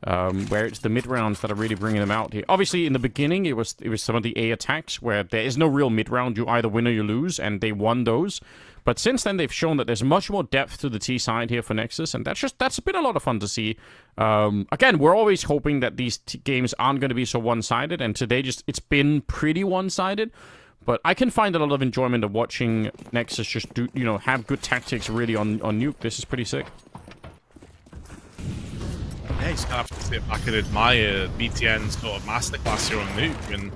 it's the mid rounds that are really bringing them out here. Obviously, in the beginning, it was some of the A attacks where there is no real mid round. You either win or you lose, and they won those. But since then, they've shown that there's much more depth to the T side here for NEXUS, and that's been a lot of fun to see. Again, we're always hoping that these games aren't going to be so one-sided, and today it's been pretty one-sided. But I can find a lot of enjoyment of watching NEXUS just do, you know, have good tactics really on Nuke. This is pretty sick. Yeah, you just have to sit back and admire BTN's sort of masterclass here on Nuke, and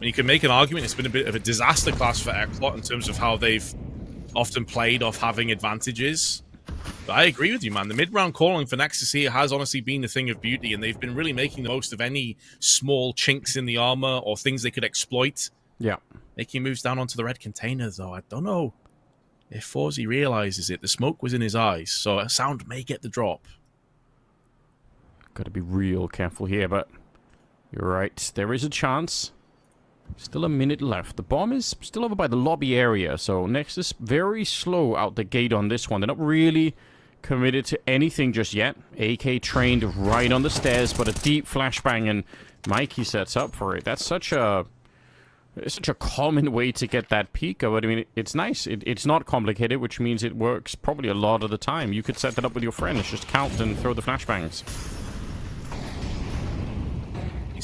you can make an argument it's been a bit of a disaster class for ECLOT in terms of how they've often played off having advantages. But I agree with you, man. The mid-round calling for NEXUS here has honestly been a thing of beauty, and they've been really making the most of any small chinks in the armor or things they could exploit. Yeah. Making moves down onto the red container, though. I don't know if 4Z realizes it. The smoke was in his eyes, so Sound may get the drop. Got to be real careful here, but you're right. There is a chance. Still a minute left. The bomb is still over by the lobby area, so NEXUS very slow out the gate on this one. They're not really committed to anything just yet. AK trained right on the stairs, but a deep flashbang, and Mikey sets up for it. That's such a common way to get that peek. But I mean, it's nice. It's not complicated, which means it works probably a lot of the time. You could set that up with your friends, just count and throw the flashbangs.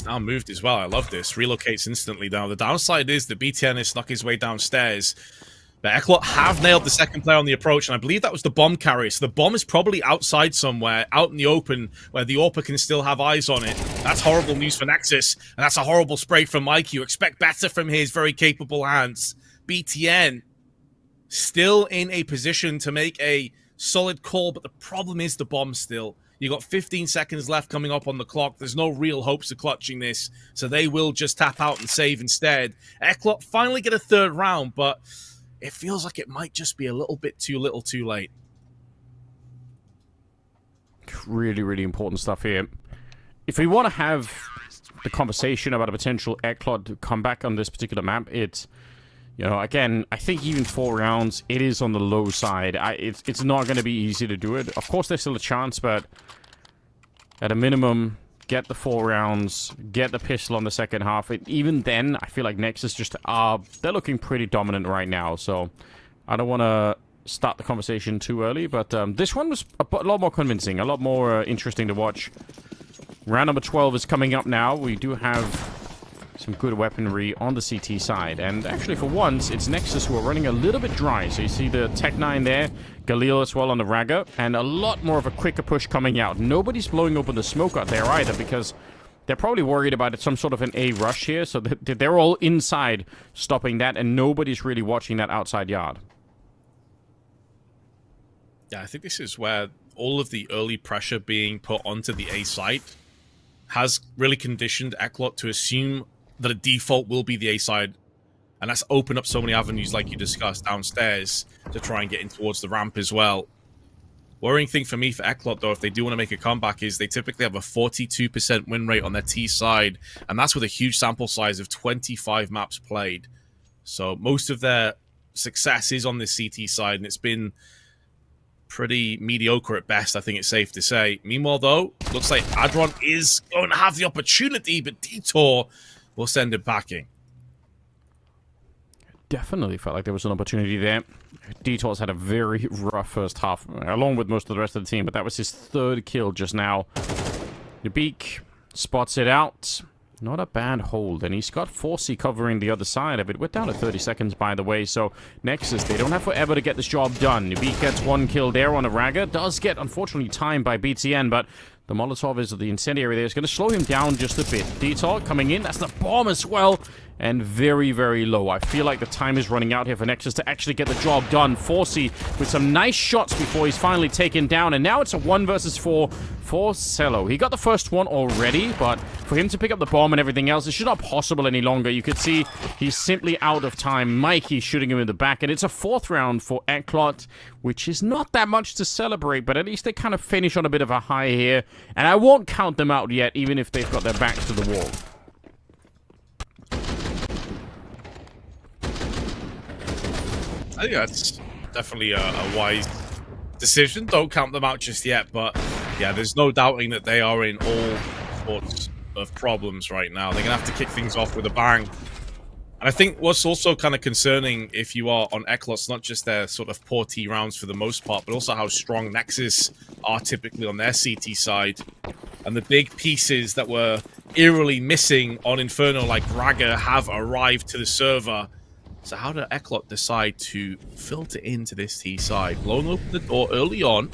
Now moved as well. I love this. Relocates instantly down. The downside is that BTN has snuck his way downstairs. But ECLOT have nailed the second player on the approach, and I believe that was the bomb carrier. So the bomb is probably outside somewhere, out in the open, where the AWPer can still have eyes on it. That's horrible news for NEXUS, and that's a horrible spray from Mikey. You expect better from his very capable hands. BTN still in a position to make a solid call, but the problem is the bomb still. You got 15 seconds left coming up on the clock. There's no real hopes of clutching this, so they will just tap out and save instead. ECLOT finally get a third round, but it feels like it might just be a little bit too little too late. Really, really important stuff here. If we want to have the conversation about a potential ECLOT comeback on this particular map, it's, you know, again, I think even 4 rounds, it is on the low side. It's not going to be easy to do it. Of course, there's still a chance, but at a minimum, get the 4 rounds, get the pistol on the second half. Even then, I feel like NEXUS just they're looking pretty dominant right now, so I don't want to start the conversation too early, but this one was a lot more convincing, a lot more interesting to watch. Round number 12 is coming up now. We do have some good weaponry on the CT side, and actually for once it's NEXUS who are running a little bit dry. So you see the Tech-9 there, Galil as well on the Ragger, and a lot more of a quicker push coming out. Nobody's blowing open the smoke out there either, because they're probably worried about it, some sort of an A rush here, so they're all inside stopping that, and nobody's really watching that outside yard. Yeah, I think this is where all of the early pressure being put onto the A site has really conditioned ECLOT to assume that a default will be the A side, and that's opened up so many avenues, like you discussed, downstairs to try and get in towards the ramp as well. Worrying thing for me for ECLOT, though, if they do want to make a comeback, is they typically have a 42% win rate on their T side, and that's with a huge sample size of 25 maps played. So most of their success is on the CT side, and it's been pretty mediocre at best, I think it's safe to say. Meanwhile, though, looks like Adron is going to have the opportunity, but Detour will send it packing. Definitely felt like there was an opportunity there. Detour's had a very rough first half, along with most of the rest of the team, but that was his 3rd kill just now. Nabik spots it out. Not a bad hold, and he's got ForeC covering the other side of it. We're down to 30 seconds, by the way, so Nexus, they don't have forever to get this job done. Beat gets one kill there on a Raga. Does get, unfortunately, timed by BTN, but the Molotov is the incendiary there. It's going to slow him down just a bit. Detour coming in. That's the bomb as well. And very, very low. I feel like the time is running out here for Nexus to actually get the job done. ForeC with some nice shots before he's finally taken down. And now it's a 1 versus 4 for Cello. He got the first one already, but for him to pick up the bomb and everything else, it's just not possible any longer. You could see he's simply out of time. Mikey shooting him in the back. And it's a 4th round for ECLOT, which is not that much to celebrate, but at least they kind of finish on a bit of a high here. And I won't count them out yet, even if they've got their backs to the wall. I think that's definitely a wise decision. Don't count them out just yet, but yeah, there's no doubting that they are in all sorts of problems right now. They're going to have to kick things off with a bang. And I think what's also kind of concerning if you are on ECLOT, not just their sort of poor T rounds for the most part, but also how strong Nexus are typically on their CT side. And the big pieces that were eerily missing on Inferno, like Raga, have arrived to the server. So how do ECLOT decide to filter into this T side? Blowing open the door early on,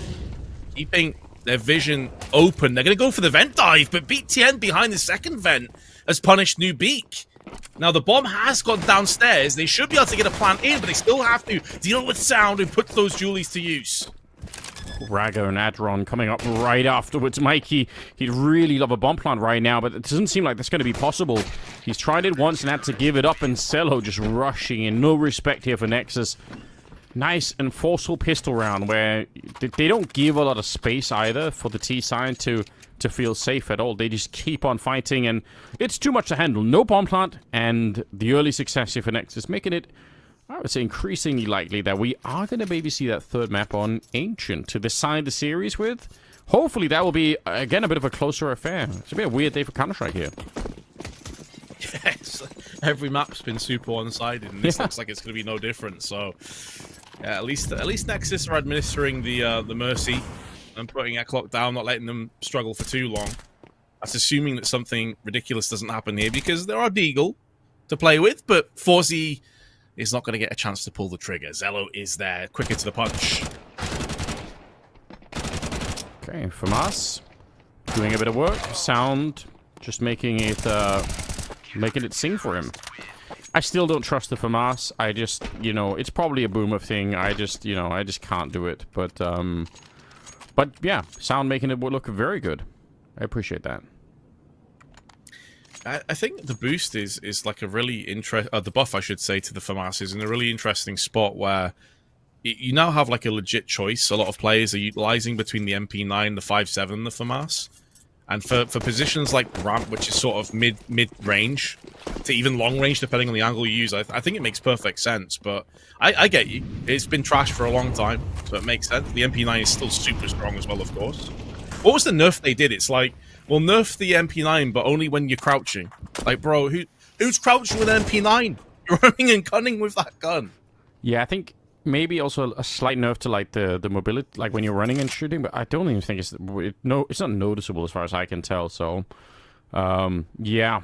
keeping their vision open. They're going to go for the vent dive, but BTN behind the second vent has punished New Beak. Now, the bomb has gone downstairs. They should be able to get a plant in, but they still have to deal with sound and put those Julies to use. Raga and Adron coming up right afterwards. Mikey, he'd really love a bomb plant right now, but it doesn't seem like that's going to be possible. He's tried it once and had to give it up, and Cello just rushing in. No respect here for Nexus. Nice and forceful pistol round where they don't give a lot of space either for the T side to feel safe at all. They just keep on fighting, and it's too much to handle. No bomb plant, and the early success here for Nexus, making it, I would say, increasingly likely that we are going to maybe see that third map on Ancient to decide the series with. Hopefully that will be, again, a bit of a closer affair. It's a bit of a weird day for Counter-Strike here. Yes, every map's been super one-sided, and this looks like it's going to be no different. So, yeah, at least Nexus are administering the mercy and putting ECLOT down, not letting them struggle for too long. That's assuming that something ridiculous doesn't happen here, because there are Deagle to play with, but ForeC is not going to get a chance to pull the trigger. Zello is there, quicker to the punch. Okay, FAMAS doing a bit of work. Sound just making it sing for him. I still don't trust the FAMAS. I just, it's probably a boomer thing. I just can't do it. But yeah, Sound making it look very good. I appreciate that. I think the boost is like a really the buff, I should say, to the FAMAS is in a really interesting spot where you now have like a legit choice. A lot of players are utilizing between the MP9, the 5.7, and the FAMAS. And for positions like ramp, which is sort of mid-range, to even long-range, depending on the angle you use, I think it makes perfect sense. But I get you. It's been trashed for a long time, so it makes sense. The MP9 is still super strong as well, of course. What was the nerf they did? It's like, well, nerf the MP9, but only when you're crouching. Like, bro, who's crouching with an MP9? You're running and gunning with that gun. Yeah, I think maybe also a slight nerf to like the mobility, like when you're running and shooting, but I don't even think it's not noticeable as far as I can tell. So, yeah,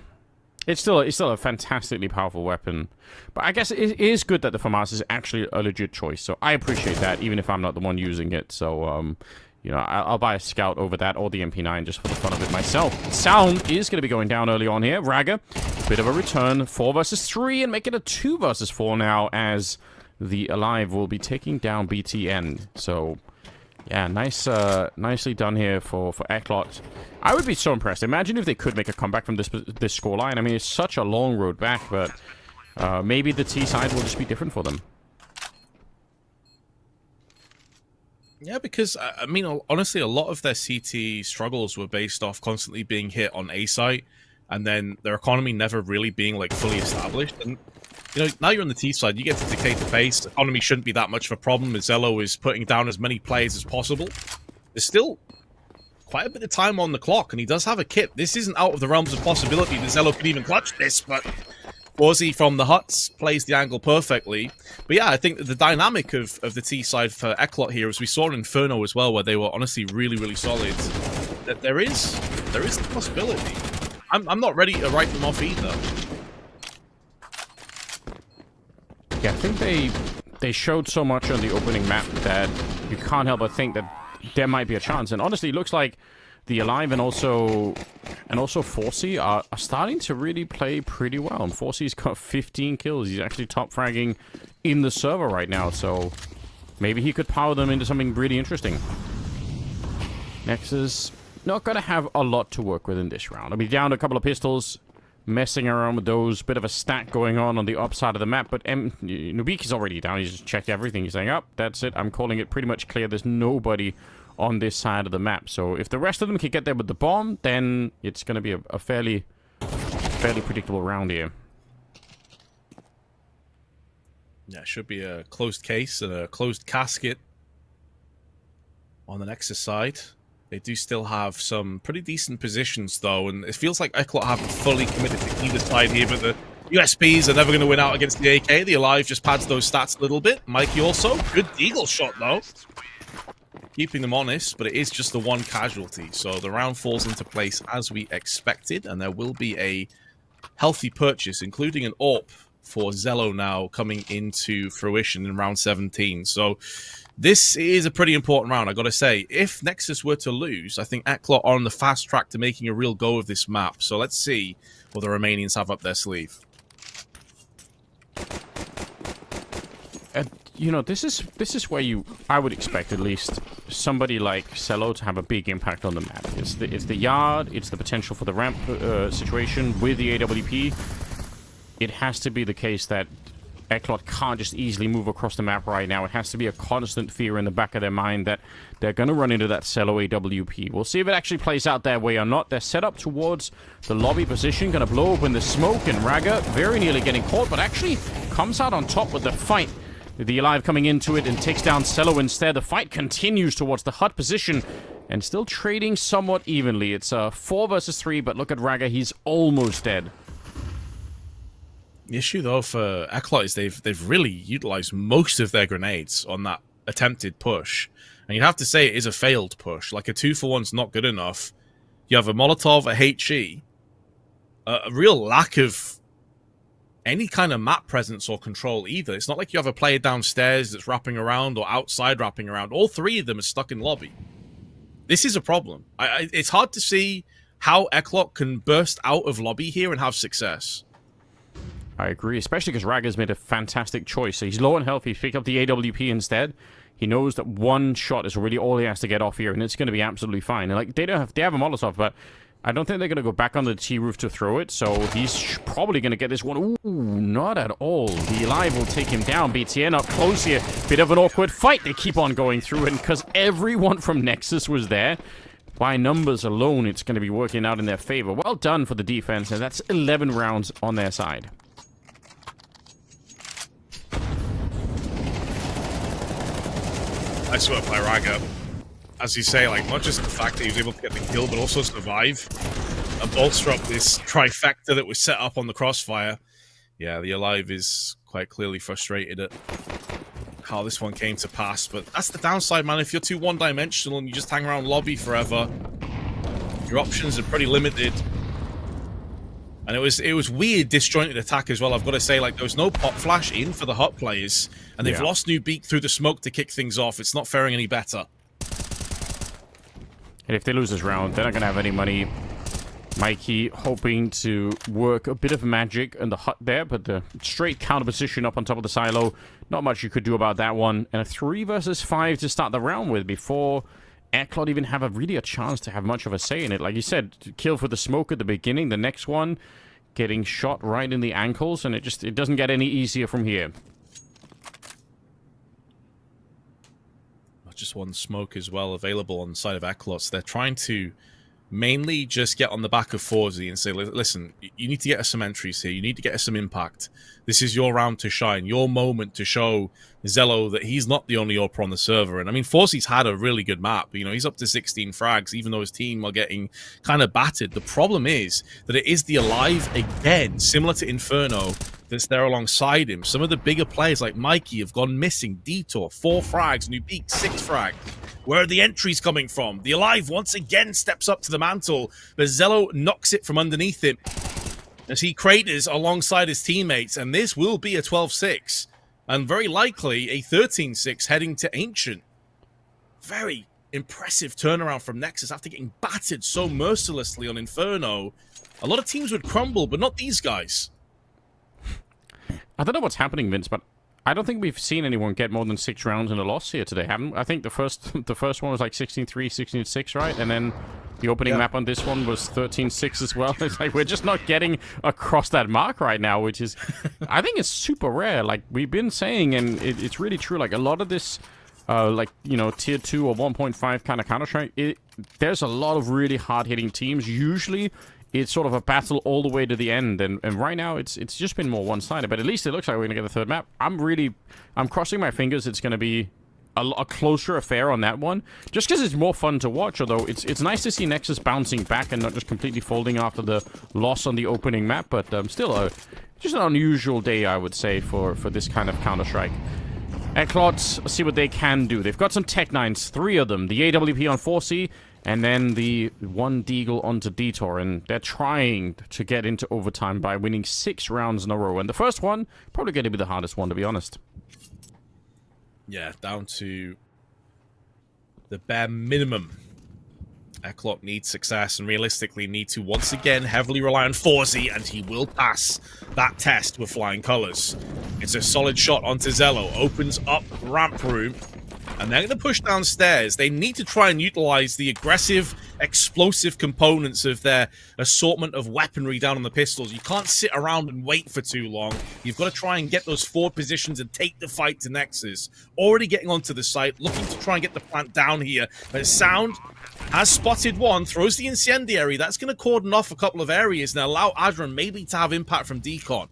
it's still a fantastically powerful weapon. But I guess it is good that the FAMAS is actually a legit choice. So I appreciate that, even if I'm not the one using it. So, I'll buy a Scout over that or the MP9 just for the fun of it myself. Sound is going to be going down early on here. Raga, bit of a return, 4 versus 3, and make it a 2 versus 4 now as the Alive will be taking down BTN. So, yeah, nicely done here for ECLOT. I would be so impressed. Imagine if they could make a comeback from this scoreline. I mean, it's such a long road back, but maybe the T side will just be different for them. Yeah, because, I mean, honestly, a lot of their CT struggles were based off constantly being hit on A site, and then their economy never really being, like, fully established. And, now you're on the T side, you get to dictate the pace. Economy shouldn't be that much of a problem, as Zello is putting down as many players as possible. There's still quite a bit of time on the clock, and he does have a kit. This isn't out of the realms of possibility that Zello could even clutch this, but Ozzy from the Huts plays the angle perfectly. But yeah, I think the dynamic of the T side for ECLOT here, as we saw in Inferno as well, where they were honestly really, really solid, that there is a possibility I'm not ready to write them off either. Yeah, I think they showed so much on the opening map that you can't help but think that there might be a chance. And honestly, it looks like the Alive and also ForeSee are starting to really play pretty well. And ForeSee's got 15 kills. He's actually top fragging in the server right now, so maybe he could power them into something really interesting. NEXUS not going to have a lot to work with in this round. I mean, down a couple of pistols, messing around with those, bit of a stack going on the upside of the map, but Nubik is already down. He's just checked everything. He's saying, that's it. I'm calling it pretty much clear. There's nobody on this side of the map. So if the rest of them can get there with the bomb, then it's going to be a fairly predictable round here. Yeah, it should be a closed case and a closed casket on the Nexus side. They do still have some pretty decent positions, though, and it feels like ECLOT haven't fully committed to either side here, but the USPs are never going to win out against the AK. The Alive just pads those stats a little bit. Mikey also, good Deagle shot, though. Keeping them honest, but it is just the one casualty, so the round falls into place as we expected, and there will be a healthy purchase, including an AWP for Zello now coming into fruition in round 17. So this is a pretty important round, I gotta say. If Nexus were to lose, I think ECLOT are on the fast track to making a real go of this map. So let's see what the Romanians have up their sleeve. You know, this is where I would expect at least somebody like Zello to have a big impact on the map. It's the yard, it's the potential for the ramp situation with the AWP. It has to be the case that ECLOT can't just easily move across the map right now. It has to be a constant fear in the back of their mind that they're going to run into that Zello AWP. We'll see if it actually plays out that way or not. They're set up towards the lobby position, going to blow open the smoke, and Raga very nearly getting caught, but actually comes out on top with the fight. The Alive coming into it and takes down Zello instead. The fight continues towards the hut position and still trading somewhat evenly. It's 4 versus 3, but look at Raga. He's almost dead. The issue, though, for ECLOT is they've really utilized most of their grenades on that attempted push. And you'd have to say it is a failed push. Like, a 2-for-1's not good enough. You have a Molotov, a HE, a real lack of any kind of map presence or control either. It's not like you have a player downstairs that's wrapping around or outside wrapping around. All 3 of them are stuck in lobby. This is a problem. It's hard to see how ECLOT can burst out of lobby here and have success. I agree, especially because Raga's made a fantastic choice. So he's low on health, he's picked up the AWP instead. He knows that one shot is really all he has to get off here, and it's going to be absolutely fine. And like they have a Molotov, but I don't think they're going to go back on the T-roof to throw it, so he's probably going to get this one. Ooh, not at all. The Alive will take him down. BTN up close here. Bit of an awkward fight they keep on going through, and because everyone from Nexus was there, by numbers alone, it's going to be working out in their favor. Well done for the defense, and that's 11 rounds on their side. Nice work by Raga. As you say, like, not just the fact that he was able to get the kill, but also survive and bolster up this trifecta that was set up on the crossfire. Yeah, the Alive is quite clearly frustrated at how this one came to pass, but that's the downside, man. If you're too one-dimensional and you just hang around lobby forever, your options are pretty limited. And it was weird disjointed attack as well, I've got to say. Like, there was no pop flash in for the hut players, and they've lost Nubik through the smoke to kick things off. It's not faring any better. And if they lose this round, they're not going to have any money. Mikey hoping to work a bit of magic in the hut there, but the straight counter position up on top of the silo, not much you could do about that one. And a 3 versus 5 to start the round with before ECLOT even have really a chance to have much of a say in it. Like you said, kill for the smoke at the beginning, the next one getting shot right in the ankles, and it doesn't get any easier from here. Just one smoke as well available on the side of ECLOT. So they're trying to mainly just get on the back of ForeSee and say, listen, you need to get us some entries here. You need to get us some impact. This is your round to shine, your moment to show Zello that he's not the only AWP on the server. And I mean, ForeSee's had a really good map. You know, he's up to 16 frags, even though his team are getting kind of battered. The problem is that it is the Alive again, similar to Inferno, that's there alongside him. Some of the bigger players like Mikey have gone missing. Detour, 4 frags. Nubik, 6 frags. Where are the entries coming from? The Alive once again steps up to the mantle, but Zello knocks it from underneath him as he craters alongside his teammates, and this will be a 12-6, and very likely a 13-6 heading to Ancient. Very impressive turnaround from Nexus after getting battered so mercilessly on Inferno. A lot of teams would crumble, but not these guys. I don't know what's happening, Vince, but I don't think we've seen anyone get more than 6 rounds in a loss here today, haven't we? I think the first one was like 16-3, 16-6, right? And then the opening map on this one was 13-6 as well. It's like we're just not getting across that mark right now, which is, I think it's super rare. Like we've been saying, and it's really true. Like a lot of this, like, you know, tier 2 or 1.5 kind of Counter-Strike, there's a lot of really hard-hitting teams. Usually it's sort of a battle all the way to the end, and right now it's just been more one-sided, but at least it looks like we're going to get the third map. I'm crossing my fingers it's going to be a closer affair on that one, just because it's more fun to watch, although it's nice to see Nexus bouncing back and not just completely folding after the loss on the opening map, but still just an unusual day, I would say, for this kind of Counter-Strike. ECLOT, see what they can do. They've got some Tech-9s, 3 of them, the AWP on 4C, and then the 1 Deagle onto Detour, and they're trying to get into overtime by winning 6 rounds in a row. And the first one, probably going to be the hardest one, to be honest. Yeah, down to the bare minimum. ECLOT needs success and realistically need to once again heavily rely on 4Z, and he will pass that test with flying colors. It's a solid shot onto Zello, opens up ramp room, and they're going to push downstairs. They need to try and utilize the aggressive, explosive components of their assortment of weaponry down on the pistols. You can't sit around and wait for too long. You've got to try and get those forward positions and take the fight to Nexus. Already getting onto the site, looking to try and get the plant down here. But Sound has spotted one, throws the incendiary. That's going to cordon off a couple of areas and allow Adron maybe to have impact from Decon.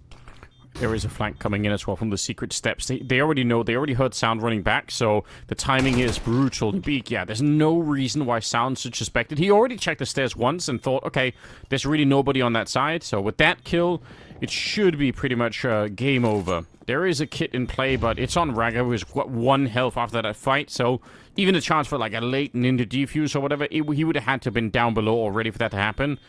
There is a flank coming in as well from the secret steps. They already know. They already heard Sound running back, so the timing is brutal. Beak, yeah, there's no reason why Sound should suspect it. He already checked the stairs once and thought, okay, there's really nobody on that side. So with that kill, it should be pretty much game over. There is a kit in play, but it's on Raga, who's got 1 health after that fight. So even a chance for like a late ninja defuse or whatever, he would have had to have been down below already for that to happen.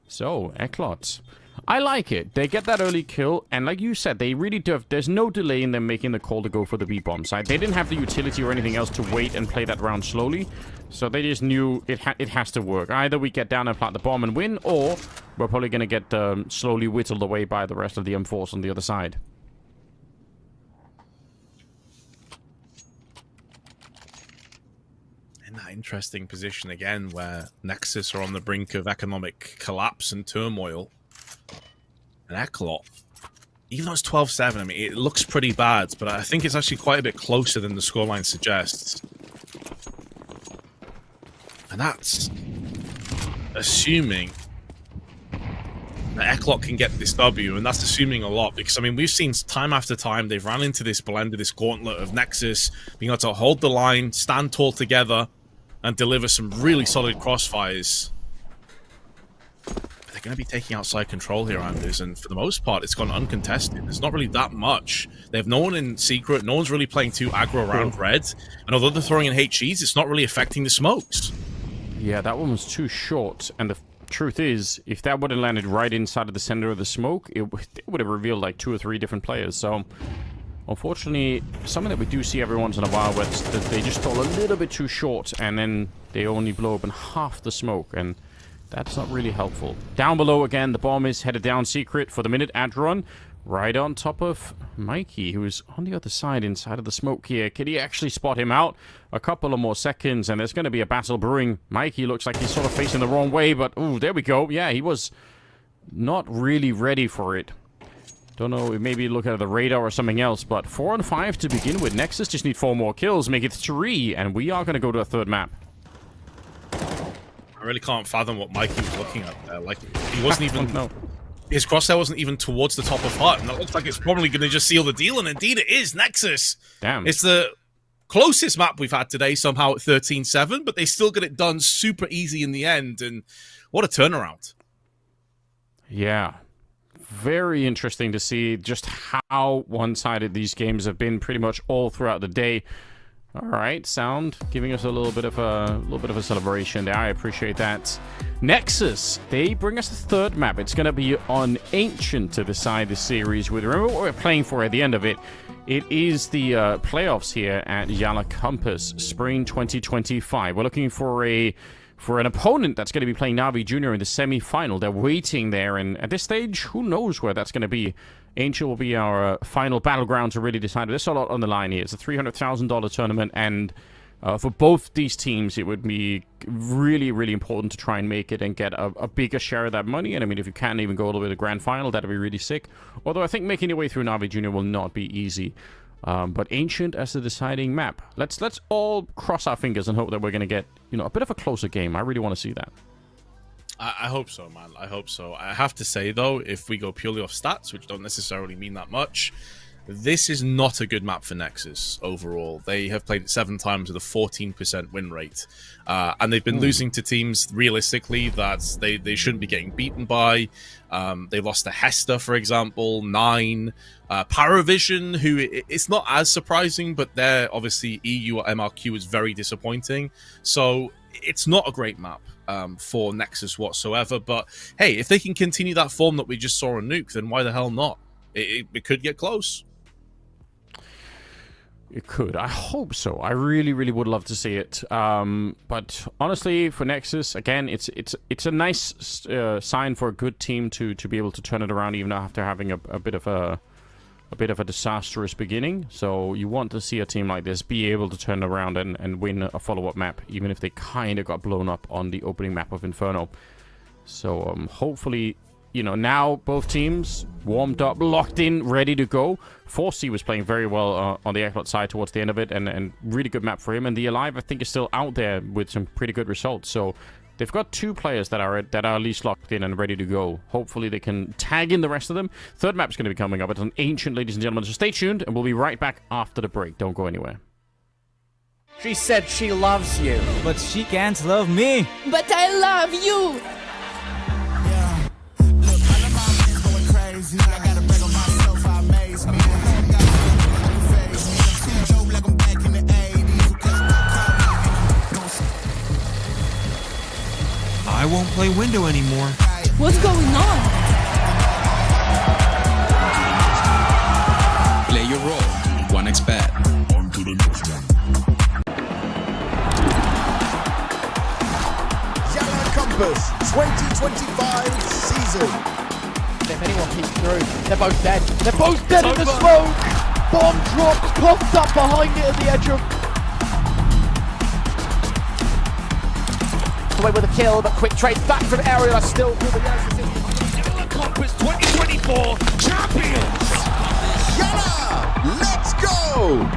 So, ECLOT, I like it. They get that early kill, and like you said, they really do have, there's no delay in them making the call to go for the B-bomb side. They didn't have the utility or anything else to wait and play that round slowly, so they just knew it has to work. Either we get down and plant the bomb and win, or we're probably going to get slowly whittled away by the rest of the M4s on the other side. In that interesting position again, where Nexus are on the brink of economic collapse and turmoil. And ECLOT, even though it's 12-7, I mean, it looks pretty bad, but I think it's actually quite a bit closer than the scoreline suggests. And that's assuming that ECLOT can get this W, and that's assuming a lot, because, I mean, we've seen time after time, they've ran into this blend of this gauntlet of Nexus being able to hold the line, stand tall together, and deliver some really solid crossfires. They're going to be taking outside control here, Anders, and for the most part, it's gone uncontested. There's not really that much. They have no one in secret. No one's really playing too aggro around red. And although they're throwing in HEs, it's not really affecting the smokes. Yeah, that one was too short. And the truth is, if that would have landed right inside of the center of the smoke, it would have revealed like 2 or 3 different players. So, unfortunately, something that we do see every once in a while, where they just fall a little bit too short, and then they only blow open half the smoke. And that's not really helpful. Down below again, the bomb is headed down secret for the minute. Adron right on top of Mikey, who's on the other side inside of the smoke here. Can he actually spot him out? A couple of more seconds, and there's going to be a battle brewing. Mikey looks like he's sort of facing the wrong way, but ooh, there we go. Yeah, he was not really ready for it. Don't know, maybe look at the radar or something else, but 4 and 5 to begin with. Nexus just need 4 more kills, make it 3, and we are going to go to a third map. I really can't fathom what Mikey was looking at there. Like, he wasn't even... no. His crosshair wasn't even towards the top of hut, and that looks like it's probably going to just seal the deal, and indeed it is. Nexus! Damn. It's the closest map we've had today, somehow at 13-7, but they still get it done super easy in the end, and what a turnaround. Yeah. Very interesting to see just how one-sided these games have been pretty much all throughout the day. All right, Sound giving us a little bit of a celebration there. I appreciate that. Nexus, they bring us the third map. It's going to be on Ancient to decide the series with. Remember what we're playing for at the end of it. It is the playoffs here at YaLLa Campus, Spring 2025. We're looking for an opponent that's going to be playing Na'Vi Junior in the semi-final. They're waiting there, and at this stage, who knows where that's going to be. Ancient will be our final battleground to really decide. There's a lot on the line here. It's a $300,000 tournament, and for both these teams, it would be really, really important to try and make it and get a bigger share of that money. And I mean, if you can even go all the way to the grand final, that'd be really sick. Although I think making your way through Na'Vi Junior will not be easy. But Ancient as the deciding map. Let's all cross our fingers and hope that we're going to get, you know, a bit of a closer game. I really want to see that. I hope so, man. I hope so. I have to say, though, if we go purely off stats, which don't necessarily mean that much, this is not a good map for Nexus overall. They have played it 7 times with a 14% win rate. And they've been losing to teams, realistically, that they shouldn't be getting beaten by. They lost to Hester, for example, 9. Paravision, who it's not as surprising, but their obviously EU or MRQ is very disappointing. So it's not a great map for Nexus whatsoever. But hey, if they can continue that form that we just saw on Nuke, then why the hell not? It could get close. It could. I hope so. I really, really would love to see it. But honestly, for Nexus, again, it's a nice sign for a good team to be able to turn it around, even after having a bit of a disastrous beginning. So you want to see a team like this be able to turn around and win a follow-up map, even if they kind of got blown up on the opening map of Inferno. So hopefully, you know, now both teams warmed up, locked in, ready to go. 4C was playing very well on the ECLOT side towards the end of it, and really good map for him. And the Alive, I think, is still out there with some pretty good results. So they've got 2 players that are at least locked in and ready to go. Hopefully they can tag in the rest of them. Third map's going to be coming up. It's an Ancient, ladies and gentlemen. So stay tuned, and we'll be right back after the break. Don't go anywhere. She said she loves you, but she can't love me. But I love you. I gotta brag on myself, I amaze me. I won't play window anymore. What's going on? Play your role. 1xBet. On to the next one. YaLLa Campus 2025 season. If anyone peeks through, they're both dead. They're both dead in the smoke! Bomb drops, coughed up behind it at the edge of... Away with a kill, but quick trade back from Ariel. Still through the YaLLa Campus 2024 champions! YaLLa, let's go!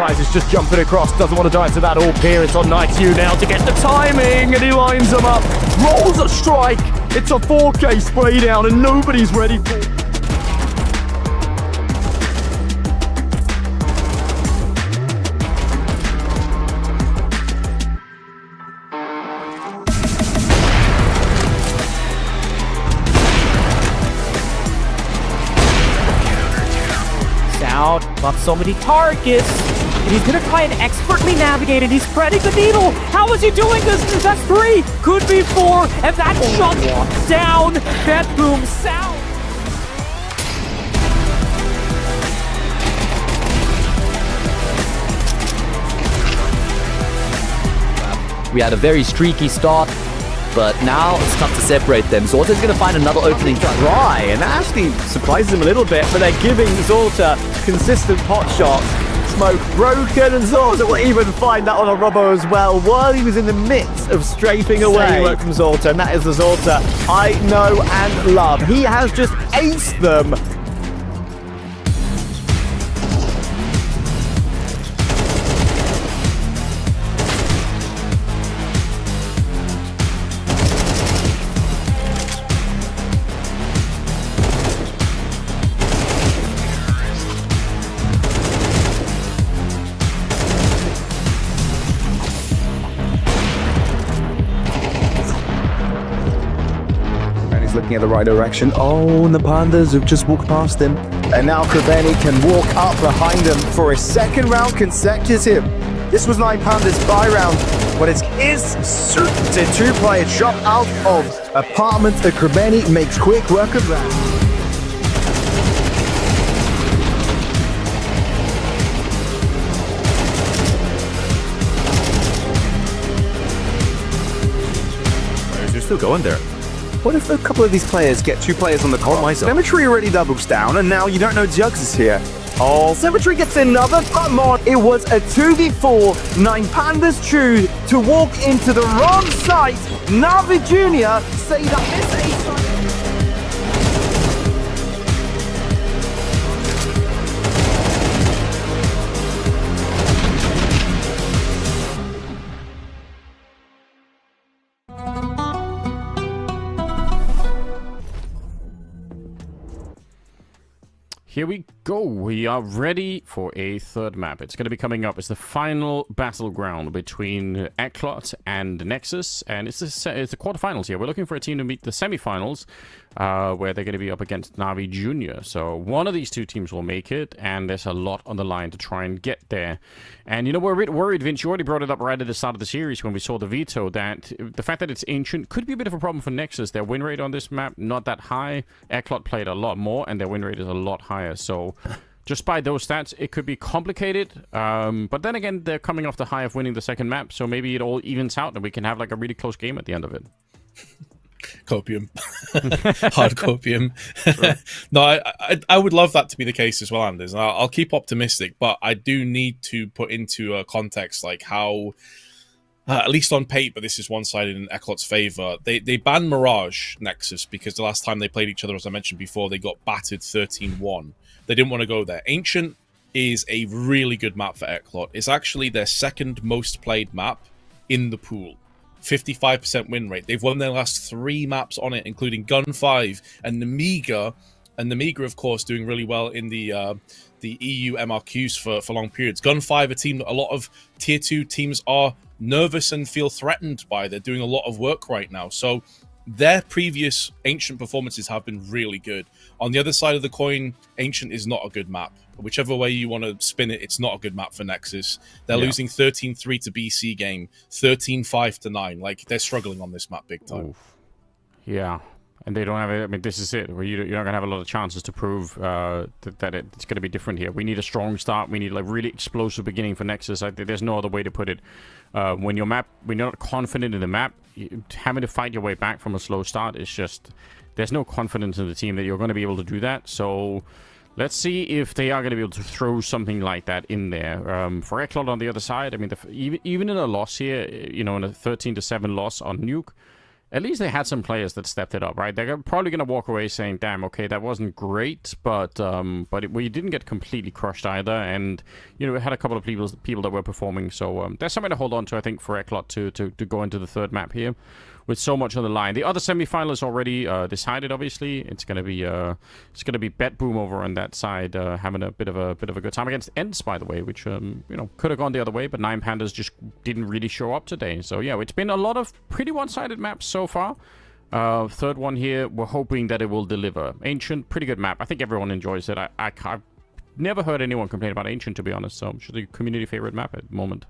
Ties is just jumping across, doesn't want to die to that all peer. It's on NEXUS now to get the timing, and he lines them up, rolls a strike. It's a 4K spray down, and nobody's ready for it. Out, got so many targets, and he's gonna try and expertly navigate it. He's spreading the needle. How is he doing this? That's 3, could be 4, and that shot down. Bedroom South. We had a very streaky start, but now it's tough to separate them. Zorta's going to find another opening try, and that actually surprises him a little bit, but they're giving Zorta consistent pot shots. Smoke broken, and Zorta will even find that on a Robbo as well while he was in the midst of strafing away. Work from Zorta, and that is the Zorta I know and love. He has just aced them. Looking at the right direction. Oh, and the Pandas have just walked past him. And now Kraveni can walk up behind him for a second round consecutive. This was 9 Pandas buy round, but it is suited to play a shot out of apartment. Kraveni makes quick work of that. They're still going there. What if a couple of these players get 2 players on the court? Cemetery already doubles down, and now you don't know Jugs is here. Oh, Cemetery gets another come on. It was a 2v4. 9 Pandas choose to walk into the wrong site. Navi Jr. say that this ace. Here we go. We are ready for a third map. It's going to be coming up. It's the final battleground between ECLOT and NEXUS, and it's the quarterfinals here. We're looking for a team to meet the semifinals, where they're going to be up against Navi Jr. So one of these 2 teams will make it, and there's a lot on the line to try and get there. And you know, we're a bit worried, Vince. You already brought it up right at the start of the series when we saw the veto, that the fact that it's ancient could be a bit of a problem for NEXUS. Their win rate on this map, not that high. ECLOT played a lot more, and their win rate is a lot higher. So just by those stats, it could be complicated. But then again, they're coming off the high of winning the second map, so maybe it all evens out and we can have like a really close game at the end of it. Copium. Hard copium. No, I would love that to be the case as well, Anders. And I'll keep optimistic, but I do need to put into a context like how, at least on paper, this is one-sided in ECLOT's favor. They banned Mirage NEXUS because the last time they played each other, as I mentioned before, they got battered 13-1. They didn't want to go there. Ancient is a really good map for ECLOT. It's actually their second most played map in the pool. 55% win rate. They've won their last 3 maps on it, including Gun 5 and Nemiga. And Nemiga, of course, doing really well in the EU MRQs for long periods. Gun 5, a team that a lot of Tier 2 teams are nervous and feel threatened by. They're doing a lot of work right now. So their previous Ancient performances have been really good. On the other side of the coin, Ancient is not a good map. Whichever way you want to spin it, it's not a good map for NEXUS. They're losing 13-3 to BC game, 13-5 to 9. Like, they're struggling on this map big time. Oof. Yeah. And they don't have it. I mean, this is it. You're not going to have a lot of chances to prove that it's going to be different here. We need a strong start. We need a really explosive beginning for NEXUS. There's no other way to put it. When you're not confident in the map, having to fight your way back from a slow start is just... There's no confidence in the team that you're going to be able to do that. So let's see if they are going to be able to throw something like that in there. For ECLOT on the other side, I mean, even in a loss here, you know, in a 13-7 loss on Nuke, at least they had some players that stepped it up, right? They're probably going to walk away saying, damn, okay, that wasn't great, but we didn't get completely crushed either, and, you know, we had a couple of people that were performing, so there's something to hold on to, I think, for ECLOT to go into the third map here with so much on the line. The other semi-final is already decided, obviously. It's going to be Bet Boom over on that side, having a bit of a good time against ENCE, by the way, which, you know, could have gone the other way, but 9 Pandas just didn't really show up today. So, yeah, it's been a lot of pretty one-sided maps so far. Third one here, we're hoping that it will deliver. Ancient, pretty good map. I think everyone enjoys it. I've never heard anyone complain about Ancient, to be honest, so it's a community favorite map at the moment.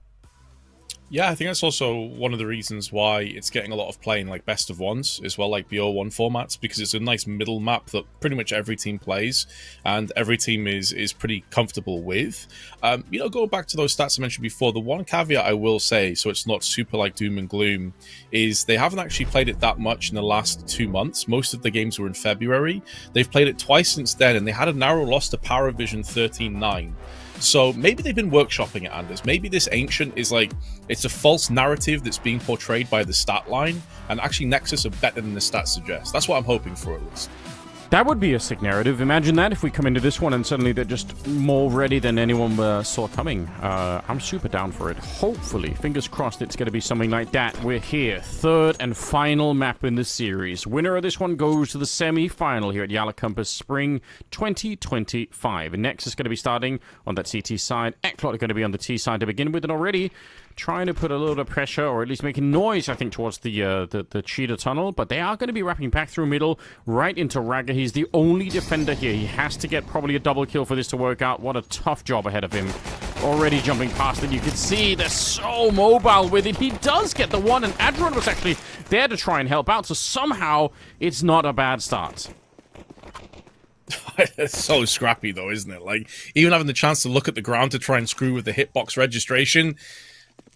Yeah, I think that's also one of the reasons why it's getting a lot of play in like best of ones as well, like BO1 formats, because it's a nice middle map that pretty much every team plays and every team is pretty comfortable with. You know, going back to those stats I mentioned before, the one caveat I will say, so it's not super like doom and gloom, is they haven't actually played it that much in the last 2 months. Most of the games were in February. They've played it twice since then, and they had a narrow loss to Paravision 13-9. So maybe they've been workshopping it, Anders. Maybe this Ancient is like, it's a false narrative that's being portrayed by the stat line, and actually Nexus are better than the stats suggest. That's what I'm hoping for, at least. That would be a sick narrative. Imagine that if we come into this one and suddenly they're just more ready than anyone saw coming. I'm super down for it. Hopefully, fingers crossed, it's going to be something like that. We're here. Third and final map in the series. Winner of this one goes to the semi-final here at YaLLa Campus Spring 2025. NEXUS is going to be starting on that CT side. ECLOT are going to be on the T side to begin with, and already trying to put a little bit of pressure, or at least making noise, I think, towards the cheetah tunnel. But they are going to be wrapping back through middle, right into Raga. He's the only defender here. He has to get probably a double kill for this to work out. What a tough job ahead of him. Already jumping past it. You can see they're so mobile with it. He does get the one, and Adron was actually there to try and help out. So somehow, it's not a bad start. It's so scrappy, though, isn't it? Like, even having the chance to look at the ground to try and screw with the hitbox registration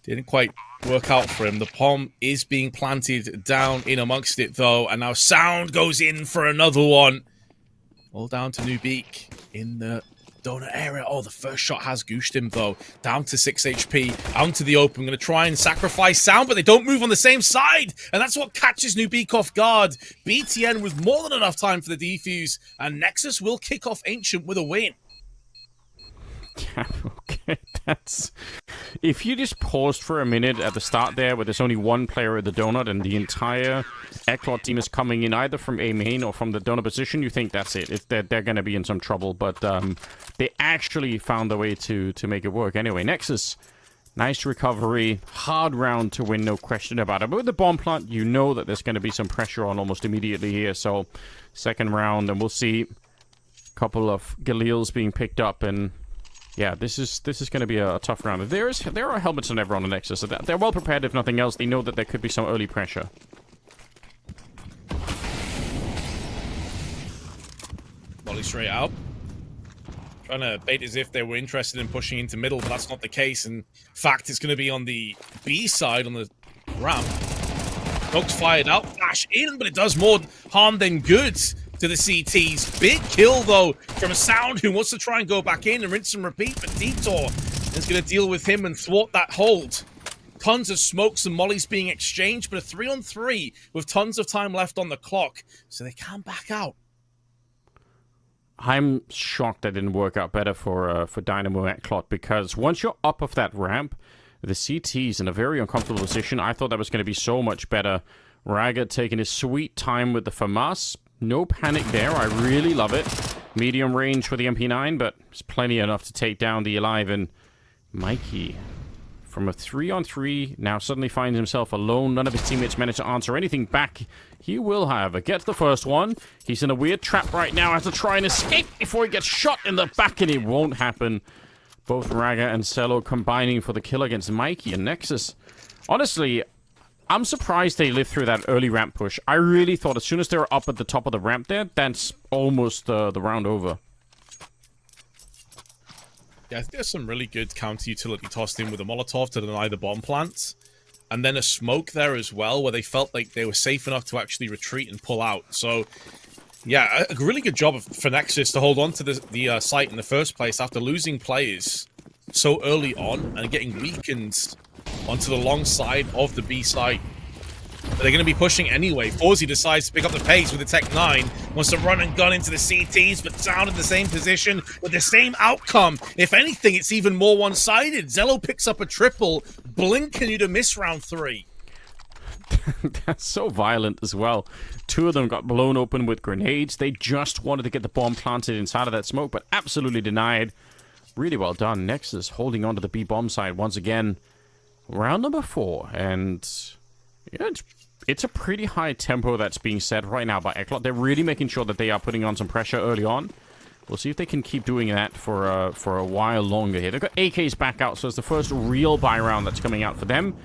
didn't quite work out for him. The bomb is being planted down in amongst it, though, and now Sound goes in for another one. All down to Nubeek in the donut area. Oh, the first shot has gooshed him, though. Down to 6 HP, out to the open. Going to try and sacrifice Sound, but they don't move on the same side, and that's what catches Nubeek off guard. BTN with more than enough time for the defuse, and Nexus will kick off Ancient with a win. Yeah, okay, that's... If you just paused for a minute at the start there, where there's only one player at the donut and the entire ECLOT team is coming in either from A main or from the donut position, you think that's it. They're going to be in some trouble, but they actually found a way to make it work. Anyway, Nexus, nice recovery, hard round to win, no question about it. But with the bomb plant, you know that there's going to be some pressure on almost immediately here. So, second round, and we'll see a couple of Galils being picked up, and yeah, this is going to be a tough round. There are helmets on everyone on Nexus, so they're well prepared. If nothing else, they know that there could be some early pressure. Molly straight out. Trying to bait as if they were interested in pushing into middle, but that's not the case. In fact, it's going to be on the B side, on the ramp. Smoke's fired out, flash in, but it does more harm than good to the CTs. Big kill, though, from Sound, who wants to try and go back in and rinse and repeat, but Detour is going to deal with him and thwart that hold. Tons of smokes and mollies being exchanged, but a 3-on-3 with tons of time left on the clock, so they can back out. I'm shocked that didn't work out better for Dynamo ECLOT, because once you're up of that ramp, the CT's in a very uncomfortable position. I thought that was going to be so much better. Raga taking his sweet time with the FAMAS. No panic there. I really love it. Medium range for the MP9, but it's plenty enough to take down the Alive. And Mikey, from a 3-on-3, now suddenly finds himself alone. None of his teammates manage to answer anything back. He will, however, get the first one. He's in a weird trap right now. Has to try and escape before he gets shot in the back, and it won't happen. Both Raga and Cello combining for the kill against Mikey and Nexus. Honestly, I'm surprised they lived through that early ramp push. I really thought as soon as they were up at the top of the ramp there, that's almost the round over. Yeah, I think there's some really good counter utility tossed in with a Molotov to deny the bomb plant. And then a smoke there as well, where they felt like they were safe enough to actually retreat and pull out. So, yeah, a really good job for Nexus to hold on to the site in the first place after losing players so early on and getting weakened onto the long side of the B site. But they're going to be pushing anyway. Forzy decides to pick up the pace with the Tech 9. Wants to run and gun into the CTs, but Sound in the same position with the same outcome. If anything, it's even more one-sided. Zello picks up a triple. Blink and you to miss round 3. That's so violent as well. 2 of them got blown open with grenades. They just wanted to get the bomb planted inside of that smoke, but absolutely denied. Really well done. Nexus holding on to the B bomb side once again. Round number 4, and yeah, it's a pretty high tempo that's being set right now by ECLOT. They're really making sure that they are putting on some pressure early on. We'll see if they can keep doing that for a while longer here. They've got AKs back out, so it's the first real buy round that's coming out for them.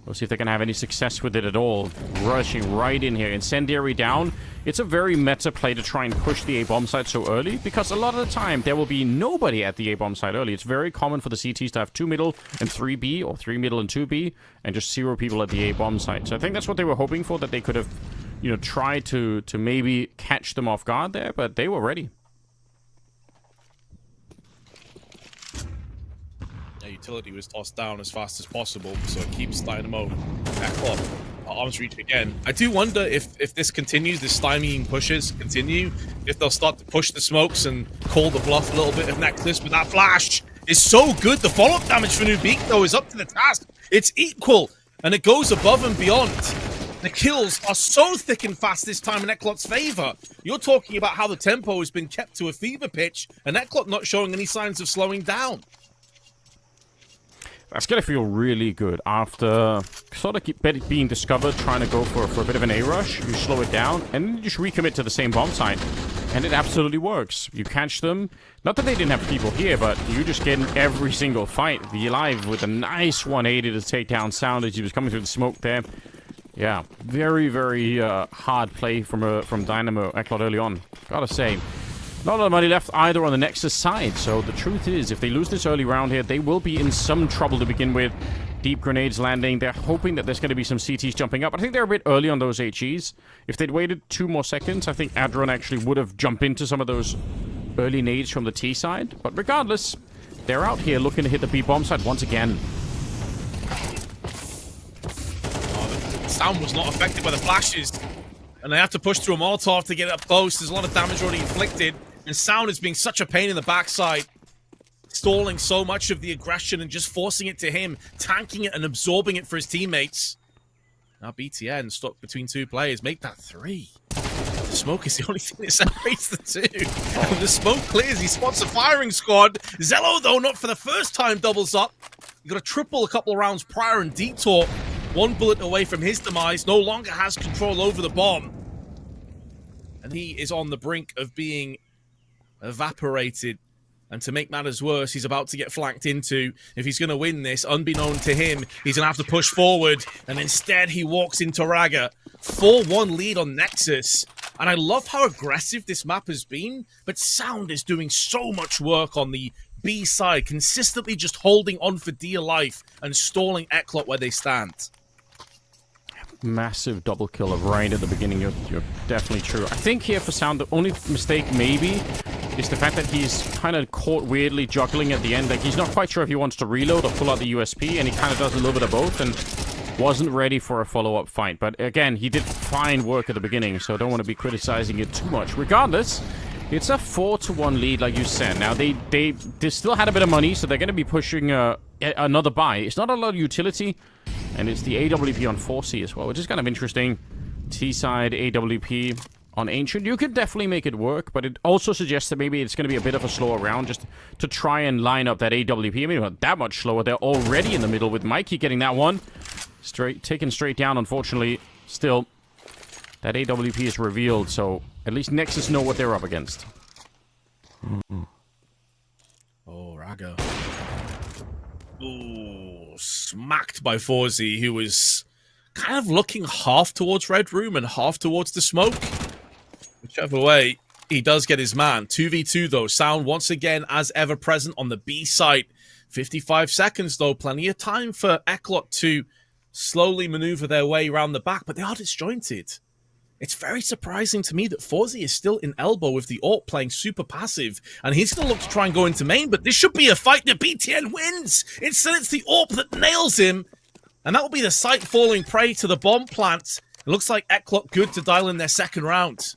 We'll see if they can have any success with it at all. Rushing right in here. Incendiary down. It's a very meta play to try and push the A-bomb side so early, because a lot of the time there will be nobody at the A-bomb side early. It's very common for the CTs to have 2 middle and 3 B, or 3 middle and 2 B, and just 0 people at the A-bomb side. So I think that's what they were hoping for, that they could have, you know, tried to maybe catch them off guard there, but they were ready. Utility was tossed down as fast as possible, so it keeps Dynamo back up. Arms reach again. I do wonder if this continues, this stymieing pushes continue, if they'll start to push the smokes and call the bluff a little bit of Nexus, but that flash is so good. The follow-up damage for Nubik, though, is up to the task. It's equal, and it goes above and beyond. The kills are so thick and fast this time in ECLOT's favor. You're talking about how the tempo has been kept to a fever pitch, and ECLOT not showing any signs of slowing down. That's going to feel really good after sort of being discovered, trying to go for a bit of an A-rush. You slow it down, and you just recommit to the same bomb site. And it absolutely works. You catch them. Not that they didn't have people here, but you just get in every single fight. Be alive with a nice 180 to take down Sound as he was coming through the smoke there. Yeah, very, very hard play from Dynamo ECLOT early on. Gotta say. Not a lot of money left either on the Nexus side, so the truth is, if they lose this early round here, they will be in some trouble to begin with. Deep grenades landing. They're hoping that there's going to be some CTs jumping up. I think they're a bit early on those HEs. If they'd waited 2 more seconds, I think Adron actually would have jumped into some of those early nades from the T side. But regardless, they're out here looking to hit the B bomb side once again. The Sound was not affected by the flashes, and they have to push through a Molotov to get it up close. There's a lot of damage already inflicted, and Sound is being such a pain in the backside, stalling so much of the aggression and just forcing it to him, tanking it and absorbing it for his teammates. Now BTN stuck between 2 players. Make that 3. The smoke is the only thing that separates the 2. When the smoke clears, he spots a firing squad. Zello, though, not for the first time, doubles up. He got a triple a couple of rounds prior, and Detour, 1 bullet away from his demise, no longer has control over the bomb. And he is on the brink of being evaporated. And to make matters worse, he's about to get flanked into. If he's going to win this, unbeknown to him, he's going to have to push forward. And instead, he walks into Raga. 4-1 lead on Nexus. And I love how aggressive this map has been. But Sound is doing so much work on the B side, consistently just holding on for dear life and stalling ECLOT where they stand. Massive double kill of right at the beginning. You're definitely true. I think here for Sound, the only mistake maybe is the fact that he's kind of caught weirdly juggling at the end. Like, he's not quite sure if he wants to reload or pull out the USP, and he kind of does a little bit of both and wasn't ready for a follow-up fight. But again, he did fine work at the beginning, so I don't want to be criticizing it too much. Regardless, it's a 4-1 lead, like you said. Now, they still had a bit of money, so they're going to be pushing another buy. It's not a lot of utility, and it's the AWP on 4C as well, which is kind of interesting. T-side AWP on Ancient. You could definitely make it work, but it also suggests that maybe it's going to be a bit of a slower round just to try and line up that AWP. I mean, not that much slower. They're already in the middle with Mikey getting that one. Taken straight down, unfortunately. Still, that AWP is revealed, so at least Nexus know what they're up against. Oh, Raga. Ooh, smacked by Forzy, who was kind of looking half towards Red Room and half towards the smoke. Whichever way, he does get his man. 2v2, though. Sound once again, as ever, present on the B site. 55 seconds, though. Plenty of time for ECLOT to slowly maneuver their way around the back, but they are disjointed. It's very surprising to me that Forzy is still in elbow with the AWP playing super passive, and he's going to look to try and go into main, but this should be a fight that BTN wins. Instead, it's the AWP that nails him, And that will be the site falling prey to the bomb plant. It looks like ECLOT good to dial in their second round.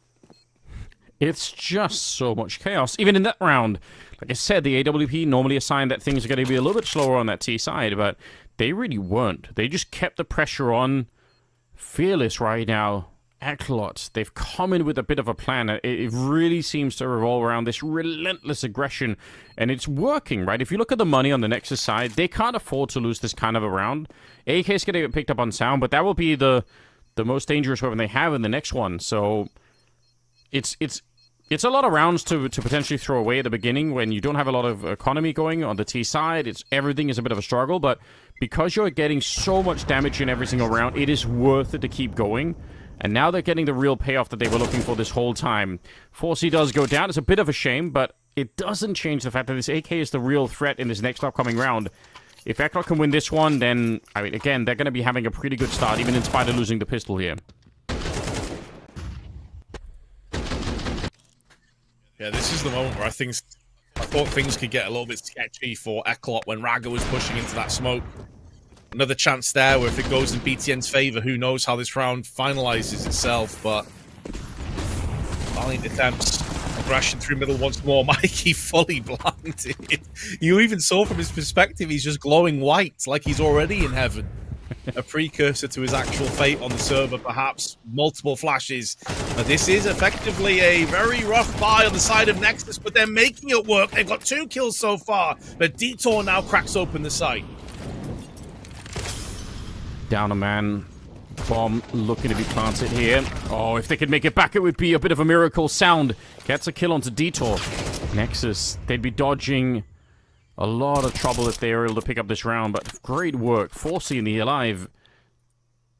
It's just so much chaos. Even in that round, like I said, the AWP normally assigned that things are going to be a little bit slower on that T side, but they really weren't. They just kept the pressure on. Fearless right now. ECLOT, they've come in with a bit of a plan. It really seems to revolve around this relentless aggression, and it's working, right? If you look at the money on the Nexus side, they can't afford to lose this kind of a round. AK is going to get picked up on sound, but that will be the most dangerous weapon they have in the next one. So it's a lot of rounds to potentially throw away at the beginning when you don't have a lot of economy going on the T side. Everything is a bit of a struggle, but because you're getting so much damage in every single round, it is worth it to keep going. And now they're getting the real payoff that they were looking for this whole time. 4C does go down. It's a bit of a shame, but it doesn't change the fact that this AK is the real threat in this next upcoming round. If ECLOT can win this one, then, I mean, again, they're going to be having a pretty good start, even in spite of losing the pistol here. Yeah, this is the moment where I thought things could get a little bit sketchy for ECLOT when Raga was pushing into that smoke. Another chance there where if it goes in BTN's favor, who knows how this round finalizes itself, but valiant attempts. Aggression through middle once more. Mikey fully blinded. You even saw from his perspective, he's just glowing white, like he's already in heaven. A precursor to his actual fate on the server, perhaps. Multiple flashes. But this is effectively a very rough buy on the side of Nexus, but they're making it work. They've got 2 kills so far, but Detour now cracks open the site. Down a man. Bomb looking to be planted here. Oh, if they could make it back, it would be a bit of a miracle. Sound gets a kill onto Detour. Nexus, they'd be dodging a lot of trouble if they were able to pick up this round, but great work. 4C in the alive.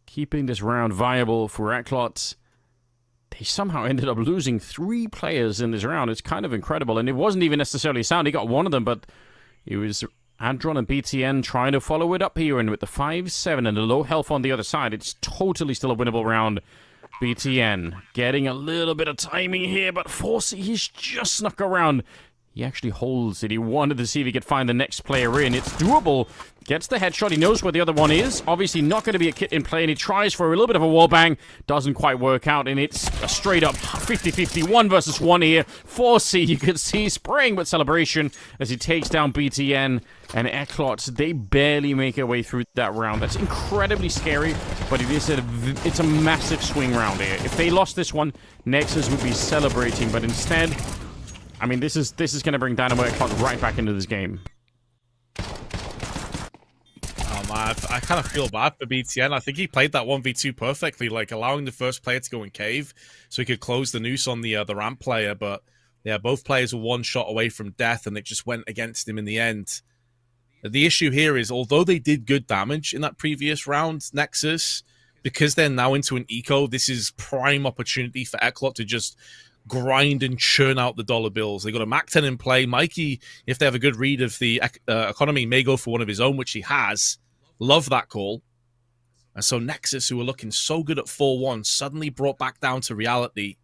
Keeping this round viable for ECLOT. They somehow ended up losing 3 players in this round. It's kind of incredible, and it wasn't even necessarily Sound. He got one of them, but it was Adron and BTN trying to follow it up here, and with the 5-7 and the low health on the other side, it's totally still a winnable round. BTN getting a little bit of timing here, but 4C, he's just snuck around. He actually holds it. He wanted to see if he could find the next player in. It's doable. Gets the headshot. He knows where the other one is. Obviously not going to be a kit in play, and he tries for a little bit of a wallbang. Doesn't quite work out, and it's a straight-up 50-50, 1 versus 1 here. 4C, you can see spraying with celebration as he takes down BTN and ECLOT. They barely make their way through that round. That's incredibly scary, but it's a massive swing round here. If they lost this one, Nexus would be celebrating, but instead, I mean, this is going to bring Dynamo ECLOT right back into this game. I kind of feel bad for BTN. I think he played that 1v2 perfectly, like allowing the first player to go in cave so he could close the noose on the ramp player. But yeah, both players were 1 shot away from death, and it just went against him in the end. The issue here is, although they did good damage in that previous round, Nexus, because they're now into an eco, this is prime opportunity for ECLOT to just grind and churn out the dollar bills. They got a Mac 10 in play. Mikey, if they have a good read of the economy, may go for one of his own, which he has. Love that call. And so Nexus, who were looking so good at 4-1, suddenly brought back down to reality.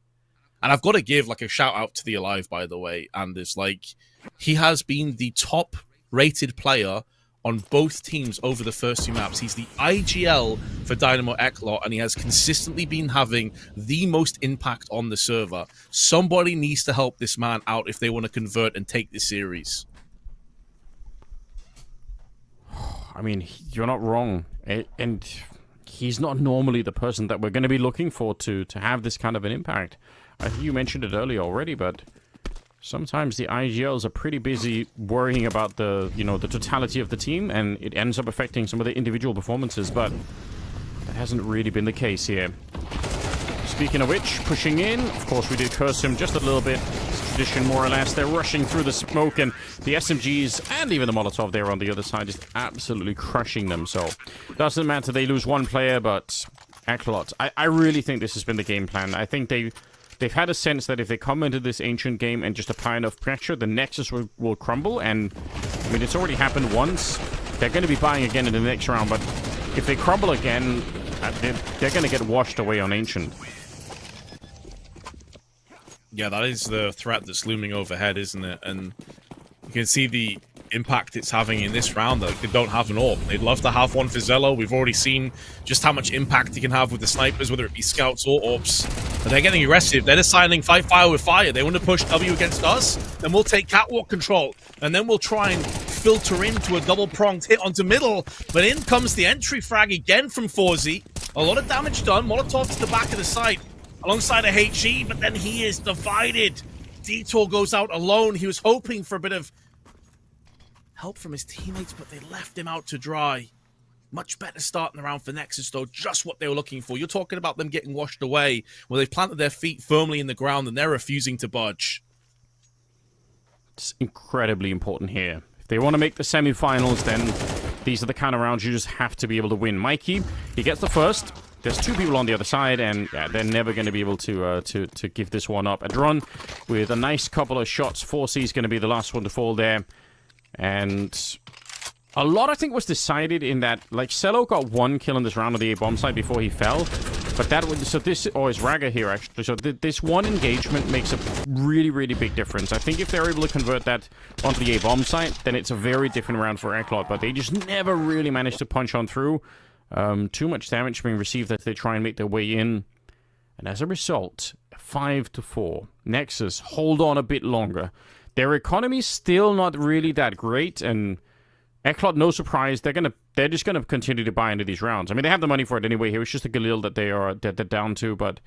And I've got to give like a shout out to the Alive, by the way. And it's like, he has been the top rated player on both teams over the first 2 maps. He's the IGL for Dynamo ECLOT, and he has consistently been having the most impact on the server. Somebody needs to help this man out if they want to convert and take this series. I mean, you're not wrong. And he's not normally the person that we're going to be looking for to have this kind of an impact. I think you mentioned it earlier already, but sometimes the IGLs are pretty busy worrying about the totality of the team, and it ends up affecting some of the individual performances, but that hasn't really been the case here. Speaking of which, pushing in, of course we did curse him just a little bit. It's tradition, more or less. They're rushing through the smoke, and the SMGs and even the Molotov there on the other side just absolutely crushing them. So doesn't matter, they lose 1 player, but ECLOT, I really think this has been the game plan. I think they've had a sense that if they come into this Ancient game and just apply enough pressure, the Nexus will crumble, and I mean, it's already happened once. They're going to be buying again in the next round, but if they crumble again, they're going to get washed away on Ancient. Yeah, that is the threat that's looming overhead, isn't it? And you can see the impact it's having in this round. Like, they don't have an AWP. They'd love to have one for Zello. We've already seen just how much impact he can have with the snipers, whether it be scouts or AWPs. But they're getting aggressive. They're deciding fight fire with fire. They want to push W against us, then we'll take catwalk control, and then we'll try and filter into a double-pronged hit onto middle. But in comes the entry frag again from Forzy. A lot of damage done. Molotov to the back of the site alongside a HE, but then he is divided. Detour goes out alone. He was hoping for a bit of help from his teammates, but they left him out to dry. Much better start in the round for Nexus, though. Just what they were looking for. You're talking about them getting washed away, where they've planted their feet firmly in the ground and they're refusing to budge. It's incredibly important here. If they want to make the semifinals, then these are the kind of rounds you just have to be able to win. Mikey, he gets the first. There's two people on the other side, and yeah, they're never going to be able to give this one up. Adron with a nice couple of shots. 4C is going to be the last one to fall there. And a lot, I think, was decided in that, like, Cello got one kill in this round on the A-bomb side before he fell. But that was, so this, or it's Raga here, actually. So this one engagement makes a really, really big difference. I think if they're able to convert that onto the A-bomb side, then it's a very different round for ECLOT. But they just never really managed to punch on through. Too much damage being received as they try and make their way in. And as a result, 5-4. Nexus hold on a bit longer. Their economy's still not really that great, and ECLOT, no surprise, they're just gonna continue to buy into these rounds. I mean, they have the money for it anyway. Here it's just a Galil that they're down to, but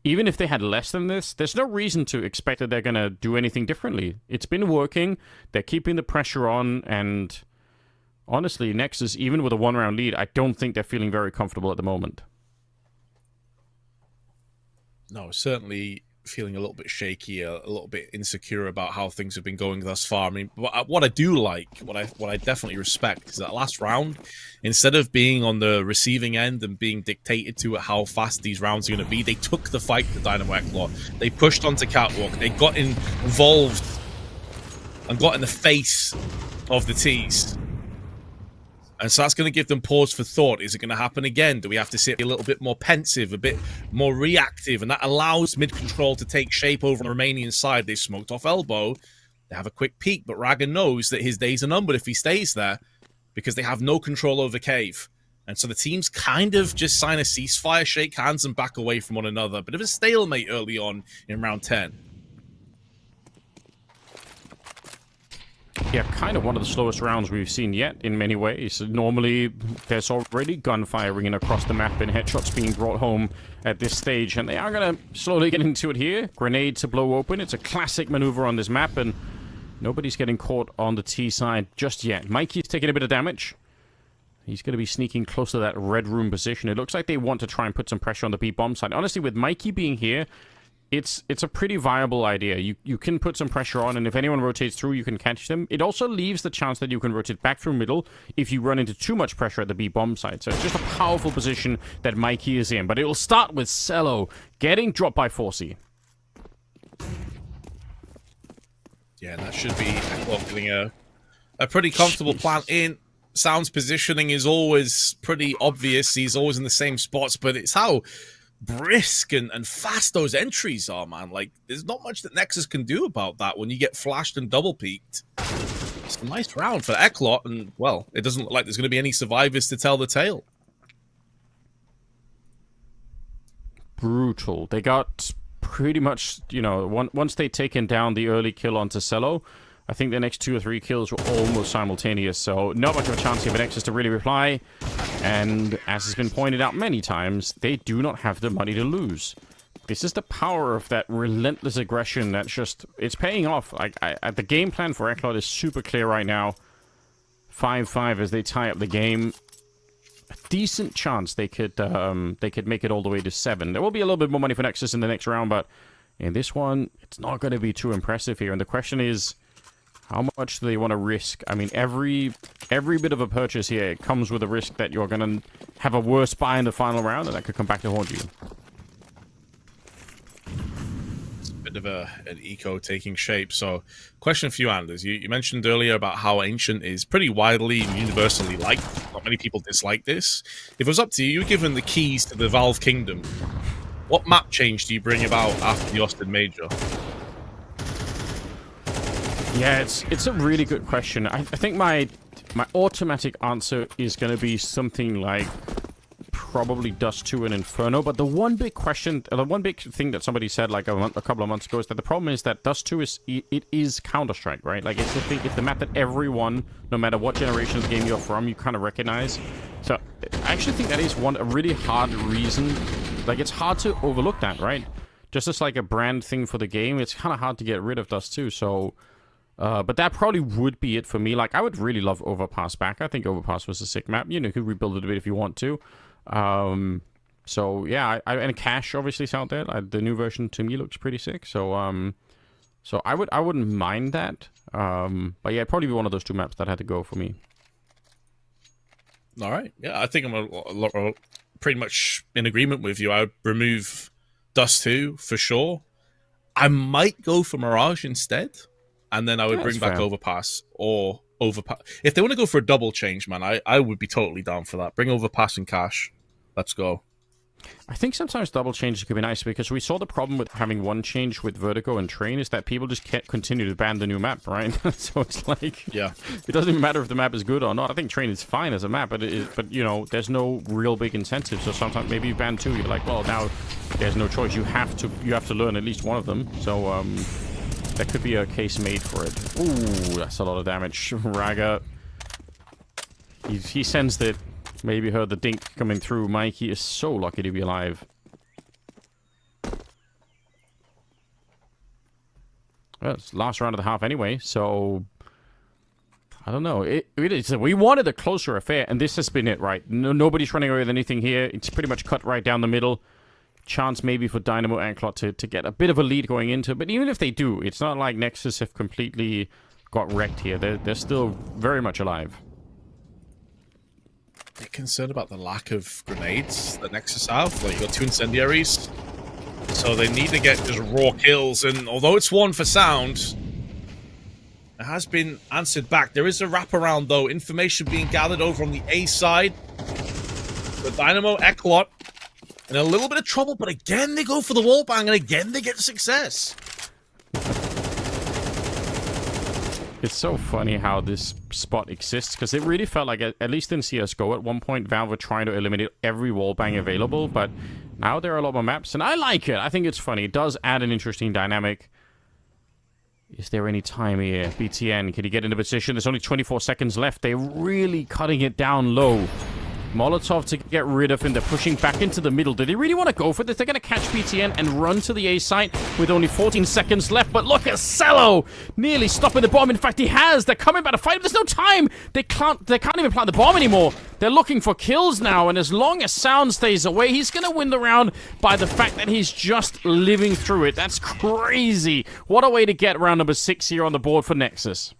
even if they had less than this, there's no reason to expect that they're gonna do anything differently. It's been working. They're keeping the pressure on, and honestly, Nexus, even with a one-round lead, I don't think they're feeling very comfortable at the moment. No, certainly feeling a little bit shaky, a little bit insecure about how things have been going thus far. I mean, what I do like, what I definitely respect is that last round, instead of being on the receiving end and being dictated to at how fast these rounds are going to be, they took the fight to Dynamo ECLOT. They pushed onto catwalk. They got involved and got in the face of the T's. And so that's going to give them pause for thought. Is it going to happen again? Do we have to sit a little bit more pensive, a bit more reactive? And that allows mid-control to take shape over on the Romanian side. They smoked off elbow. They have a quick peek, but Raga knows that his days are numbered if he stays there because they have no control over Cave. And so the teams kind of just sign a ceasefire, shake hands, and back away from one another. Bit of a stalemate early on in round 10. Yeah, kind of one of the slowest rounds we've seen yet in many ways. Normally, there's already gunfire ringing across the map and headshots being brought home at this stage. And they are going to slowly get into it here. Grenade to blow open. It's a classic maneuver on this map, and nobody's getting caught on the T side just yet. Mikey's taking a bit of damage. He's going to be sneaking close to that red room position. It looks like they want to try and put some pressure on the B-bomb side. Honestly, with Mikey being here, it's a pretty viable idea. You can put some pressure on, and if anyone rotates through, you can catch them. It also leaves the chance that you can rotate back through middle if you run into too much pressure at the B-bomb side. So it's just a powerful position that Mikey is in. But it will start with Cello getting dropped by 4C. Yeah, that should be getting a pretty comfortable plant in. Sound's positioning is always pretty obvious. He's always in the same spots, but it's how brisk and fast those entries are, man. Like, there's not much that Nexus can do about that when you get flashed and double peaked. It's a nice round for ECLOT, and, well, it doesn't look like there's going to be any survivors to tell the tale. Brutal. They got pretty much, you know, once they'd taken down the early kill onto Cello, I think the next 2 or 3 kills were almost simultaneous, so not much of a chance here for Nexus to really reply. And as has been pointed out many times, they do not have the money to lose. This is the power of that relentless aggression that's just, it's paying off. Like, the game plan for ECLOT is super clear right now. 5-5 as they tie up the game. A decent chance they could make it all the way to 7. There will be a little bit more money for Nexus in the next round, but in this one, it's not going to be too impressive here. And the question is, how much do they want to risk? I mean, every bit of a purchase here comes with a risk that you're going to have a worse buy in the final round, and that could come back to haunt you. It's a bit of an eco taking shape. So, question for you, Anders. You mentioned earlier about how Ancient is pretty widely and universally liked. Not many people dislike this. If it was up to you, you were given the keys to the Valve Kingdom. What map change do you bring about after the Austin Major? Yeah, it's a really good question. I think my automatic answer is going to be something like probably Dust 2 and Inferno. But the one big question, the one big thing that somebody said like a couple of months ago is that the problem is that Dust 2 is Counter-Strike, right? Like it's the map that everyone, no matter what generation of the game you're from, you kind of recognize. So I actually think that is a really hard reason. Like it's hard to overlook that, right? Just as like a brand thing for the game, it's kind of hard to get rid of Dust 2. So. But that probably would be it for me. Like, I would really love Overpass back. I think Overpass was a sick map. You know, you could rebuild it a bit if you want to. So, yeah, and Cash obviously is out there. The new version, to me, looks pretty sick. So, so I wouldn't mind that. But, yeah, it'd probably be one of those two maps that had to go for me. All right. Yeah, I think I'm pretty much in agreement with you. I would remove Dust 2 for sure. I might go for Mirage instead. And then I would bring back Overpass or Overpass. If they want to go for a double change, man, I would be totally down for that. Bring Overpass and Cash. Let's go. I think sometimes double changes could be nice because we saw the problem with having one change with Vertigo and Train is that people just can't continue to ban the new map, right? So it's like, yeah, it doesn't even matter if the map is good or not. I think Train is fine as a map, but you know, there's no real big incentive. So sometimes maybe you ban 2, you're like, well, now there's no choice. You have to learn at least one of them. So that could be a case made for it. Ooh, that's a lot of damage. Raga. He sensed it. Maybe heard the dink coming through. Mikey is so lucky to be alive. Well, it's last round of the half anyway, so... I don't know. We wanted a closer affair, and this has been it, right? Nobody's running away with anything here. It's pretty much cut right down the middle. Chance maybe for Dynamo and ECLOT to get a bit of a lead going into, but even if they do, it's not like Nexus have completely got wrecked here. They're still very much alive. They're concerned about the lack of grenades that Nexus have. Like, you got 2 incendiaries, so they need to get just raw kills. And although it's 1 for sound, it has been answered back. There is a wraparound though. Information being gathered over on the A side. The Dynamo, ECLOT. In a little bit of trouble, but again they go for the wallbang, and again they get success. It's so funny how this spot exists, because it really felt like, at least in CSGO, at one point Valve were trying to eliminate every wallbang available, but now there are a lot more maps, and I like it. I think it's funny. It does add an interesting dynamic. Is there any time here? BTN, can he get into position? There's only 24 seconds left. They're really cutting it down low. Molotov to get rid of him. They're pushing back into the middle. Do they really want to go for this? They're going to catch BTN and run to the A site with only 14 seconds left. But look at Cello nearly stopping the bomb. In fact, he has. They're coming back to fight. There's no time. They can't even plant the bomb anymore. They're looking for kills now. And as long as Sound stays away, he's going to win the round by the fact that he's just living through it. That's crazy. What a way to get round number 6 here on the board for Nexus.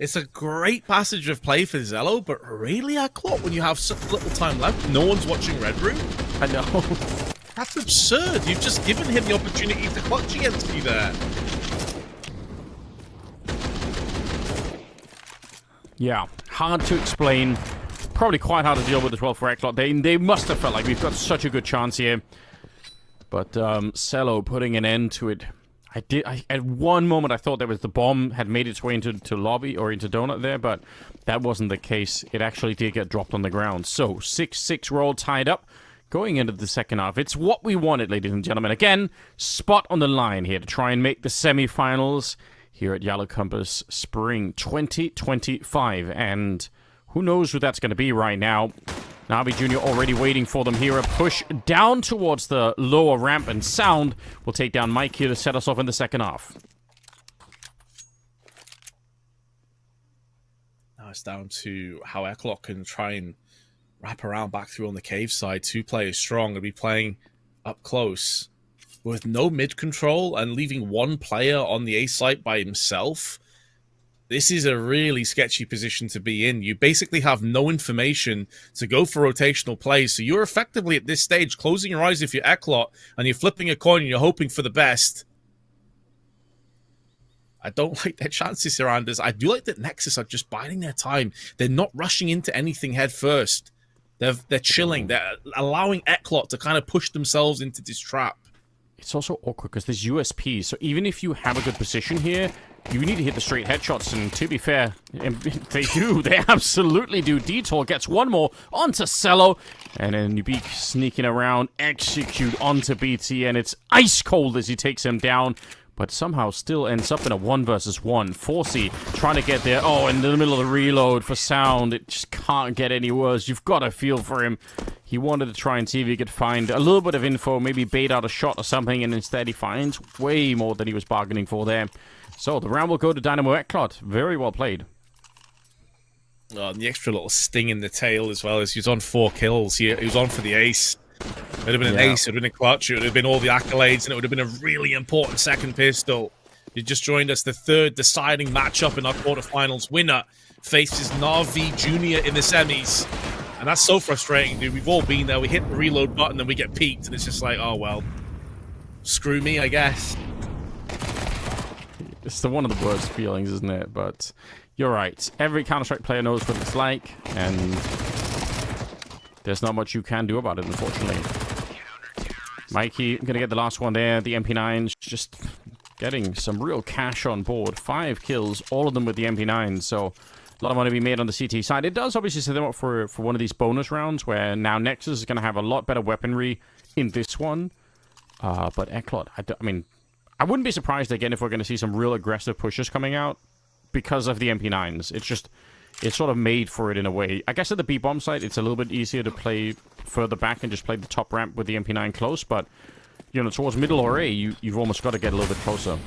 It's a great passage of play for Zello, but really, ECLOT, when you have such little time left, no one's watching Red Room? I know. That's absurd. You've just given him the opportunity to clutch against you there. Yeah, hard to explain. Probably quite hard to deal with as well for ECLOT. They must have felt like we've got such a good chance here. But Cello putting an end to it. At one moment, I thought there was the bomb had made its way into lobby or into donut there, but that wasn't the case. It actually did get dropped on the ground. So 6-6 roll tied up going into the second half. It's what we wanted, ladies and gentlemen. Again, spot on the line here to try and make the semifinals here at YaLLa Campus Spring 2025. And who knows who that's going to be right now. Navi Jr. already waiting for them here. A push down towards the lower ramp, and Sound will take down Mike here to set us off in the second half. Now it's down to how ECLOT can try and wrap around back through on the cave side. 2 players strong and be playing up close with no mid control and leaving 1 player on the A site by himself. This is a really sketchy position to be in. You basically have no information to go for rotational plays, so you're effectively at this stage closing your eyes if you're ECLOT and you're flipping a coin and you're hoping for the best. I don't like their chances here, Anders. I do like that Nexus are just biding their time. They're not rushing into anything head first. They're chilling. They're allowing ECLOT to kind of push themselves into this trap. it's also awkward because there's USP. So even if you have a good position here, you need to hit the straight headshots. And to be fair, they do. They absolutely do. Detour gets one more onto Cello. And then Nubique sneaking around, execute onto BT. And it's ice cold as he takes him down. But somehow still ends up in a 1 versus 1. Forsey trying to get there. Oh, in the middle of the reload for Sound. It just can't get any worse. You've got to feel for him. He wanted to try and see if he could find a little bit of info, maybe bait out a shot or something, and instead he finds way more than he was bargaining for there. So the round will go to Dynamo ECLOT. Very well played. Oh, and the extra little sting in the tail as well as he was on 4 kills. He was on for the ace. It would have been an ace, it would have been a clutch, it would have been all the accolades, and it would have been a really important second pistol. You just joined us. The third deciding matchup in our quarterfinals. Winner faces Na'Vi Jr. in the semis. And that's so frustrating, dude. We've all been there. We hit the reload button and we get peaked, and it's just like, oh, well, screw me, I guess. It's one of the worst feelings, isn't it? But you're right. Every Counter-Strike player knows what it's like, and there's not much you can do about it, unfortunately. Mikey, going to get the last one there. The MP9's just getting some real cash on board. 5 kills, all of them with the MP9, so a lot of money to be made on the CT side. It does obviously set them up for one of these bonus rounds where now NEXUS is going to have a lot better weaponry in this one. But ECLOT, I mean, I wouldn't be surprised again if we're going to see some real aggressive pushes coming out because of the MP9s. It's sort of made for it in a way. I guess at the B-bomb site, it's a little bit easier to play further back and just play the top ramp with the MP9 close, but, you know, towards middle or A, you've almost got to get a little bit closer.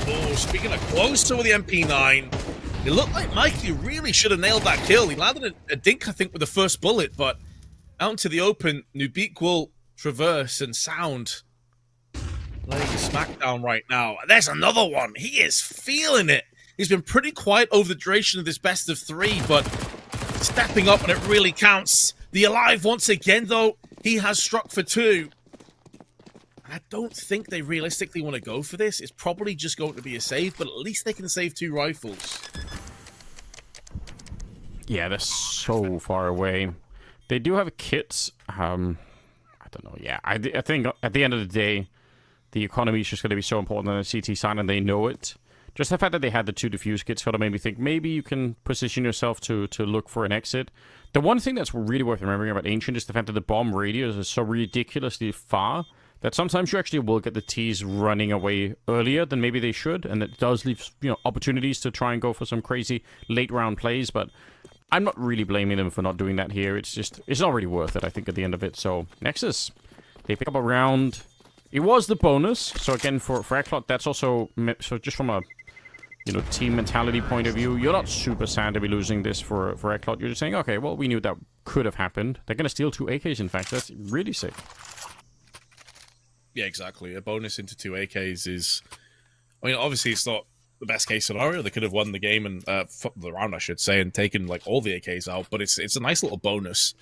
Oh, speaking of closer with the MP9, it looked like Mikey really should have nailed that kill. He landed a dink, I think, with the first bullet, but out into the open, Nubique will traverse and Sound laying a smackdown right now. There's another one. He is feeling it. He's been pretty quiet over the duration of this best of 3, but stepping up when it really counts. The Alive once again, though, he has struck for 2. I don't think they realistically want to go for this. It's probably just going to be a save, but at least they can save 2 rifles. Yeah, they're so far away. They do have kits. I don't know. Yeah, I think at the end of the day, the economy is just going to be so important on the CT side, and they know it. Just the fact that they had the 2 defuse kits sort of made me think maybe you can position yourself to look for an exit. The one thing that's really worth remembering about Ancient is the fact that the bomb radius is so ridiculously far that sometimes you actually will get the T's running away earlier than maybe they should, and it does leave, you know, opportunities to try and go for some crazy late round plays, but I'm not really blaming them for not doing that here. It's not really worth it, I think, at the end of it. So, Nexus, they pick up a round. It was the bonus, so again, for ECLOT, that's also, so just from a, you know, team mentality point of view, you're not super sad to be losing this for ECLOT. You're just saying, okay, well, we knew that could have happened. They're going to steal 2 AKs, in fact. That's really sick. Yeah, exactly. A bonus into 2 AKs is... I mean, obviously, it's not the best case scenario. They could have won the game and the round, I should say, and taken like all the AKs out. But it's a nice little bonus,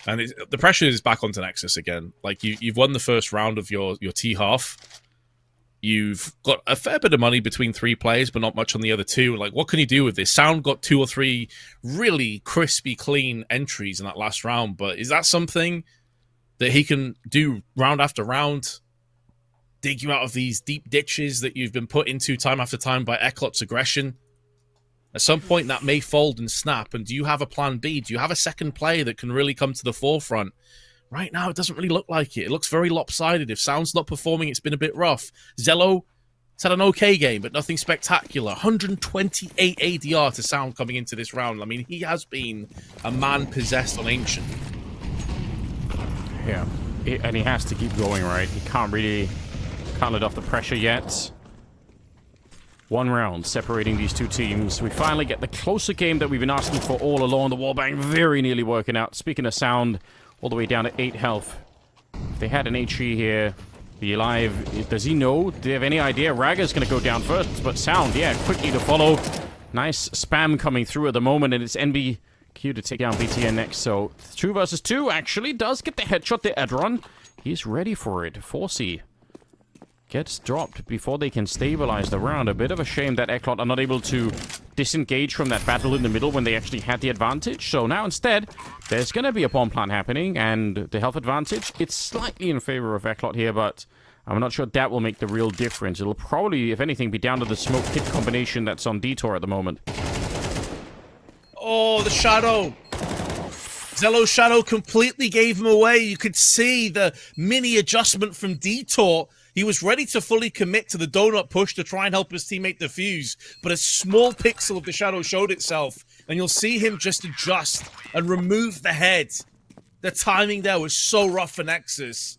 and the pressure is back onto Nexus again. Like you've won the first round of your T half. You've got a fair bit of money between 3 players, but not much on the other 2. Like, what can you do with this? Sound got 2 or 3 really crispy, clean entries in that last round. But is that something that he can do round after round? Dig you out of these deep ditches that you've been put into time after time by ECLOT's aggression? At some point, that may fold and snap. And do you have a plan B? Do you have a second player that can really come to the forefront? Right now, it doesn't really look like it. It looks very lopsided. If Sound's not performing, it's been a bit rough. Zello has had an okay game, but nothing spectacular. 128 ADR to Sound coming into this round. I mean, he has been a man possessed on Ancient. Yeah, and he has to keep going, right? He can't let off the pressure yet. 1 round separating these 2 teams. We finally get the closer game that we've been asking for all along. The wallbang very nearly working out. Speaking of Sound, all the way down to 8 health. If they had an HE here, the Alive, does he know? Do they have any idea? Ragga's going to go down first, but Sound, yeah, quickly to follow. Nice spam coming through at the moment, and it's NBQ to take down BTN next. So 2 versus 2 actually does get the headshot to Edron. He's ready for it. Forsey gets dropped before they can stabilize the round. A bit of a shame that ECLOT are not able to disengage from that battle in the middle when they actually had the advantage. So now instead, there's going to be a bomb plant happening, and the health advantage, it's slightly in favor of ECLOT here, but I'm not sure that will make the real difference. It'll probably, if anything, be down to the smoke hit combination that's on Detour at the moment. Oh, the shadow. Zello's shadow completely gave him away. You could see the mini adjustment from Detour. He was ready to fully commit to the donut push to try and help his teammate defuse, but a small pixel of the shadow showed itself, and you'll see him just adjust and remove the head. The timing there was so rough for Nexus.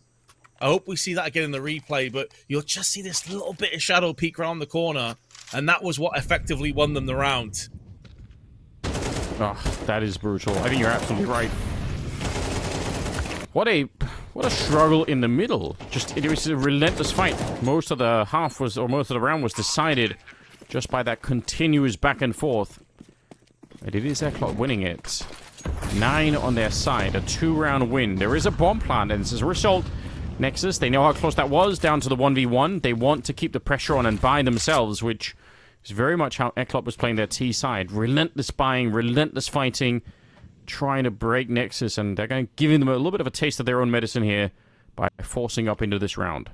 I hope we see that again in the replay, but you'll just see this little bit of shadow peek around the corner, and that was what effectively won them the round. Oh, that is brutal. I think you're absolutely right. What a struggle in the middle. It was a relentless fight. Most of the most of the round was decided just by that continuous back and forth. And it is ECLOT winning it. 9 on their side, a 2-round win. There is a bomb plant, and as a result, Nexus, they know how close that was, down to the 1v1. They want to keep the pressure on and buy themselves, which is very much how ECLOT was playing their T side. Relentless buying, relentless fighting, trying to break Nexus, and they're going to give them a little bit of a taste of their own medicine here by forcing up into this round.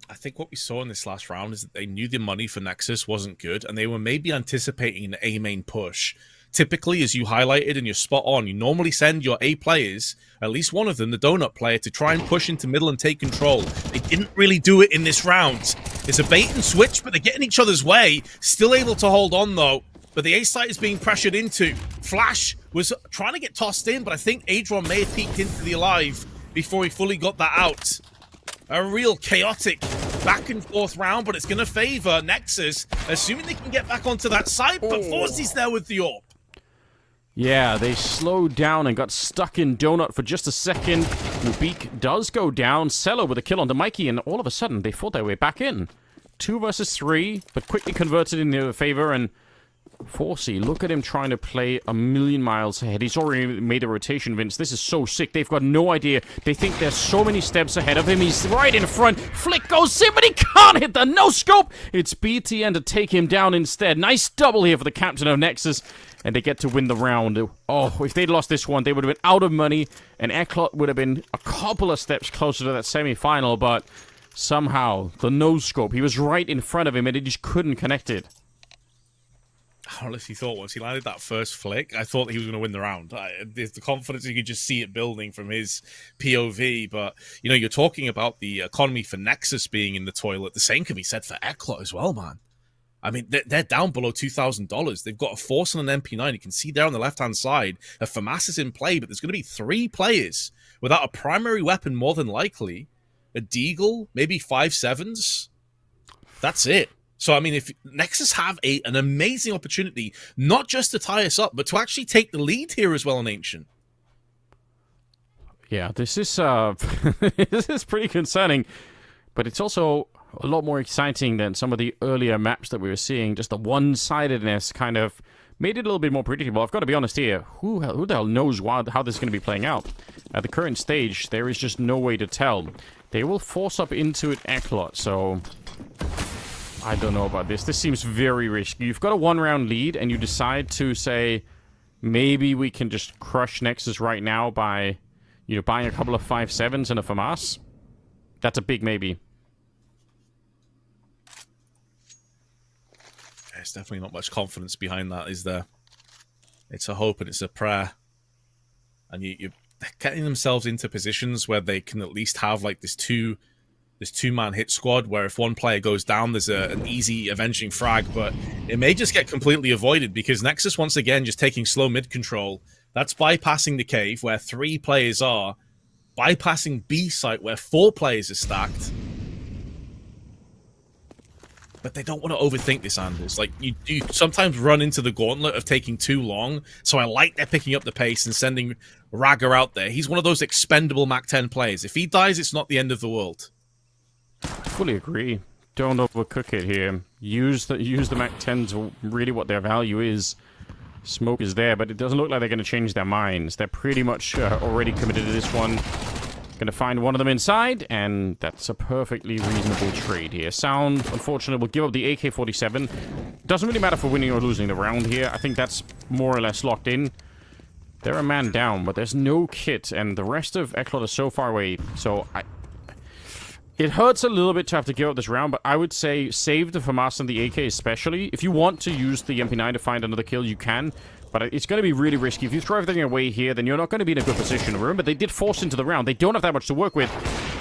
I think what we saw in this last round is that they knew the money for Nexus wasn't good, and they were maybe anticipating an A main push. Typically, as you highlighted and you're spot on, you normally send your A players, at least one of them, the donut player, to try and push into middle and take control. They didn't really do it in this round. It's a bait and switch, but they're getting each other's way. Still able to hold on, though. But the A site is being pressured into. Flash was trying to get tossed in, but I think Adron may have peeked into the alive before he fully got that out. A real chaotic back and forth round, but it's going to favor Nexus, assuming they can get back onto that side, but Forzy's there with the AWP. Yeah, they slowed down and got stuck in Donut for just a second. Lubik does go down. Cello with a kill onto Mikey, and all of a sudden, they fought their way back in. 2 versus 3, but quickly converted in their favor, and Forcy, look at him trying to play a million miles ahead. He's already made a rotation, Vince. This is so sick. They've got no idea. They think there's so many steps ahead of him. He's right in front. Flick goes in, but he can't hit the no-scope. It's BTN to take him down instead. Nice double here for the captain of Nexus, and they get to win the round. Oh, if they'd lost this one, they would have been out of money, and ECLOT would have been a couple of steps closer to that semi-final, but somehow, the no-scope, he was right in front of him, and he just couldn't connect it. I honestly thought once he landed that first flick, I thought he was going to win the round. There's the confidence, you could just see it building from his POV. But, you know, you're talking about the economy for Nexus being in the toilet. The same can be said for ECLOT as well, man. I mean, they're down below $2,000. They've got a Force and an MP9. You can see there on the left-hand side, a FAMAS is in play, but there's going to be 3 players without a primary weapon, more than likely. A Deagle, maybe 5.7s. That's it. So, I mean, if Nexus have an amazing opportunity, not just to tie us up, but to actually take the lead here as well in Ancient. Yeah, this is this is pretty concerning, but it's also a lot more exciting than some of the earlier maps that we were seeing. Just the one-sidedness kind of made it a little bit more predictable. I've got to be honest here. Who the hell knows how this is going to be playing out? At the current stage, there is just no way to tell. They will force up into it ECLOT, so I don't know about this. This seems very risky. You've got a 1-round lead, and you decide to say, maybe we can just crush Nexus right now by, you know, buying a couple of 5.7s and a FAMAS. That's a big maybe. There's definitely not much confidence behind that, is there? It's a hope and it's a prayer. And you're getting themselves into positions where they can at least have like this two-man hit squad where if one player goes down, there's an easy avenging frag, but it may just get completely avoided because Nexus, once again, just taking slow mid control. That's bypassing the cave where 3 players are, bypassing B site where 4 players are stacked. But they don't want to overthink this, Anders. Like, you sometimes run into the gauntlet of taking too long, so I like they're picking up the pace and sending Ragger out there. He's one of those expendable MAC-10 players. If he dies, it's not the end of the world. Fully agree. Don't overcook it here. Use the MAC-10 to really what their value is. Smoke is there, but it doesn't look like they're going to change their minds. They're pretty much already committed to this one. Gonna find one of them inside, and that's a perfectly reasonable trade here. Sound, unfortunately, will give up the AK-47. Doesn't really matter for winning or losing the round here. I think that's more or less locked in. They're a man down, but there's no kit, and the rest of ECLOT is so far away. So it hurts a little bit to have to give up this round, but I would say save the FAMAS and the AK especially. If you want to use the MP9 to find another kill, you can. But it's going to be really risky. If you throw everything away here, then you're not going to be in a good position. Remember, they did force into the round. They don't have that much to work with.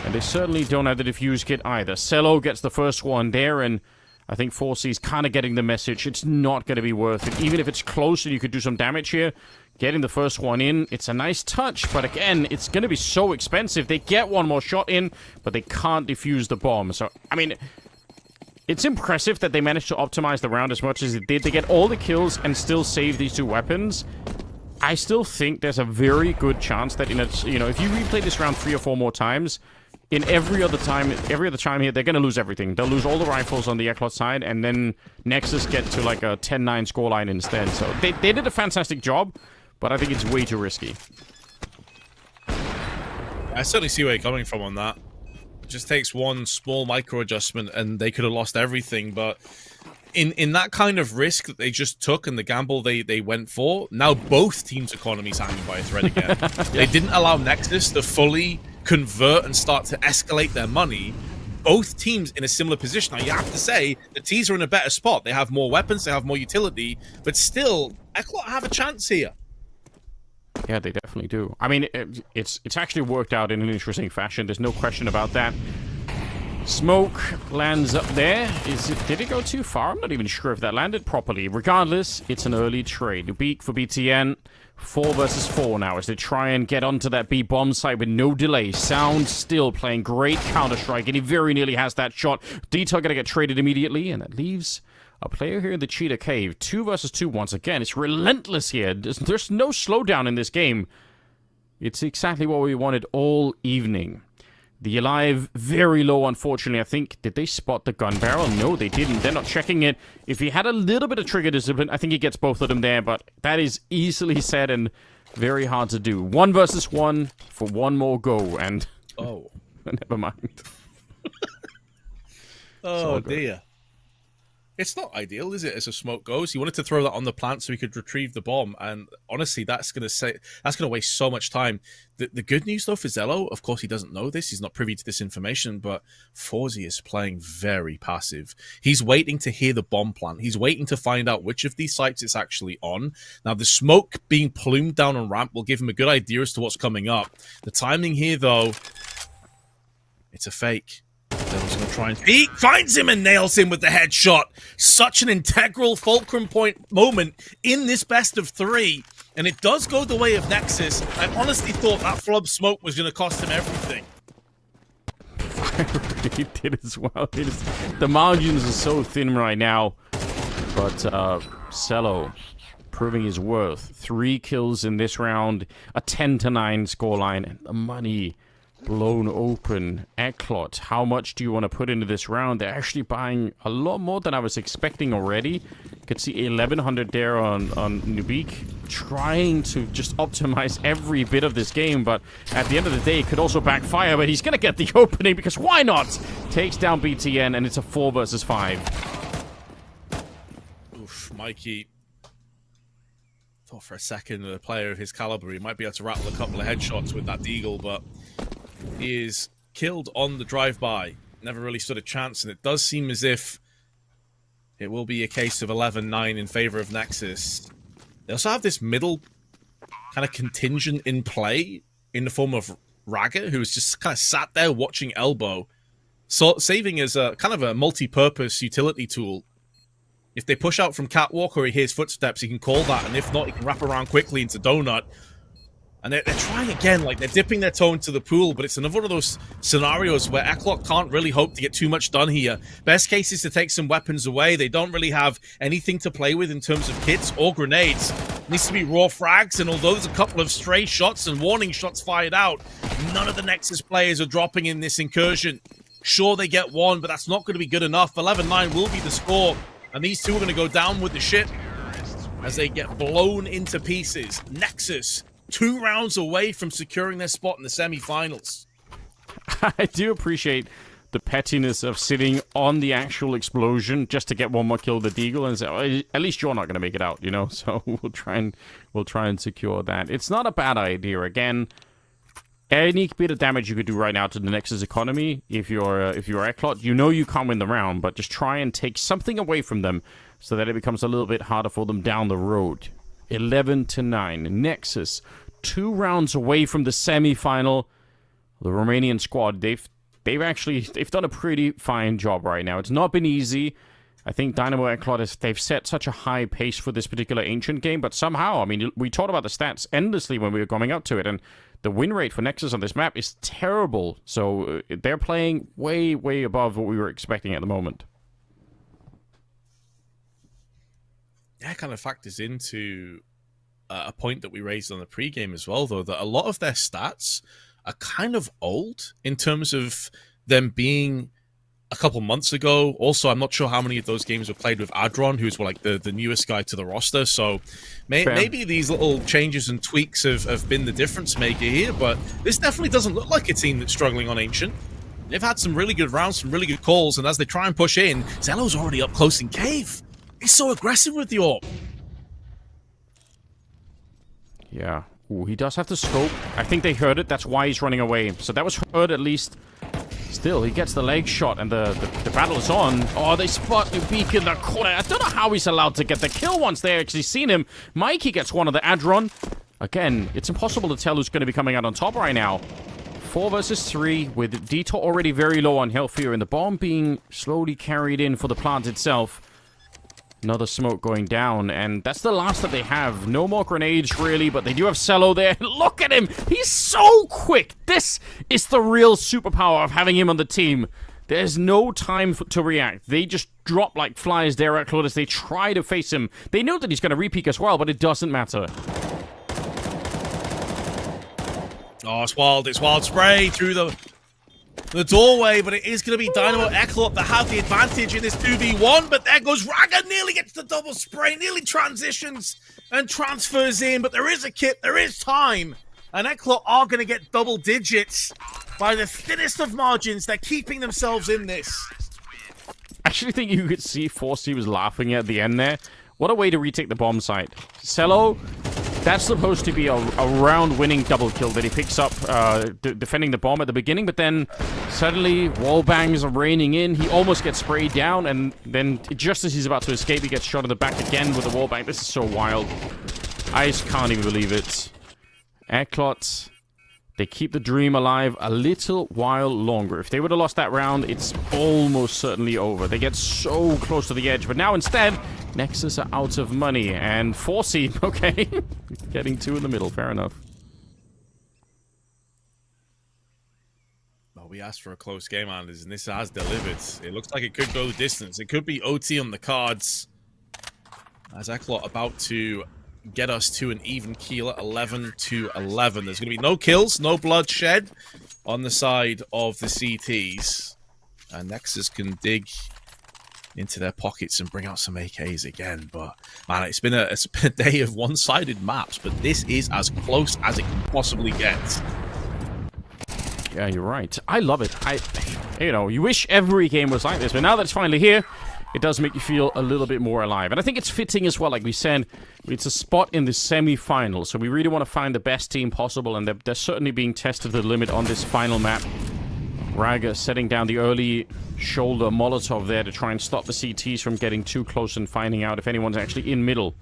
And they certainly don't have the defuse kit either. Cello gets the first one there, and I think 4C's kind of getting the message. It's not going to be worth it. Even if it's close and you could do some damage here, getting the first one in, it's a nice touch. But again, it's going to be so expensive. They get one more shot in, but they can't defuse the bomb. So, I mean, it's impressive that they managed to optimize the round as much as it did. They get all the kills and still save these two weapons. I still think there's a very good chance that, if you replay this round 3 or 4 more times, in every other time here, they're going to lose everything. They'll lose all the rifles on the ECLOT side, and then Nexus get to like a 10-9 scoreline instead. So they did a fantastic job, but I think it's way too risky. I certainly see where you're coming from on that. It just takes one small micro adjustment and they could have lost everything. But in that kind of risk that they just took and the gamble they went for, now both teams' economies hanging by a thread again. They didn't allow Nexus to fully convert and start to escalate their money. Both teams in a similar position. Now, you have to say, the T's are in a better spot. They have more weapons, they have more utility, but still, ECLOT have a chance here. Yeah, they definitely do. I mean, it's actually worked out in an interesting fashion. There's no question about that. Smoke lands up there. Did it go too far? I'm not even sure if that landed properly. Regardless, it's an early trade. Beak for BTN. 4 versus 4 now as they try and get onto that B bomb site with no delay. Sound still playing great Counter-Strike, and he very nearly has that shot. Detail gonna get traded immediately, and that leaves a player here in the Cheetah Cave. 2 versus 2 once again. It's relentless here. There's no slowdown in this game. It's exactly what we wanted all evening. The Alive, very low, unfortunately. I think, did they spot the gun barrel? No, they didn't. They're not checking it. If he had a little bit of trigger discipline, I think he gets both of them there, but that is easily said and very hard to do. 1 versus 1 for one more go, and... Oh. Never mind. Oh, dear. It's not ideal, is it, as a smoke goes? He wanted to throw that on the plant so he could retrieve the bomb, and honestly, that's gonna waste so much time. The good news, though, for Zello, of course, he doesn't know this. He's not privy to this information, but Forzi is playing very passive. He's waiting to hear the bomb plant. He's waiting to find out which of these sites it's actually on. Now, the smoke being plumed down on ramp will give him a good idea as to what's coming up. The timing here, though, it's a fake. Zello's going to try and... He finds him and nails him with the headshot. Such an integral fulcrum point moment in this best of 3. And it does go the way of Nexus. I honestly thought that flub smoke was going to cost him everything. He did as well. The margins are so thin right now. But Cello proving his worth. 3 kills in this round. A 10-9 scoreline. And the money... blown open. ECLOT, how much do you want to put into this round? They're actually buying a lot more than I was expecting already. You could see 1100 there on Nubik, trying to just optimize every bit of this game, but at the end of the day, it could also backfire, but he's going to get the opening, because why not? Takes down BTN, and it's a 4 versus 5. Oof, Mikey. Thought for a second that a player of his caliber, he might be able to rattle a couple of headshots with that deagle, but he is killed on the drive-by. Never really stood a chance, and it does seem as if it will be a case of 11-9 in favor of Nexus. They also have this middle kind of contingent in play in the form of Raga, who is just kind of sat there watching Elbow, so saving as a kind of a multi-purpose utility tool. If they push out from Catwalk or he hears footsteps, he can call that, and if not, he can wrap around quickly into Donut. And they're trying again, like they're dipping their toe into the pool, but it's another one of those scenarios where ECLOT can't really hope to get too much done here. Best case is to take some weapons away. They don't really have anything to play with in terms of kits or grenades. It needs to be raw frags, and although there's a couple of stray shots and warning shots fired out, none of the Nexus players are dropping in this incursion. Sure, they get one, but that's not going to be good enough. 11-9 will be the score, and these two are going to go down with the ship as they get blown into pieces. Nexus 2 rounds away from securing their spot in the semi-finals. I do appreciate the pettiness of sitting on the actual explosion just to get one more kill with the Deagle and say, oh, at least you're not going to make it out, you know? So we'll try and secure that. It's not a bad idea. Again, any bit of damage you could do right now to the Nexus economy, if you're ECLOT, you know you can't win the round, but just try and take something away from them so that it becomes a little bit harder for them down the road. 11-9. Nexus, 2 rounds away from the semi-final. The Romanian squad, they've done a pretty fine job right now. It's not been easy. I think Dynamo ECLOT they've set such a high pace for this particular Ancient game, but somehow, I mean, we talked about the stats endlessly when we were coming up to it, and the win rate for Nexus on this map is terrible. So they're playing way, way above what we were expecting at the moment. That kind of factors into a point that we raised on the pregame as well, though, that a lot of their stats are kind of old in terms of them being a couple months ago. Also, I'm not sure how many of those games were played with Adron, who's like the newest guy to the roster. So maybe these little changes and tweaks have been the difference maker here, but this definitely doesn't look like a team that's struggling on Ancient. They've had some really good rounds, some really good calls, and as they try and push in, Zello's already up close in Cave. He's so aggressive with the AWP. Yeah. Ooh, he does have the scope. I think they heard it. That's why he's running away. So that was heard at least. Still, he gets the leg shot, and the battle is on. Oh, they spot Ubik in the corner. I don't know how he's allowed to get the kill once they actually seen him. Mikey gets one of the Adron. Again, it's impossible to tell who's going to be coming out on top right now. 4 versus 3, with Detour already very low on health here, and the bomb being slowly carried in for the plant itself. Another smoke going down, and that's the last that they have. No more grenades, really, but they do have Cello there. Look at him! He's so quick! This is the real superpower of having him on the team. There's no time to react. They just drop like flies there at Claudius. They try to face him. They know that he's going to re-peek as well, but it doesn't matter. Oh, it's wild. It's wild spray through the doorway, but it is going to be Dynamo ECLOT that have the advantage in this 2v1, but there goes Raga, nearly gets the double spray, nearly transitions and transfers in, but there is a kit, there is time, and ECLOT are going to get double digits by the thinnest of margins. They're keeping themselves in this. I actually think you could see Forsey was laughing at the end there. What a way to retake the bomb site. Cello, that's supposed to be a round-winning double kill that he picks up defending the bomb at the beginning, but then suddenly wall bangs are raining in. He almost gets sprayed down, and then just as he's about to escape, he gets shot in the back again with a wall bang. This is so wild. I just can't even believe it. ECLOT, they keep the dream alive a little while longer. If they would have lost that round, it's almost certainly over. They get so close to the edge, but now instead, Nexus are out of money, and Forsey, okay, getting 2 in the middle, fair enough. Well, we asked for a close game, Anders, and this has delivered. It looks like it could go the distance. It could be OT on the cards, as ECLOT about to get us to an even keel at 11-11. There's going to be no kills, no bloodshed on the side of the CTs, and Nexus can dig into their pockets and bring out some AKs again. But man, it's been a day of one-sided maps, but this is as close as it can possibly get. Yeah, you're right. I love it. You know, you wish every game was like this, but now that it's finally here, it does make you feel a little bit more alive. And I think it's fitting as well, like we said, it's a spot in the semi-final, so we really want to find the best team possible, and they're certainly being tested to the limit on this final map. Raga setting down the early shoulder Molotov there to try and stop the CTs from getting too close and finding out if anyone's actually in middle.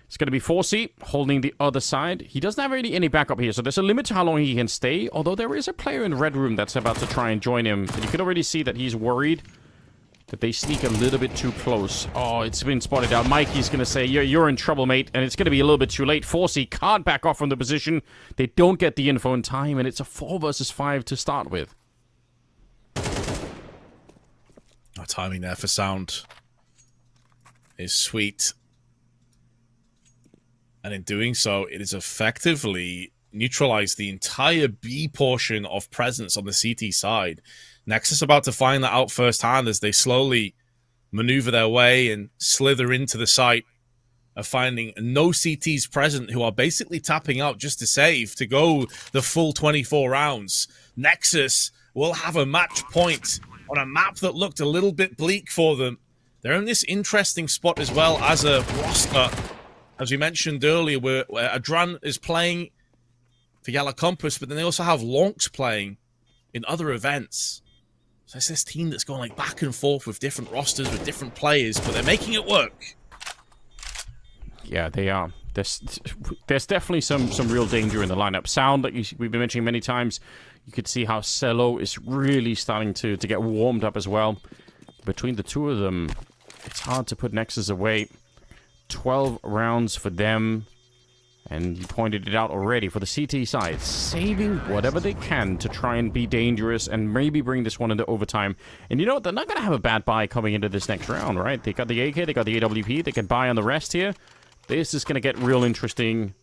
It's going to be Forsey holding the other side. He doesn't have really any backup here, so there's a limit to how long he can stay, although there is a player in Red Room that's about to try and join him. And you can already see that he's worried that they sneak a little bit too close. Oh, it's been spotted out. Mikey's going to say, you're in trouble, mate, and it's going to be a little bit too late. Forsey can't back off from the position. They don't get the info in time, and it's a 4 versus 5 to start with. Our timing there for Sound is sweet. And in doing so, it has effectively neutralized the entire B portion of presence on the CT side. Nexus about to find that out firsthand as they slowly maneuver their way and slither into the site of finding no CTs present, who are basically tapping out just to save, to go the full 24 rounds. Nexus will have a match point on a map that looked a little bit bleak for them. They're in this interesting spot as well as a roster. As we mentioned earlier, where Adran is playing for YaLLa Compass, but then they also have Lonks playing in other events. So it's this team that's going like back and forth with different rosters, with different players, but they're making it work. Yeah, they are. There's definitely some real danger in the lineup. Sound, that we've been mentioning many times, you could see how Cello is really starting to get warmed up as well. Between the two of them, it's hard to put Nexus away. 12 rounds for them. And you pointed it out already for the CT side, saving whatever they can to try and be dangerous and maybe bring this one into overtime. And you know what? They're not going to have a bad buy coming into this next round, right? They got the AK, they got the AWP, they can buy on the rest here. This is going to get real interesting.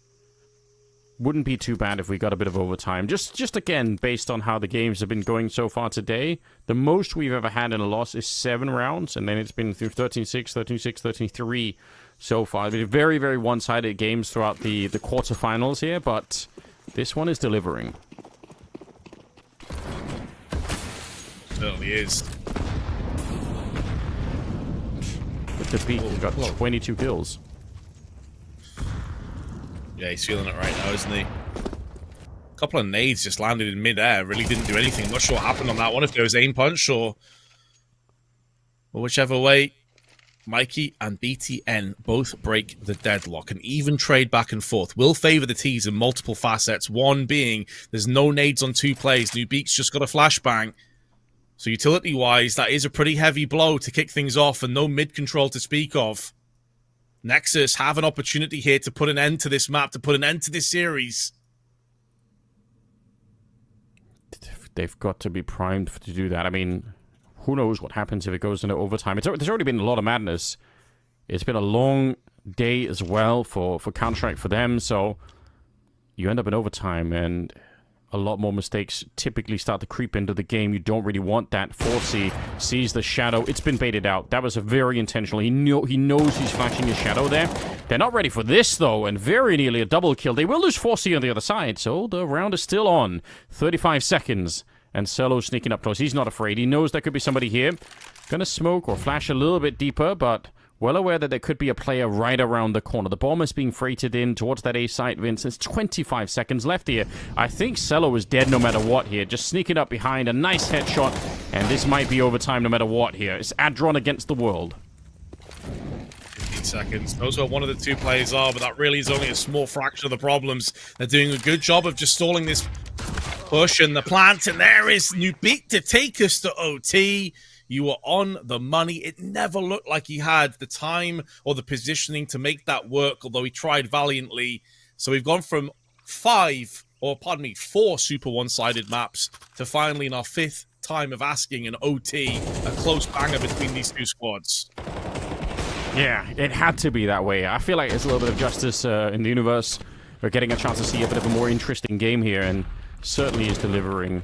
Wouldn't be too bad if we got a bit of overtime. Just again, based on how the games have been going so far today, the most we've ever had in a loss is 7 rounds, and then it's been through 13-6, 13-6, 13-3 so far. It's been very, very one-sided games throughout the quarterfinals here, but this one is delivering. Certainly is. Look at the beat, he's got 22 kills. Yeah, he's feeling it right now, isn't he? A couple of nades just landed in mid-air. Really didn't do anything. I'm not sure what happened on that one, if there was aim punch or whichever way. Mikey and BTN both break the deadlock. An even trade back and forth will favor the T's in multiple facets. One being there's no nades on 2 plays. New Beak's just got a flashbang. So utility-wise, that is a pretty heavy blow to kick things off and no mid-control to speak of. Nexus have an opportunity here to put an end to this map, to put an end to this series. They've got to be primed to do that. I mean, who knows what happens if it goes into overtime. There's already been a lot of madness. It's been a long day as well for Counter-Strike for them, so you end up in overtime, and a lot more mistakes typically start to creep into the game. You don't really want that. 4C sees the shadow. It's been baited out. That was a very intentional. He knows he's flashing his shadow there. They're not ready for this, though, and very nearly a double kill. They will lose 4C on the other side, so the round is still on. 35 seconds, and Cello sneaking up close. He's not afraid. He knows there could be somebody here. Gonna smoke or flash a little bit deeper, but well aware that there could be a player right around the corner. The bomb is being freighted in towards that A site, Vince. There's 25 seconds left here. I think Cello is dead no matter what here. Just sneaking up behind. A nice headshot. And this might be overtime no matter what here. It's Adron against the world. 15 seconds. Those are one of the 2 players are, but that really is only a small fraction of the problems. They're doing a good job of just stalling this push and the plant. And there is New Beak to take us to OT. You were on the money. It never looked like he had the time or the positioning to make that work, although he tried valiantly. So we've gone from 4 super one-sided maps to finally in our 5th time of asking an OT, a close banger between these 2 squads. Yeah, it had to be that way. I feel like there's a little bit of justice in the universe. We're getting a chance to see a bit of a more interesting game here, and certainly is delivering.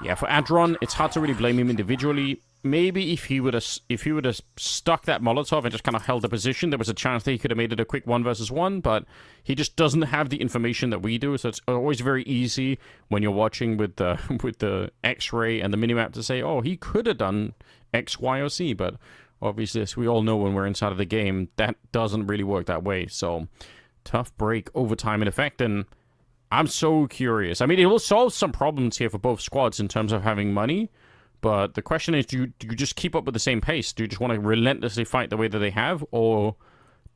Yeah, for Adron, it's hard to really blame him individually. Maybe if he would have stuck that Molotov and just kind of held the position, there was a chance that he could have made it a quick 1v1, but he just doesn't have the information that we do, so it's always very easy when you're watching with the X-ray and the minimap to say, oh, he could have done X, Y, or Z, but obviously, as we all know when we're inside of the game, that doesn't really work that way, so tough break, overtime in effect, and I'm so curious. I mean, it will solve some problems here for both squads in terms of having money, but the question is, do you just keep up with the same pace? Do you just want to relentlessly fight the way that they have, or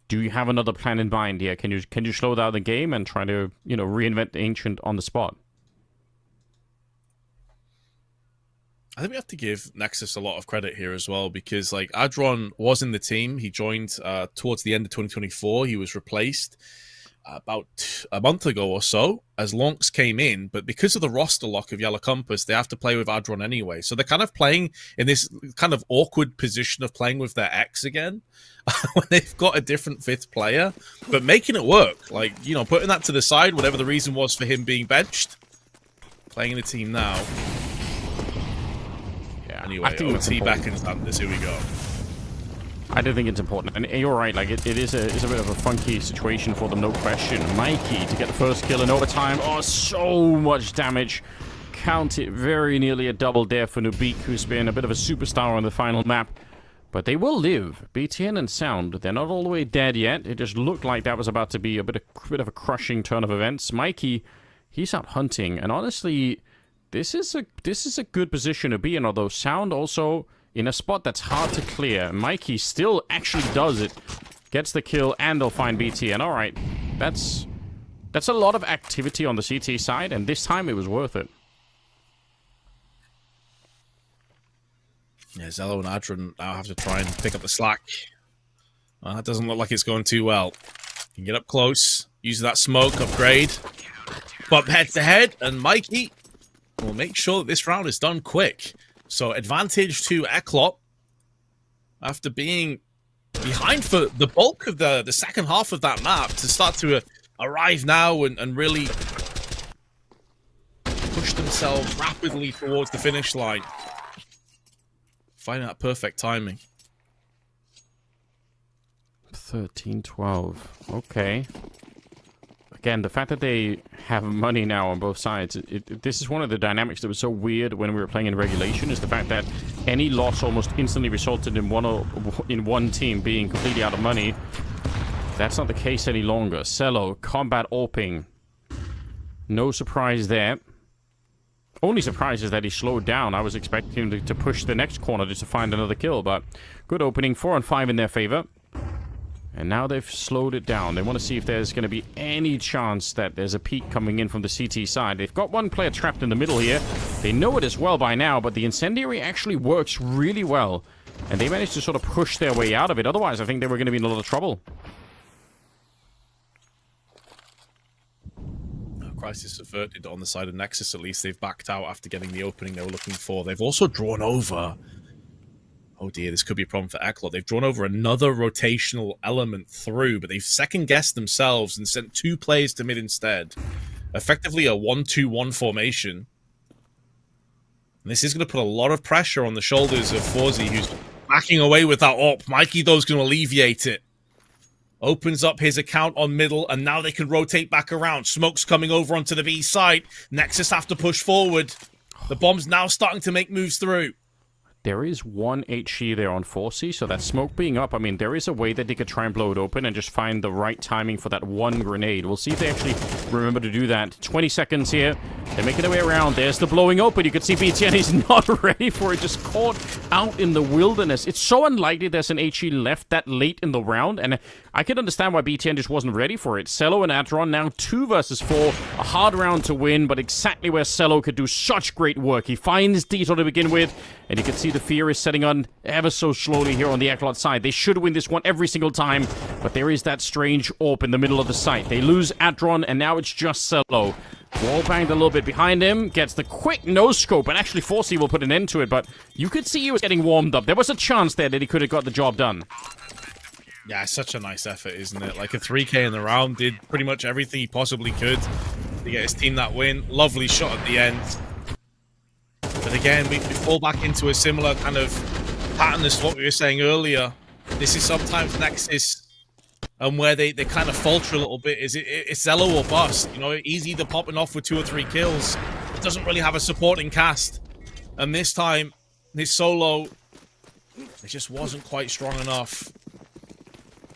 do you have another plan in mind here? Can you slow down the game and try to, reinvent the ancient on the spot? I think we have to give Nexus a lot of credit here as well, because Adron was in the team. He joined towards the end of 2024. He was replaced about a month ago or so as Lonks came in, but because of the roster lock of YaLLa Compass, they have to play with Adron anyway. So they're kind of playing in this kind of awkward position of playing with their ex again when they've got a different 5th player, but making it work. Putting that to the side, whatever the reason was for him being benched, playing in the team now. Yeah, anyway, OT back in Sanders, here we go. I do think it's important, and you're right, it is a bit of a funky situation for them, no question. Mikey to get the first kill in overtime. Oh, so much damage. count it very nearly a double there for Nubik, who's been a bit of a superstar on the final map. But they will live. BTN and Sound, they're not all the way dead yet. It just looked like that was about to be a bit of a crushing turn of events. Mikey, he's out hunting, and honestly, this is a good position to be in, although Sound also in a spot that's hard to clear. Mikey still actually does it. Gets the kill, and they'll find BTN. Alright, that's a lot of activity on the CT side, and this time it was worth it. Yeah, Zello and Adron now have to try and pick up the slack. Well, that doesn't look like it's going too well. Can get up close, use that smoke, upgrade. But head to head, and Mikey will make sure that this round is done quick. So advantage to ECLOT after being behind for the bulk of the second half of that map to start to arrive now and really push themselves rapidly towards the finish line. Finding that perfect timing. 13-12. Okay. Again, the fact that they have money now on both sides, this is one of the dynamics that was so weird when we were playing in regulation, is the fact that any loss almost instantly resulted in one team being completely out of money. That's not the case any longer. Cello, combat AWPing. No surprise there. Only surprise is that he slowed down. I was expecting him to push the next corner just to find another kill, but good opening. 4 and 5 in their favor. And now they've slowed it down. They want to see if there's going to be any chance that there's a peek coming in from the CT side. They've got one player trapped in the middle here. They know it as well by now, but the incendiary actually works really well. And they managed to sort of push their way out of it. Otherwise, I think they were going to be in a lot of trouble. Crisis averted on the side of Nexus. At least they've backed out after getting the opening they were looking for. They've also drawn over... Oh dear, this could be a problem for ECLOT. They've drawn over another rotational element through, but they've second-guessed themselves and sent 2 players to mid instead. Effectively a 1-2-1 formation. And this is going to put a lot of pressure on the shoulders of Forzi, who's backing away with that AWP. Mikey, though, is going to alleviate it. Opens up his account on middle, and now they can rotate back around. Smoke's coming over onto the B side. Nexus have to push forward. The bomb's now starting to make moves through. There is 1 HE there on 4C, so that smoke being up, I mean, there is a way that they could try and blow it open and just find the right timing for that one grenade. We'll see if they actually remember to do that. 20 seconds here. They're making their way around. There's the blowing open. You can see BTN is not ready for it. Just caught out in the wilderness. It's so unlikely there's an HE left that late in the round, and I can understand why BTN just wasn't ready for it. Cello and Adron now 2 versus 4. A hard round to win, but exactly where Cello could do such great work. He finds Detail to begin with, and you can see the fear is setting on ever so slowly here on the ECLOT side. They should win this one every single time, but there is that strange AWP in the middle of the site. They lose Adron, and now it's just Cello. Wall banged a little bit behind him, gets the quick no-scope, and actually 4C will put an end to it, but you could see he was getting warmed up. There was a chance there that he could have got the job done. Yeah, such a nice effort, isn't it? Like a 3K in the round, did pretty much everything he possibly could to get his team that win. Lovely shot at the end. But again, we fall back into a similar kind of pattern as what we were saying earlier. This is sometimes Nexus, and where they kind of falter a little bit is it's Zello or bust. You know, he's either popping off with 2 or 3 kills. It doesn't really have a supporting cast. And this time, his solo, it just wasn't quite strong enough.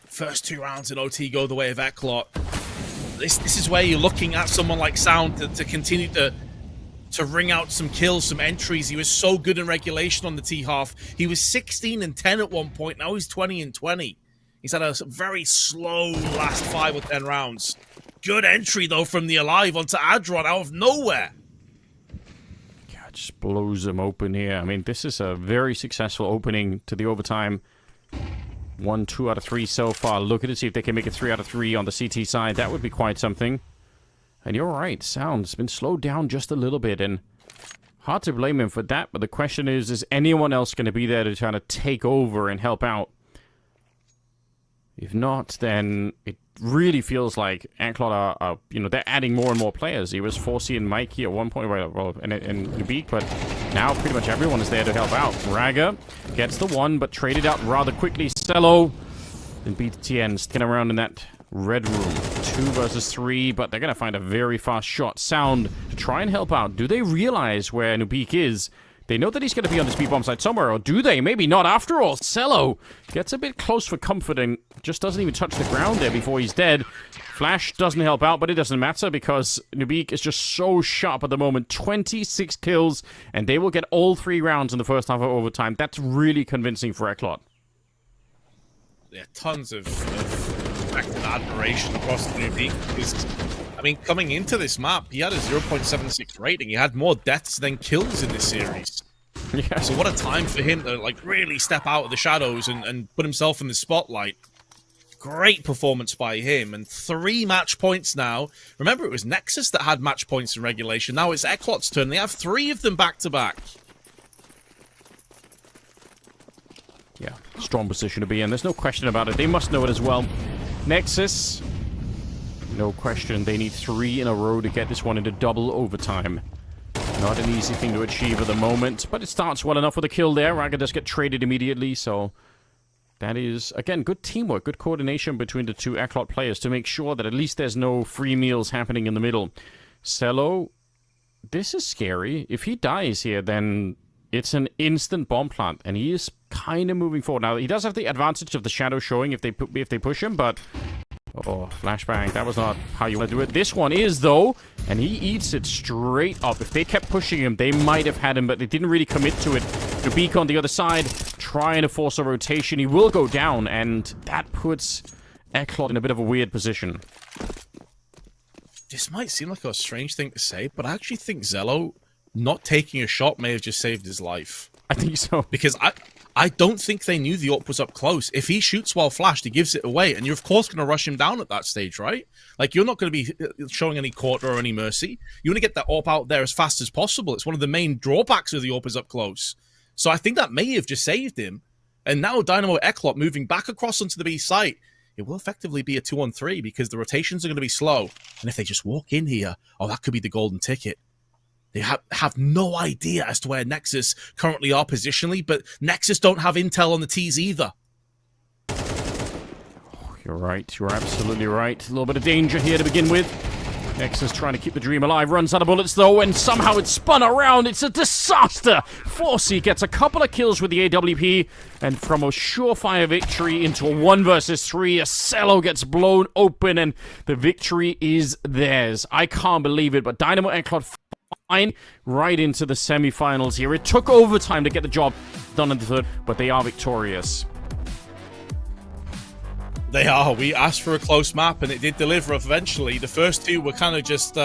First 2 rounds in OT go the way of ECLOT. This is where you're looking at someone like Sound to continue to wring out some kills, some entries. He was so good in regulation on the T half. He was 16 and 10 at one point. Now he's 20 and 20. He's had a very slow last 5 or 10 rounds. Good entry, though, from the Alive onto Adron out of nowhere. Yeah, it just blows him open here. I mean, this is a very successful opening to the overtime. 1, 2 out of 3 so far. Look at it, see if they can make it 3 out of 3 on the CT side. That would be quite something. And you're right, Sound's been slowed down just a little bit, and hard to blame him for that, but the question is anyone else going to be there to try to take over and help out? If not, then it really feels like ECLOT are you know, they're adding more and more players. It was 4C and Mikey at one point, well, and Nubik, but now pretty much everyone is there to help out. Raga gets the one, but traded out rather quickly. Cello and BTN sticking around in that Red Room, 2 versus 3, but they're going to find a very fast shot. Sound to try and help out. Do they realize where Nubik is? They know that he's going to be on the speed bomb side somewhere, or do they? Maybe not after all. Cello gets a bit close for comfort and just doesn't even touch the ground there before he's dead. Flash doesn't help out, but it doesn't matter because Nubik is just so sharp at the moment. 26 kills, and they will get all 3 rounds in the first half of overtime. That's really convincing for ECLOT. Yeah, tons of respect and admiration across the Nubik because, I mean, coming into this map, he had a 0.76 rating. He had more deaths than kills in this series. Yeah. So what a time for him to like really step out of the shadows and put himself in the spotlight. Great performance by him. And 3 match points now. Remember, it was Nexus that had match points in regulation. Now it's ECLOT's turn. They have 3 of them back-to-back. Yeah, strong position to be in. There's no question about it. They must know it as well. Nexus, no question. They need 3 in a row to get this one into double overtime. Not an easy thing to achieve at the moment, but it starts well enough with a kill there. Raga does get traded immediately, so that is, again, good teamwork, good coordination between the 2 ECLOT players to make sure that at least there's no free meals happening in the middle. Cello, this is scary. If he dies here, then it's an instant bomb plant, and he is kind of moving forward. Now, he does have the advantage of the shadow showing if they push him, but oh, flashbang, that was not how you want to do it. This one is, though, and he eats it straight up. If they kept pushing him, they might have had him, but they didn't really commit to it. Nubik on the other side, trying to force a rotation. He will go down, and that puts ECLOT in a bit of a weird position. This might seem like a strange thing to say, but I actually think Zello not taking a shot may have just saved his life. I think so. Because I don't think they knew the AWP was up close. If he shoots while flashed, he gives it away, and you're of course going to rush him down at that stage, right? Like, you're not going to be showing any quarter or any mercy. You want to get that AWP out there as fast as possible. It's one of the main drawbacks of the AWP is up close. So I think that may have just saved him. And now Dynamo ECLOT moving back across onto the B site, it will effectively be a 2-on-3 because the rotations are going to be slow. And if they just walk in here, oh, that could be the golden ticket. They have no idea as to where Nexus currently are positionally, but Nexus don't have intel on the T's either. Oh, you're right. You're absolutely right. A little bit of danger here to begin with. Nexus trying to keep the dream alive. Runs out of bullets, though, and somehow it's spun around. It's a disaster. Forsey gets a couple of kills with the AWP, and from a surefire victory into a 1 versus 3, Cello gets blown open, and the victory is theirs. I can't believe it, but Dynamo ECLOT right into the semi-finals here. It took overtime to get the job done in the third, but they are victorious. They are. We asked for a close map, and it did deliver eventually. The first 2 were kind of just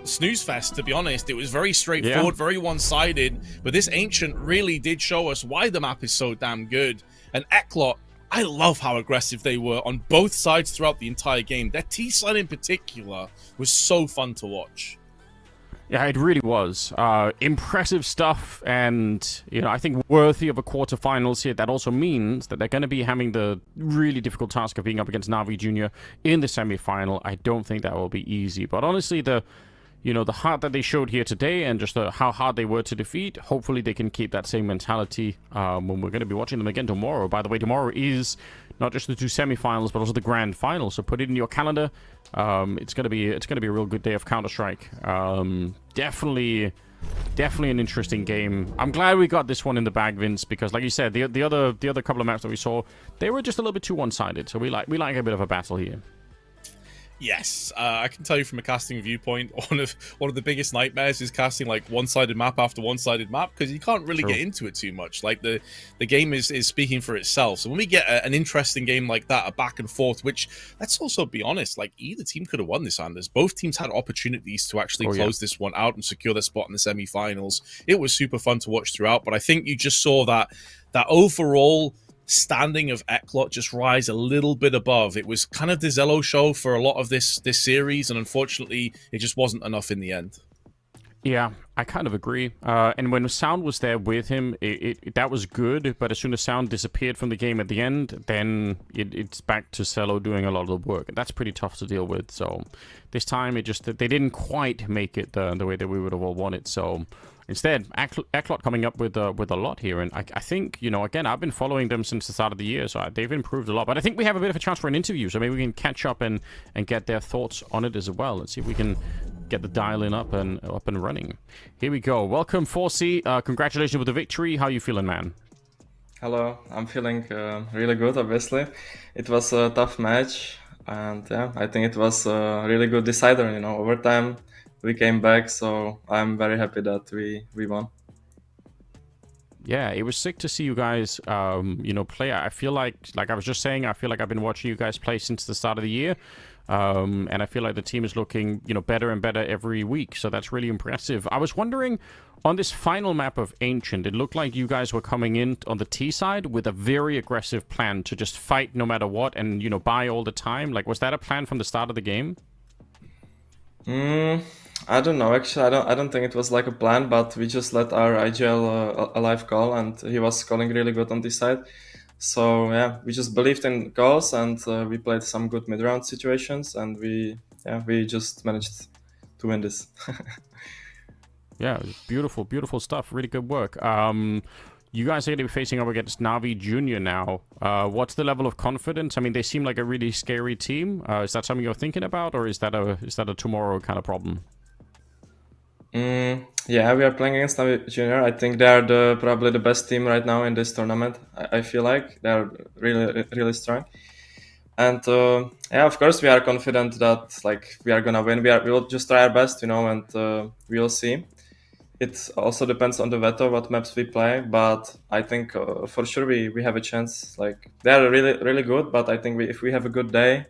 snooze fest, to be honest. It was very straightforward, very one-sided, but this Ancient really did show us why the map is so damn good. And ECLOT, I love how aggressive they were on both sides throughout the entire game. Their T-side in particular was so fun to watch. Yeah, it really was. Impressive stuff, and, you know, I think worthy of a quarterfinals here. That also means that they're going to be having the really difficult task of being up against Na'Vi Jr. in the semi-final. I don't think that will be easy. But honestly, the heart that they showed here today and just how hard they were to defeat, hopefully they can keep that same mentality when we're going to be watching them again tomorrow. By the way, tomorrow is not just the 2 semi-finals, but also the grand final. So put it in your calendar. It's gonna be a real good day of Counter-Strike. Definitely an interesting game. I'm glad we got this one in the bag, Vince, because like you said, the other couple of maps that we saw, they were just a little bit too one-sided. So we like a bit of a battle here. Yes, I can tell you from a casting viewpoint, one of the biggest nightmares is casting like one-sided map after one-sided map, because you can't really get into it too much. Like the game is speaking for itself. So when we get an interesting game like that, a back and forth, which let's also be honest, like either team could have won this, Anders. Both teams had opportunities to actually close this one out and secure their spot in the semi-finals. It was super fun to watch throughout, but I think you just saw that overall standing of ECLOT just rise a little bit above. It was kind of the Zello show for a lot of this series, and unfortunately, it just wasn't enough in the end. Yeah, I kind of agree. And when Sound was there with him, that was good. But as soon as Sound disappeared from the game at the end, then it's back to Cello doing a lot of the work. And that's pretty tough to deal with. So this time, they didn't quite make it the way that we would have all wanted. So instead, ECLOT coming up with a lot here. And I think, again, I've been following them since the start of the year. So they've improved a lot. But I think we have a bit of a chance for an interview. So maybe we can catch up and get their thoughts on it as well. And see if we can get the dial-in up and running. Here we go. Welcome, 4C. Congratulations with the victory. How you feeling, man? Hello, I'm feeling really good, obviously. It was a tough match, and yeah, I think it was a really good decider, overtime. We came back, so I'm very happy that we won. Yeah, it was sick to see you guys, play. I feel like I was just saying, I feel like I've been watching you guys play since the start of the year. And I feel like the team is looking, better and better every week. So that's really impressive. I was wondering, on this final map of Ancient, it looked like you guys were coming in on the T side with a very aggressive plan to just fight no matter what and, buy all the time. Like, was that a plan from the start of the game? I don't know. Actually, I don't think it was like a plan, but we just let our IGL alive call, and he was calling really good on this side. So yeah, we just believed in goals, and we played some good mid-round situations, and we just managed to win this. Yeah, beautiful, beautiful stuff. Really good work. You guys are going to be facing up against Na'Vi Junior now. What's the level of confidence? I mean, they seem like a really scary team. Is that something you're thinking about, or is that a tomorrow kind of problem? Yeah, we are playing against Na'Vi Junior. I think they are probably the best team right now in this tournament. I feel like they are really, really strong. And yeah, of course, we are confident that we are gonna win. We will just try our best, and we will see. It also depends on the veto, what maps we play. But I think for sure we have a chance. They are really, really good. But I think if we have a good day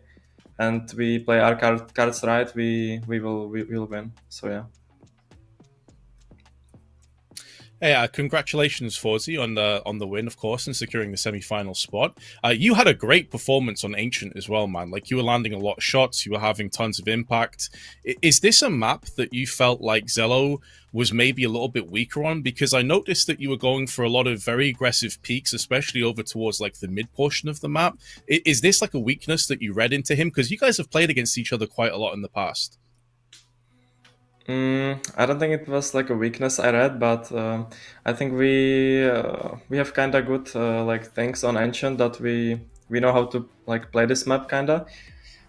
and we play our cards right, we will win. So yeah. Hey, congratulations, Forzi, on the win, of course, and securing the semi-final spot. You had a great performance on Ancient as well, man. You were landing a lot of shots, you were having tons of impact. Is this a map that you felt like Zello was maybe a little bit weaker on? Because I noticed that you were going for a lot of very aggressive peaks, especially over towards the mid portion of the map. Is this a weakness that you read into him? Because you guys have played against each other quite a lot in the past. I don't think it was a weakness I read, but I think we have kind of good things on Ancient that we know how to play this map kinda.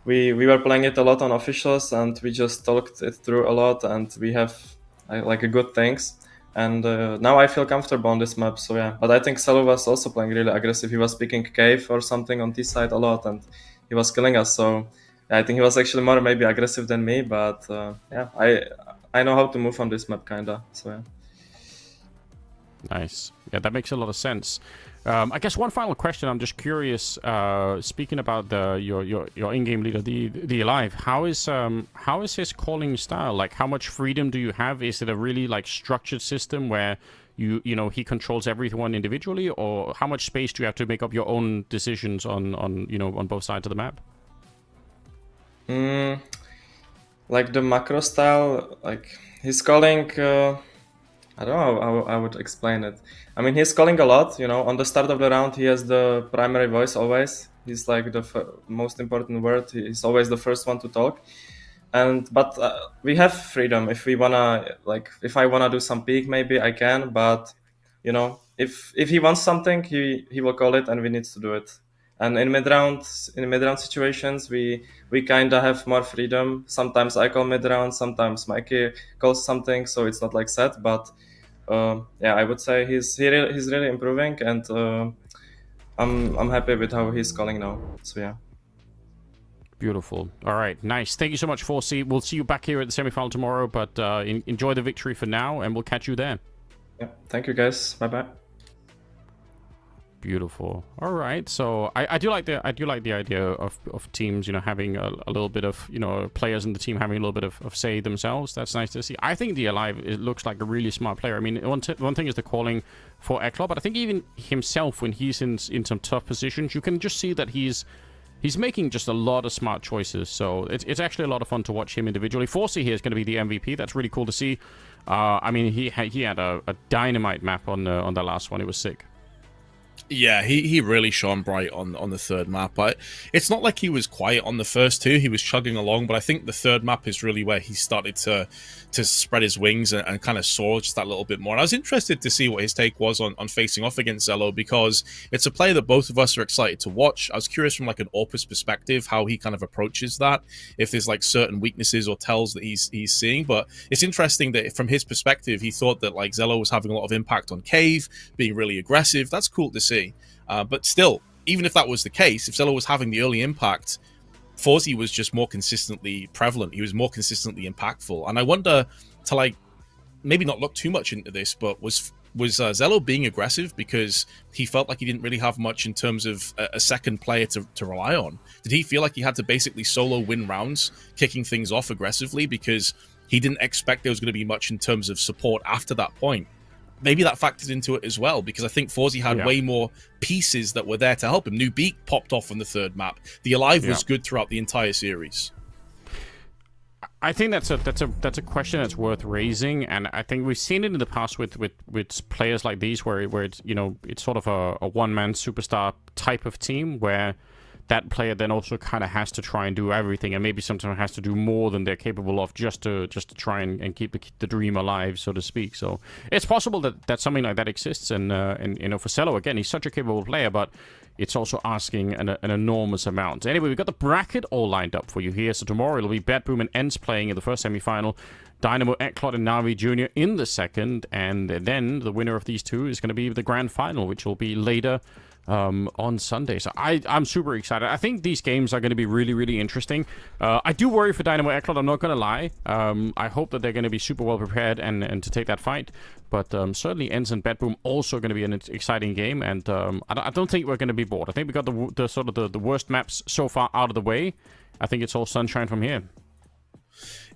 We were playing it a lot on officials, and we just talked it through a lot, and we have a good things. And now I feel comfortable on this map. So yeah, but I think Salo was also playing really aggressive. He was picking cave or something on this side a lot, and he was killing us. So I think he was actually more maybe aggressive than me, but yeah, I know how to move on this map kinda. So yeah. Nice. Yeah, that makes a lot of sense. I guess one final question. I'm just curious. Speaking about your in-game leader, the Alive, how is his calling style? How much freedom do you have? Is it a really structured system where he controls everyone individually, or how much space do you have to make up your own decisions on both sides of the map? The macro style, he's calling. I don't know how I would explain it. I mean, he's calling a lot. On the start of the round, he has the primary voice always. He's the most important word. He's always the first one to talk. But we have freedom. If we wanna, if I wanna do some peek, maybe I can. But if he wants something, he will call it, and we need to do it. And in mid-round situations, we kind of have more freedom. Sometimes I call mid-round, sometimes Mikey calls something, so it's not set. But yeah, I would say he's really improving, and I'm happy with how he's calling now. So yeah. Beautiful. All right, nice. Thank you so much, 4C. We'll see you back here at the semi-final tomorrow, but enjoy the victory for now, and we'll catch you there. Yeah, thank you guys. Bye-bye. Beautiful. All right. So I do like the idea of teams, having a little bit of, players in the team having a little bit of say themselves. That's nice to see. I think the Alive, it looks like a really smart player. I mean, one thing is the calling for ECLOT, but I think even himself, when he's in some tough positions, you can just see that he's he's making just a lot of smart choices. So it's actually a lot of fun to watch him individually. ForeSee here is going to be the MVP. That's really cool to see. I mean, he had a dynamite map on the last one. It was sick. Yeah, he really shone bright on the third map. But it's not like he was quiet on the first two. He was chugging along, but I think the third map is really where he started to spread his wings and kind of soar just that little bit more. And I was interested to see what his take was on facing off against YaLLa, because it's a player that both of us are excited to watch. I was curious from like an Orpus perspective how he kind of approaches that, if there's like certain weaknesses or tells that he's seeing. But it's interesting that from his perspective, he thought that like YaLLa was having a lot of impact on Cave, being really aggressive. That's cool to see. But still, even if that was the case, if YaLLa was having the early impact, ForeSee was just more consistently prevalent. He was more consistently impactful. And I wonder, to like maybe not look too much into this, but was YaLLa being aggressive because he felt like he didn't really have much in terms of a second player to rely on? Did he feel like he had to basically solo win rounds, kicking things off aggressively because he didn't expect there was going to be much in terms of support after that point? Maybe that factored into it as well, because I think ForeSee had way more pieces that were there to help him. New Beak popped off on the third map. The Alive was good throughout the entire series. I think that's a question that's worth raising, and I think we've seen it in the past with players like these, where it's, you know, it's sort of a one-man superstar type of team where that player then also kind of has to try and do everything, and maybe sometimes has to do more than they're capable of just to try and keep the dream alive, so to speak. So it's possible that something like that exists, and you know, for YaLLa, again, he's such a capable player, but it's also asking an enormous amount. Anyway, we've got the bracket all lined up for you here. So tomorrow it'll be BO3 and ENCE playing in the first semi-final, Dynamo, ECLOT, and Na'Vi Jr. in the second, and then the winner of these two is going to be the grand final, which will be later on Sunday. So I'm super excited. I think these games are going to be really, really interesting. I do worry for Dynamo ECLOT, I'm not going to lie. I hope that they're going to be super well prepared and to take that fight. But certainly ENCE and BO3 also going to be an exciting game, and I don't think we're going to be bored. I think we got the sort of the worst maps so far out of the way. I think it's all sunshine from here.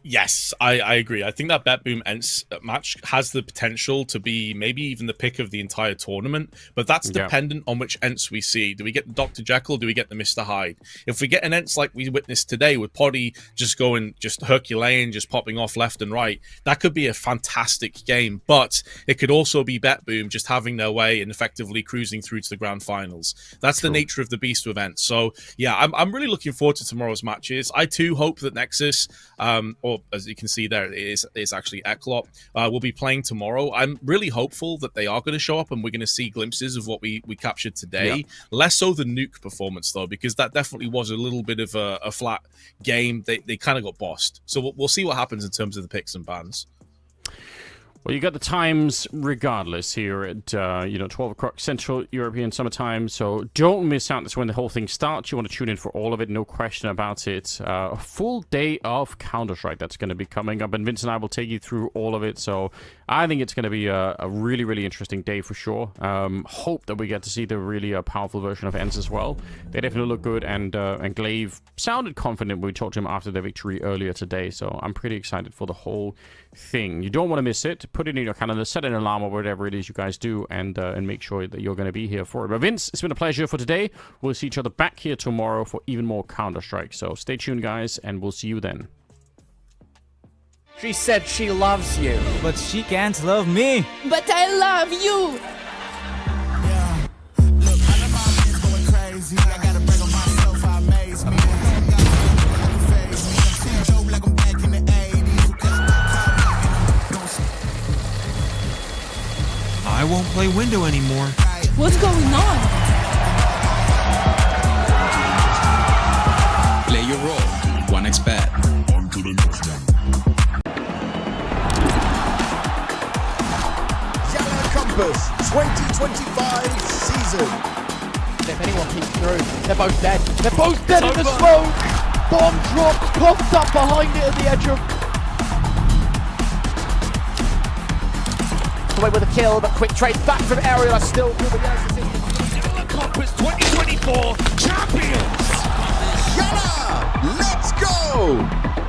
Yes, I agree. I think that BO3 ENCE match has the potential to be maybe even the pick of the entire tournament, but that's dependent on which ENCE we see. Do we get the Dr. Jekyll? Do we get the Mr. Hyde? If we get an ENCE like we witnessed today, with Poddy just going, just Herculean, just popping off left and right, that could be a fantastic game, but it could also be BO3 just having their way and effectively cruising through to the grand finals. That's the nature of the beast with ENCE. So yeah, I'm really looking forward to tomorrow's matches. I too hope that NEXUS, or as you can see there, it is actually ECLOT, will be playing tomorrow. I'm really hopeful that they are going to show up and we're going to see glimpses of what we captured today. Less so the Nuke performance, though, because that definitely was a little bit of a flat game. They kind of got bossed. So we'll see what happens in terms of the picks and bans. Well, you got the times regardless here at 12 o'clock Central European Summer Time, so don't miss out. That's when the whole thing starts. You want to tune in for all of it, no question about it. A full day of Counter-Strike that's going to be coming up, and Vince and I will take you through all of it, so I think it's going to be a really, really interesting day for sure. Hope that we get to see the really powerful version of ENCE as well. They definitely look good, and Glaive sounded confident when we talked to him after their victory earlier today, so I'm pretty excited for the whole thing. You don't want to miss it. Put it in your calendar, set an alarm or whatever it is you guys do, and make sure that you're going to be here for it. But Vince, it's been a pleasure for today. We'll see each other back here tomorrow for even more Counter-Strike. So stay tuned, guys, and we'll see you then. She said she loves you, but she can't love me. But I love you. I won't play window anymore. What's going on? Play your role. 1xBet. On to the next one. YaLLa Compass 2025 season. If anyone peeks through, they're both dead. They're both dead in the smoke. Bomb dropped, popped up behind it at the edge of... Away with a kill, but quick trade back from Aerial are still good. YaLLa Compass 2024 champions! YaLLa, let's go!